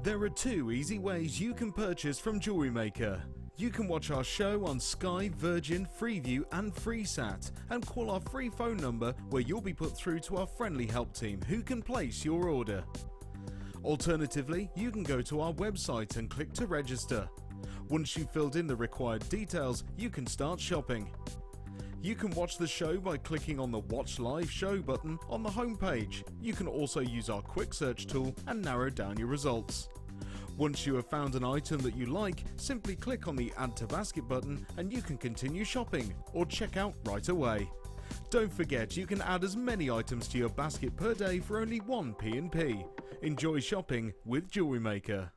There are 2 easy ways you can purchase from Jewellery Maker. You can watch our show on Sky, Virgin, Freeview and FreeSat, and call our free phone number where you'll be put through to our friendly help team who can place your order. Alternatively, you can go to our website and click to register. Once you've filled in the required details, you can start shopping. You can watch the show by clicking on the Watch Live Show button on the homepage. You can also use our quick search tool and narrow down your results. Once you have found an item that you like, simply click on the Add to Basket button and you can continue shopping or check out right away. Don't forget, you can add as many items to your basket per day for only 1 P&P. Enjoy shopping with Jewellery Maker.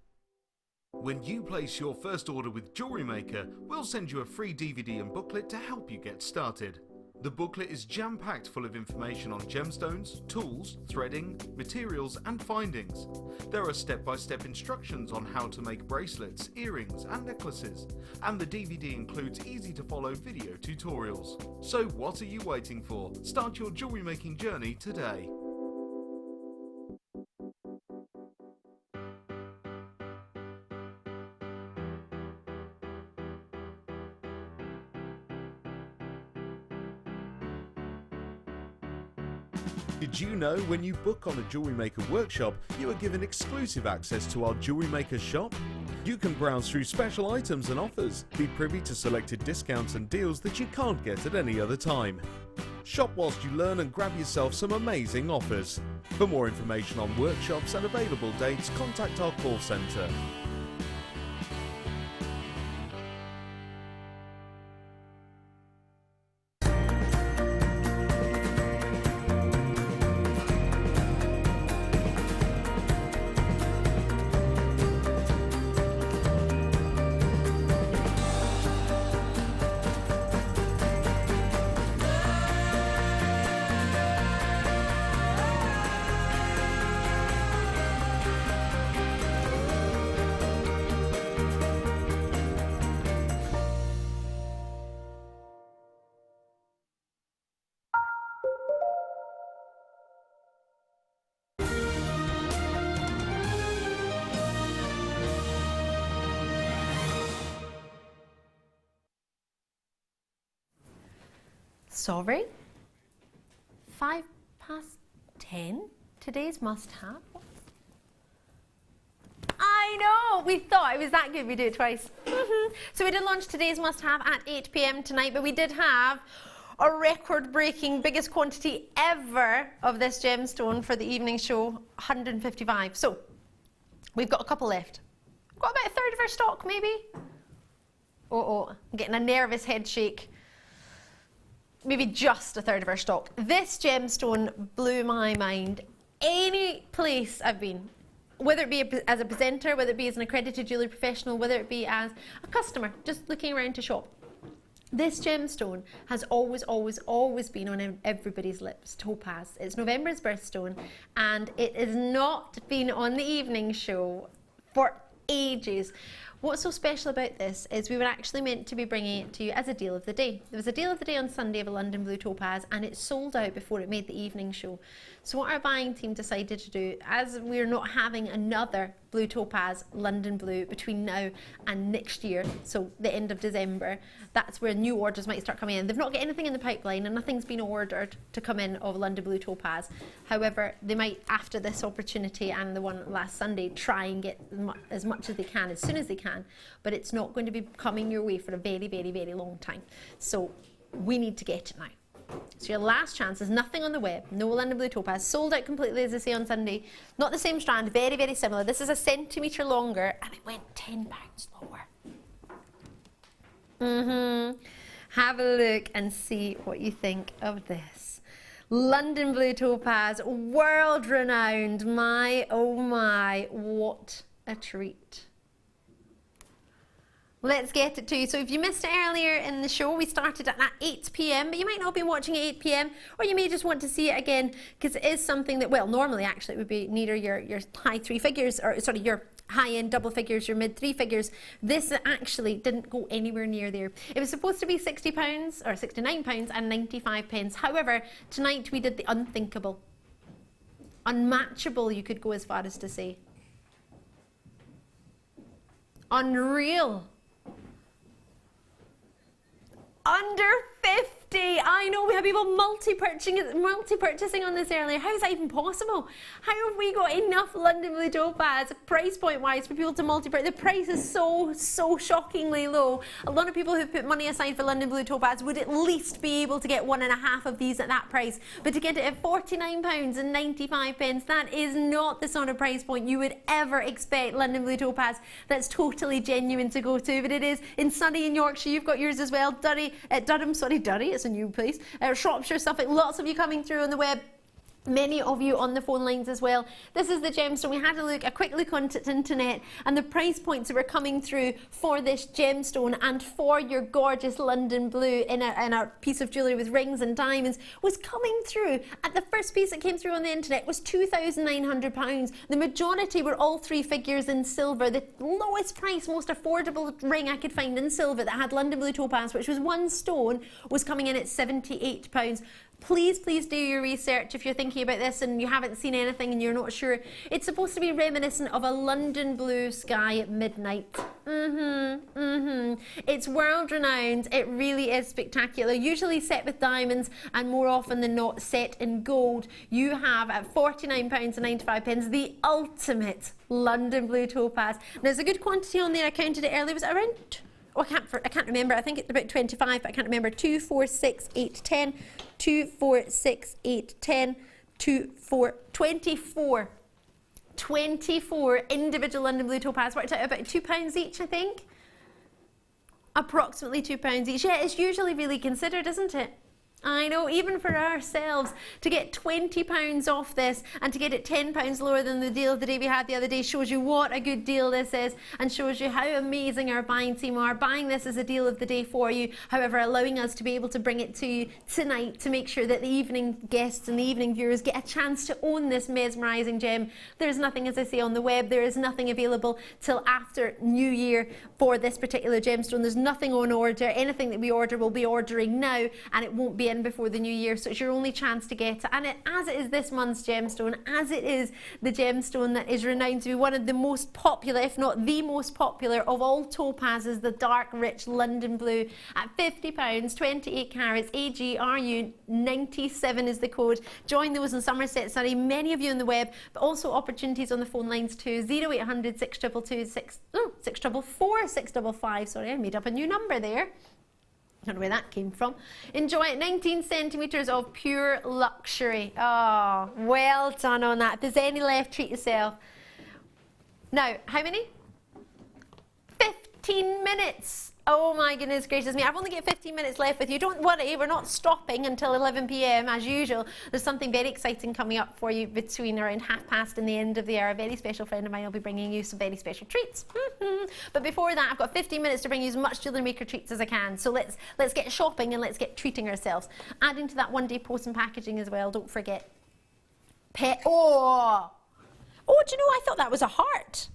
When you place your first order with Jewellery Maker, we'll send you a free DVD and booklet to help you get started. The booklet is jam-packed full of information on gemstones, tools, threading, materials and findings. There are step-by-step instructions on how to make bracelets, earrings and necklaces, and the DVD includes easy-to-follow video tutorials. So what are you waiting for? Start your jewellery making journey today. Did you know when you book on a Jewellery Maker workshop, you are given exclusive access to our Jewellery Maker shop? You can browse through special items and offers, be privy to selected discounts and deals that you can't get at any other time. Shop whilst you learn and grab yourself some amazing offers. For more information on workshops and available dates, contact our call centre. Sorry? 10:05? Today's must-have? I know! We thought it was that good, we do it twice. So we did launch today's must-have at 8 p.m. tonight, but we did have a record-breaking biggest quantity ever of this gemstone for the evening show, 155. So we've got a couple left. Got about a third of our stock, maybe? I'm getting a nervous head shake. Maybe just a third of our stock. This gemstone blew my mind. Any place I've been, whether it be as a presenter, whether it be as an accredited jewellery professional, whether it be as a customer, just looking around to shop. This gemstone has always been on everybody's lips, topaz. It's November's birthstone, and it has not been on the evening show for ages. What's so special about this is we were actually meant to be bringing it to you as a deal of the day. There was a deal of the day on Sunday of a London Blue Topaz, and it sold out before it made the evening show. So what our buying team decided to do, as we're not having another Blue Topaz London Blue between now and next year, so the end of December, that's where new orders might start coming in. They've not got anything in the pipeline and nothing's been ordered to come in of London Blue Topaz. However, they might, after this opportunity and the one last Sunday, try and get as much as they can, as soon as they can, can, but it's not going to be coming your way for a very, very, very long time. So we need to get it now. So your last chance is nothing on the web, no London Blue Topaz, sold out completely as I say on Sunday. Not the same strand, very, very similar. This is a centimetre longer and it went £10 lower. Have a look and see what you think of this. London Blue Topaz, world renowned. My, oh my, what a treat. Let's get it to you. So if you missed it earlier in the show, we started at 8 p.m, but you might not be watching at 8 p.m, or you may just want to see it again, because it is something that, well, normally actually it would be neither your high three figures, or sorry, your high-end double figures, your mid three figures. This actually didn't go anywhere near there. It was supposed to be £60 or £69 and 95 pence. However, tonight we did the unthinkable. Unmatchable, you could go as far as to say. Unreal. Under 50. I know we have people multi-purchasing on this earlier. How is that even possible? How have we got enough London Blue Topaz price point wise for people to multi-purchase? The price is so shockingly low. A lot of people who've put money aside for London Blue Topaz would at least be able to get 1.5 of these at that price. But to get it at £49 and 95 pence, that is not the sort of price point you would ever expect London Blue Topaz that's totally genuine to go to. But it is in Surrey in Yorkshire. You've got yours as well. Durham, it's a new place. Shropshire, Suffolk, lots of you coming through on the web. Many of you on the phone lines as well. This is the gemstone. We had a quick look on the internet, and the price points that were coming through for this gemstone and for your gorgeous London Blue in a piece of jewellery with rings and diamonds was coming through. At the first piece that came through on the internet was £2,900. The majority were all three figures in silver. The lowest price, most affordable ring I could find in silver that had London Blue Topaz, which was one stone, was coming in at £78. Please do your research if you're thinking about this and you haven't seen anything and you're not sure. It's supposed to be reminiscent of a London blue sky at midnight. It's world renowned. It really is spectacular. Usually set with diamonds and more often than not set in gold. You have at £49 and 95 pence the ultimate London Blue Topaz. Now, there's a good quantity on there. I counted it earlier. Was it around? Oh, I can't remember. I think it's about 25, but I can't remember. 2, 4, 6, 8, 10. 2, 4, 6, 8, 10. 2, 4, 24. 24 individual London Blue Topaz. Worked out about £2 each, I think. Approximately £2 each. Yeah, it's usually really considered, isn't it? I know, even for ourselves, to get £20 off this and to get it £10 lower than the deal of the day we had the other day shows you what a good deal this is and shows you how amazing our buying team are. Buying this as a deal of the day for you, however, allowing us to be able to bring it to you tonight to make sure that the evening guests and the evening viewers get a chance to own this mesmerising gem. There's nothing, as I say, on the web. There is nothing available till after New Year for this particular gemstone. There's nothing on order. Anything that we order, we'll be ordering now, and it won't be before the new year, so it's your only chance to get it. And as it is this month's gemstone, as it is the gemstone that is renowned to be one of the most popular, if not the most popular of all topazes, the dark rich London Blue at £50, 28 carats, AGRU 97 is the code. Join those in Somerset, Surrey, many of you on the web, but also opportunities on the phone lines too. 0800 622 644 655. Sorry, I made up a new number there. I don't know where that came from. Enjoy it. 19 centimetres of pure luxury. Oh, well done on that. If there's any left, treat yourself. Now, how many? 15 minutes. Oh my goodness gracious me. I've only got 15 minutes left with you. Don't worry, we're not stopping until 11 p.m. as usual. There's something very exciting coming up for you between around past and the end of the hour. A very special friend of mine will be bringing you some very special treats. But before that, I've got 15 minutes to bring you as much Jewellery Maker treats as I can. So let's get shopping and let's get treating ourselves. Adding to that one-day post and packaging as well, don't forget. Oh, do you know, I thought that was a heart.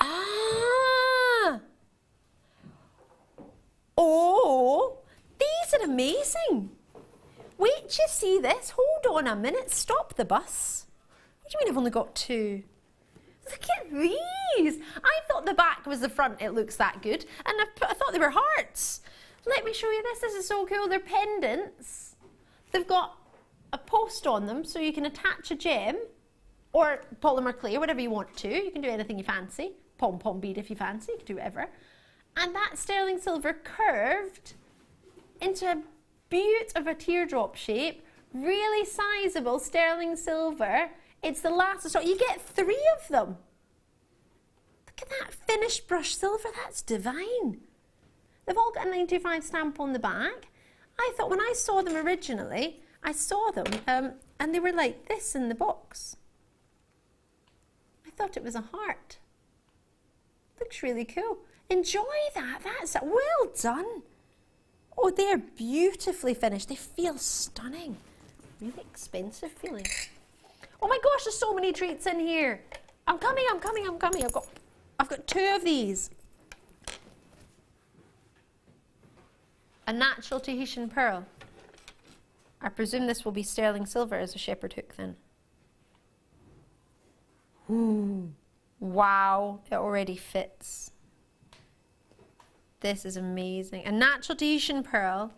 Ah. Oh, these are amazing. Wait till you see this. Hold on a minute. Stop the bus. What do you mean I've only got two? Look at these. I thought the back was the front. It looks that good. And I thought they were hearts. Let me show you this. This is so cool. They're pendants. They've got a post on them so you can attach a gem or polymer clay, whatever you want to. You can do anything you fancy. pom-pom bead if you fancy, you can do whatever. And that sterling silver curved into a beaut of a teardrop shape, really sizable sterling silver. It's the last of stock. You get 3 of them. Look at that finished brushed silver, that's divine. They've all got a 925 stamp on the back. I thought when I saw them originally, I saw them and they were like this in the box. I thought it was a heart. Looks really cool. Enjoy that, that's well done. Oh, they're beautifully finished. They feel stunning. Really expensive feeling. Oh my gosh, there's so many treats in here. I'm coming. I've got 2 of these. A natural Tahitian pearl. I presume this will be sterling silver as a shepherd hook then. Ooh, wow, it already fits. This is amazing. A natural Tahitian pearl.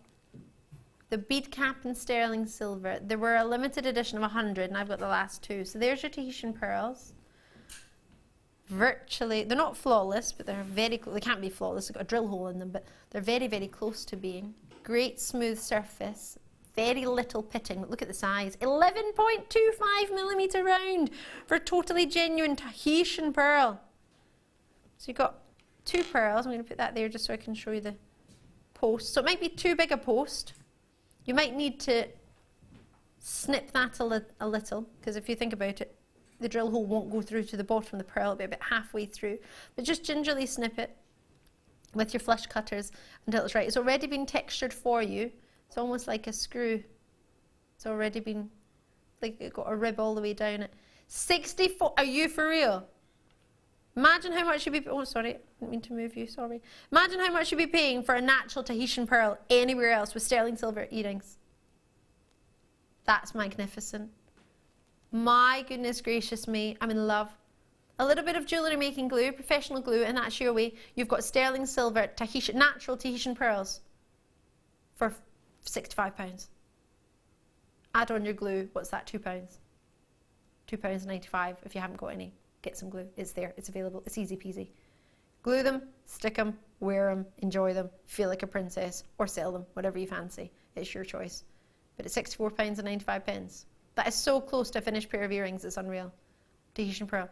The bead cap in sterling silver. There were a limited edition of 100 and I've got the last 2. So there's your Tahitian pearls. Virtually, they're not flawless, but they're very close. They can't be flawless, they've got a drill hole in them, but they're very, very close to being. Great smooth surface, very little pitting. Look at the size, 11.25mm round for totally genuine Tahitian pearl. So you've got 2 pearls. I'm going to put that there just so I can show you the post. So it might be too big a post. You might need to snip that a little, because if you think about it, the drill hole won't go through to the bottom of the pearl, it'll be about halfway through. But just gingerly snip it with your flush cutters until it's right. It's already been textured for you. It's almost like a screw. It's already been, like it got a rib all the way down it. 64, are you for real? Imagine how much you'd be, oh sorry, I didn't mean to move you, sorry. Imagine how much you'd be paying for a natural Tahitian pearl anywhere else with sterling silver earrings. That's magnificent. My goodness gracious me, I'm in love. A little bit of jewellery making glue, professional glue, and that's your way. You've got sterling silver, Tahitian, natural Tahitian pearls for £65. Add on your glue, what's that, £2? £2.95 if you haven't got any. Get some glue, it's there, it's available, it's easy peasy. Glue them, stick them, wear them, enjoy them, feel like a princess, or sell them, whatever you fancy. It's your choice. But it's £64.95. That is so close to a finished pair of earrings, it's unreal. Tahitian pearl.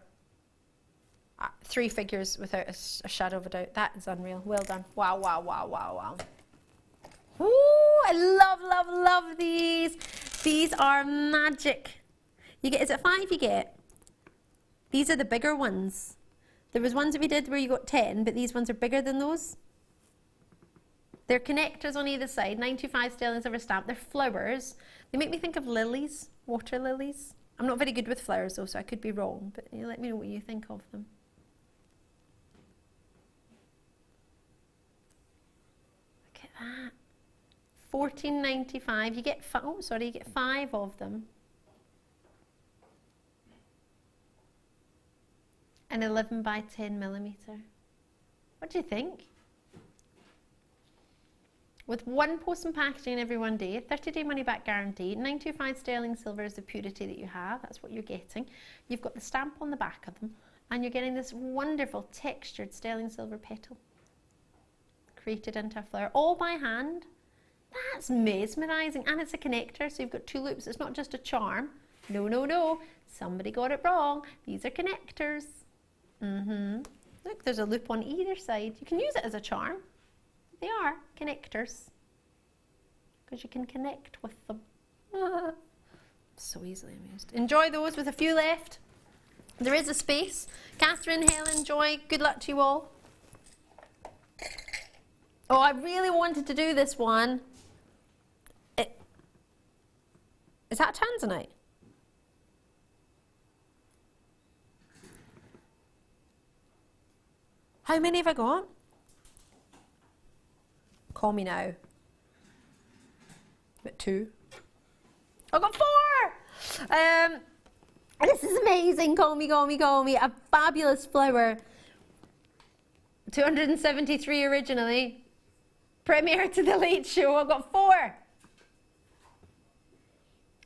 3 figures without a shadow of a doubt. That is unreal. Well done. Wow, wow, wow, wow, wow. Ooh, I love, love, love these. These are magic. You get, is it 5 you get? These are the bigger ones. There was ones that we did where you got 10, but these ones are bigger than those. They're connectors on either side, 925 sterling silver stamp. They're flowers. They make me think of lilies, water lilies. I'm not very good with flowers though, so I could be wrong, but you let me know what you think of them. Look at that. $14.95. You get you get 5 of them. An 11 by 10mm. What do you think? With 1 post and packaging every 1 day, 30-day money-back guarantee, 925 sterling silver is the purity that you have. That's what you're getting. You've got the stamp on the back of them, and you're getting this wonderful textured sterling silver petal created into a flower, all by hand. That's mesmerising, and it's a connector, so you've got 2 loops. It's not just a charm. No, no, no. Somebody got it wrong. These are connectors. Look, there's a loop on either side. You can use it as a charm. They are connectors because you can connect with them. So easily amused. Enjoy those with a few left. There is a space. Catherine, Helen, Joy, good luck to you all. Oh, I really wanted to do this one. Is that tanzanite? How many have I got? Call me now. But 2. I got 4! This is amazing. Call me, call me, call me. A fabulous flower. 273 originally. Premiere to the Late Show. I got 4.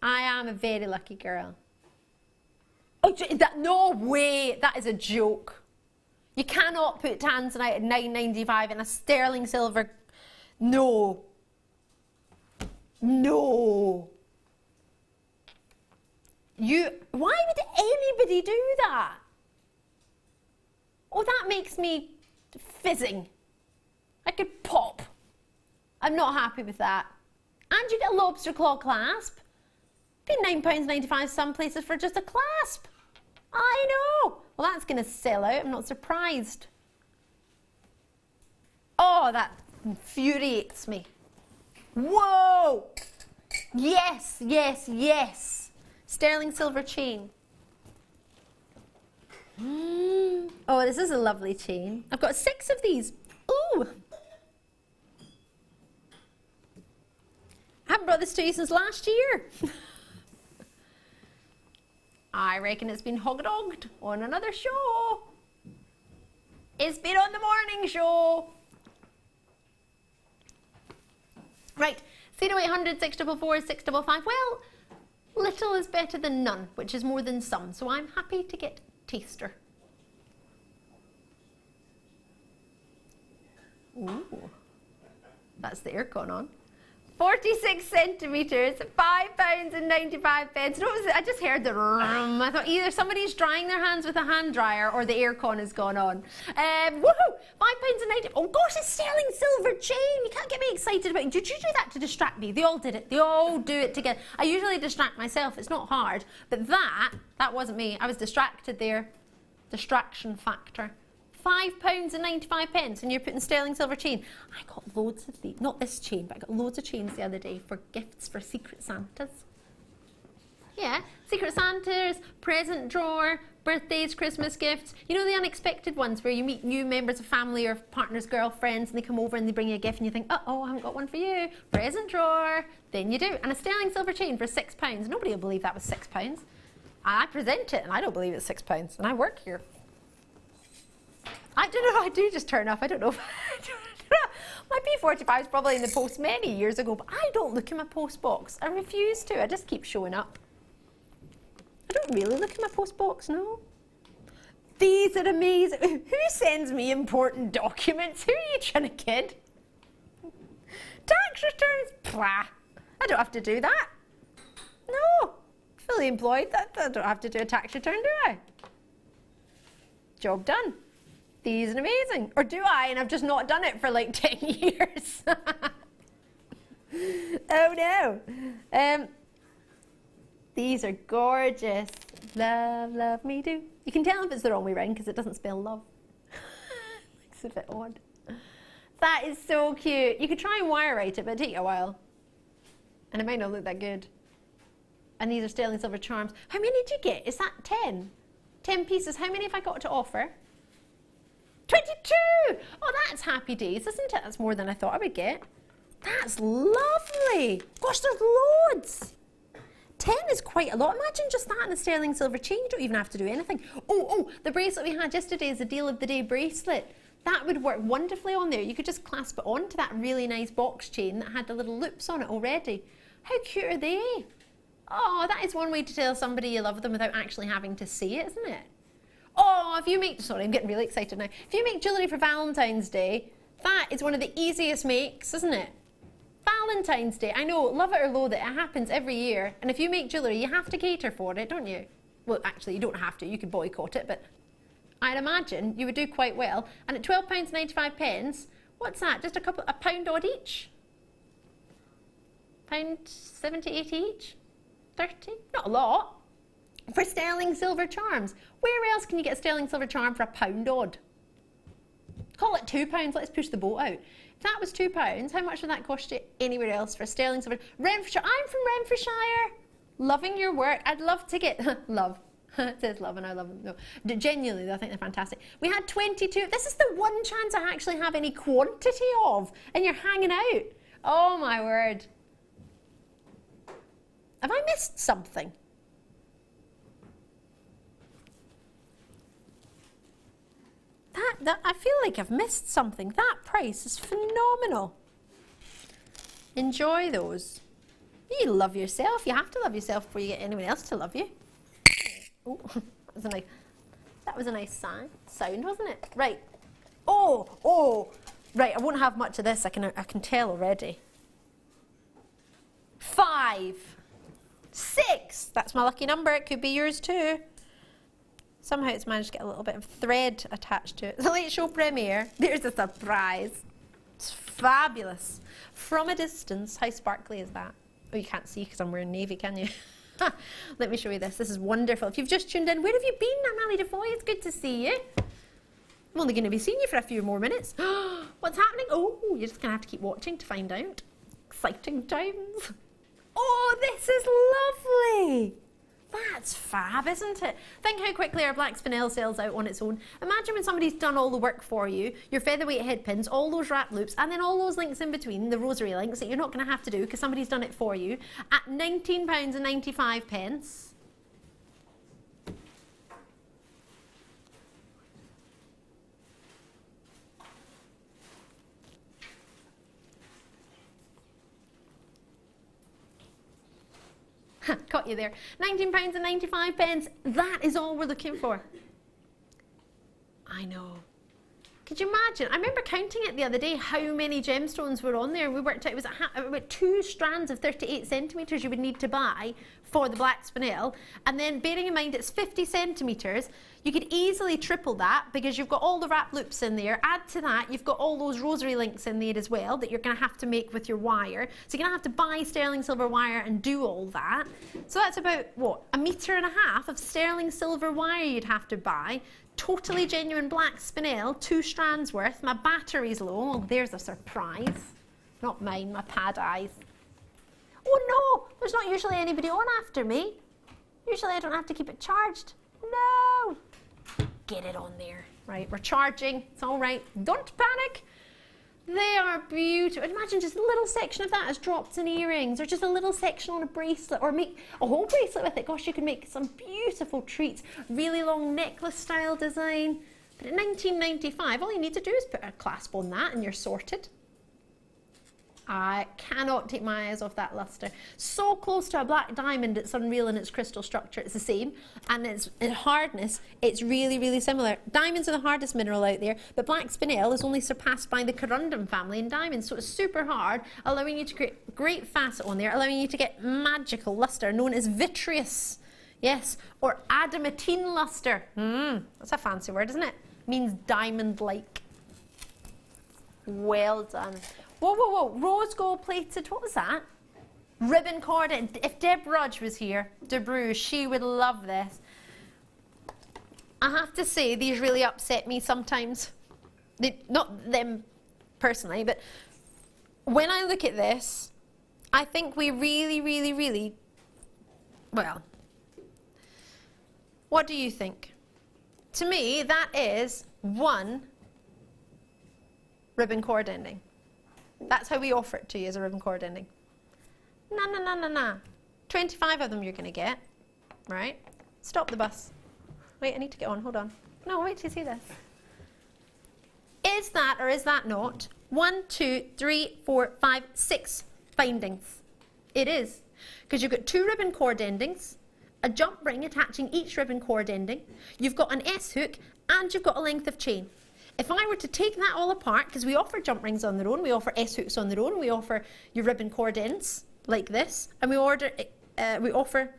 I am a very lucky girl. Oh, no way. That is a joke. You cannot put tanzanite at £9.95 in a sterling silver. No. No. Why would anybody do that? Oh, that makes me fizzing. I could pop. I'm not happy with that. And you get a lobster claw clasp. Be £9.95 some places for just a clasp. I know. Well, that's going to sell out. I'm not surprised. Oh, that infuriates me. Whoa! Yes, yes, yes. Sterling silver chain. Oh, this is a lovely chain. I've got 6 of these. Ooh. I haven't brought this to you since last year. I reckon it's been hog-dogged on another show. It's been on the morning show. Right, 0800 644 655. Well, little is better than none, which is more than some. So I'm happy to get taster. Ooh, that's the aircon on. 46 centimetres, £5.95. No, I just heard the rum. I thought either somebody's drying their hands with a hand dryer or the aircon has gone on. Woohoo! £5.90. Oh gosh, it's sterling silver chain. You can't get me excited about it. Did you do that to distract me? They all did it. They all do it together. I usually distract myself. It's not hard. But that wasn't me. I was distracted there. Distraction factor. £5.95 and you're putting sterling silver chain. I got loads of these, not this chain, but I got loads of chains the other day for gifts for Secret Santas. Yeah, Secret Santas, present drawer, birthdays, Christmas gifts. You know the unexpected ones where you meet new members of family or partners, girlfriends, and they come over and they bring you a gift and you think, uh-oh, I haven't got one for you. Present drawer. Then you do. And a sterling silver chain for £6. Nobody will believe that was £6. I present it and I don't believe it's £6. And I work here. I don't know, I do just turn off. I don't know. My P45 is probably in the post many years ago, but I don't look in my post box. I refuse to. I just keep showing up. I don't really look in my post box, no. These are amazing. Who sends me important documents? Who are you trying to kid? Tax returns? Plah. I don't have to do that. No. Fully employed. I don't have to do a tax return, do I? Job done. These are amazing. Or do I? And I've just not done it for like 10 years. Oh no. These are gorgeous. Love, love me do. You can tell if it's the wrong way round because it doesn't spell love. It's a bit odd. That is so cute. You could try and wire write it, but it'd take you a while. And it might not look that good. And these are sterling silver charms. How many did you get? Is that 10? 10 pieces. How many have I got to offer? 22! Oh, that's happy days, isn't it? That's more than I thought I would get. That's lovely. Gosh, there's loads. 10 is quite a lot. Imagine just that in a sterling silver chain. You don't even have to do anything. Oh, the bracelet we had yesterday is a deal of the day bracelet. That would work wonderfully on there. You could just clasp it onto that really nice box chain that had the little loops on it already. How cute are they? Oh, that is one way to tell somebody you love them without actually having to see it, isn't it? Oh, if you make, sorry, I'm getting really excited now. If you make jewellery for Valentine's Day, that is one of the easiest makes, isn't it? Valentine's Day, I know, love it or loathe it, it happens every year. And if you make jewellery, you have to cater for it, don't you? Well, actually, you don't have to, you could boycott it, but I'd imagine you would do quite well. And at £12.95, what's that? Just a pound odd each? £1.70, 80 each? 30? Not a lot. For sterling silver charms. Where else can you get a sterling silver charm for £1 odd? Call it £2, let's push the boat out. If that was £2, how much would that cost you anywhere else for a sterling silver? Renfrewshire, I'm from Renfrewshire. Loving your work. I'd love to get, love. It says love and I love them. No, genuinely, I think they're fantastic. We had 22. This is the one chance I actually have any quantity of, and you're hanging out. Oh my word. Have I missed something? I feel like I've missed something. That price is phenomenal. Enjoy those. You love yourself. You have to love yourself before you get anyone else to love you. Oh, that's a nice. That was a nice sound, wasn't it? Right. Oh. Right, I won't have much of this. I can tell already. 5, 6. That's my lucky number. It could be yours too. Somehow it's managed to get a little bit of thread attached to it. The late show premiere. There's a surprise. It's fabulous. From a distance, how sparkly is that? Oh, you can't see because I'm wearing navy, can you? Let me show you this. This is wonderful. If you've just tuned in, where have you been? I'm Ali DeFoy. It's good to see you. I'm only going to be seeing you for a few more minutes. What's happening? Oh, you're just going to have to keep watching to find out. Exciting times. Oh, this is lovely. That's fab, isn't it? Think how quickly our black spinel sells out on its own. Imagine when somebody's done all the work for you, your featherweight head pins, all those wrap loops, and then all those links in between, the rosary links that you're not going to have to do because somebody's done it for you, at £19.95. Got you there. £19.95. That is all we're looking for. I know. Could you imagine? I remember counting it the other day how many gemstones were on there. We worked out it was about 2 strands of 38 centimetres you would need to buy for the black spinel. And then bearing in mind it's 50 centimetres, you could easily triple that because you've got all the wrap loops in there. Add to that, you've got all those rosary links in there as well that you're going to have to make with your wire. So you're going to have to buy sterling silver wire and do all that. So that's about, what, 1.5 meters of sterling silver wire you'd have to buy. Totally genuine black spinel, 2 strands worth. My battery's low. Oh, there's a surprise. Not mine, my pad eyes. Oh no, there's not usually anybody on after me. Usually I don't have to keep it charged. No. Get it on there. Right, we're charging. It's all right. Don't panic. They are beautiful. Imagine just a little section of that as dropped in earrings, or just a little section on a bracelet, or make a whole bracelet with it. Gosh, you could make some beautiful treats. Really long necklace style design. But at £19.95, all you need to do is put a clasp on that and you're sorted. I cannot take my eyes off that luster. So close to a black diamond, it's unreal in its crystal structure. It's the same, and in hardness, it's really, really similar. Diamonds are the hardest mineral out there, but black spinel is only surpassed by the corundum family in diamonds, so it's super hard, allowing you to create great facet on there, allowing you to get magical luster, known as vitreous, yes, or adamantine luster. That's a fancy word, isn't it? Means diamond-like. Well done. Whoa, whoa, whoa, rose gold plated, what was that? Ribbon corded. If Deb Rudge was here, Deb Rudge, she would love this. I have to say, these really upset me sometimes. Not them personally, but when I look at this, I think we really, really, really, well, what do you think? To me, that is 1 ribbon cord ending. That's how we offer it to you as a ribbon cord ending. Nah. 25 of them you're going to get, right? Stop the bus. Wait, I need to get on, hold on. No, wait till you see this. Is that or is that not 1, 2, 3, 4, 5, 6 findings? It is, because you've got 2 ribbon cord endings, a jump ring attaching each ribbon cord ending, you've got an S hook, and you've got a length of chain. If I were to take that all apart, because we offer jump rings on their own, we offer S-hooks on their own, we offer your ribbon cord ends like this, and we offer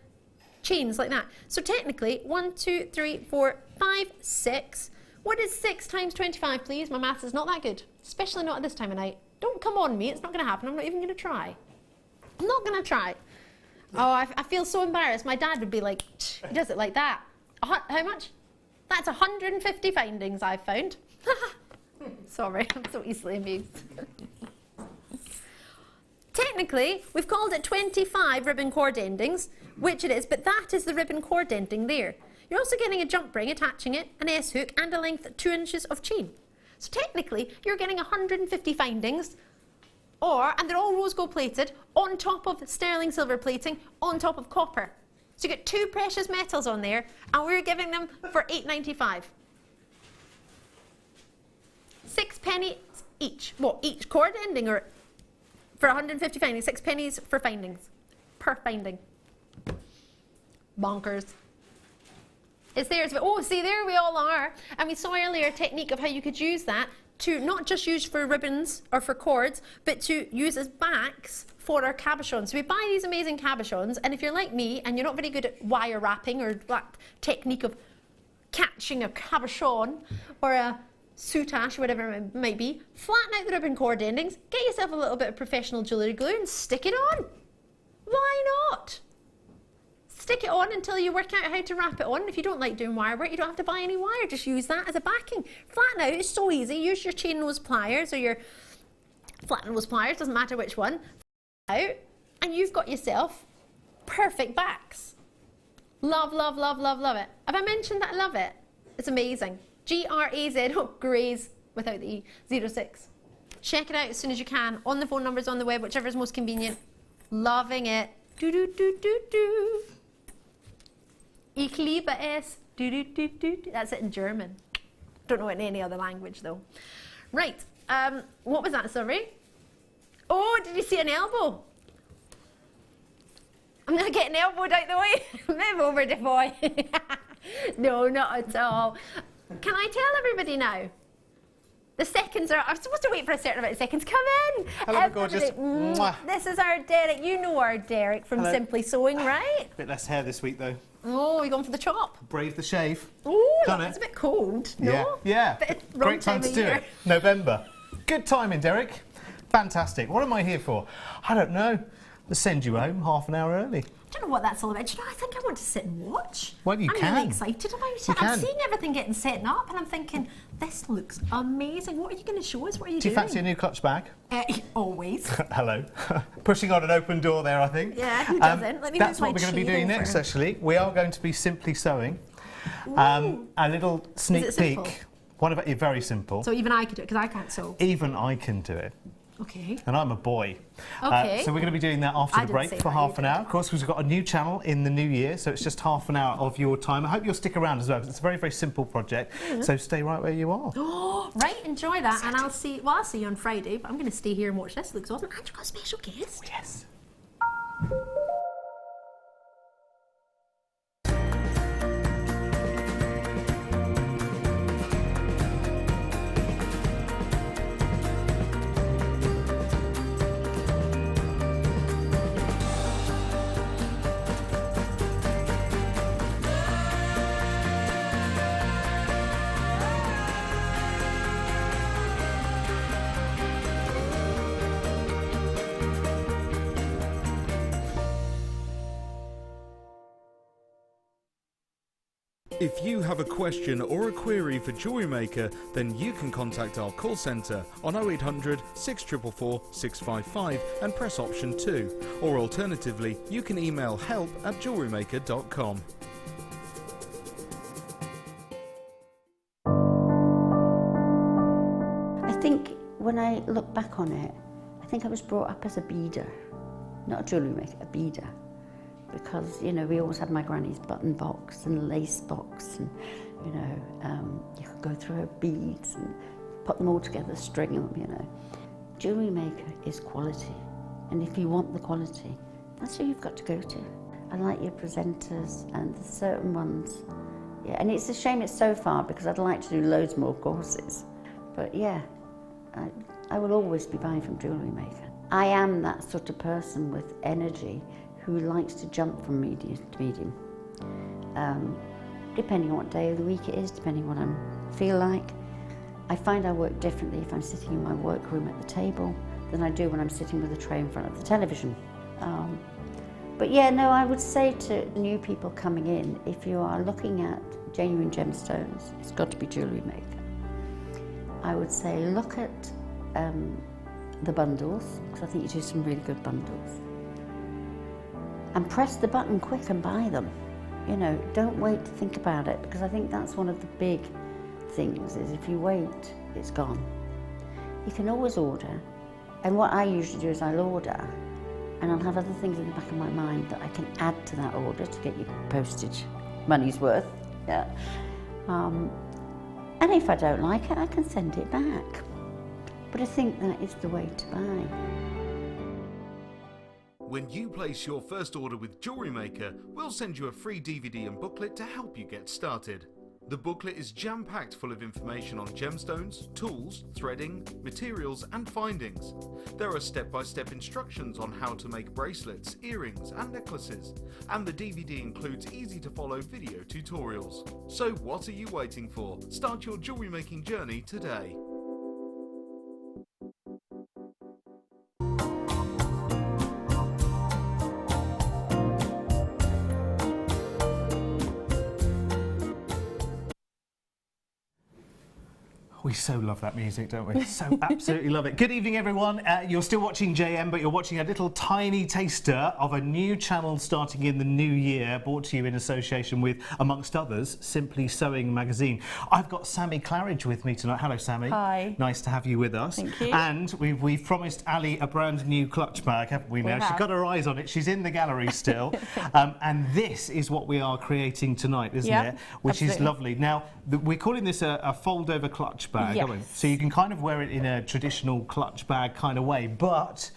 chains like that. So technically, 1, 2, 3, 4, 5, 6. What is 6 times 25, please? My maths is not that good, especially not at this time of night. Don't come on me, it's not going to happen. I'm not even going to try. I'm not going to try. Oh, I feel so embarrassed. My dad would be like, he does it like that. How much? That's 150 findings I've found. Sorry, I'm so easily amused. Technically, we've called it 25 ribbon cord endings, which it is, but that is the ribbon cord ending there. You're also getting a jump ring attaching it, an S-hook, and a length of 2 inches of chain. So technically, you're getting 150 findings, and they're all rose gold plated, on top of sterling silver plating, on top of copper. So you get 2 precious metals on there, and we're giving them for £8.95. 6 pennies each. What, each cord ending, or for 150 findings? 6 pennies for findings. Per finding. Bonkers. It's there. Oh, see, there we all are. And we saw earlier a technique of how you could use that to not just use for ribbons or for cords, but to use as backs for our cabochons. So we buy these amazing cabochons, and if you're like me and you're not very good at wire wrapping or that technique of catching a cabochon or a soutache or whatever it might be, flatten out the ribbon cord endings, get yourself a little bit of professional jewellery glue and stick it on. Why not? Stick it on until you work out how to wrap it on. If you don't like doing wire work, you don't have to buy any wire. Just use that as a backing. Flatten out, it's so easy. Use your chain nose pliers or your flat nose pliers, doesn't matter which one. Out, and you've got yourself perfect backs. Love, love, love, love, love it. Have I mentioned that I love it? It's amazing. G-R-A-Z, graze, without the E, 06. Check it out as soon as you can. On the phone numbers, on the web, whichever is most convenient. Loving it. Do do do do do. Ich liebe es. Do do do do. That's it in German. Don't know it in any other language though. Right. What was that, sorry? Oh, did you see an elbow? I'm not getting elbowed out the way. Move over, DeFoy. No, not at all. Can I tell everybody now? The seconds are, I'm supposed to wait for a certain amount of seconds. Come in. Hello, gorgeous. This is our Derek. You know our Derek from Simply Sewing, right? Bit less hair this week, though. Oh, you're going for the chop? Brave the shave. Oh, Done it's it. a bit cold, no? Yeah. Great time to do year. it. November. Good timing, Derek. Fantastic. What am I here for? I don't know. Let's send you home half an hour early. I don't know what that's all about. Do you know, I think I want to sit and watch. Well, you can. I'm really excited about it. I'm seeing everything getting set up and I'm thinking, this looks amazing. What are you going to show us? What are you doing? Do you fancy a new clutch bag? Always. Hello. Pushing on an open door there, I think. Yeah, who doesn't? Let me That's move what my we're going to be chair doing over. next, actually. We are going to be simply sewing. A little sneak Is it simple? peek. One of it, very simple. So even I could do it, because I can't sew. Even I can do it. Okay. And I'm a boy. Okay. So we're going to be doing that after the break say for that, half an hour. Of course, we've got a new channel in the new year, so it's just half an hour of your time. I hope you'll stick around as well, because it's a very, very simple project. So stay right where you are. Oh, right, enjoy that. And I'll see you on Friday, but I'm going to stay here and watch this. Looks awesome. And you've got a special guest. Yes. If you have a question or a query for Jewellery Maker, then you can contact our call centre on 0800 644 655 and press option 2. Or alternatively, you can email help@jewellerymaker.com. I think when I look back on it, I think I was brought up as a beader, not a jewellery maker, a beader. Because, you know, we always had my granny's button box and lace box and, you know, you could go through her beads and put them all together, string them, you know. Jewellery Maker is quality, and if you want the quality, that's who you've got to go to. I like your presenters and there's certain ones, yeah, and it's a shame it's so far because I'd like to do loads more courses. But yeah, I will always be buying from Jewellery Maker. I am that sort of person with energy who likes to jump from medium to medium. Depending on what day of the week it is, depending on what I feel like. I find I work differently if I'm sitting in my workroom at the table than I do when I'm sitting with a tray in front of the television. But yeah, no, I would say to new people coming in, if you are looking at genuine gemstones, it's got to be Jewellery Maker. I would say look at the bundles, because I think you do some really good bundles. And press the button quick and buy them. You know, don't wait to think about it, because I think that's one of the big things, is if you wait, it's gone. You can always order, and what I usually do is I'll order, and I'll have other things in the back of my mind that I can add to that order to get your postage money's worth. Yeah. And if I don't like it, I can send it back. But I think that is the way to buy. When you place your first order with Jewellery Maker, we'll send you a free DVD and booklet to help you get started. The booklet is jam-packed full of information on gemstones, tools, threading, materials and findings. There are step-by-step instructions on how to make bracelets, earrings and necklaces. And the DVD includes easy-to-follow video tutorials. So what are you waiting for? Start your jewellery making journey today. We so love that music, don't we? So absolutely love it. Good evening, everyone. You're still watching JM, but you're watching a little tiny taster of a new channel starting in the new year, brought to you in association with, amongst others, Simply Sewing magazine. I've got Sammy Claridge with me tonight. Hello, Sammy. Hi. Nice to have you with us. Thank you. And we've promised Ali a brand new clutch bag, haven't we now? She's got her eyes on it. She's in the gallery still. And this is what we are creating tonight, isn't it? Which is lovely. Now, we're calling this a fold-over clutch bag, aren't we? So you can kind of wear it in a traditional clutch bag kind of way, but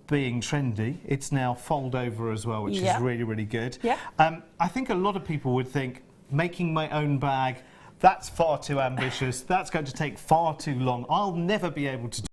being trendy, it's now fold over as well, which is really, really good. I think a lot of people would think, making my own bag, that's far too ambitious, that's going to take far too long, I'll never be able to do